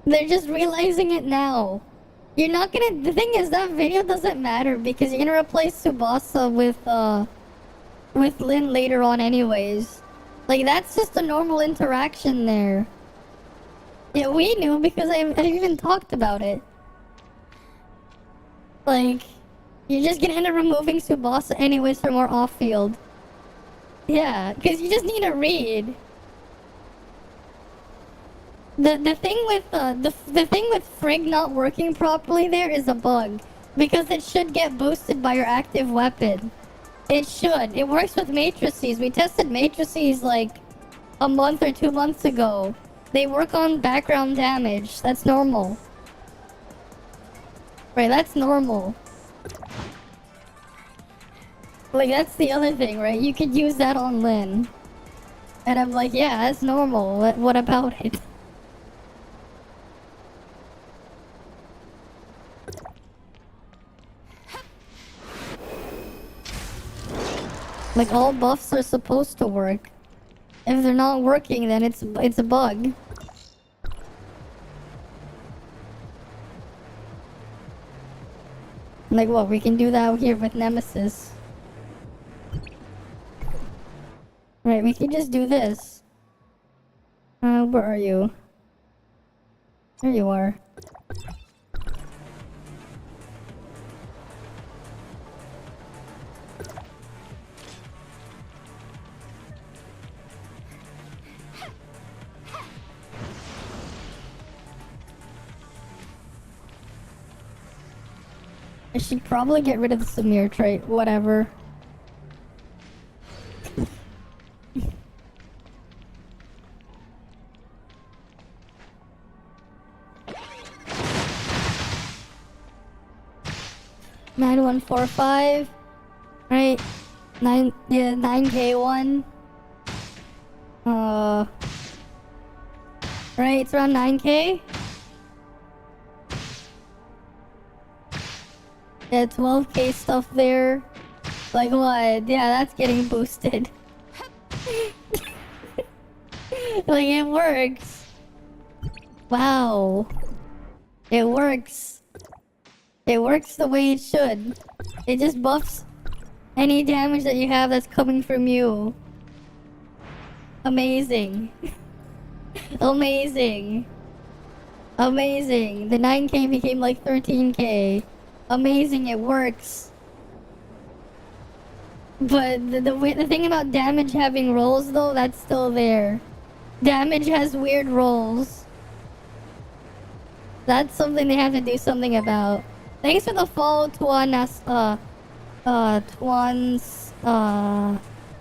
They're just realizing it now. You're not gonna... The thing is, that video doesn't matter because you're gonna replace Tsubasa with Lyn later on anyways. Like, that's just a normal interaction there. Yeah, we knew because I even talked about it. Like, you're just gonna end up removing Tsubasa anyways for more off-field. Yeah, because you just need to read. The thing with the thing with Frig not working properly there is a bug, because it should get boosted by your active weapon. It should. It works with matrices. We tested matrices like a month or 2 months ago. They work on background damage. That's normal. Right, that's normal. Like, that's the other thing, right? You could use that on Lyn. And I'm like, yeah, that's normal. What about it? Like, all buffs are supposed to work. If they're not working, then it's a bug. Like, what? We can do that here with Nemesis. Right, we can just do this. Where are you? There you are. I should probably get rid of the Samir trait, whatever. Nine 145, right? 9K1. Right, it's around 9K. Yeah, 12K stuff there. Like what? Yeah, that's getting boosted. Like it works. Wow. It works. It works the way it should. It just buffs any damage that you have that's coming from you. Amazing. Amazing. Amazing. The 9K became like 13K. Amazing, it works. But the thing about damage having rolls though, that's still there. Damage has weird rolls. That's something they have to do something about. Thanks for the follow,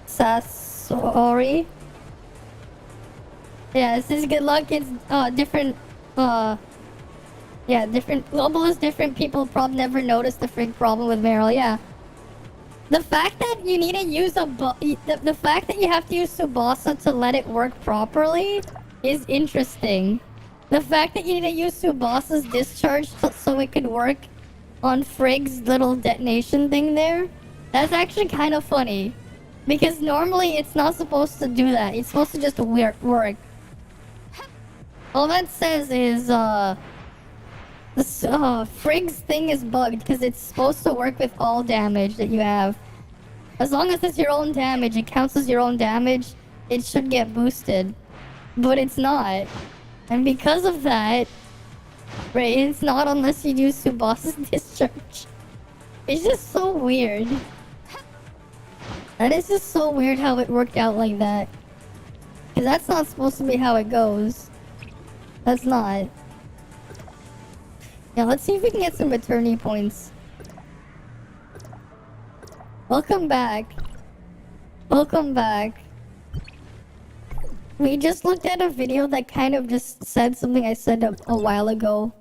Sasori. Yeah, this is good luck. It's different yeah, different globalist, different people probably never noticed the freak problem with Meryl, yeah. The fact that you need to use the fact that you have to use Tsubasa to let it work properly is interesting. The fact that you need to use Tsubasa's discharge so it could work on Frigg's little detonation thing there, that's actually kind of funny. Because normally it's not supposed to do that. It's supposed to just work. All that says is, Frigg's thing is bugged because it's supposed to work with all damage that you have. As long as it's your own damage, it counts as your own damage, it should get boosted. But it's not. And because of that, right, it's not unless you use Tsubasa's discharge. It's just so weird. That is just so weird how it worked out like that. Because that's not supposed to be how it goes. That's not. Yeah, let's see if we can get some attorney points. Welcome back. Welcome back. We just looked at a video that kind of just said something I said a while ago.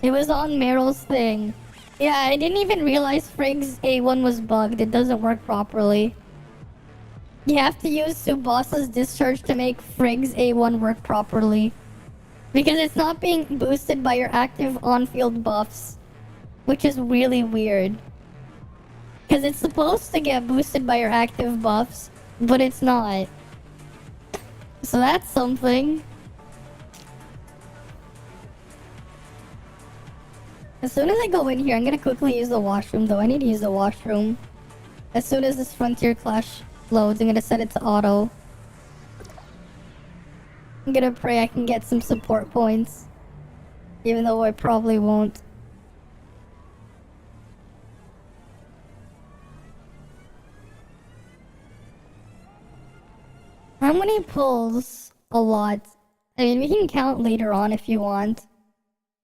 It was on Meryl's thing. Yeah, I didn't even realize Frigg's A1 was bugged. It doesn't work properly. You have to use Tsubasa's discharge to make Frigg's A1 work properly. Because it's not being boosted by your active on-field buffs. Which is really weird. Because it's supposed to get boosted by your active buffs, but it's not. So that's something. As soon as I go in here, I'm gonna quickly use the washroom though. I need to use the washroom. As soon as this Frontier Clash loads, I'm gonna set it to auto. I'm gonna pray I can get some support points. Even though I probably won't. How many pulls? A lot. I mean, we can count later on if you want.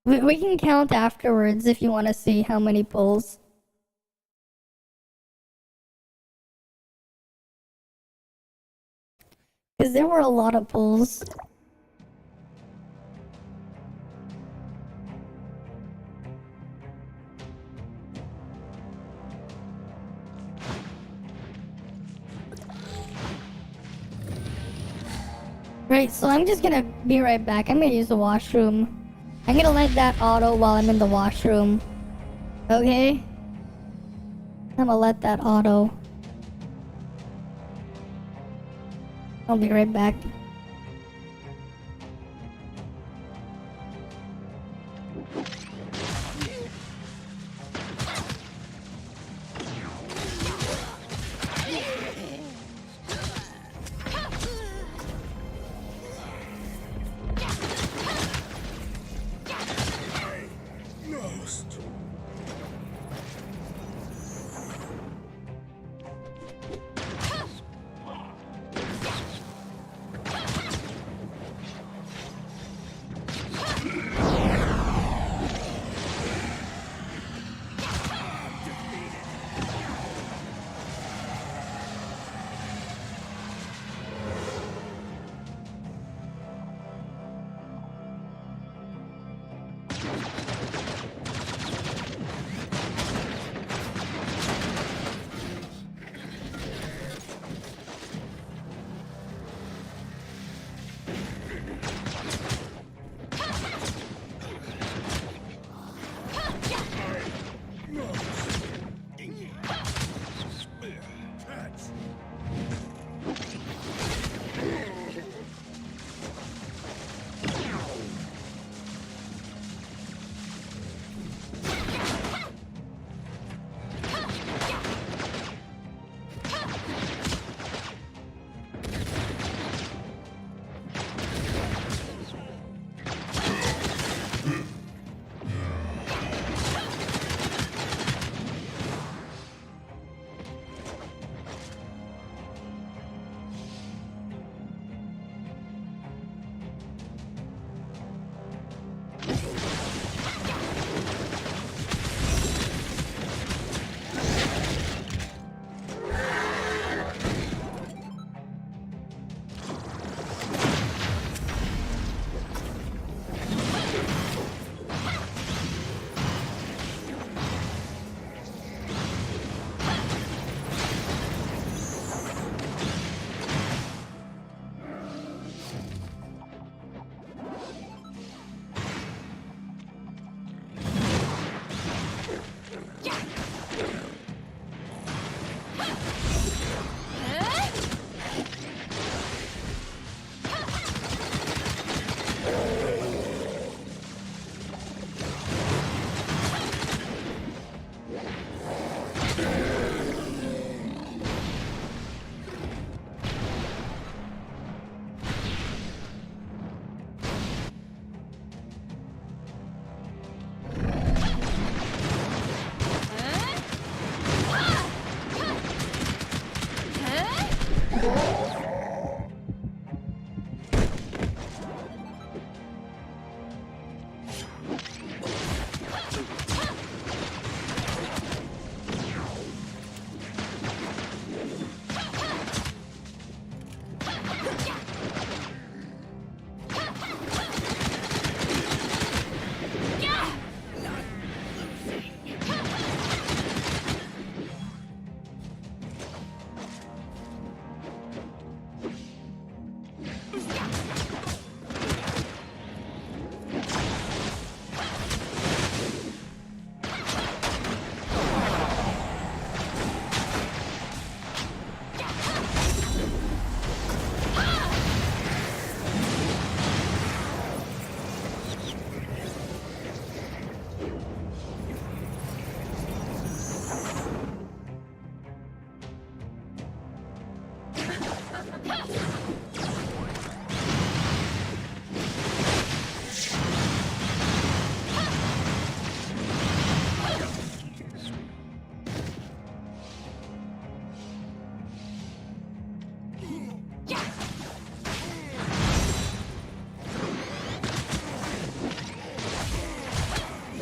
We can count afterwards if you want to see how many pulls. Because there were a lot of pulls. Right, so I'm just gonna be right back. I'm gonna use the washroom. I'm gonna let that auto while I'm in the washroom. Okay? I'm gonna let that auto. I'll be right back.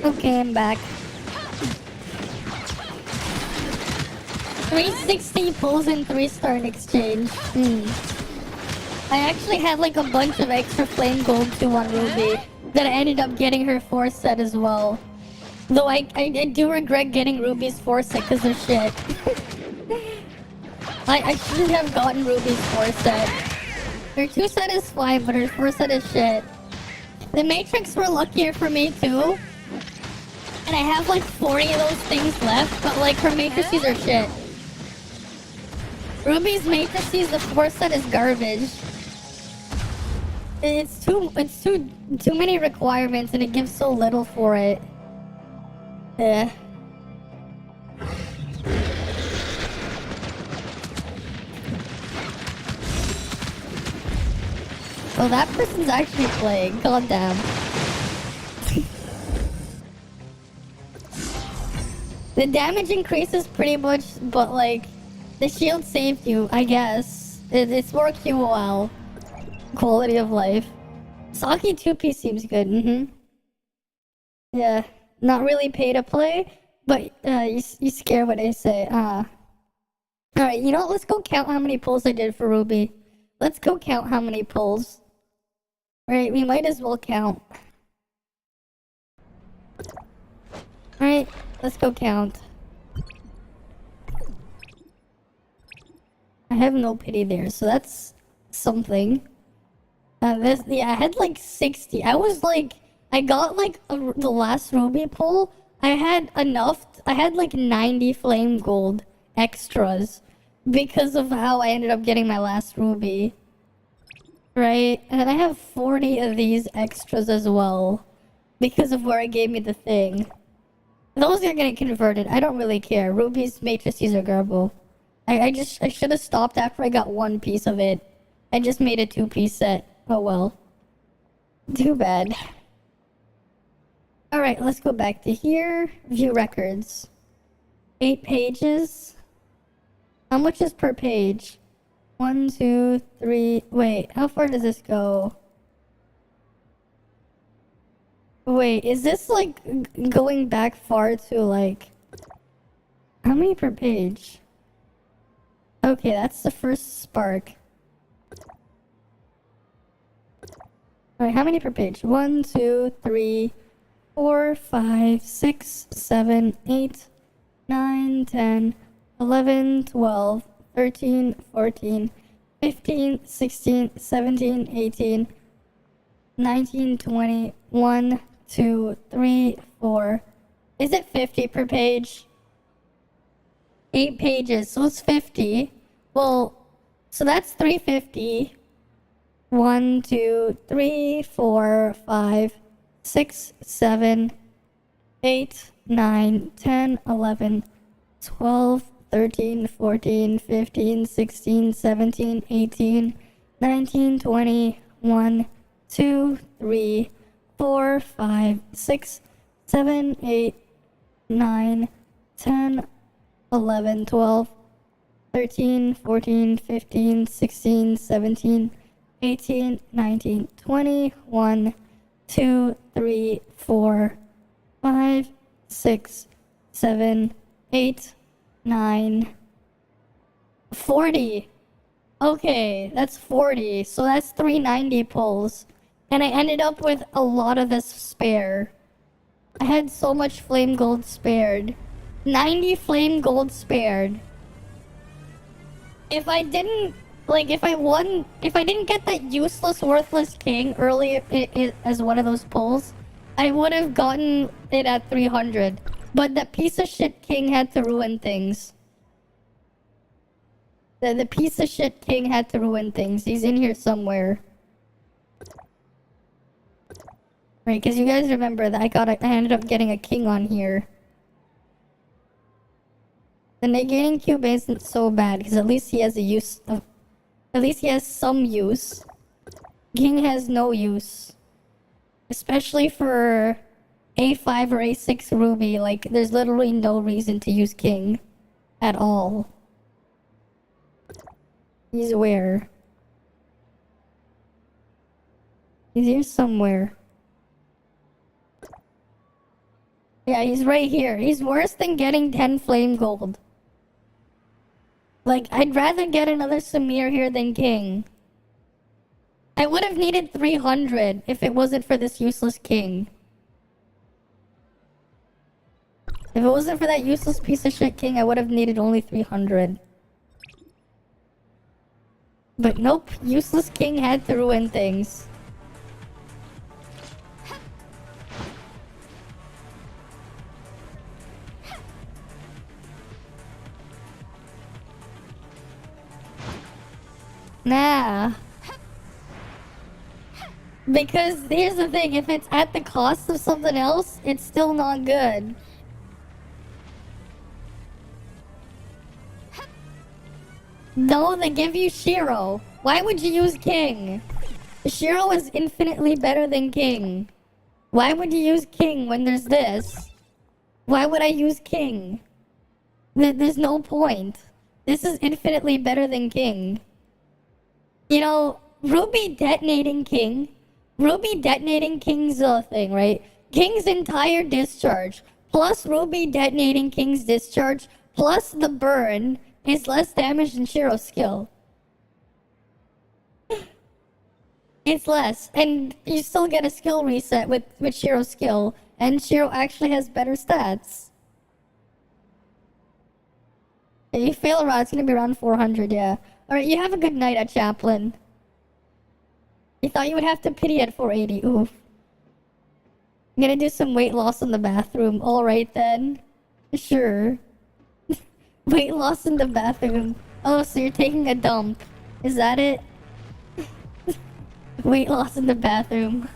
Okay, I'm back. 360 pulls and 3-star in exchange. I actually had like a bunch of extra flame gold too on Ruby that I ended up getting her 4 set as well. Though I do regret getting Ruby's 4 set because they're shit. I shouldn't have gotten Ruby's 4 set. Her 2 set is fine, but her 4 set is shit. The Matrix were luckier for me too. And I have like 40 of those things left, but like her matrices are shit. Ruby's matrices, the 4 set is garbage. It's too many requirements and it gives so little for it. Yeah. Oh, that person's actually playing. God damn. The damage increases pretty much, but like, the shield saved you, I guess. It's more QOL. Quality of life. Saki 2P seems good, Yeah, not really pay to play, but you scare what I say. Alright, you know what? Let's go count how many pulls I did for Ruby. Let's go count how many pulls. Right, we might as well count. Alright, let's go count. I have no pity there, so that's something. Yeah, I had like 60. I got like the last ruby pull. I had enough. I had like 90 flame gold extras because of how I ended up getting my last ruby. Right? And then I have 40 of these extras as well because of where it gave me the thing. Those are gonna get converted. I don't really care. Rubies, matrices, or garbo. I should have stopped after I got one piece of it. I just made a 2-piece set. Oh well. Too bad. Alright, let's go back to here. View records. 8 pages. How much is per page? 1, 2, 3. Wait, how far does this go? Wait, is this like going back far to like... How many per page? Okay, that's the first spark. Alright, how many per page? 1, 2, 3, 4, 5, 6, 7, 8, 9, 10, 11, 12, 13, 14, 15, 16, 17, 18, 19, 20, 1, 2, 3, 4. Is it 50 per page? 8 pages, so it's 50. Well, so that's 350. 1, 2, 3, 4, 5, 6, 7, 8, 9, 10, 11, 12, 13, 14, 15, 16, 17, 18, 19, 20, 1, 2, 3, 4, 5, 6, 7, 8, 9, 10, 11, 12, 13, 14, 15, 16, 17, 18, 19, 20, 1, 2, 3, 4, 5, 6, 7, 8, 9, 40. Okay, that's 40. So that's 390 pulls. And I ended up with a lot of this spare. I had so much flame gold spared. 90 flame gold spared. If I didn't get that useless, worthless king early as one of those pulls, I would have gotten it at 300. But that piece of shit king had to ruin things. The piece of shit king had to ruin things. He's in here somewhere. Right, because you guys remember that I ended up getting a king on here. The negating cube isn't so bad, because at least he has at least he has some use. King has no use. Especially for A5 or A6 Ruby, like, there's literally no reason to use King. At all. He's where? He's here somewhere. Yeah, he's right here. He's worse than getting 10 flame gold. Like, I'd rather get another Samir here than King. I would have needed 300 if it wasn't for this useless King. If it wasn't for that useless piece of shit King, I would have needed only 300. But nope, useless King had to ruin things. Nah. Because here's the thing, if it's at the cost of something else, it's still not good. No, they give you Shiro. Why would you use King? Shiro is infinitely better than King. Why would you use King when there's this? Why would I use King? There's no point. This is infinitely better than King. You know, Ruby detonating King's a thing, right? King's entire discharge, plus Ruby detonating King's discharge, plus the burn, is less damage than Shiro's skill. It's less, and you still get a skill reset with Shiro's skill. And Shiro actually has better stats. If you fail around, it's gonna be around 400, yeah. Alright, you have a good night at Chaplain. You thought you would have to pity at 480, oof. I'm gonna do some weight loss in the bathroom. Alright then. Sure. Weight loss in the bathroom. Oh, so you're taking a dump. Is that it? Weight loss in the bathroom.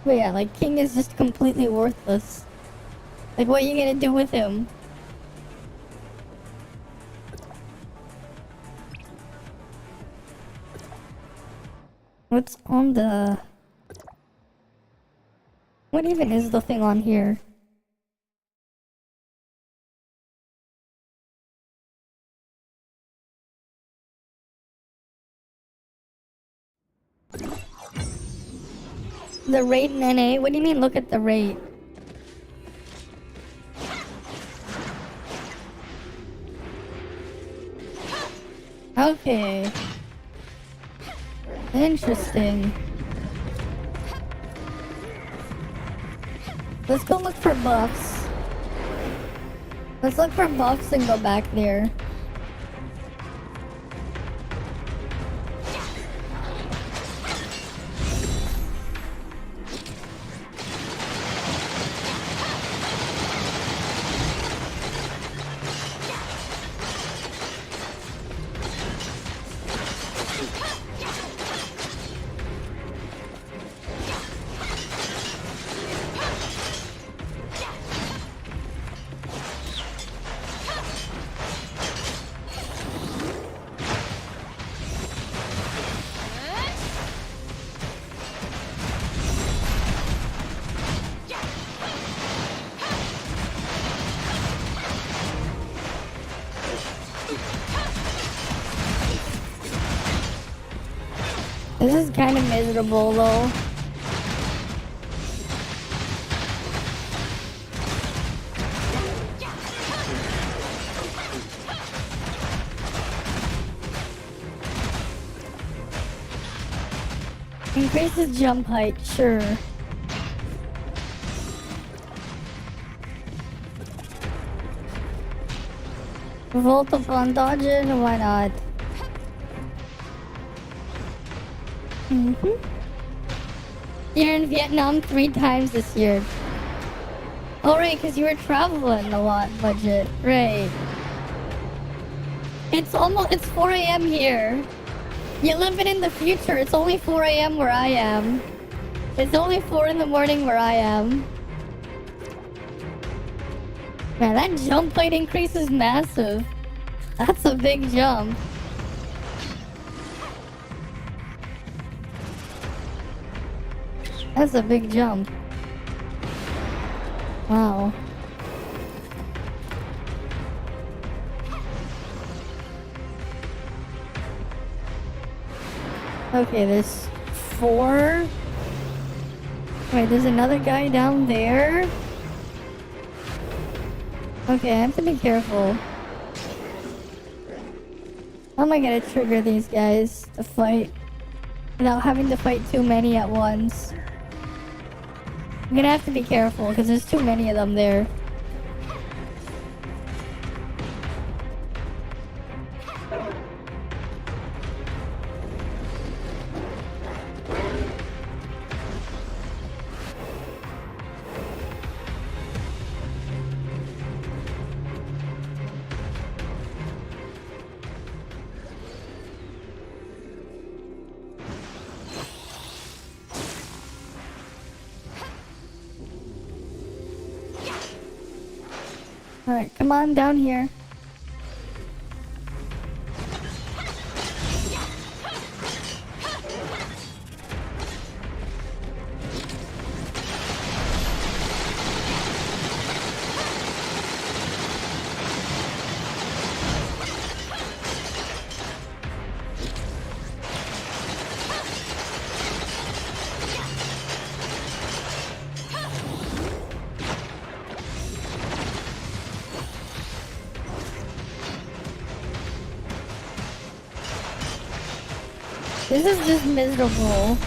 But yeah, like, King is just completely worthless. Like, what are you gonna do with him? What's on the... What even is the thing on here? The rate in NA? What do you mean look at the rate? Okay. Interesting. Let's go look for buffs. Let's look for buffs and go back there. This is kind of miserable though. Increases jump height, sure. Volt upon dodging, why not? You're in Vietnam 3 times this year. Oh right, because you were traveling a lot, budget. Right. It's 4 a.m. here. You're living in the future. It's only 4 a.m. where I am. It's only 4 in the morning where I am. Man, that jump height increase is massive. That's a big jump. That's a big jump. Wow. Okay, there's 4. Wait, there's another guy down there? Okay, I have to be careful. How am I gonna trigger these guys to fight without having to fight too many at once? I'm gonna have to be careful because there's too many of them there. Alright, come on down here. This is just miserable.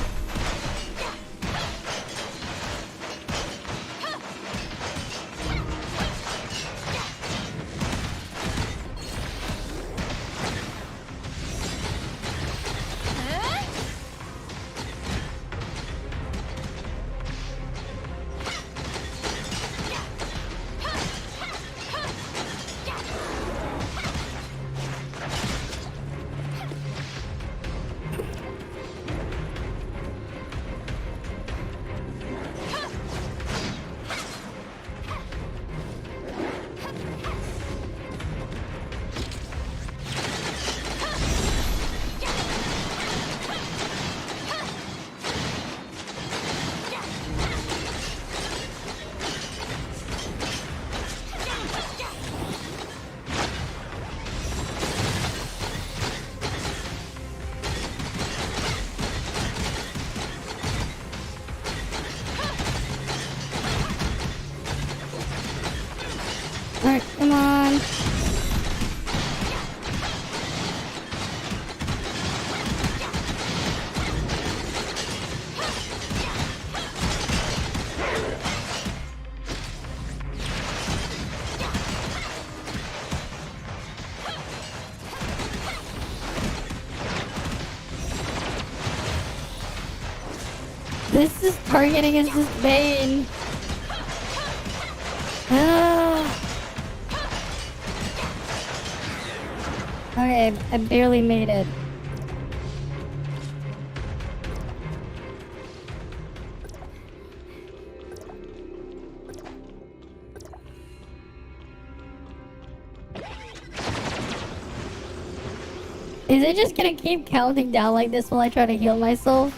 Alright, come on. This targeting is just Bane. Okay, I barely made it. Is it just gonna keep counting down like this while I try to heal myself?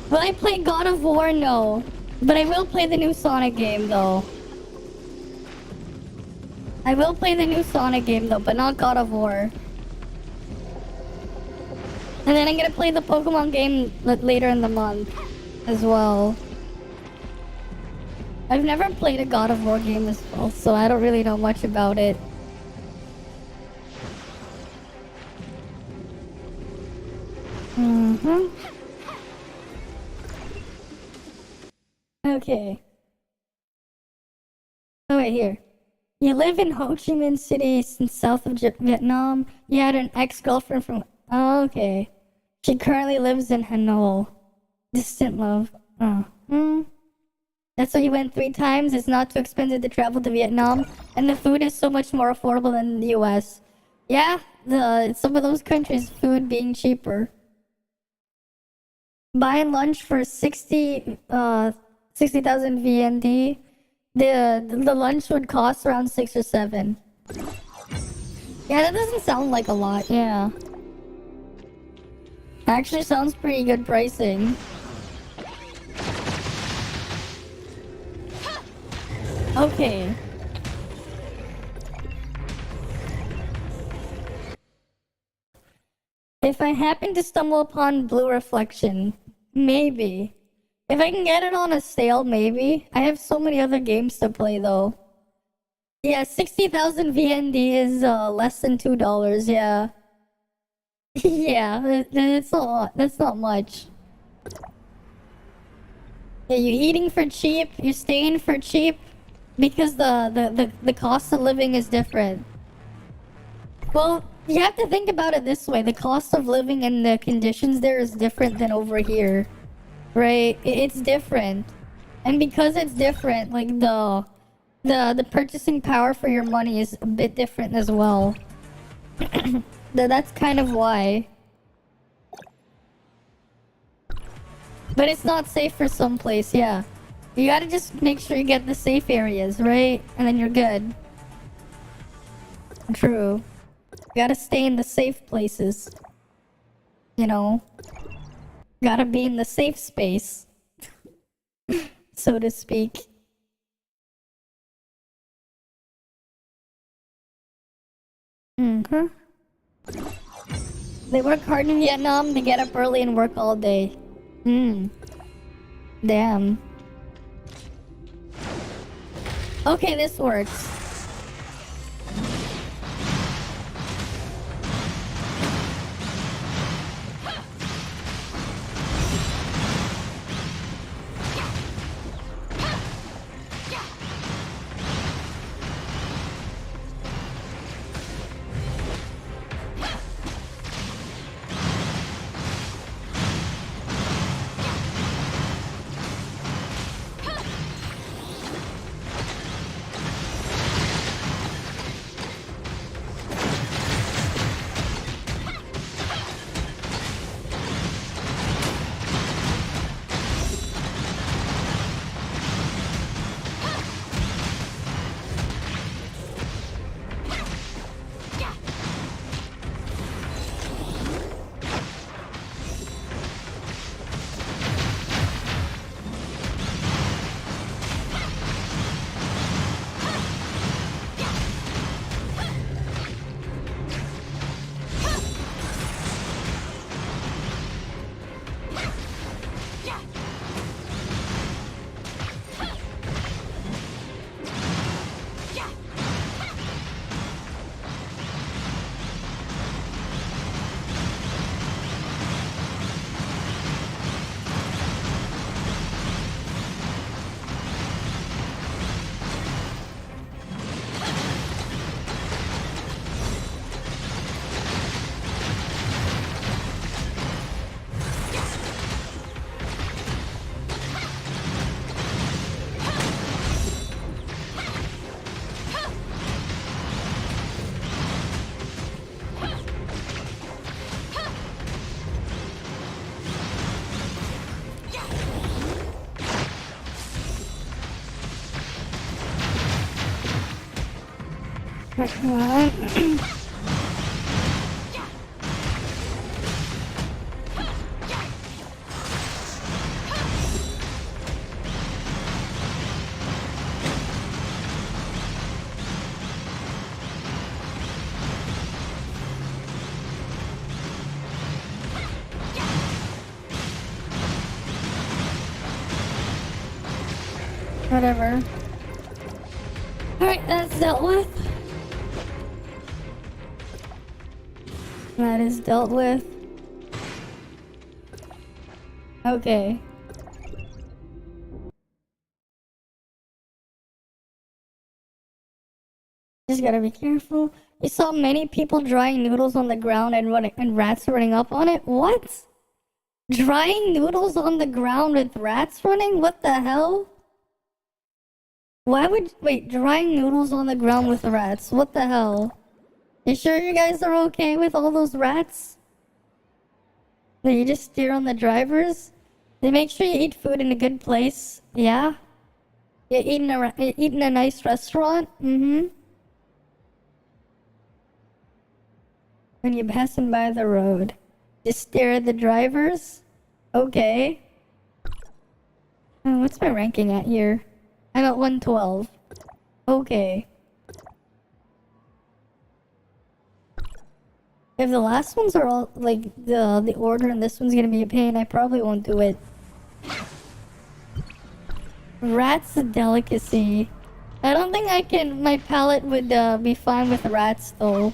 Will I play God of War? No. But I will play the new Sonic game though. I will play the new Sonic game though, but not God of War. And then I'm gonna play the Pokemon game later in the month as well. I've never played a God of War game as well, so I don't really know much about it. Okay. Oh, wait, here. You live in Ho Chi Minh City in south of Vietnam. You had an ex-girlfriend from... Oh, okay. She currently lives in Hanoi. Distant love. That's why you went 3 times. It's not too expensive to travel to Vietnam. And the food is so much more affordable than the US. Yeah, some of those countries, food being cheaper. Buy lunch for 60,000 VND. The lunch would cost around 6 or 7. Yeah, that doesn't sound like a lot. Yeah. Actually sounds pretty good pricing. Okay. If I happen to stumble upon Blue Reflection, maybe. If I can get it on a sale, maybe. I have so many other games to play, though. Yeah, 60,000 VND is less than $2, yeah. Yeah, that's a lot. That's not much. Yeah, you're eating for cheap, you're staying for cheap, because the cost of living is different. Well, you have to think about it this way. The cost of living and the conditions there is different than over here. Right? It's different. And because it's different, like the purchasing power for your money is a bit different as well. That's kind of why. But it's not safe for some place, yeah. You gotta just make sure you get the safe areas, right? And then you're good. True. You gotta stay in the safe places. You know? Gotta be in the safe space. So to speak. They work hard in Vietnam, they get up early and work all day. Damn. Okay, this works. Come on. Whatever. Alright, that's dealt with. That is dealt with. Okay. Just gotta be careful. You saw many people drying noodles on the ground and rats running up on it? What? Drying noodles on the ground with rats running? What the hell? Wait, drying noodles on the ground with rats? What the hell? You sure you guys are okay with all those rats? That you just steer on the drivers? They make sure you eat food in a good place. Yeah? You eat in a nice restaurant? Mm-hmm. When you're passing by the road. Just stare at the drivers? Okay. Oh, what's my ranking at here? I'm at 112. Okay. If the last ones are all, like, the order and this one's gonna be a pain, I probably won't do it. Rat's a delicacy. I don't think my palate would be fine with rats though.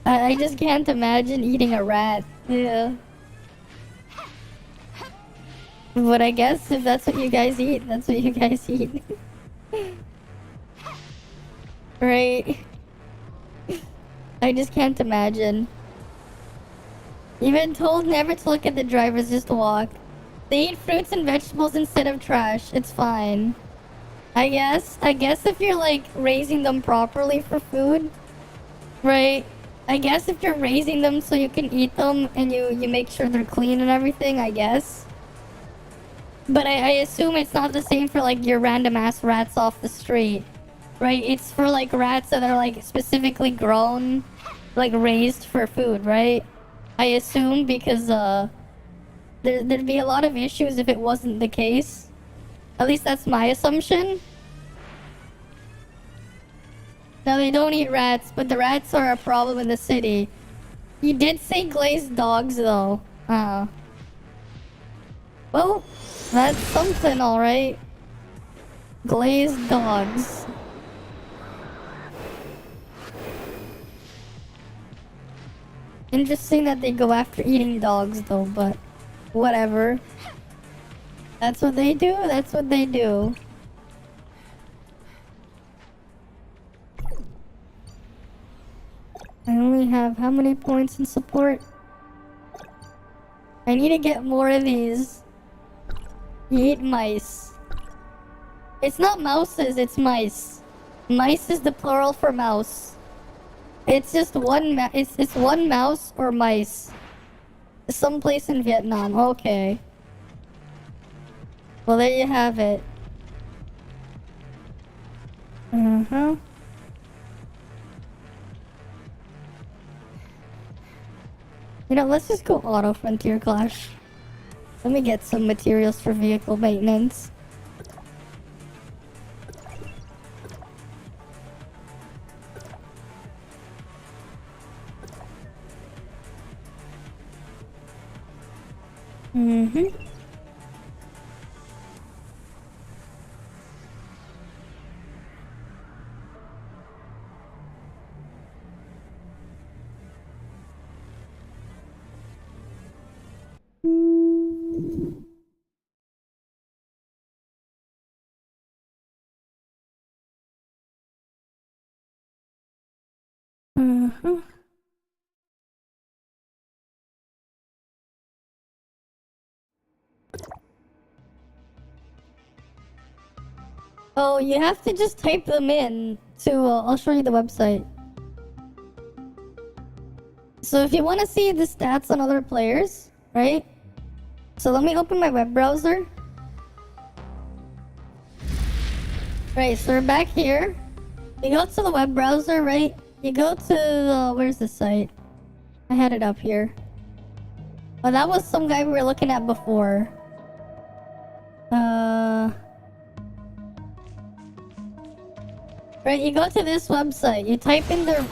I just can't imagine eating a rat. Yeah. But I guess if that's what you guys eat, that's what you guys eat. Right? I just can't imagine. You've been told never to look at the drivers, just to walk. They eat fruits and vegetables instead of trash. It's fine. I guess if you're like raising them properly for food, right? I guess if you're raising them so you can eat them and you make sure they're clean and everything, I guess. But I assume it's not the same for like your random ass rats off the street. Right? It's for like rats that are like specifically grown, like raised for food, right? I assume because there'd be a lot of issues if it wasn't the case. At least that's my assumption. Now they don't eat rats, but the rats are a problem in the city. You did say glazed dogs though. Well, that's something, alright. Glazed dogs. Interesting that they go after eating dogs though, but whatever. That's what they do, that's what they do. I only have how many points in support? I need to get more of these. You eat mice. It's not mouses, it's mice. Mice is the plural for mouse. It's just it's one mouse or mice. Someplace in Vietnam, okay. Well, there you have it. Uh-huh. You know, let's just go auto frontier clash. Let me get some materials for vehicle maintenance. Mm-hmm. Uh-huh. Oh, you have to just type them in to, I'll show you the website. So if you want to see the stats on other players, right? So let me open my web browser. Right, so we're back here. You go to the web browser, right? You go to where's the site? I had it up here. Oh, that was some guy we were looking at before. Right, you go to this website. You type in their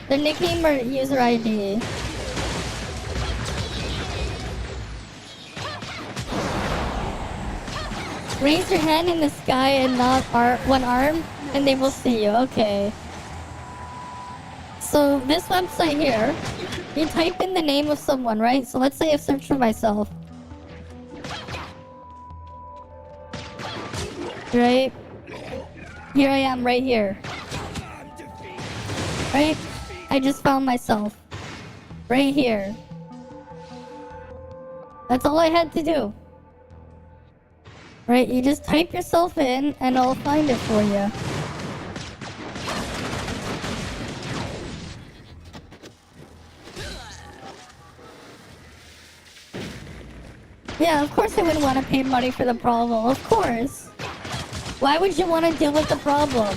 nickname or user ID. Raise your hand in the sky and not one arm, and they will see you. Okay. So this website here, you type in the name of someone, right? So let's say I search for myself. Right? Here I am, right here. Right? I just found myself. Right here. That's all I had to do. Right? You just type yourself in and I'll find it for you. Yeah, of course I wouldn't want to pay money for the problem. Of course. Why would you want to deal with the problem?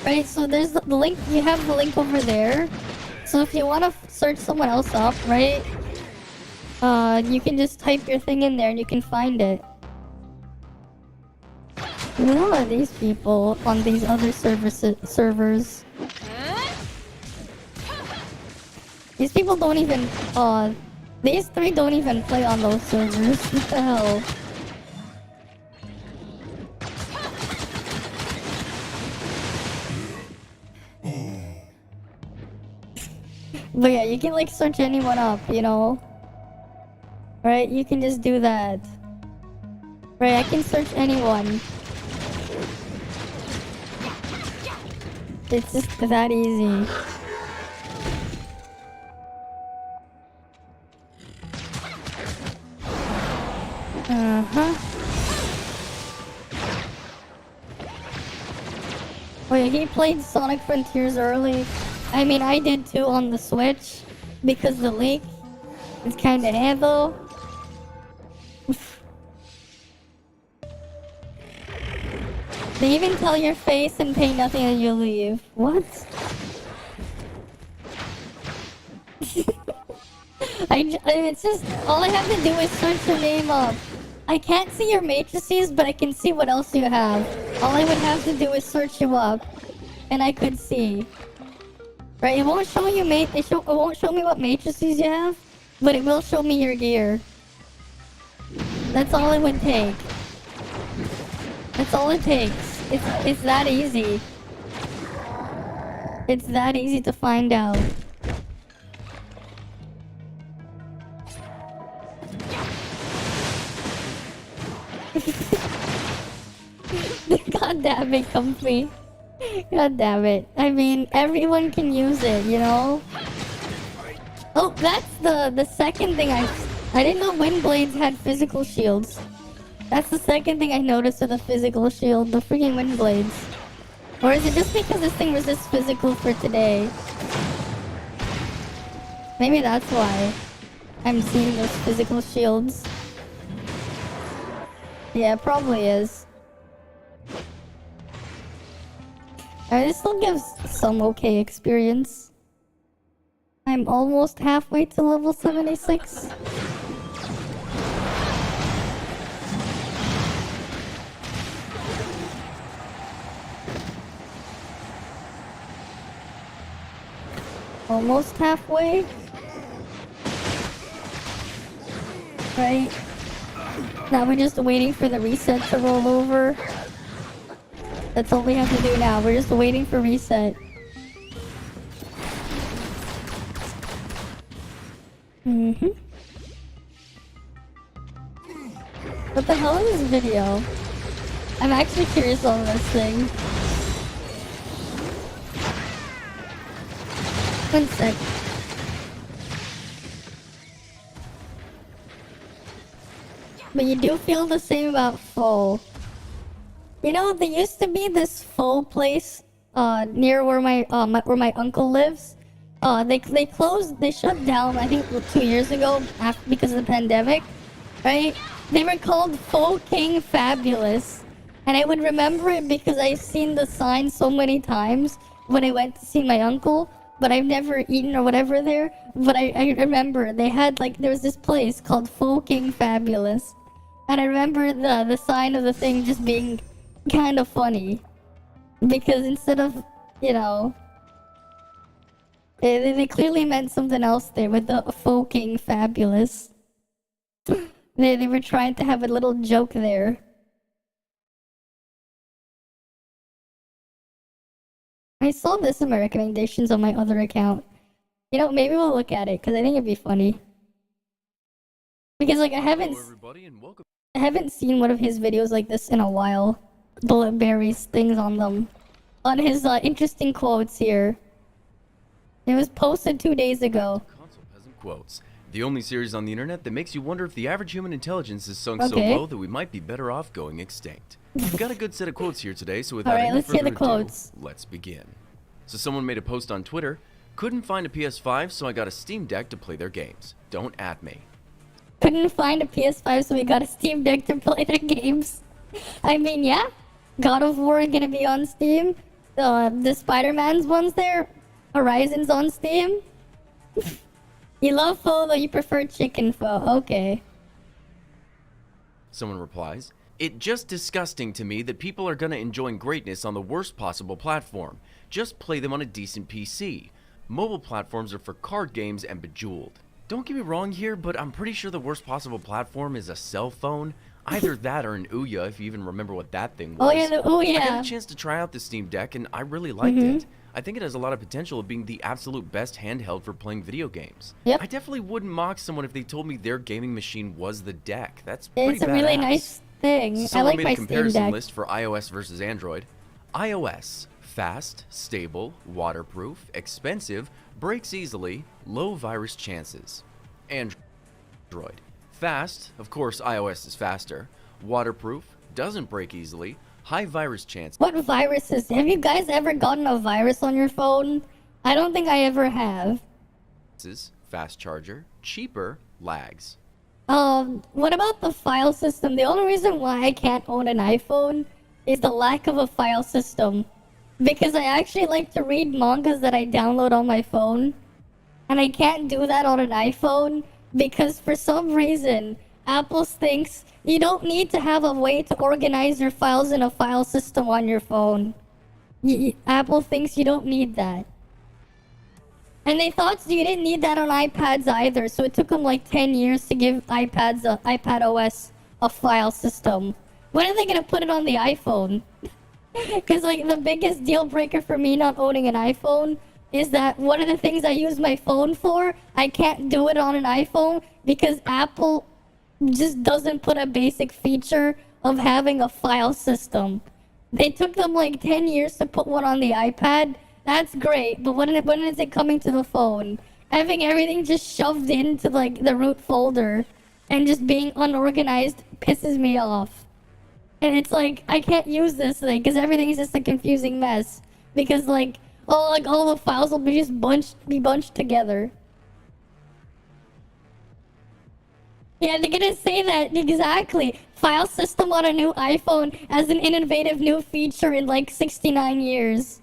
Right, so there's the link. You have the link over there. So if you want to search someone else up, right? You can just type your thing in there and you can find it. Who are these people on these other servers? These people don't even, these three don't even play on those servers. What the hell? But yeah, you can like search anyone up, you know? Right? You can just do that. Right, I can search anyone. It's just that easy. Uh-huh. Oh yeah, he played Sonic Frontiers early. I mean, I did too on the Switch. Because the leak is kinda handle. They even tell your face and pay nothing and you leave. What? It's just, all I have to do is search your name up. I can't see your matrices, but I can see what else you have. All I would have to do is search you up. And I could see. Right, it won't show you it won't show me what matrices you have, but it will show me your gear. That's all it would take. That's all it takes. It's that easy. It's that easy to find out. God damn it, Comfy. God damn it. I mean, everyone can use it, you know? Oh, that's the second thing I didn't know wind blades had physical shields. That's the second thing I noticed with the physical shield, the freaking wind blades. Or is it just because this thing was just physical for today? Maybe that's why I'm seeing those physical shields. Yeah, it probably is. This still gives some okay experience. I'm almost halfway to level 76. Almost halfway. Right. Now we're just waiting for the reset to roll over. That's all we have to do now. We're just waiting for reset. What the hell is this video? I'm actually curious on this thing. One sec. But you do feel the same about Faux. You know, there used to be this Faux place near where my uncle lives. They closed, they shut down, I think 2 years ago because of the pandemic, right? They were called Faux King Fabulous. And I would remember it because I've seen the sign so many times when I went to see my uncle, but I've never eaten or whatever there. But I remember they had like, there was this place called Fucking Fabulous. And I remember the sign of the thing just being kind of funny. Because instead of, you know, they clearly meant something else there with the Fucking Fabulous. They were trying to have a little joke there. I saw this in my recommendations on my other account. You know, maybe we'll look at it, because I think it'd be funny. Because, like, I haven't seen one of his videos like this in a while. Bulletberries, things on them. On his interesting quotes here. It was posted 2 days ago. Console peasant quotes. The only series on the internet that makes you wonder if the average human intelligence is sunk so low that we might be better off going extinct. We've got a good set of quotes here today, so without any further ado, let's begin. So someone made a post on Twitter. Couldn't find a PS5, so I got a Steam Deck to play their games. Don't at me. Couldn't find a PS5, so we got a Steam Deck to play their games. I mean, yeah. God of War is gonna be on Steam. The Spider-Man's one's there. Horizon's on Steam. You love pho, though you prefer chicken pho. Okay. Someone replies, "It's just disgusting to me that people are gonna enjoy greatness on the worst possible platform. Just play them on a decent PC. Mobile platforms are for card games and Bejeweled. Don't get me wrong here, but I'm pretty sure the worst possible platform is a cell phone. Either that or an Ouya, if you even remember what that thing was. Oh yeah, the Ouya. I got a chance to try out the Steam Deck, and I really liked it. I think it has a lot of potential of being the absolute best handheld for playing video games. Yep. I definitely wouldn't mock someone if they told me their gaming machine was the deck. That's pretty It's a badass. really nice thing. So I like made my a Steam comparison Deck. list for iOS versus Android. iOS, fast, stable, waterproof, expensive, breaks easily, low virus chances. Android, fast, of course iOS is faster, waterproof, doesn't break easily, high virus chance. What viruses? Have you guys ever gotten a virus on your phone? I don't think I ever have. Fast charger, cheaper, lags. What about the file system? The only reason why I can't own an iPhone is the lack of a file system. Because I actually like to read mangas that I download on my phone. And I can't do that on an iPhone because for some reason, Apple thinks you don't need to have a way to organize your files in a file system on your phone. Apple thinks you don't need that. And they thought you didn't need that on iPads either, so it took them like 10 years to give iPad OS a file system. When are they gonna put it on the iPhone? Because like the biggest deal breaker for me not owning an iPhone is that one of the things I use my phone for, I can't do it on an iPhone because Apple just doesn't put a basic feature of having a file system. They took them like 10 years to put one on the iPad. That's great, but when is it coming to the phone? Having everything just shoved into like the root folder and just being unorganized pisses me off. And it's like, I can't use this thing because everything's just a confusing mess. Because like all the files will be just bunched together. Yeah, they're gonna say that exactly. File system on a new iPhone as an innovative new feature in like 69 years.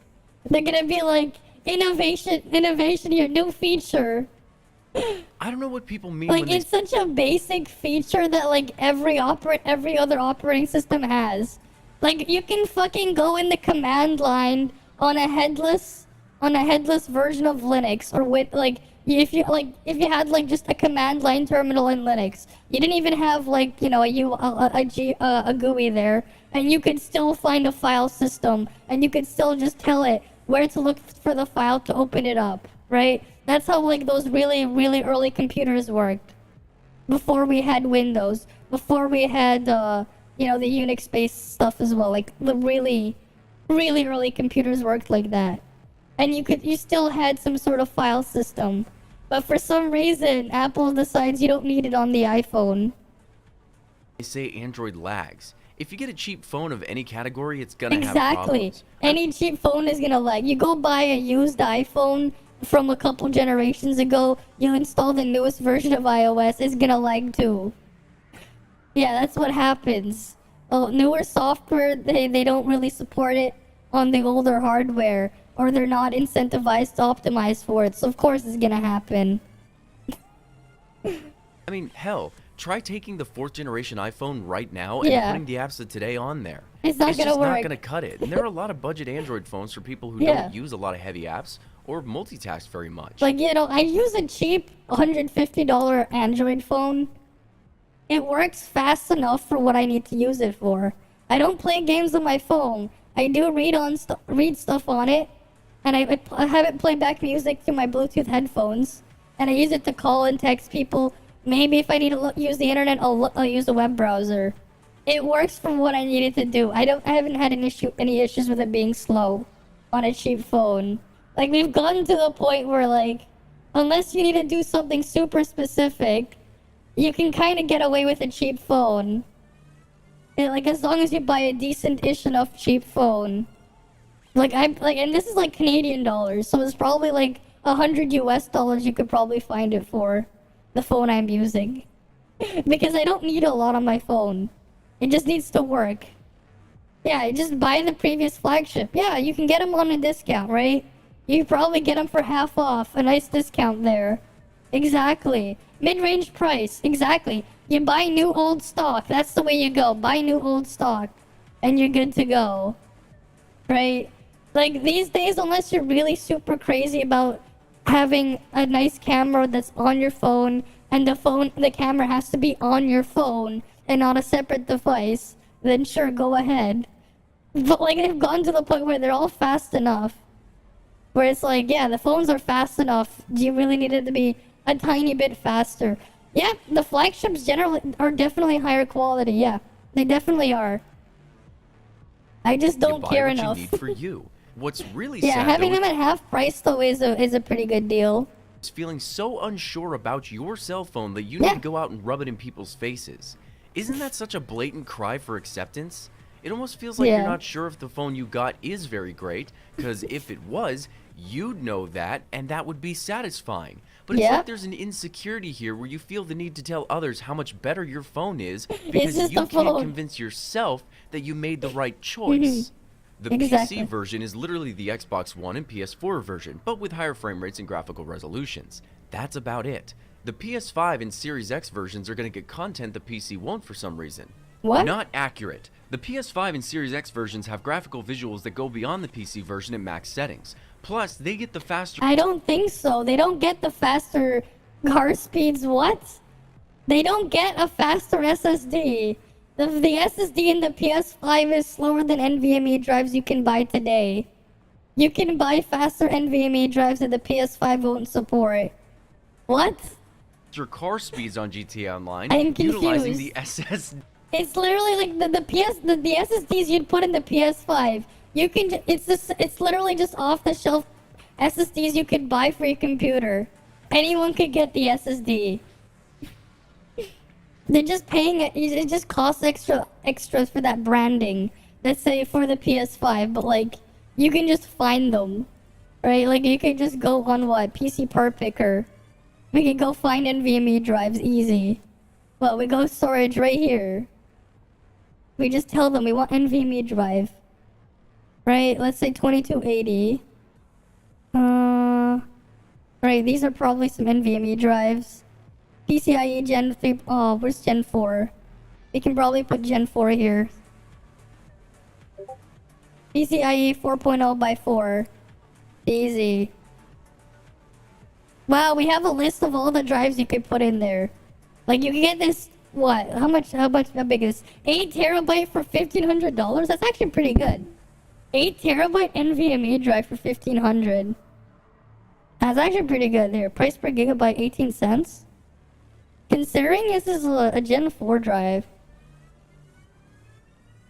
They're gonna be like, innovation, your new feature. I don't know what people mean Like, when it's such a basic feature that like every other operating system has. Like, you can fucking go in the command line on a headless version of Linux, or with like if you had like just a command line terminal in Linux, you didn't even have like, you know, a GUI there, and you could still find a file system, and you could still just tell it where to look for the file to open it up, right? That's how like those really early computers worked. Before we had Windows, before we had you know, the Unix-based stuff as well. Like the really early computers worked like that. And you still had some sort of file system. But for some reason, Apple decides you don't need it on the iPhone. they say Android lags. If you get a cheap phone of any category, it's gonna have Exactly. problems. Any cheap phone is gonna lag. You go buy a used iPhone from a couple generations ago, you install the newest version of iOS, it's gonna lag too. Yeah, that's what happens. newer software, they don't really support it on the older hardware, or they're not incentivized to optimize for it. So of course it's gonna happen. I mean, hell, try taking the 4th generation iPhone right now and putting the apps of today on there. It's not gonna just work. not gonna cut it. And there are a lot of budget Android phones for people who Yeah. don't use a lot of heavy apps or multitask very much. Like, you know, I use a cheap $150 Android phone. It works fast enough for what I need to use it for. I don't play games on my phone. I do read stuff on it, and I have it play back music through my Bluetooth headphones, and I use it to call and text people. Maybe if I need to use the internet, I'll use a web browser. It works for what I needed to do. I haven't had any issues with it being slow on a cheap phone. Like, we've gotten to the point where, like, unless you need to do something super specific, you can kind of get away with a cheap phone. And, like, as long as you buy a decent-ish enough cheap phone. And this is like Canadian dollars, so it's probably like $100 US you could probably find it for the phone I'm using. Because I don't need a lot on my phone. It just needs to work. Yeah, just buy the previous flagship. Yeah, you can get them on a discount, right? You probably get them for half off. A nice discount there. Exactly. Mid-range price. Exactly. You buy new old stock. That's the way you go. Buy new old stock. And you're good to go. Right? Like, these days, unless you're really super crazy about having a nice camera that's on your phone, and the camera has to be on your phone and not a separate device, then sure, go ahead. But, like, they've gone to the point where they're all fast enough. Where it's like, yeah, the phones are fast enough. Do you really need it to be a tiny bit faster? Yeah, the flagships are definitely higher quality. Yeah, they definitely are. I just don't care enough. You buy what you need for you. What's really yeah, sad, having though, them at half price though is a pretty good deal. is feeling so unsure about your cell phone that you need to go out and rub it in people's faces. Isn't that such a blatant cry for acceptance? It almost feels like you're not sure if the phone you got is very great, because if it was, you'd know that, and that would be satisfying. But it's like there's an insecurity here where you feel the need to tell others how much better your phone is because you can't convince yourself that you made the right choice. The PC version is literally the Xbox One and PS4 version, but with higher frame rates and graphical resolutions. That's about it. The PS5 and Series X versions are going to get content the PC won't for some reason. What? Not accurate. The PS5 and Series X versions have graphical visuals that go beyond the PC version at max settings. Plus, they get the faster... I don't think so. They don't get the faster car speeds. What? They don't get a faster SSD. The SSD in the PS5 is slower than NVMe drives you can buy today. You can buy faster NVMe drives that the PS5 won't support. What? Your car speeds on GTA Online I'm confused. utilizing the SSD. It's literally like the SSDs you'd put in the PS5. You can it's literally just off the shelf SSDs you could buy for your computer. Anyone could get the SSD. They're just paying it just costs extras for that branding. Let's say for the PS5, but like you can just find them. Right? Like you could just go on PC Per Picker. We can go find NVMe drives easy. Well, we go storage right here. We just tell them we want NVMe drive. Right, let's say 2280. Right, these are probably some NVMe drives. PCIe Gen 3, oh, where's Gen 4? We can probably put Gen 4 here. PCIe 4.0 by 4. Easy. Wow, we have a list of all the drives you could put in there. Like, you can get this, what? How big is this? 8 terabyte for $1,500? That's actually pretty good. 8 terabyte NVMe drive for $1,500. That's actually pretty good there. Price per gigabyte, 18 cents. Considering this is a Gen 4 drive.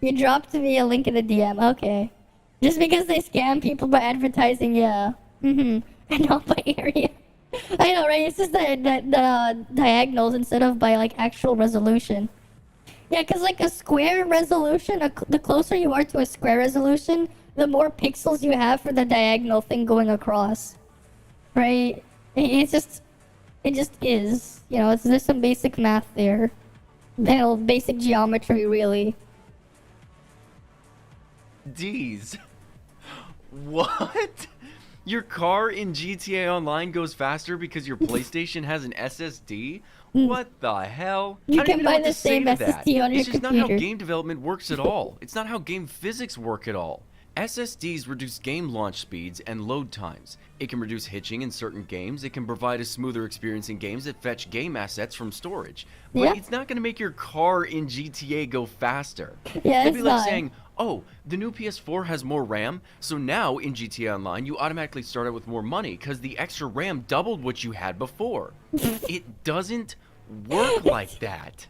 You dropped me a link in the DM, okay. Just because they scam people by advertising, yeah. And not by area. I know, right? It's just the diagonals instead of by, like, actual resolution. Yeah, because, like, a square resolution, the closer you are to a square resolution, the more pixels you have for the diagonal thing going across. Right? It just is. You know, there's some basic math there. You know, basic geometry, really. SSDs. What? Your car in GTA Online goes faster because your PlayStation has an SSD? What the hell? You I don't can even know buy what the to say same to that. SSD on your It's just not how computer. game development works at all. It's not how game physics work at all. SSDs reduce game launch speeds and load times. It can reduce hitching in certain games. It can provide a smoother experience in games that fetch game assets from storage. But Yeah. it's not going to make your car in GTA go faster. Yeah, It'd it's be like not. saying, oh, the new PS4 has more RAM, so now in GTA Online you automatically start out with more money because the extra RAM doubled what you had before. It doesn't work like that.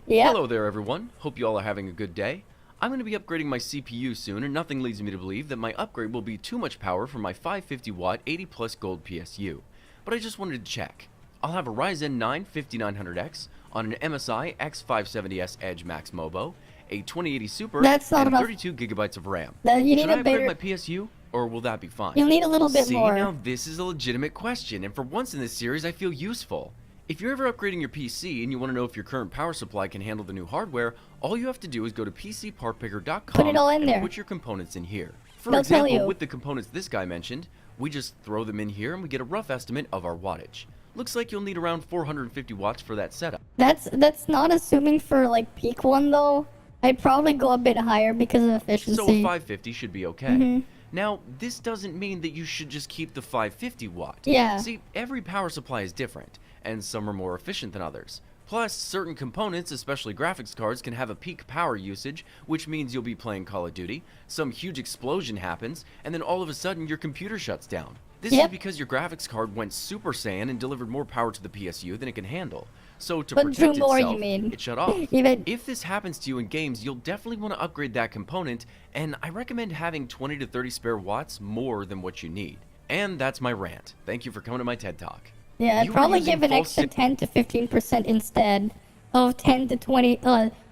Yeah. Hello there, everyone. Hope you all are having a good day. I'm going to be upgrading my CPU soon, and nothing leads me to believe that my upgrade will be too much power for my 550 watt 80 plus gold PSU. But I just wanted to check. I'll have a Ryzen 9 5900X on an MSI X570S Edge Max Mobo, a 2080 Super, That's not and enough. 32 gigabytes of RAM. You need Should a I upgrade bigger. my PSU, or will that be fine? You'll need a little bit See, more. now this is a legitimate question, and for once in this series I feel useful. If you're ever upgrading your PC and you want to know if your current power supply can handle the new hardware, all you have to do is go to PCPartPicker.com Put it all in and there. put your components in here. For They'll tell example, you. with the components this guy mentioned, we just throw them in here and we get a rough estimate of our wattage. Looks like you'll need around 450 watts for that setup. That's not assuming for like peak one though. I'd probably go a bit higher because of efficiency. So a 550 should be okay. Mm-hmm. Now, this doesn't mean that you should just keep the 550 watt. Yeah. See, every power supply is different, and some are more efficient than others. Plus, certain components, especially graphics cards, can have a peak power usage, which means you'll be playing Call of Duty, some huge explosion happens, and then all of a sudden your computer shuts down. This is Yep. because your graphics card went Super Saiyan and delivered more power to the PSU than it can handle. So to But protect drew more, you itself, mean. it shut off. Even- If this happens to you in games, you'll definitely want to upgrade that component, and I recommend having 20 to 30 spare watts more than what you need. And that's my rant. Thank you for coming to my TED Talk. Yeah, I'd You are probably using give an false extra si- 10 to 15% instead of 10 to 20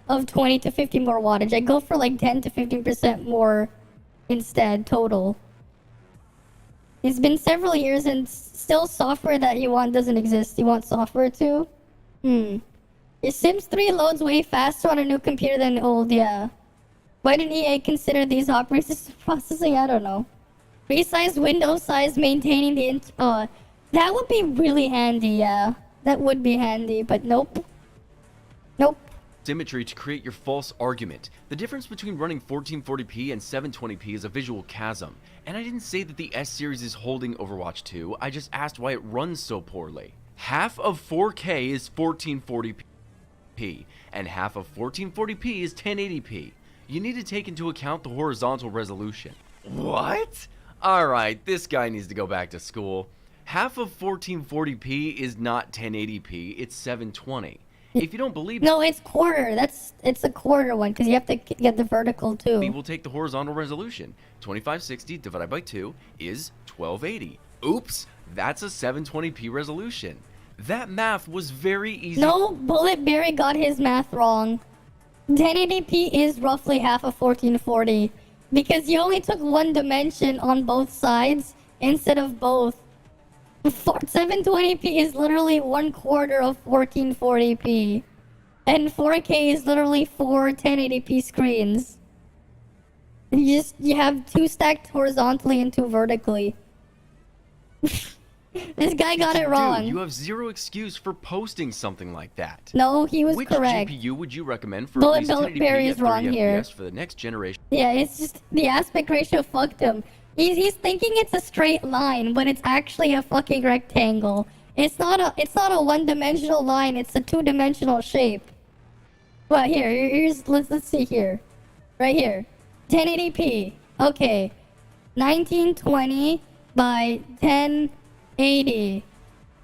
of 20 to 50 more wattage. I go for like 10 to 15% more instead total. It's been several years and still software that you want doesn't exist. You want software too? Your Sims 3 loads way faster on a new computer than old, yeah. Why didn't EA consider these operating system processing? I don't know. Resize window size, maintaining the that would be really handy, yeah. That would be handy, but nope. Nope. Symmetry to create your false argument. The difference between running 1440p and 720p is a visual chasm. And I didn't say that the S series is holding Overwatch 2, I just asked why it runs so poorly. Half of 4K is 1440p, and half of 1440p is 1080p. You need to take into account the horizontal resolution. What? Alright, this guy needs to go back to school. Half of 1440p is not 1080p, it's 720. If you don't believe No, it's quarter. It's a quarter one because you have to get the vertical too. me, we'll take the horizontal resolution. 2560 divided by 2 is 1280. Oops, that's a 720p resolution. That math was very easy. No, Bulletberry got his math wrong. 1080p is roughly half of 1440 because you only took one dimension on both sides instead of both. 720p is literally 1/4 of 1440p, and 4K is literally 4 1080p screens. You have 2 stacked horizontally and 2 vertically. This guy got it wrong. Dude, you have zero excuse for posting something like that. No, he was Which correct. GPU would you recommend for Bullet at least 1080p Berry at is wrong 30 here. FPS for the next generation? Yeah, it's just the aspect ratio fucked him. He's thinking it's a straight line, but it's actually a fucking rectangle. It's not a one-dimensional line. It's a two-dimensional shape. Well, here's let's see here, right here, 1080p. Okay, 1920 by 1080.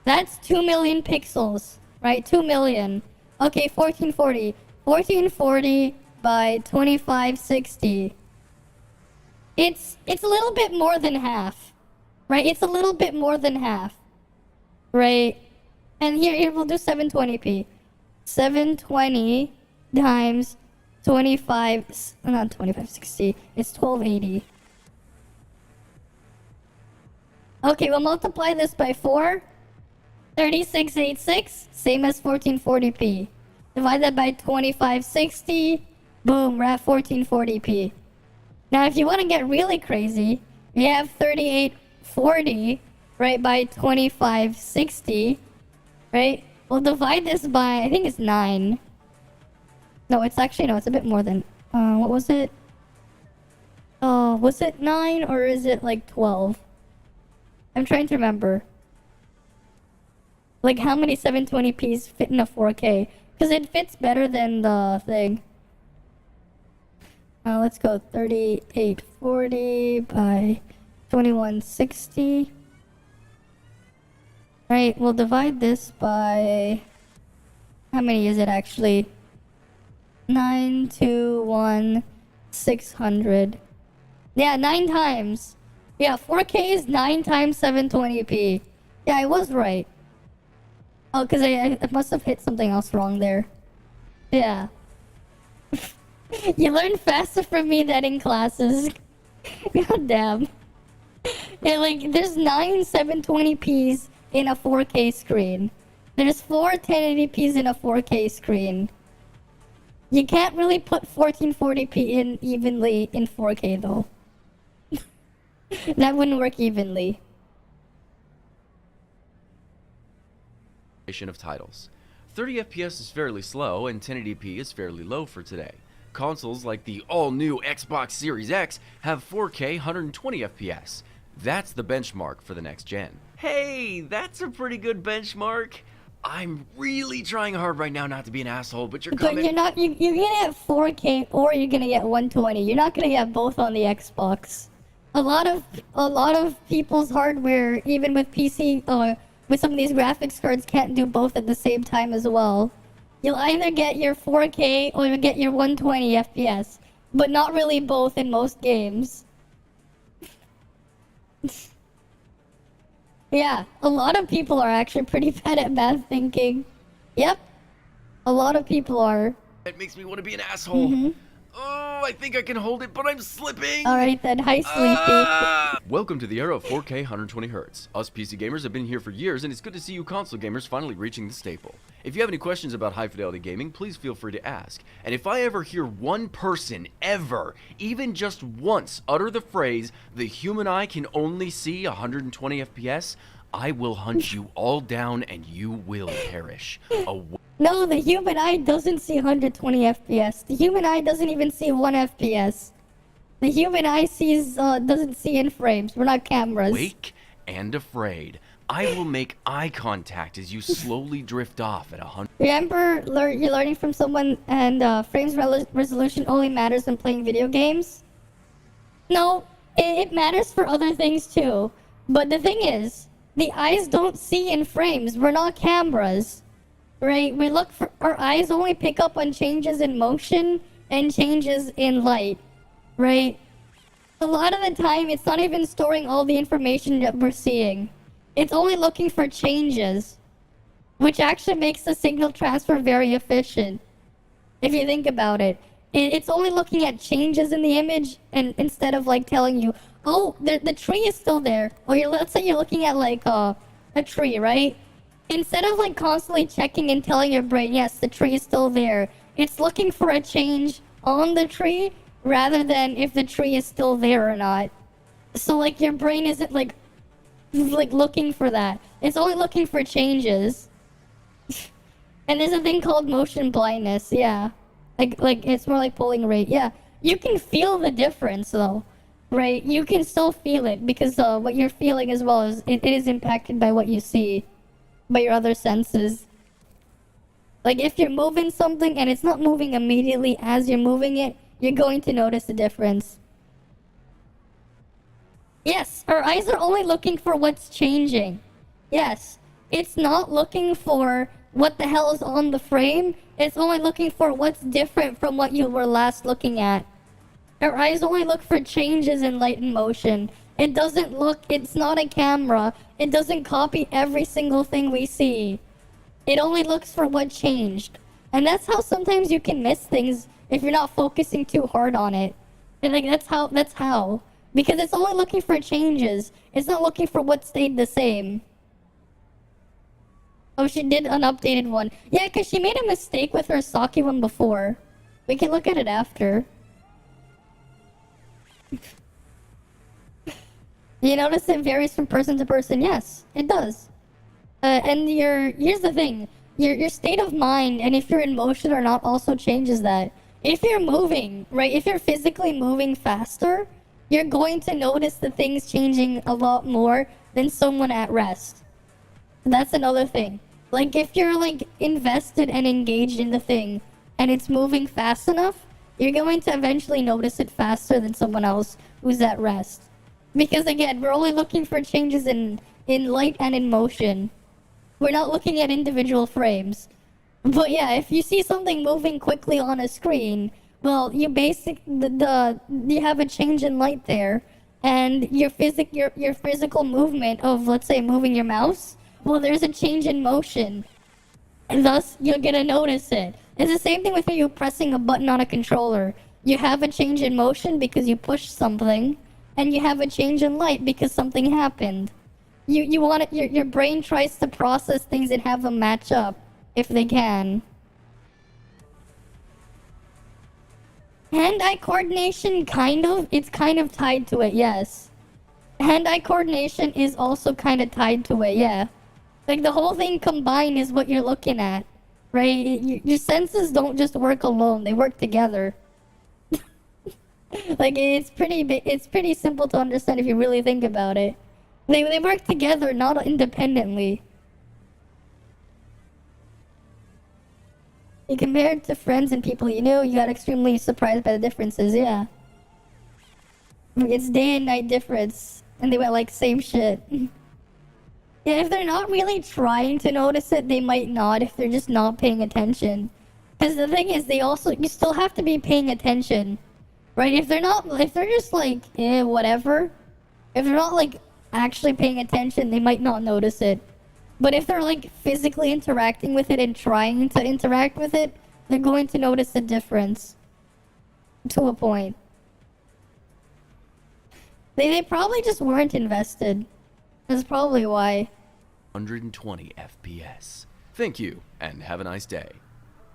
That's 2 million pixels, right? 2 million. Okay, 1440. 1440 by 2560. It's a little bit more than half, right? It's a little bit more than half, right? And here we'll do 720p. 720 times 2560. It's 1280. Okay, we'll multiply this by 4. 3686, same as 1440p. Divide that by 2560. Boom, we're at 1440p. Now, if you want to get really crazy, you have 3840, right, by 2560, right? We'll divide this by, I think it's 9. No, it's actually, no, it's a bit more than, what was it? Was it 9 or is it like 12? I'm trying to remember. Like, how many 720p's fit in a 4K? Because it fits better than the thing. Let's go 3840 by 2160. Right, we'll divide this by... How many is it actually? 921,600. Yeah, 9 times. Yeah, 4K is 9 times 720p. Yeah, I was right. Oh, because I must have hit something else wrong there. Yeah. You learn faster from me than in classes. God damn. Yeah, like, there's 9 720p's in a 4K screen. There's 4 1080p's in a 4K screen. You can't really put 1440p in evenly in 4K though. That wouldn't work evenly. Of titles. 30 FPS is fairly slow and 1080p is fairly low for today. Consoles like the all-new Xbox Series X have 4K 120 FPS. That's the benchmark for the next gen. Hey, that's a pretty good benchmark. I'm really trying hard right now not to be an asshole, but you're coming. But you're not. You're gonna get 4K or you're gonna get 120. You're not gonna get both on the Xbox. A lot of people's hardware, even with PC, with some of these graphics cards, can't do both at the same time as well. You'll either get your 4K or you'll get your 120 FPS, but not really both in most games. Yeah, a lot of people are actually pretty bad at math thinking. Yep, a lot of people are. It makes me want to be an asshole. Oh, I think I can hold it, but I'm slipping. Alright then, hi Sleepy. Welcome to the era of 4K 120Hz. Us PC gamers have been here for years, and it's good to see you console gamers finally reaching the staple. If you have any questions about high fidelity gaming, please feel free to ask. And if I ever hear one person ever, even just once, utter the phrase, "the human eye can only see 120 FPS, I will hunt you all down and you will perish." No, the human eye doesn't see 120 FPS. The human eye doesn't even see 1 FPS. The human eye sees, doesn't see in frames. We're not cameras. Awake and afraid. I will make eye contact as you slowly drift off at 100. Remember, you're learning from someone, and frames resolution only matters when playing video games? No, it matters for other things too. But the thing is, the eyes don't see in frames. We're not cameras. Right, our eyes only pick up on changes in motion and changes in light, right? A lot of the time, it's not even storing all the information that we're seeing. It's only looking for changes, which actually makes the signal transfer very efficient. If you think about it, it's only looking at changes in the image, and instead of like telling you, oh, the tree is still there, or let's say you're looking at like a tree, right? Instead of like constantly checking and telling your brain, yes, the tree is still there, it's looking for a change on the tree rather than if the tree is still there or not. So like your brain isn't like looking for that. It's only looking for changes. And there's a thing called motion blindness, yeah. Like it's more like pulling rate, yeah. You can feel the difference though, right? You can still feel it because what you're feeling as well is it is impacted by what you see. By your other senses. Like if you're moving something and it's not moving immediately as you're moving it, you're going to notice the difference. Yes, our eyes are only looking for what's changing. Yes, it's not looking for what the hell is on the frame. It's only looking for what's different from what you were last looking at. Our eyes only look for changes in light and motion. It doesn't look, it's not a camera. It doesn't copy every single thing we see. It only looks for what changed. And that's how sometimes you can miss things if you're not focusing too hard on it. And like that's how. Because it's only looking for changes. It's not looking for what stayed the same. Oh, she did an updated one. Yeah, because she made a mistake with her Saki one before. We can look at it after. You notice it varies from person to person? Yes, it does. And here's the thing. Your state of mind and if you're in motion or not also changes that. If you're moving, right, if you're physically moving faster, you're going to notice the things changing a lot more than someone at rest. That's another thing. Like, if you're, like, invested and engaged in the thing, and it's moving fast enough, you're going to eventually notice it faster than someone else who's at rest. Because, again, we're only looking for changes in light and in motion. We're not looking at individual frames. But yeah, if you see something moving quickly on a screen, well, you you have a change in light there, and your physical movement of, let's say, moving your mouse, well, there's a change in motion, and thus you're gonna notice it. It's the same thing with you pressing a button on a controller. You have a change in motion because you pushed something, and you have a change in light because something happened. You want it. Your brain tries to process things and have them match up if they can. Hand-eye coordination, it's kind of tied to it, yes. Hand-eye coordination is also kind of tied to it, yeah. Like, the whole thing combined is what you're looking at, right? Your senses don't just work alone, they work together. Like, it's pretty simple to understand if you really think about it. They work together, not independently. You compare it to friends and people you knew, you got extremely surprised by the differences, yeah. It's day and night difference, and they went like, same shit. Yeah, if they're not really trying to notice it, they might not if they're just not paying attention. Because the thing is, you still have to be paying attention. Right? If they're just like, whatever. If they're not like actually paying attention, they might not notice it. But if they're like physically interacting with it and trying to interact with it, they're going to notice the difference. To a point. They probably just weren't invested. That's probably why. 120 FPS. Thank you, and have a nice day.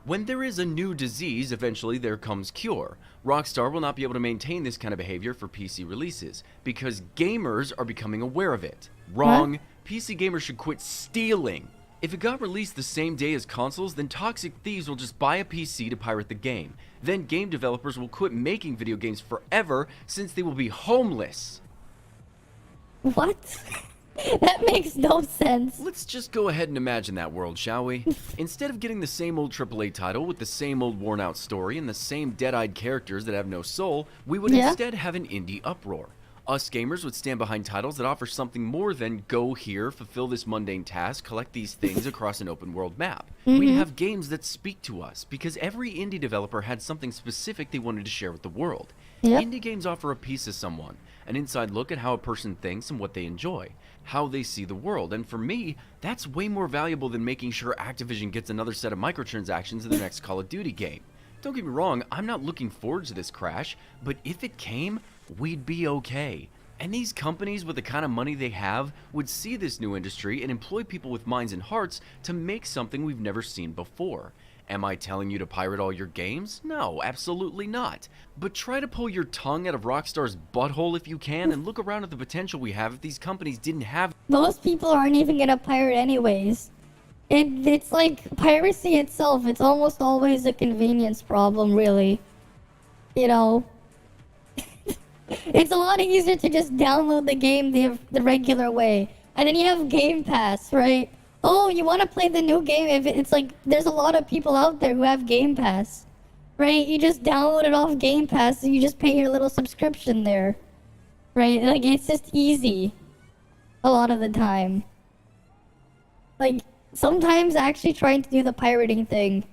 When there is a new disease, eventually there comes cure. Rockstar will not be able to maintain this kind of behavior for PC releases, because gamers are becoming aware of it. Wrong. What? PC gamers should quit stealing. If it got released the same day as consoles, then toxic thieves will just buy a PC to pirate the game. Then game developers will quit making video games forever, since they will be homeless. What? That makes no sense. Let's just go ahead and imagine that world, shall we? Instead of getting the same old AAA title with the same old worn-out story and the same dead-eyed characters that have no soul, we would instead have an indie uproar. Us gamers would stand behind titles that offer something more than go here, fulfill this mundane task, collect these things across an open world map. We'd have games that speak to us, because every indie developer had something specific they wanted to share with the world. Indie games offer a piece of someone, an inside look at how a person thinks and what they enjoy, how they see the world, and for me, that's way more valuable than making sure Activision gets another set of microtransactions in their next Call of Duty game. Don't get me wrong, I'm not looking forward to this crash, but if it came, we'd be okay. And these companies with the kind of money they have would see this new industry and employ people with minds and hearts to make something we've never seen before. Am I telling you to pirate all your games? No, absolutely not. But try to pull your tongue out of Rockstar's butthole if you can and look around at the potential we have if these companies didn't have... Most people aren't even gonna pirate anyways. It's like piracy itself, it's almost always a convenience problem, really. You know? It's a lot easier to just download the game the regular way. And then you have Game Pass, right? Oh, you want to play the new game? If it's like, there's a lot of people out there who have Game Pass, right? You just download it off Game Pass and you just pay your little subscription there, right? Like, it's just easy a lot of the time. Like, sometimes actually trying to do the pirating thing,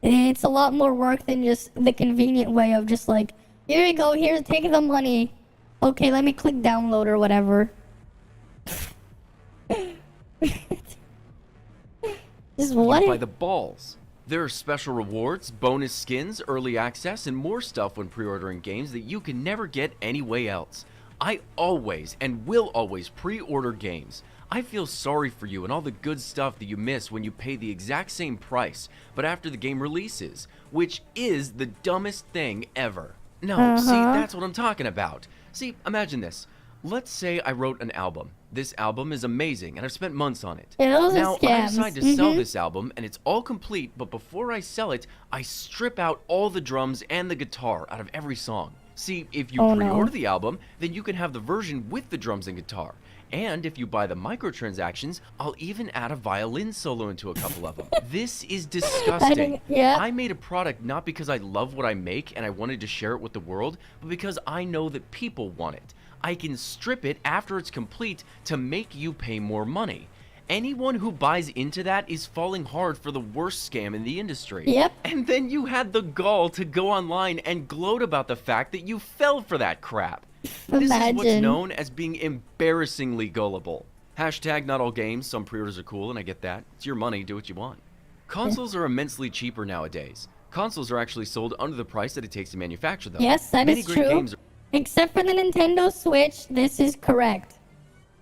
it's a lot more work than just the convenient way of just like, here you go, here, take the money. Okay, let me click download or whatever. Just what? By the balls. There are special rewards, bonus skins, early access, and more stuff when pre-ordering games that you can never get anyway else. I always and will always pre-order games. I feel sorry for you and all the good stuff that you miss when you pay the exact same price, but after the game releases, which is the dumbest thing ever. No, see, that's what I'm talking about. See, imagine this. Let's say I wrote an album. This album is amazing, and I've spent months on it. Yeah, those are Now, I scams. decide to sell this album, and it's all complete, but before I sell it, I strip out all the drums and the guitar out of every song. See, if you pre-order the album, then you can have the version with the drums and guitar. And if you buy the microtransactions, I'll even add a violin solo into a couple of them. This is disgusting. I made a product not because I love what I make and I wanted to share it with the world, but because I know that people want it. I can strip it after it's complete to make you pay more money. Anyone who buys into that is falling hard for the worst scam in the industry. Yep. And then you had the gall to go online and gloat about the fact that you fell for that crap. This is what's known as being embarrassingly gullible. Hashtag not all games, some pre-orders are cool, and I get that. It's your money, do what you want. Consoles are immensely cheaper nowadays. Consoles are actually sold under the price that it takes to manufacture them. Yes, that is true. Except for the Nintendo Switch, this is correct.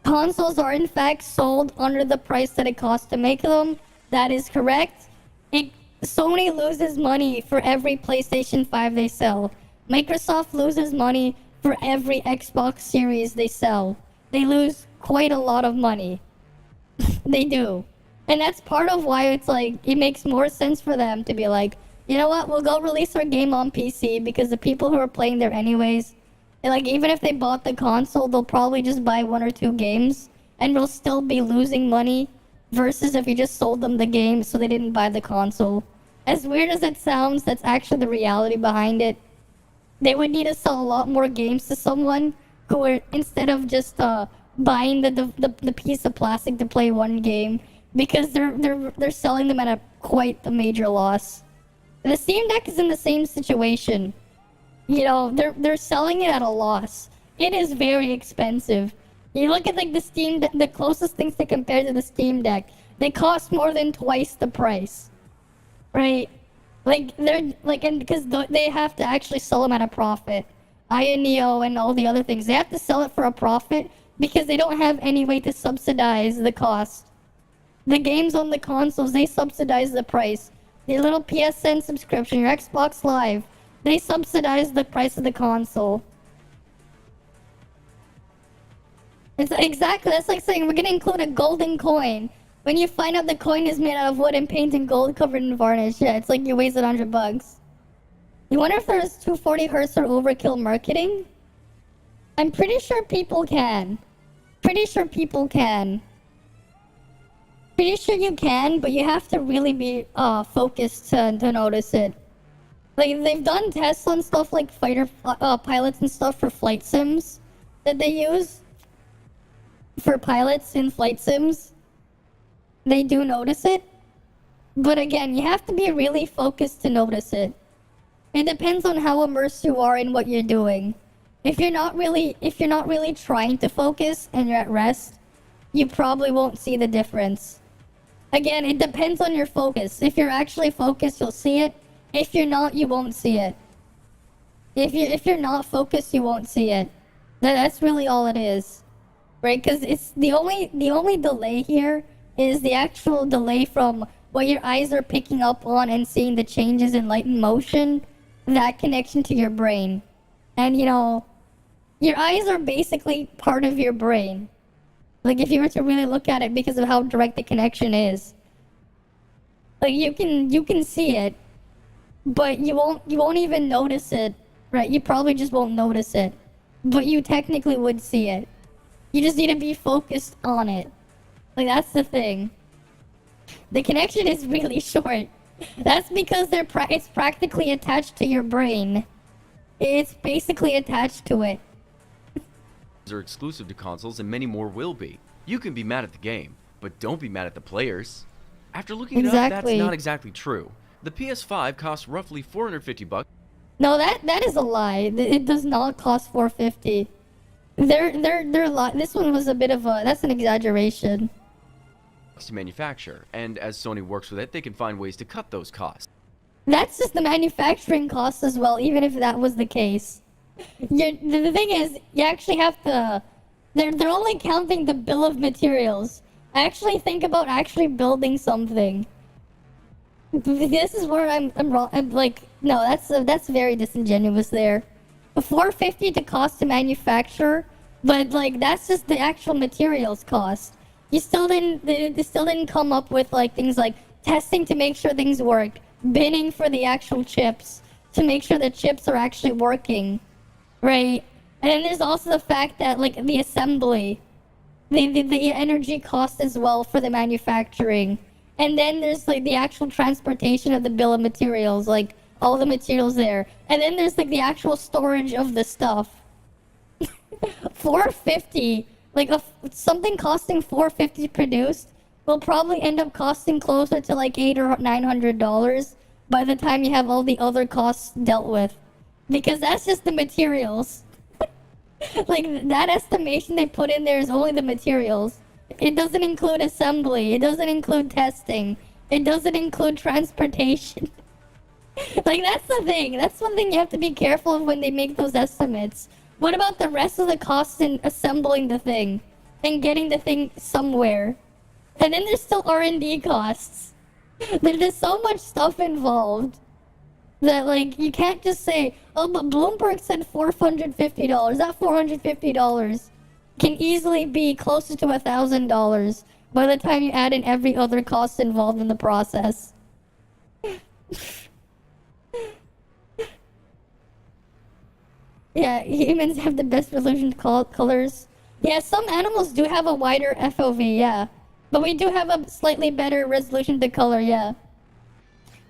Consoles are in fact sold under the price that it costs to make them. That is correct. Sony loses money for every PlayStation 5 they sell. Microsoft loses money for every Xbox Series they sell. They lose quite a lot of money. They do. And that's part of why it's like, it makes more sense for them to be like, you know what, we'll go release our game on PC because the people who are playing there anyways, like, even if they bought the console, they'll probably just buy 1 or 2 games, and we'll still be losing money, versus if you just sold them the game so they didn't buy the console. As weird as it sounds, that's actually the reality behind it. They would need to sell a lot more games to someone who are, instead of just buying the piece of plastic to play one game, because they're selling them at a quite a major loss. The Steam Deck is in the same situation. You know, they're selling it at a loss. It is very expensive. You look at like the closest things to compare to the Steam Deck, they cost more than twice the price, right? Like they're like, and because they have to actually sell them at a profit. Neo and all the other things, they have to sell it for a profit because they don't have any way to subsidize the cost. The games on the consoles, they subsidize the price. Your little PSN subscription, your Xbox Live, they subsidize the price of the console. It's exactly, that's like saying we're gonna include a golden coin. When you find out the coin is made out of wood and painted gold covered in varnish, yeah, it's like you wasted $100. You wonder if there's 240 Hz or overkill marketing? I'm pretty sure people can. Pretty sure you can, but you have to really be focused to notice it. Like, they've done tests on stuff like fighter pilots and stuff for flight sims that they use. For pilots in flight sims. They do notice it. But again, you have to be really focused to notice it. It depends on how immersed you are in what you're doing. If you're not really trying to focus and you're at rest, you probably won't see the difference. Again, it depends on your focus. If you're actually focused, you'll see it. If you're not, you won't see it. If you're not focused, you won't see it. That's really all it is, right? Because it's the only delay here is the actual delay from what your eyes are picking up on and seeing the changes in light and motion, that connection to your brain, and you know, your eyes are basically part of your brain. Like if you were to really look at it, because of how direct the connection is, like you can see it. But you won't even notice it, right? You probably just won't notice it. But you technically would see it. You just need to be focused on it. Like, that's the thing. The connection is really short. That's because it's practically attached to your brain. It's basically attached to it. Are exclusive to consoles and many more will be. You can be mad at the game, but don't be mad at the players. After looking it up, that's not exactly true. The PS5 costs roughly $450. No, that is a lie. It does not cost $450. This one was a bit of a, that's an exaggeration. To manufacture, and as Sony works with it, they can find ways to cut those costs. That's just the manufacturing costs as well, even if that was the case. The thing is, you actually have to, they're only counting the bill of materials. Actually think about actually building something. This is where I'm wrong. I'm like, no, that's very disingenuous there. $450 to cost to manufacture, but like that's just the actual materials cost. You still didn't. They still didn't come up with like things like testing to make sure things work, binning for the actual chips to make sure the chips are actually working, right? And then there's also the fact that like the assembly, the energy cost as well for the manufacturing. And then there's like the actual transportation of the bill of materials, like all the materials there. And then there's like the actual storage of the stuff. $450, like something costing $450 produced will probably end up costing closer to like $800 or $900 by the time you have all the other costs dealt with, because that's just the materials. Like that estimation they put in there is only the materials. It doesn't include assembly. It doesn't include testing. It doesn't include transportation. Like that's the thing. That's one thing you have to be careful of when they make those estimates. What about the rest of the costs in assembling the thing and getting the thing somewhere? And then there's still R&D costs. There's just so much stuff involved that like you can't just say, oh, but Bloomberg said $450. That $450 can easily be closer to $1,000 by the time you add in every other cost involved in the process. Yeah, humans have the best resolution colors. Yeah, some animals do have a wider FOV, yeah. But we do have a slightly better resolution to color, yeah.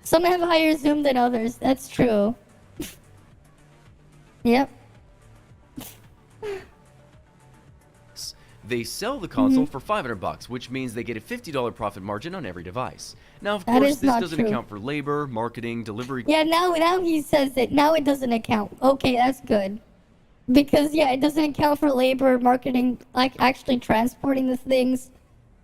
Some have higher zoom than others, that's true. Yep. They sell the console for $500, which means they get a $50 profit margin on every device. Now, of That course, is this not doesn't true. account for labor, marketing, delivery. Yeah, now he says that. Now it doesn't account. Okay, that's good. Because, yeah, it doesn't account for labor, marketing, like actually transporting the things.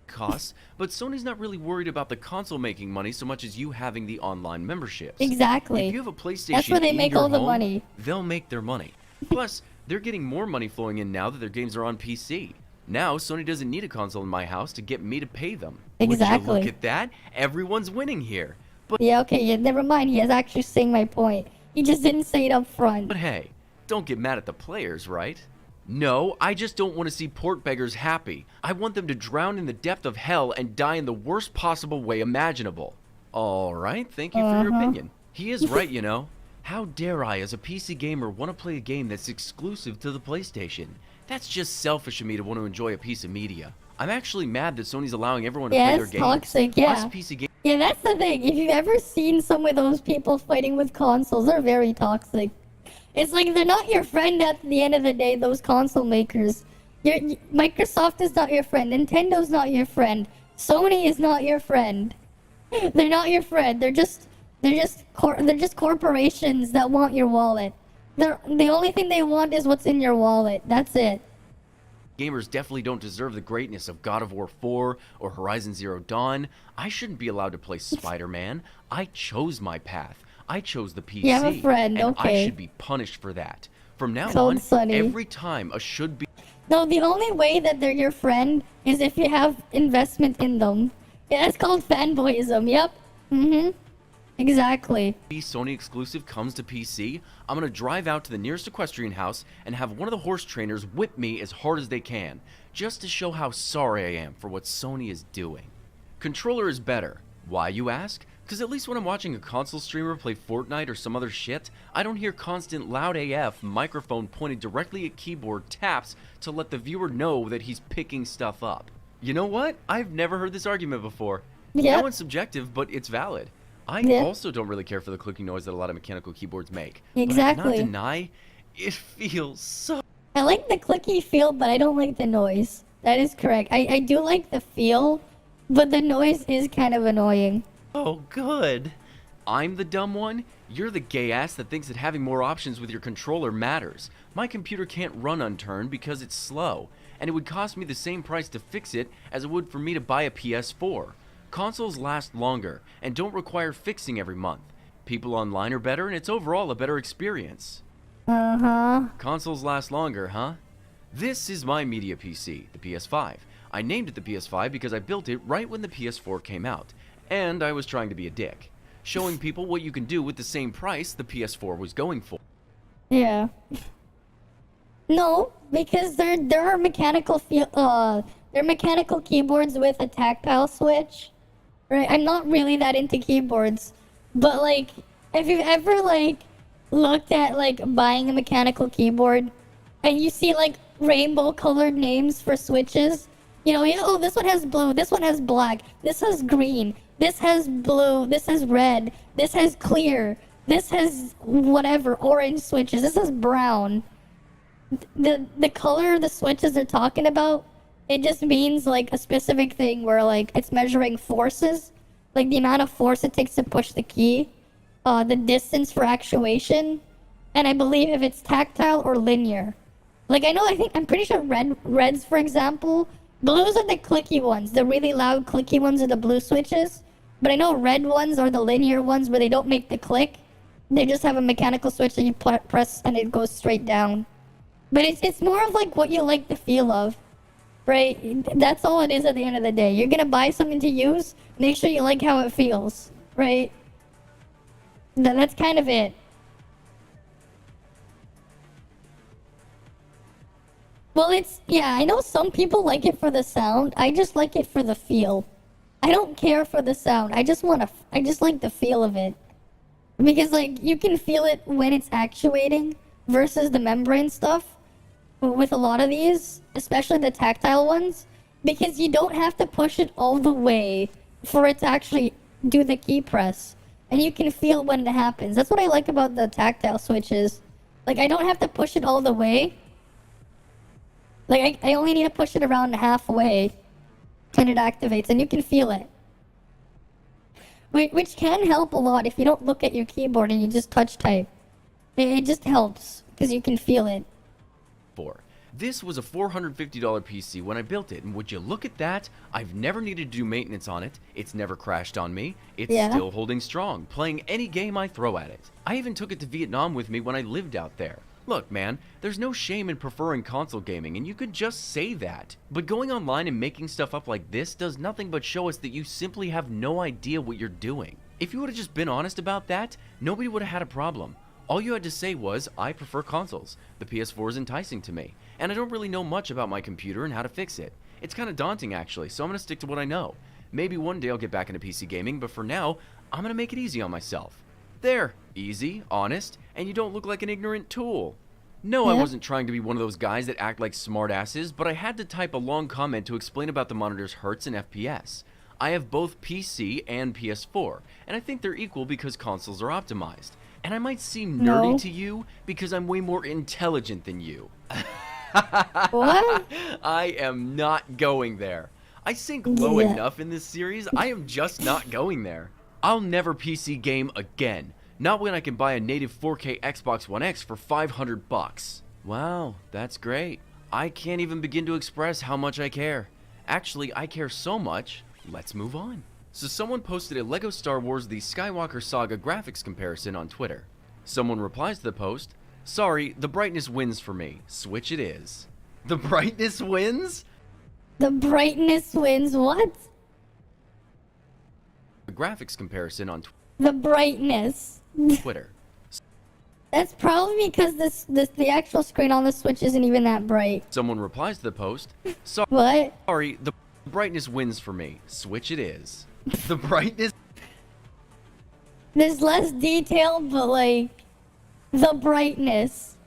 Costs, but Sony's not really worried about the console making money so much as you having the online memberships. Exactly. If you have a PlayStation That's where they in make your all the home, money. they'll make their money. Plus, they're getting more money flowing in now that their games are on PC. Now, Sony doesn't need a console in my house to get me to pay them. Exactly. Would you look at that? Everyone's winning here. Yeah, okay, yeah, never mind. He is actually saying my point. He just didn't say it up front. But hey, don't get mad at the players, right? No, I just don't want to see port beggars happy. I want them to drown in the depth of hell and die in the worst possible way imaginable. Alright, thank you for your opinion. He is right, you know. How dare I, as a PC gamer, want to play a game that's exclusive to the PlayStation? That's just selfish of me to want to enjoy a piece of media. I'm actually mad that Sony's allowing everyone to play their it's games. toxic, yeah. Us PC gamers. Yeah, that's the thing. If you've ever seen some of those people fighting with consoles, they're very toxic. It's like they're not your friend at the end of the day, those console makers. Microsoft is not your friend. Nintendo's not your friend. Sony is not your friend. They're not your friend. They're just corporations that want your wallet. The only thing they want is what's in your wallet. That's it. Gamers definitely don't deserve the greatness of God of War 4 or Horizon Zero Dawn. I shouldn't be allowed to play Spider-Man. I chose my path. I chose the PC. You have a friend, and okay. I should be punished for that. From now Cold on, Sunny. every time a should be No, the only way that they're your friend is if you have investment in them. Yeah, that's called fanboyism. Yep. Exactly. Sony exclusive comes to PC, I'm gonna drive out to the nearest equestrian house and have one of the horse trainers whip me as hard as they can, just to show how sorry I am for what Sony is doing. Controller is better. Why, you ask? Because at least when I'm watching a console streamer play Fortnite or some other shit, I don't hear constant loud AF microphone pointed directly at keyboard taps to let the viewer know that he's picking stuff up. You know what? I've never heard this argument before. Yeah. That one's subjective, but it's valid. I Yeah. also don't really care for the clicking noise that a lot of mechanical keyboards make. Exactly. But I cannot deny, it feels so... I like the clicky feel, but I don't like the noise. That is correct. I do like the feel, but the noise is kind of annoying. Oh, good. I'm the dumb one? You're the gay ass that thinks that having more options with your controller matters. My computer can't run unturned because it's slow, and it would cost me the same price to fix it as it would for me to buy a PS4. Consoles last longer and don't require fixing every month. People online are better and it's overall a better experience. Consoles last longer, huh? This is my media PC, the PS5. I named it the PS5 because I built it right when the PS4 came out, and I was trying to be a dick, showing people what you can do with the same price the PS4 was going for. Yeah. No, because there are they're mechanical keyboards with a tactile switch. Right? I'm not really that into keyboards, but like, if you've ever like looked at like buying a mechanical keyboard, and you see like rainbow colored names for switches, you know, oh, this one has blue, this one has black, this has green, this has blue, this has red, this has clear, this has whatever, orange switches, this has brown. The color the switches are talking about, it just means like a specific thing where like it's measuring forces, like the amount of force it takes to push the key, the distance for actuation, and I believe if it's tactile or linear. Like I'm pretty sure reds, for example, blues are the clicky ones, the really loud clicky ones are the blue switches, but I know red ones are the linear ones where they don't make the click, they just have a mechanical switch that you press and it goes straight down. But it's more of like what you like the feel of, right? That's all it is at the end of the day. You're gonna buy something to use, make sure you like how it feels, right? That's kind of it. Well, yeah, I know some people like it for the sound. I just like it for the feel. I don't care for the sound. I just like the feel of it. Because like, you can feel it when it's actuating versus the membrane stuff. With a lot of these, especially the tactile ones, because you don't have to push it all the way for it to actually do the key press, and you can feel when it happens. That's what I like about the tactile switches. Like, I don't have to push it all the way. Like, I only need to push it around halfway and it activates, and you can feel it. Which can help a lot if you don't look at your keyboard and you just touch type. It just helps because you can feel it. This was a $450 PC when I built it, and would you look at that? I've never needed to do maintenance on it, it's never crashed on me, it's still holding strong, playing any game I throw at it. I even took it to Vietnam with me when I lived out there. Look man, there's no shame in preferring console gaming, and you could just say that. But going online and making stuff up like this does nothing but show us that you simply have no idea what you're doing. If you would have just been honest about that, nobody would have had a problem. All you had to say was, I prefer consoles. The PS4 is enticing to me, and I don't really know much about my computer and how to fix it. It's kind of daunting actually, so I'm going to stick to what I know. Maybe one day I'll get back into PC gaming, but for now, I'm going to make it easy on myself. There, easy, honest, and you don't look like an ignorant tool. No, I wasn't trying to be one of those guys that act like smartasses, but I had to type a long comment to explain about the monitor's hertz and FPS. I have both PC and PS4, and I think they're equal because consoles are optimized. And I might seem nerdy to you because I'm way more intelligent than you. What? I am not going there. I sink low enough in this series, I am just not going there. I'll never PC game again. Not when I can buy a native 4K Xbox One X for $500. Wow, that's great. I can't even begin to express how much I care. Actually, I care so much, let's move on. So someone posted a LEGO Star Wars The Skywalker Saga graphics comparison on Twitter. Someone replies to the post, sorry, the brightness wins for me. Switch it is. The brightness wins? The brightness wins what? A graphics comparison on The brightness. Twitter. That's probably because the actual screen on the Switch isn't even that bright. Someone replies to the post, What? sorry, the brightness wins for me. Switch it is. The brightness... There's less detail, but like, the brightness.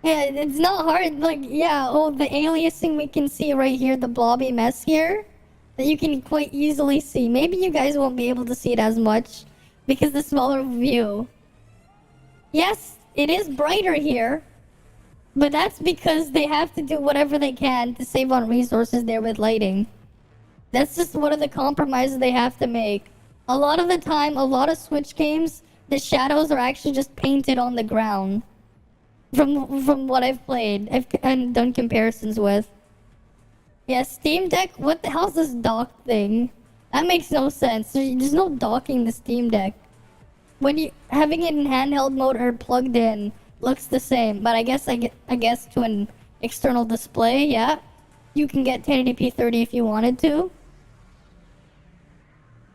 Yeah, it's not hard, like, yeah, oh, the aliasing we can see right here, the blobby mess here, that you can quite easily see. Maybe you guys won't be able to see it as much, because the smaller view. Yes, it is brighter here, but that's because they have to do whatever they can to save on resources there with lighting. That's just one of the compromises they have to make. A lot of the time, a lot of Switch games, the shadows are actually just painted on the ground. From what I've played and done comparisons with. Yeah, Steam Deck, what the hell's this dock thing? That makes no sense. There's no docking the Steam Deck. When you having it in handheld mode or plugged in looks the same, but I guess to an external display, yeah, you can get 1080p 30 if you wanted to.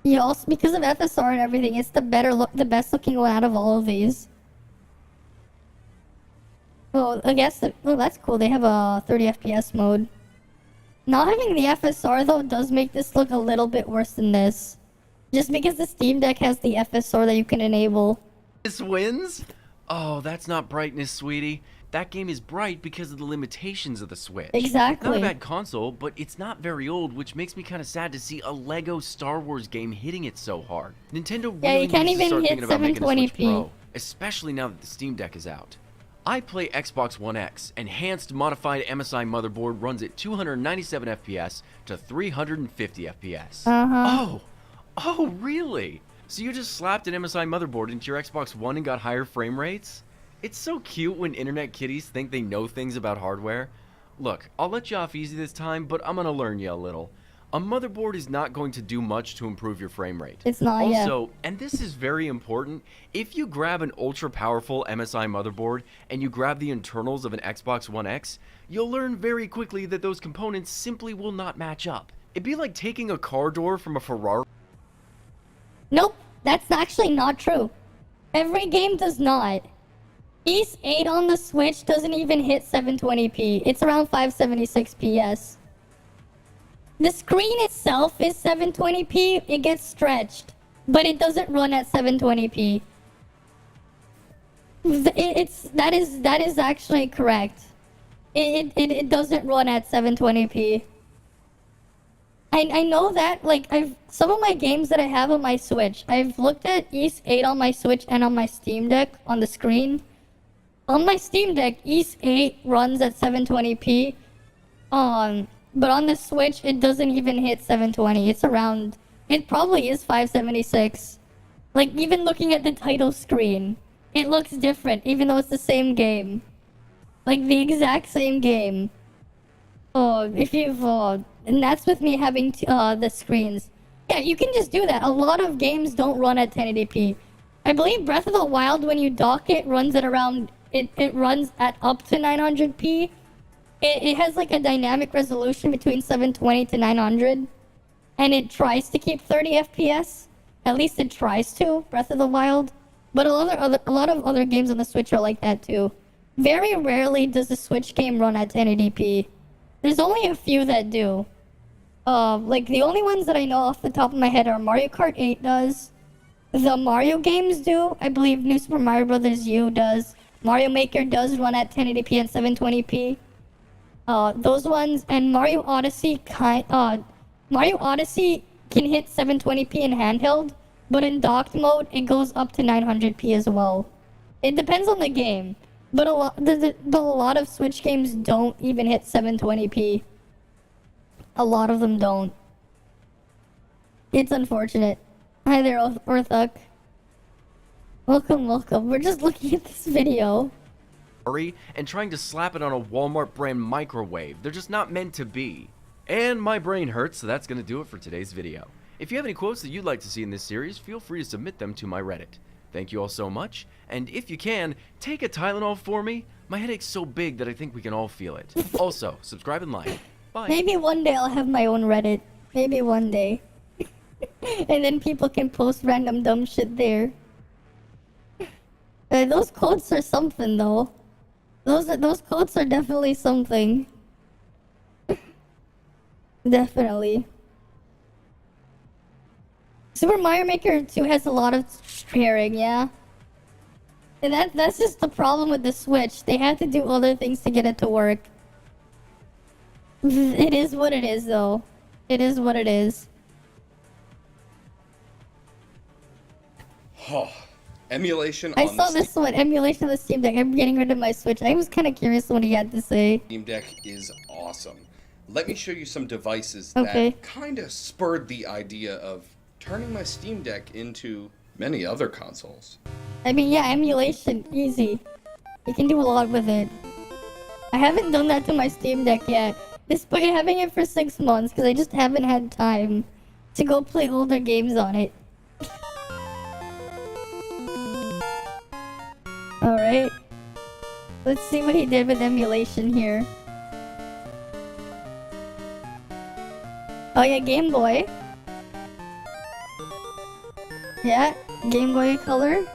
You also, because of FSR and everything, it's the best looking one out of all of these. Well, I guess that's cool. They have a 30 FPS mode. Not having the FSR though does make this look a little bit worse than this. Just because the Steam Deck has the FSR that you can enable. This wins? Oh, that's not brightness, sweetie. That game is bright because of the limitations of the Switch. Exactly. Not a bad console, but it's not very old, which makes me kind of sad to see a Lego Star Wars game hitting it so hard. Nintendo really you can't needs to even start hit thinking about making a Switch 720p. Pro, especially now that the Steam Deck is out. I play Xbox One X. Enhanced modified MSI motherboard runs at 297 FPS to 350 FPS. Oh, really? So you just slapped an MSI motherboard into your Xbox One and got higher frame rates? It's so cute when internet kiddies think they know things about hardware. Look, I'll let you off easy this time, but I'm gonna learn you a little. A motherboard is not going to do much to improve your frame rate. It's not, Also, and this is very important, if you grab an ultra-powerful MSI motherboard and you grab the internals of an Xbox One X, you'll learn very quickly that those components simply will not match up. It'd be like taking a car door from a Ferrari. Nope, that's actually not true. Every game does not. Ys 8 on the Switch doesn't even hit 720p. It's around 576 PS. The screen itself is 720p. It gets stretched, but it doesn't run at 720p. That is actually correct. It doesn't run at 720p. I know that, like, some of my games that I have on my Switch, I've looked at Ys 8 on my Switch and on my Steam Deck on the screen. On my Steam Deck, Ys 8 runs at 720p. But on the Switch, it doesn't even hit 720. It's around, it probably is 576. Like, even looking at the title screen, it looks different, even though it's the same game. Like, the exact same game. And that's with me having the screens. Yeah, you can just do that. A lot of games don't run at 1080p. I believe Breath of the Wild, when you dock it, runs at around, it runs at up to 900p. It has like a dynamic resolution between 720 to 900. And it tries to keep 30 FPS. At least it tries to, Breath of the Wild. But a lot of other games on the Switch are like that too. Very rarely does a Switch game run at 1080p. There's only a few that do. Like the only ones that I know off the top of my head are Mario Kart 8 does. The Mario games do. I believe New Super Mario Bros. U does. Mario Maker does run at 1080p and 720p. Those ones, and Mario Odyssey Mario Odyssey can hit 720p in handheld, but in docked mode it goes up to 900p as well. It depends on the game, but a lot of Switch games don't even hit 720p. A lot of them don't. It's unfortunate. Hi there, Orthuk. Welcome. We're just looking at this video. And trying to slap it on a Walmart brand microwave. They're just not meant to be. And my brain hurts, so that's going to do it for today's video. If you have any quotes that you'd like to see in this series, feel free to submit them to my Reddit. Thank you all so much, and if you can, take a Tylenol for me. My headache's so big that I think we can all feel it. Also, subscribe and like. Bye. Maybe one day I'll have my own Reddit. Maybe one day. And then people can post random dumb shit there. Those quotes are something though. Those quotes are definitely something. Definitely. Super Mario Maker 2 has a lot of sharing, yeah. And that's just the problem with the Switch. They had to do other things to get it to work. It is what it is, though. It is what it is. Oh, emulation on I saw the this one, emulation of the Steam Deck. I'm getting rid of my Switch. I was kind of curious what he had to say. Steam Deck is awesome. Let me show you some devices Okay. that kind of spurred the idea of turning my Steam Deck into many other consoles. I mean, yeah, emulation, easy. You can do a lot with it. I haven't done that to my Steam Deck yet, despite having it for 6 months, because I just haven't had time to go play older games on it. Alright. Let's see what he did with emulation here. Oh yeah, Game Boy. Yeah, Game Boy Color.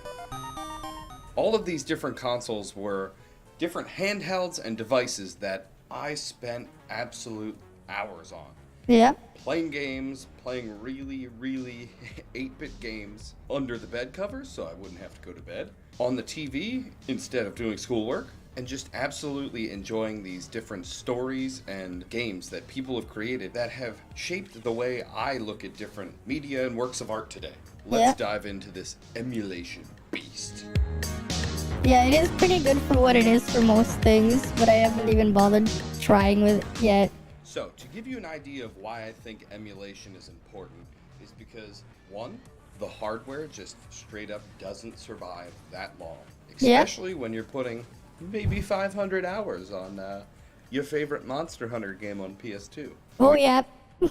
All of these different consoles were different handhelds and devices that I spent absolute hours on. Yeah. Playing games, playing really, really 8-bit games under the bed covers so I wouldn't have to go to bed, on the TV instead of doing schoolwork, and just absolutely enjoying these different stories and games that people have created that have shaped the way I look at different media and works of art today. Let's dive into this emulation beast. Yeah, it is pretty good for what it is for most things, but I haven't even bothered trying with it yet. So, to give you an idea of why I think emulation is important, is because, one, the hardware just straight up doesn't survive that long. Especially when you're putting maybe 500 hours on your favorite Monster Hunter game on PS2. Oh, yeah.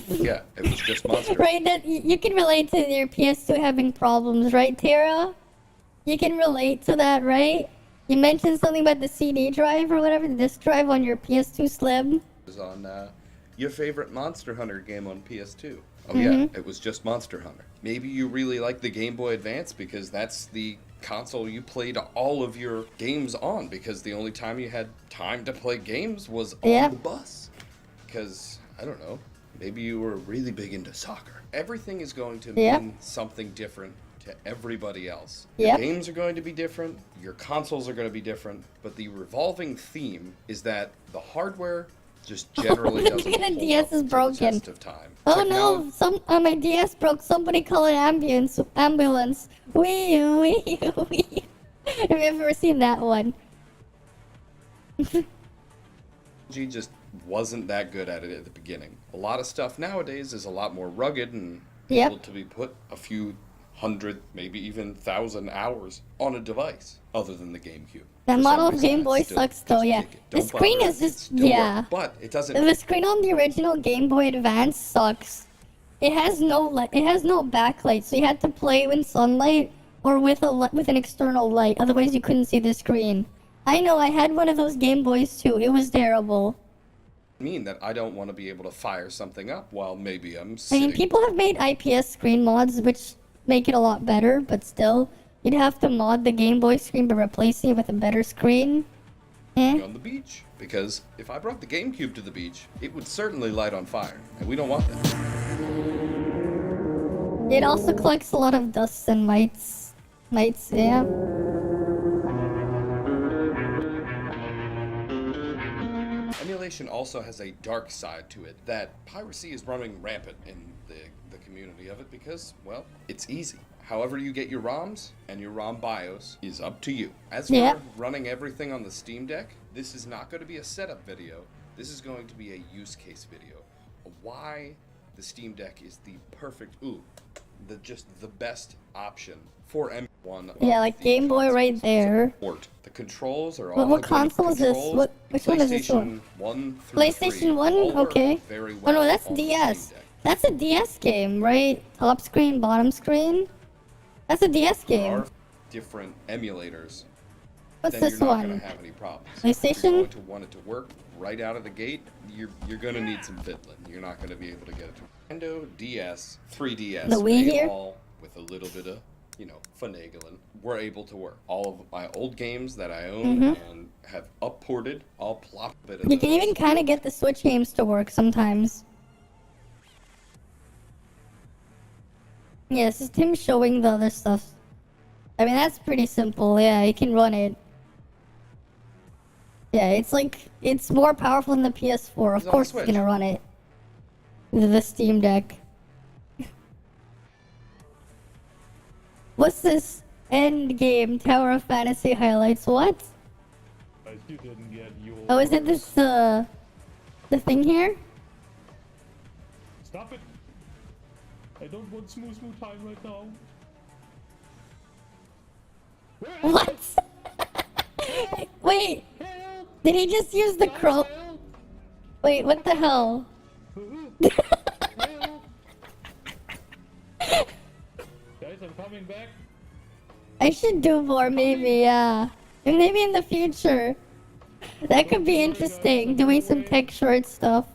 Yeah, it was just Monster Hunter. Right, that you can relate to your PS2 having problems, right, Tara? You can relate to that, right? You mentioned something about the CD drive or whatever, the disk drive on your PS2 Slim. It was on your favorite Monster Hunter game on PS2. Oh yeah, it was just Monster Hunter. Maybe you really like the Game Boy Advance because that's the console you played all of your games on, because the only time you had time to play games was on the bus. Because, I don't know, maybe you were really big into soccer. Everything is going to mean something different to everybody else. Your games are going to be different, your consoles are going to be different, but the revolving theme is that the hardware just generally doesn't hold DS is broken. to the test of time. Oh no, my DS broke. Somebody call an ambulance. Wee. Have you ever seen that one? Technology just wasn't that good at it at the beginning. A lot of stuff nowadays is a lot more rugged and able to be put a few hundred, maybe even 1,000 hours on a device, other than the GameCube. That model of Game Boy sucks though, yeah. The screen is just, but it doesn't. The screen on the original Game Boy Advance sucks. It has no backlight, so you had to play in sunlight or with an external light. Otherwise, you couldn't see the screen. I know, I had one of those Game Boys too. It was terrible. Mean that I don't want to be able to fire something up while maybe I'm I sitting. mean, people have made IPS screen mods, which make it a lot better, but still, you'd have to mod the Game Boy screen by replacing it with a better screen. On the beach, because if I brought the GameCube to the beach, it would certainly light on fire, and we don't want that. It also collects a lot of dust and mites, yeah. Emulation also has a dark side to it, that piracy is running rampant in the community of it because, well, it's easy. However you get your ROMs and your ROM BIOS is up to you. As for running everything on the Steam Deck, this is not going to be a setup video. This is going to be a use case video of why the Steam Deck is the perfect, just the best option for M1. Yeah, like Game Boy right there. Support. The controls are all. What console is this? Which one is this one? PlayStation 1? Okay. Oh no, that's DS. That's a DS game, right? Top screen, bottom screen? That's a DS game. There are different emulators. What's then this you're not one? going to have any problems. PlayStation? If you're going to want it to work right out of the gate, you're going to need some fiddling. You're not going to be able to get it to Nintendo, DS, 3DS. The Wii here? All with a little bit of, finagling, were able to work. All of my old games that I own and have upported, I'll plop a bit of You can even kind of get the Switch games to work sometimes. Yeah, this is him showing the other stuff. I mean, that's pretty simple. Yeah, you can run it. Yeah, it's more powerful than the PS4. Of course it's gonna run it. The Steam Deck. What's this? End game Tower of Fantasy highlights. What? You didn't get yours. Oh, is it this, the thing here? Stop it! I don't want smooth time right now. What? Wait, did he just use the crow? Wait, what the hell? Guys, I'm coming back. I should do more, maybe, yeah. And maybe in the future. That could be interesting, doing some tech short stuff.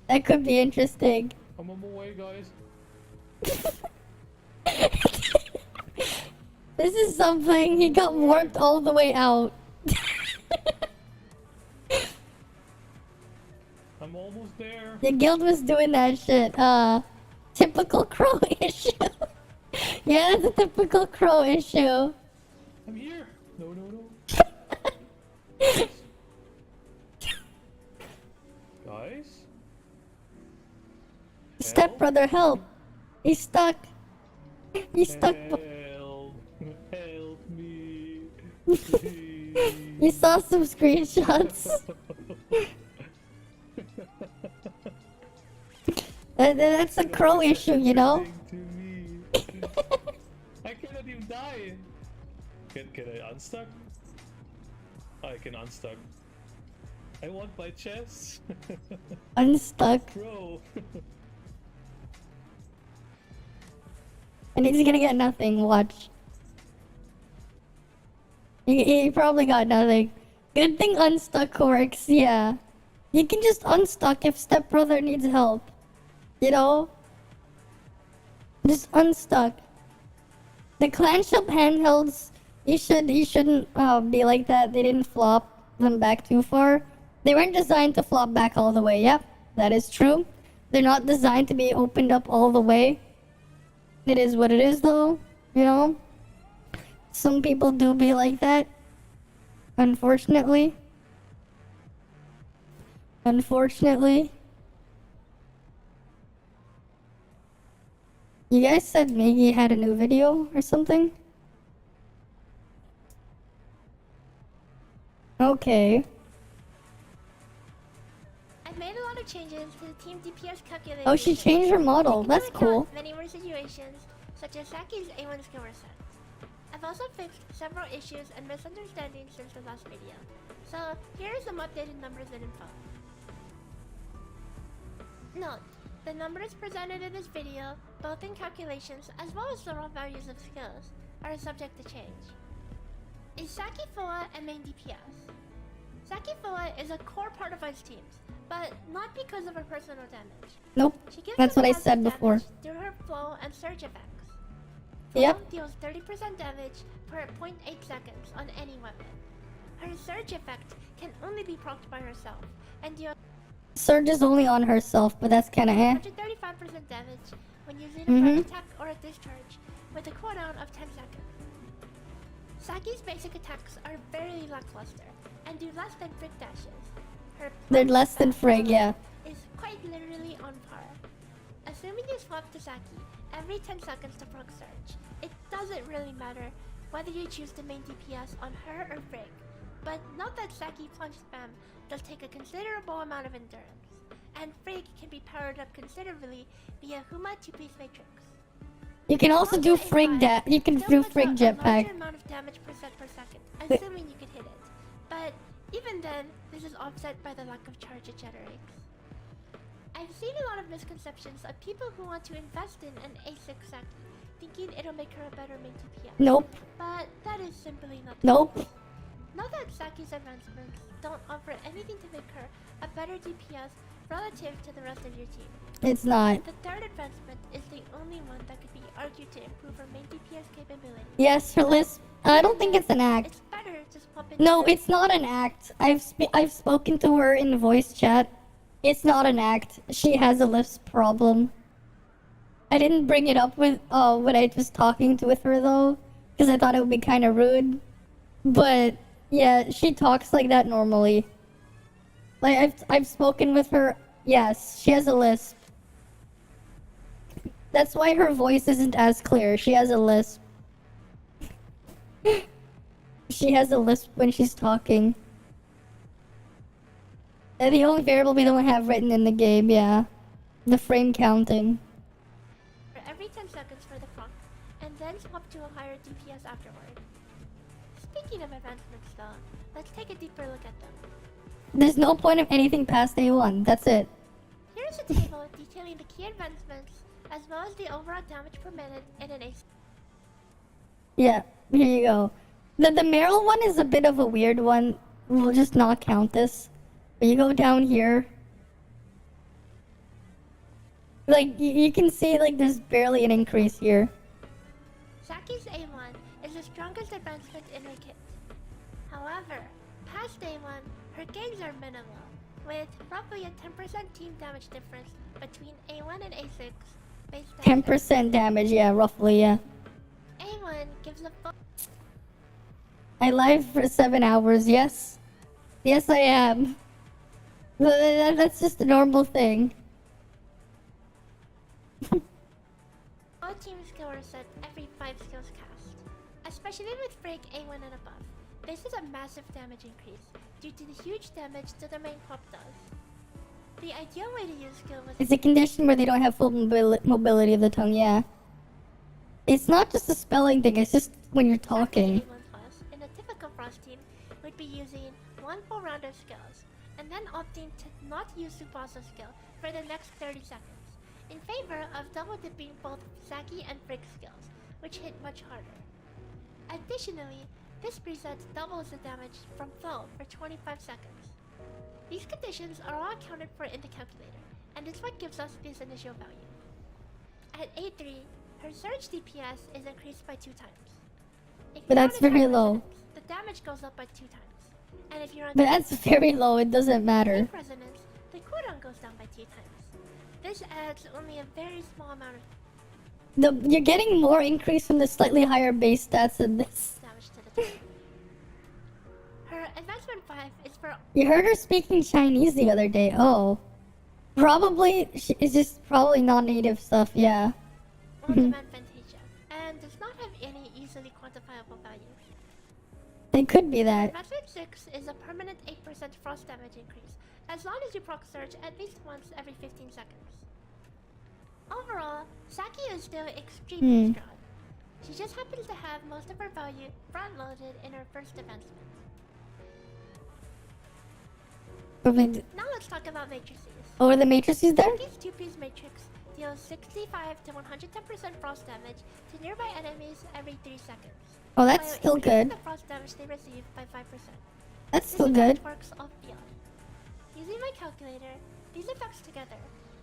That could be interesting. I'm on my way, guys. This is something, he got warped all the way out. I'm almost there. The guild was doing that shit. Typical crow issue. Yeah, that's a typical crow issue. I'm here. No, no, no. Guys? Stepbrother, help! He's stuck. He's stuck. Help. Help me. You saw some screenshots. That's a crow issue, you know? To me. I cannot even die. Can I unstuck? I can unstuck. I want my chest. Unstuck. Bro. And he's gonna get nothing, watch. He probably got nothing. Good thing unstuck works, yeah. You can just unstuck if stepbrother needs help. You know? Just unstuck. The clan shop handhelds, you shouldn't be like that. They didn't flop them back too far. They weren't designed to flop back all the way. Yep, that is true. They're not designed to be opened up all the way. It is what it is though, you know? Some people do be like that. Unfortunately. Unfortunately. You guys said Maggie had a new video or something? Okay. I've made a lot of changes to the team DPS calculation. Oh, she changed her model. That's cool. Many more situations, such as Saki's A1 skill reset. I've also fixed several issues and misunderstandings since the last video. So, here are some updated numbers and info. Note, the numbers presented in this video, both in calculations as well as the raw values of skills, are subject to change. Is Saki Foa a main DPS? Saki Foa is a core part of Ice teams, but not because of her personal damage. Nope. She gives That's what I them said passive before. damage through her flow and surge effects. Flow Yep. deals 30% damage per 0.8 seconds on any weapon. Her surge effect can only be procced by herself, and deals Surge is only on herself, but that's kinda eh. 135% damage when using a Mhm. first attack or a discharge with a cooldown of 10 seconds. Saki's basic attacks are very lackluster and do less than Frick dashes. Her They're punch less than back Frigg, yeah. is quite literally on par. Assuming you swap to Saki every 10 seconds to proc surge, it doesn't really matter whether you choose the main DPS on her or Frigg. But note that Saki plunge spam does take a considerable amount of endurance, and Frigg can be powered up considerably via Huma 2-piece matrix. You can also do Frigg you can Still do puts Frigg out a larger jetpack. amount of damage per set per second, assuming you could hit it. But even then, this is offset by the lack of charge it generates. I've seen a lot of misconceptions of people who want to invest in an A6 Saki, thinking it'll make her a better main DPS. Nope. But that is simply not the Nope. case. Note that Saki's advancements don't offer anything to make her a better DPS relative to the rest of your team. It's not. The third advancement is the only one that could be argued to improve her main DPS capability. Yes, her list. I don't think it's an act. It's better to swap in. No, it's not an act. I've spoken to her in voice chat. It's not an act. She has a lisp problem. I didn't bring it up with when I was talking with her though, because I thought it would be kind of rude. But yeah, she talks like that normally. Like I've spoken with her. Yes, she has a lisp. That's why her voice isn't as clear. She has a lisp. She has a lisp when she's talking. And the only variable we don't have written in the game, yeah. The frame counting. Every 10 seconds for the proc, and then swap to a higher DPS afterward. Speaking of advancements though, let's take a deeper look at them. There's no point of anything past A1. That's it. Here's a table detailing the key advancements, as well as the overall damage per minute in an ace. Yeah, here you go. The Meryl one is a bit of a weird one. We'll just not count this. But you go down here. Like, you can see, like, there's barely an increase here. Saki's A1 is the strongest advancement in her kit. However, Past A1, her gains are minimal, with roughly a 10% team damage difference between A1 and A6 based on 10% damage, yeah, roughly, yeah. A1 gives a full I live for 7 hours, yes. Yes, I am. That's just a normal thing. team skill reset every 5 skills cast. Especially with Frag A1 and above. This is a massive damage increase due to the huge damage that the main pop does. The ideal way to use skill was It's a condition where they don't have full mobility of the tongue, yeah. It's not just a spelling thing, it's just when you're talking. A1+ in a typical Frost team would be using one full round of skills, and then opting to not use Tsubasa skill for the next 30 seconds, in favor of double dipping both Saki and Frick skills, which hit much harder. Additionally, this preset doubles the damage from flow for 25 seconds. These conditions are all accounted for in the calculator, and it's what gives us this initial value. At A3, her surge DPS is increased by 2 times. If But you're that's on a very timer low. resonance, the damage goes up by 2 times. And if you're on But that's very low, it doesn't matter. deep resonance, the cooldown goes down by 2 times. This adds only a very small amount of You're getting more increase from the slightly higher base stats than this. damage to the target. Her advancement 5 is for You heard her speaking Chinese the other day. Oh. Probably, it's just probably non-native stuff, yeah. on-demand Fantasia, and does not have any easily quantifiable value. It could be that. Advancement 6 is a permanent 8% frost damage increase, as long as you proc surge at least once every 15 seconds. Overall, Saki is still extremely strong. She just happens to have most of her value front-loaded in her first advancement. Now let's talk about matrices. Oh, are the matrices there? Saki's 2-piece matrix deals 65 to 110% frost damage to nearby enemies every 3 seconds. Oh, that's while still increasing good. the frost damage they receive by 5%. That's This still effect good. works off field. Using my calculator, these effects together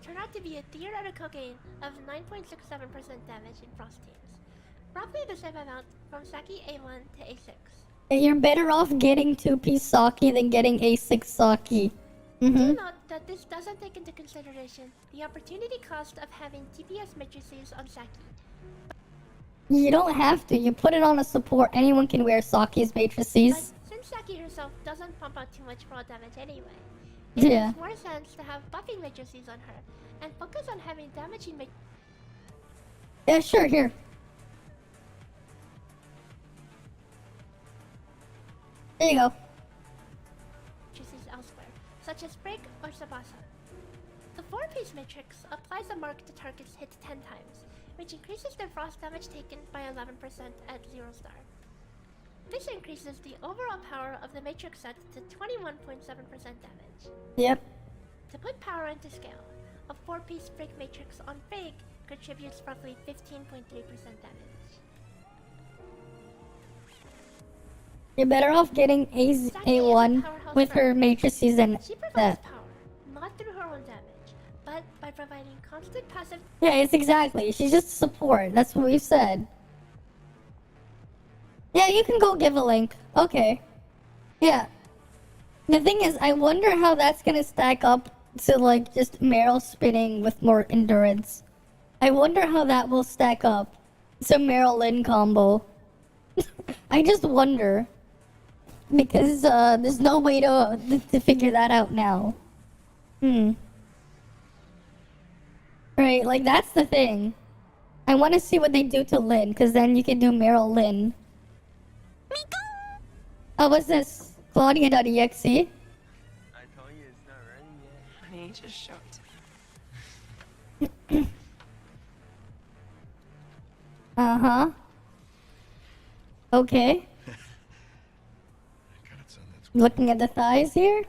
turn out to be a theoretical gain of 9.67% damage in frost teams. Roughly the same amount from Saki A1 to A6. You're better off getting 2-piece Saki than getting A6 Saki. Do note that this doesn't take into consideration the opportunity cost of having TPS matrices on Saki. You don't have to. You put it on a support. Anyone can wear Saki's matrices. But since Saki herself doesn't pump out too much raw damage anyway, it Yeah. makes more sense to have buffing matrices on her and focus on having damaging Yeah, sure, here. There you go. matrices elsewhere, such as Break or Sabasa. The 4-piece matrix applies a mark to targets hit 10 times, which increases their frost damage taken by 11% at 0 star. This increases the overall power of the matrix set to 21.7% damage. Yep. To put power into scale, a 4-piece Frig matrix on Frig contributes roughly 15.3% damage. You're better off getting A1 with her matrices than She provides that. power, not through her own damage, but by providing constant passive. Yeah, it's exactly. She's just support. That's what we said. Yeah, you can go give a link. Okay. Yeah. The thing is, I wonder how that's gonna stack up to, like, just Meryl spinning with more endurance. I wonder how that will stack up to Meryl Lynn combo. I just wonder. Because, there's no way to figure that out now. Right, like, that's the thing. I want to see what they do to Lynn, because then you can do Meryl Lynn. Oh, what's this? Claudia.exe? I told you it's not ready yet. Honey, just show it. Uh-huh. Okay. Looking at the thighs here?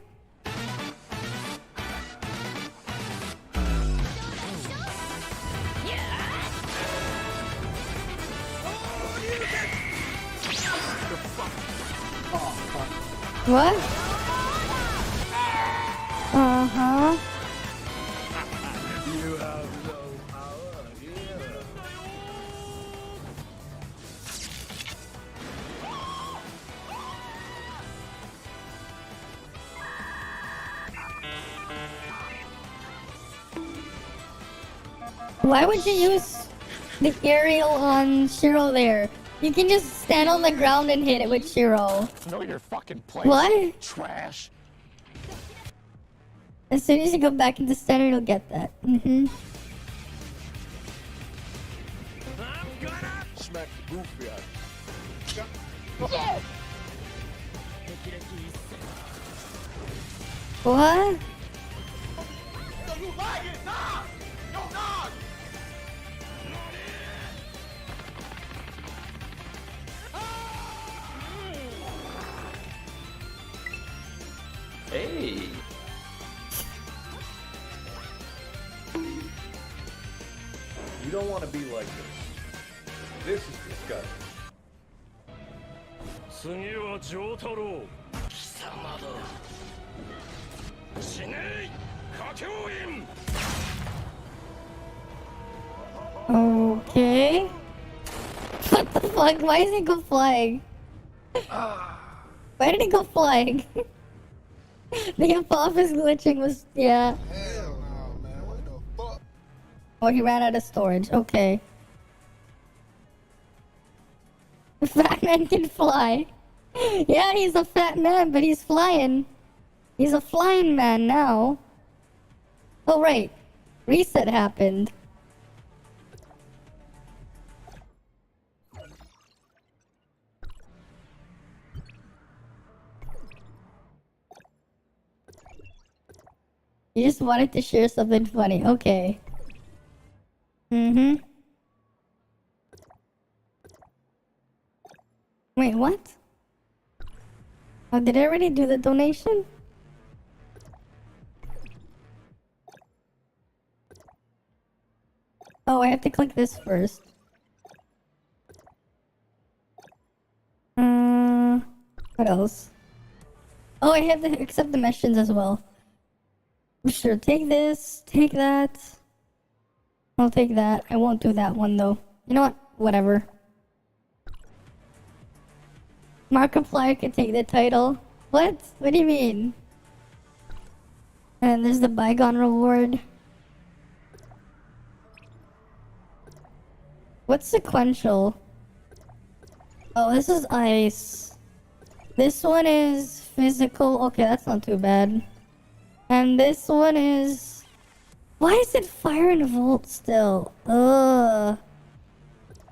What? Uh-huh. You have no power here. Why would you use the aerial on Shiro there? You can just stand on the ground and hit it with Shiro. Know your fucking place. What? Trash. As soon as you go back into standard, you'll get that. Mm-hmm. Smack the goofy out. What? You lying? Nah! Yo, nah! Hey. You don't want to be like this. This is disgusting. 次は丈太郎貴様だ死ねえ歌教員 Okay. What the fuck? Why does he go flying? Why did he go flying? The office glitching was, yeah. Hell no, man. What the fuck? Oh, he ran out of storage. Okay. Fat man can fly. Yeah, he's a fat man, but he's flying. He's a flying man now. Oh, right. Reset happened. You just wanted to share something funny. Okay. Mm-hmm. Wait, what? Oh, did I already do the donation? Oh, I have to click this first. What else? Oh, I have to accept the missions as well. Sure, take this, take that. I'll take that. I won't do that one though. You know what? Whatever. Markiplier can take the title. What? What do you mean? And there's the bygone reward. What's sequential? Oh, this is ice. This one is physical. Okay, that's not too bad. And this one is... Why is it fire and volt still? Ugh.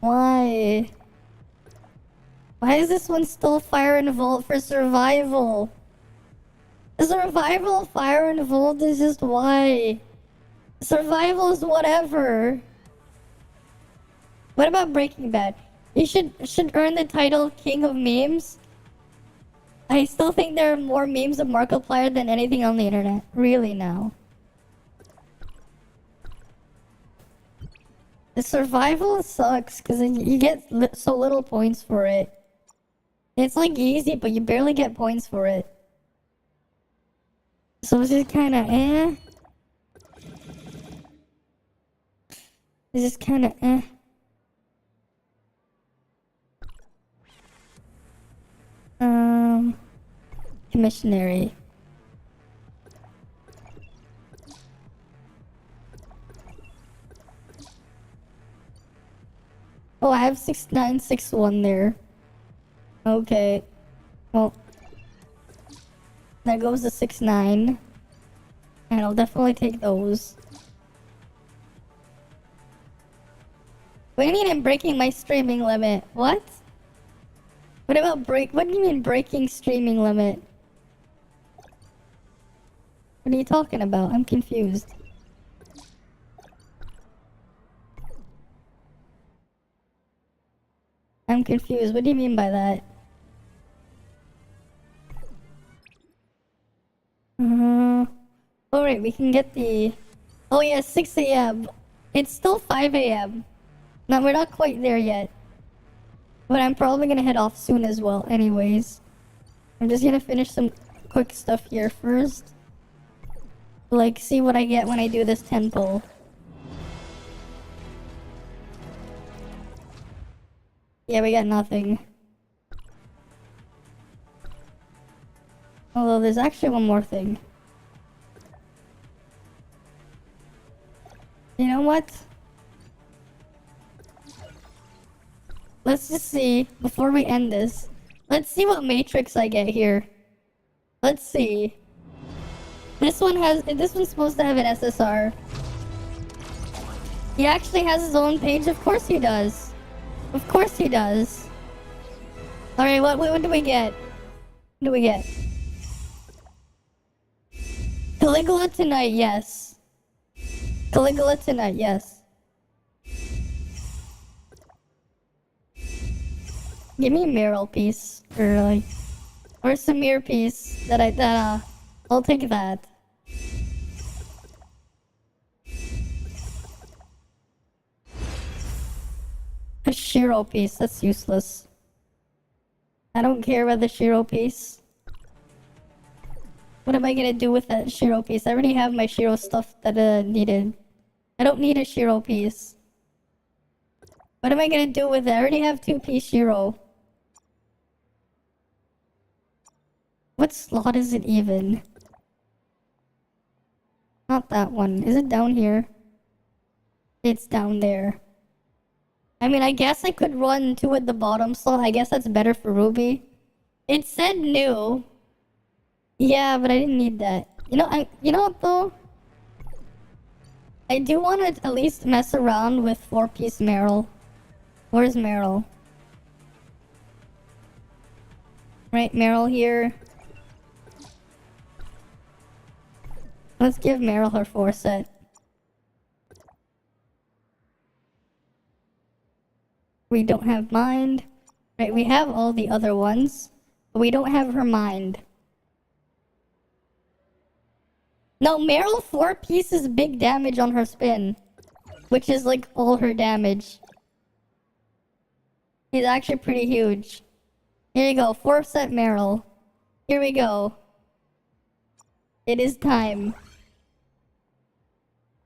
Why? Why is this one still fire and volt for survival? The survival fire and volt is just why? Survival is whatever. What about Breaking Bad? You should earn the title King of Memes. I still think there are more memes of Markiplier than anything on the internet. Really now. The survival sucks because you get so little points for it. It's like easy, but you barely get points for it. So it's just kind of eh. It's just kind of eh. Commissionary. Oh, I have 6961 there. Okay. Well, there goes the 69. And I'll definitely take those. What do you mean I'm breaking my streaming limit? What? What about what do you mean breaking streaming limit? What are you talking about? I'm confused. I'm confused. What do you mean by that? Alright, we can get the... Oh yeah, 6 a.m. It's still 5 a.m. No, we're not quite there yet. But I'm probably gonna head off soon as well anyways. I'm just gonna finish some quick stuff here first. Like, see what I get when I do this 10 pull. Yeah, we got nothing. Although there's actually one more thing. You know what? Let's just see, before we end this. Let's see what matrix I get here. Let's see. This one's supposed to have an SSR. He actually has his own page, of course he does. Of course he does. Alright, what do we get? What do we get? Caligula tonight, yes. Caligula tonight, yes. Give me a Meryl piece, or a Samir piece I'll take that. A Shiro piece, that's useless. I don't care about the Shiro piece. What am I gonna do with that Shiro piece? I already have my Shiro stuff that needed. I don't need a Shiro piece. What am I gonna do with it? I already have 2-piece Shiro. What slot is it even? Not that one. Is it down here? It's down there. I mean, I guess I could run 2 at the bottom slot. I guess that's better for Ruby. It said new. Yeah, but I didn't need that. You know what though? I do want to at least mess around with 4-piece Meryl. Where's Meryl? Right, Meryl here. Let's give Meryl her 4 set. We don't have mind. Right, we have all the other ones, but we don't have her mind. No, Meryl 4 pieces big damage on her spin, which is like all her damage. He's actually pretty huge. Here you go, 4 set Meryl. Here we go. It is time.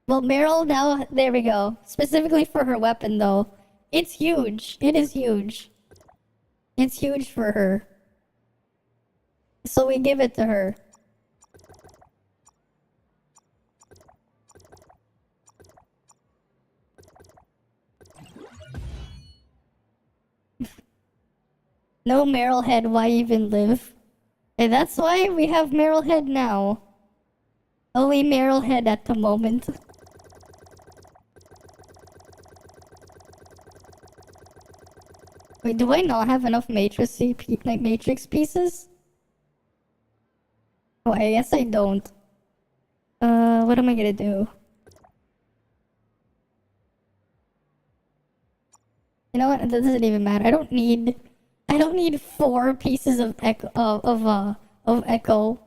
Well, Meryl now, there we go. Specifically for her weapon though. It's huge. It is huge. It's huge for her. So we give it to her. No Meryl head, why even live? And that's why we have Meryl head now. Only Meryl head at the moment. Wait, do I not have enough matrix pieces? Oh, I guess I don't. What am I gonna do? You know what? It doesn't even matter. I don't need 4 pieces of echo of echo.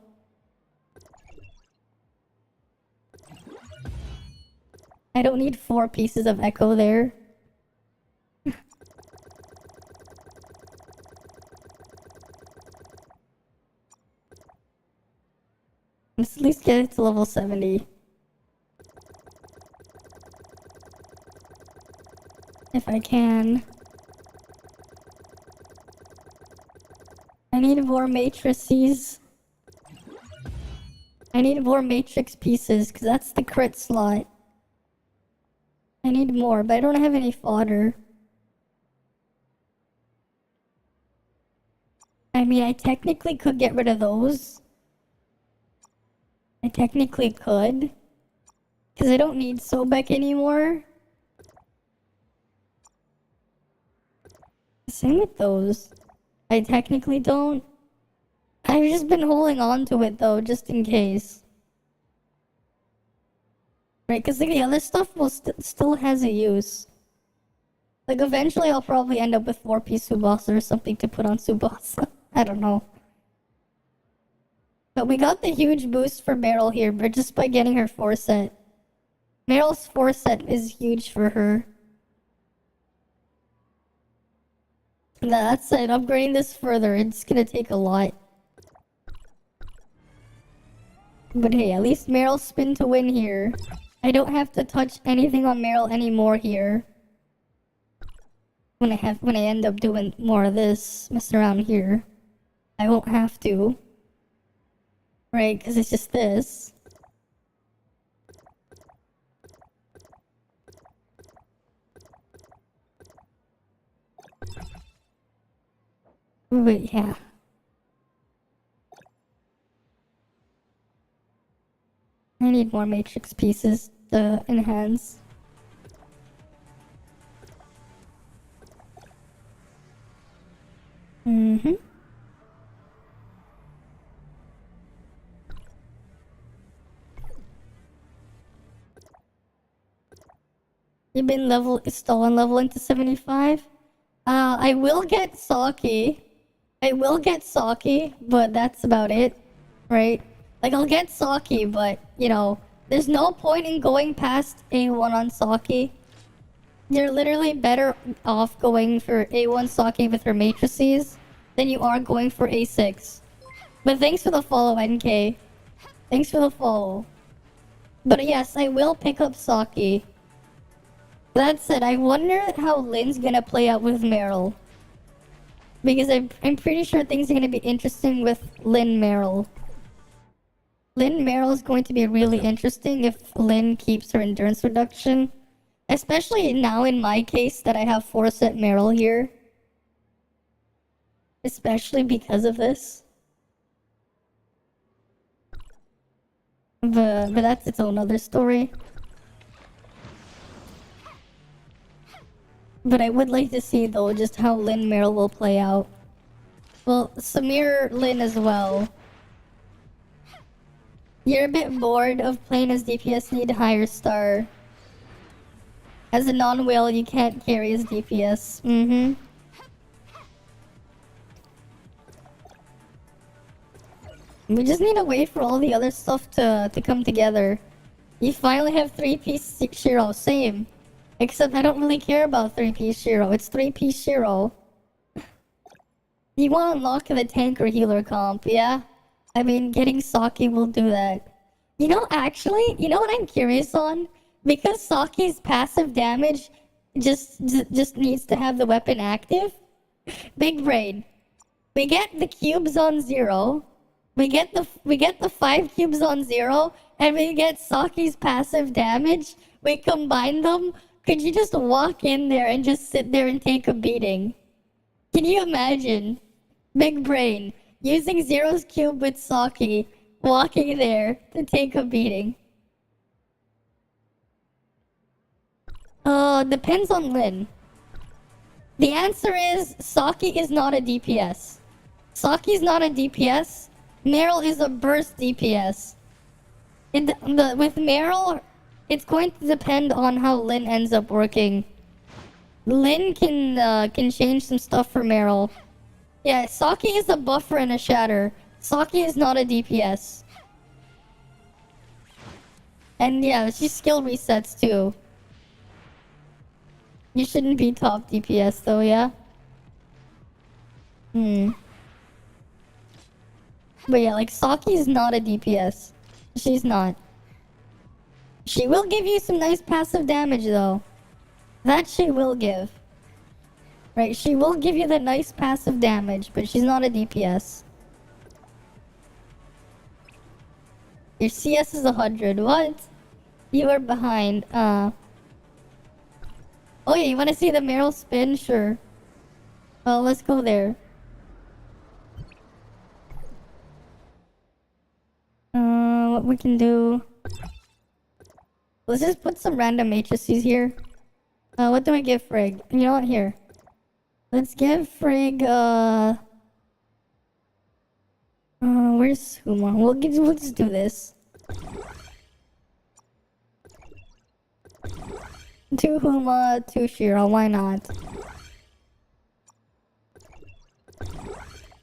I don't need 4 pieces of echo there. Let's at least get it to level 70. If I can. I need more matrices. I need more matrix pieces, because that's the crit slot. I need more, but I don't have any fodder. I mean, I technically could get rid of those. I technically could. Because I don't need Sobek anymore. Same with those. I technically don't. I've just been holding on to it though, just in case. Right, because like, the other stuff will still has a use. Like eventually I'll probably end up with 4-piece Tsubasa or something to put on Tsubasa. I don't know. But we got the huge boost for Meryl here, but just by getting her 4 set. Meryl's 4 set is huge for her. That's it, upgrading this further, it's gonna take a lot. But hey, at least Meryl spin to win here. I don't have to touch anything on Meryl anymore here. When I end up doing more of this, messing around here. I won't have to. Right, because it's just this. But yeah. I need more matrix pieces to enhance. Mm-hmm. You've been stolen leveling to 75? I will get Saki. I will get Saki, but that's about it, right? Like, I'll get Saki, but, you know, there's no point in going past A1 on Saki. You're literally better off going for A1 Saki with her matrices than you are going for A6. But thanks for the follow, NK. Thanks for the follow. But yes, I will pick up Saki. That said, I wonder how Lynn's gonna play out with Meryl. Because I'm pretty sure things are gonna be interesting with Lynn Meryl. Lynn Meryl is going to be really interesting if Lynn keeps her endurance reduction. Especially now in my case that I have 4-set Meryl here. Especially because of this. But that's its own other story. But I would like to see, though, just how Lynn Meryl will play out. Well, Samir Lynn as well. You're a bit bored of playing as DPS, need higher star. As a non-whale, you can't carry as DPS. Mm-hmm. We just need to wait for all the other stuff to come together. You finally have 3-piece Shiro, same. Except I don't really care about 3-piece Shiro, it's 3-piece Shiro. You want to unlock the tank or healer comp, yeah? I mean, getting Saki will do that. You know, actually, you know what I'm curious on? Because Saki's passive damage just needs to have the weapon active. Big brain. We get the cubes on 0. We get the 5 cubes on 0, and we get Saki's passive damage. We combine them. Could you just walk in there and just sit there and take a beating? Can you imagine? Big brain. Using Zero's cube with Saki. Walking there to take a beating. Depends on Lynn. The answer is Saki is not a DPS. Saki's not a DPS. Meryl is a burst DPS. With Meryl, it's going to depend on how Lynn ends up working. Lynn can change some stuff for Meryl. Yeah, Saki is a buffer and a shatter. Saki is not a DPS. And yeah, she skill resets too. You shouldn't be top DPS though, yeah? But yeah, like, Saki is not a DPS. She's not. She will give you some nice passive damage though. That she will give. Right, she will give you the nice passive damage, but she's not a DPS. Your CS is 100. What? You are behind. Oh yeah, you wanna see the Meryl spin? Sure. Well, let's go there. What we can do... Let's just put some random matrices here. What do I give Frigg? You know what? Here. Let's give Frigg, where's Huma? We'll just do this. 2 Huma, 2 Shiro, why not?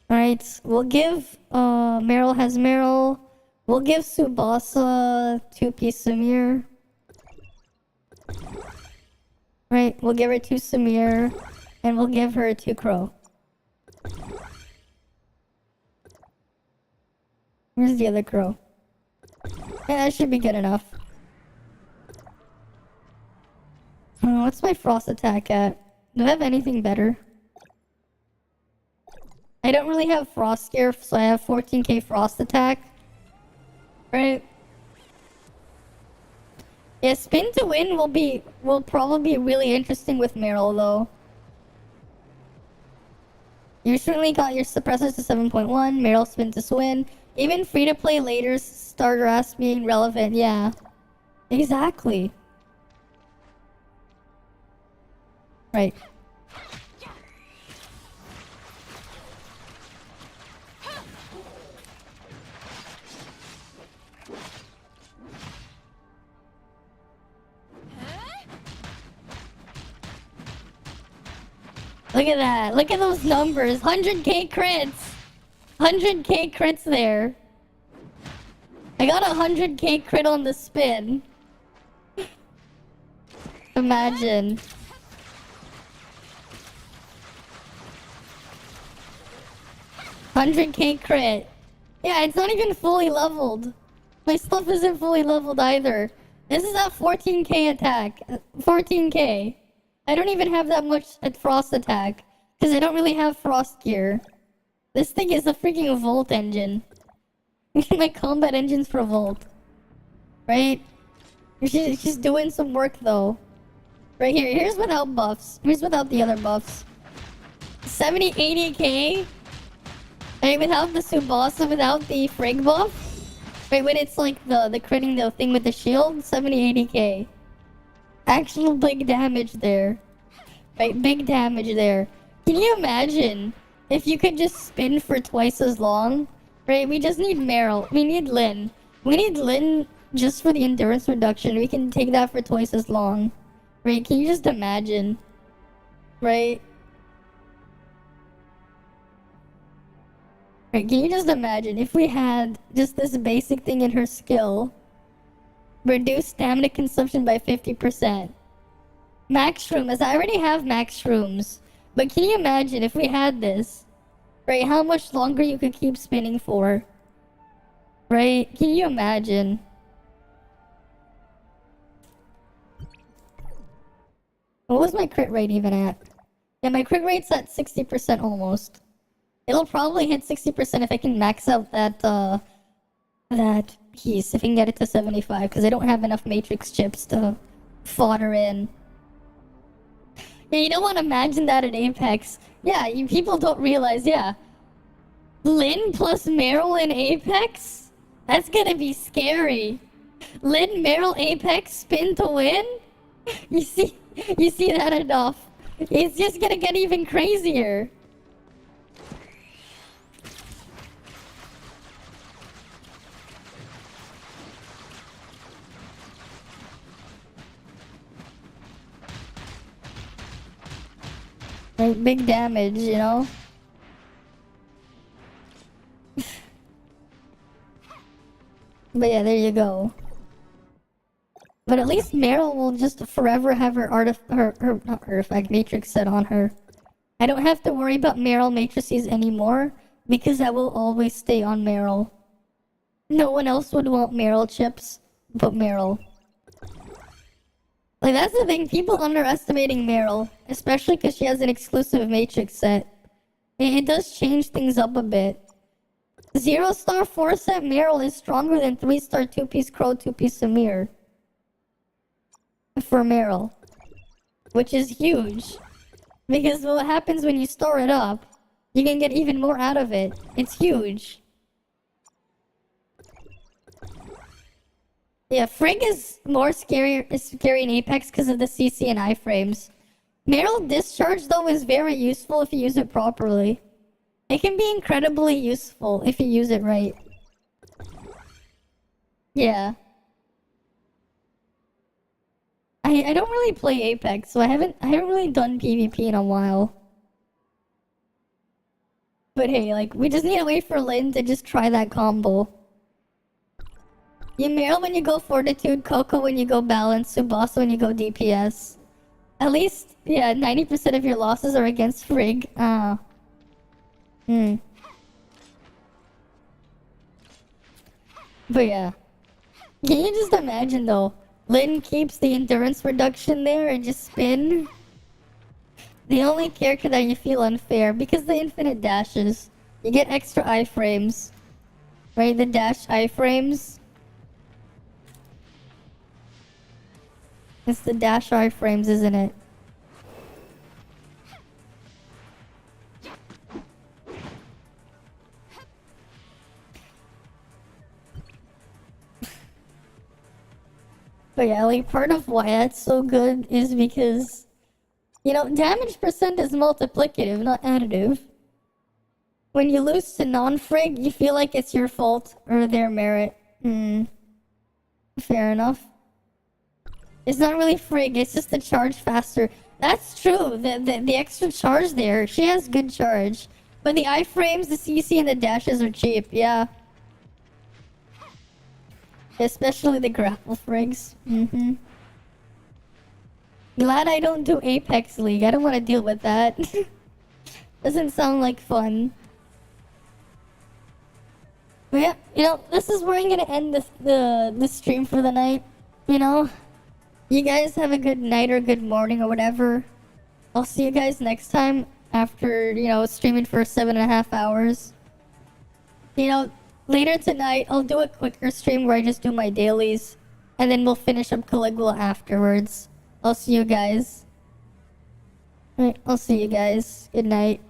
Alright, we'll give, Meryl has Meryl. We'll give Tsubasa 2-piece Samir. Right, we'll give her 2 Samir. And we'll give her 2 Crow. Where's the other Crow? Yeah, that should be good enough. What's my frost attack at? Do I have anything better? I don't really have frost gear, so I have 14k frost attack. Right? Yeah, spin to win will probably be really interesting with Meryl though. You recently got your suppressors to 7.1, Meryl spin to swin. Even free-to-play later starter ass being relevant, yeah. Exactly. Right. Look at that. Look at those numbers. 100k crits. 100k crits there. I got a 100k crit on the spin. Imagine. $100k crit. Yeah, it's not even fully leveled. My stuff isn't fully leveled either. This is at 14k attack. 14k. I don't even have that much at frost attack. Because I don't really have frost gear. This thing is a freaking Volt engine. My combat engine's for Volt. Right? She's doing some work though. Right here. Here's without buffs. Here's without the other buffs. 70, 80k? Right, without the Tsubasa, without the Frig buff? Right, when it's like the critting the thing with the shield? 70, 80k. Actual big damage there. Right, big damage there. Can you imagine if you could just spin for twice as long? Right, we just need Meryl. We need Lyn. We need Lyn just for the endurance reduction. We can take that for twice as long. Right, can you just imagine? Right? Right, can you just imagine if we had just this basic thing in her skill? Reduce stamina consumption by 50%. Max shrooms. I already have max shrooms. But can you imagine if we had this? Right, how much longer you could keep spinning for? Right? Can you imagine? What was my crit rate even at? Yeah, my crit rate's at 60% almost. It'll probably hit 60% if I can max out that piece. If I can get it to 75, because I don't have enough matrix chips to fodder in. Yeah, you don't want to imagine that at Apex. Yeah, people don't realize, yeah. Lyn plus Meryl in Apex? That's gonna be scary. Lyn, Meryl, Apex, spin to win? You see that enough. It's just gonna get even crazier. Like big damage, you know? But yeah, there you go. But at least Meryl will just forever have her not artifact matrix set on her. I don't have to worry about Meryl matrices anymore because I will always stay on Meryl. No one else would want Meryl chips but Meryl. Like, that's the thing, people underestimating Meryl, especially because she has an exclusive matrix set. It does change things up a bit. 0-star 4-set Meryl is stronger than 3-star 2-piece Crow, 2-piece Samir. For Meryl. Which is huge. Because what happens when you store it up, you can get even more out of it. It's huge. Yeah, Frig is more scary in Apex because of the CC and iframes. Meryl Discharge, though, is very useful if you use it properly. It can be incredibly useful if you use it right. Yeah. I don't really play Apex, so I haven't really done PvP in a while. But hey, like, we just need to wait for Lyn to just try that combo. You Meryl when you go Fortitude, Coco when you go Balance, Tsubasa when you go DPS. At least, yeah, 90% of your losses are against Frig. But yeah. Can you just imagine though? Lyn keeps the endurance reduction there and just spin? The only character that you feel unfair, because the infinite dashes, you get extra iframes. Right, the dash iframes. It's the dash iframes, isn't it? But yeah, like part of why that's so good is because, you know, damage percent is multiplicative, not additive. When you lose to non-frig, you feel like it's your fault or their merit. Fair enough. It's not really frig, it's just the charge faster. That's true, the extra charge there, she has good charge. But the iframes, the CC, and the dashes are cheap, yeah. Especially the grapple frigs. Glad I don't do Apex League, I don't want to deal with that. Doesn't sound like fun. But yeah, you know, this is where I'm gonna end the stream for the night. You know, you guys have a good night or good morning or whatever. I'll see you guys next time after, you know, streaming for 7.5 hours. You know, later tonight I'll do a quicker stream where I just do my dailies, and then we'll finish up Caligula afterwards. I'll see you guys. Alright, I'll see you guys. Good night.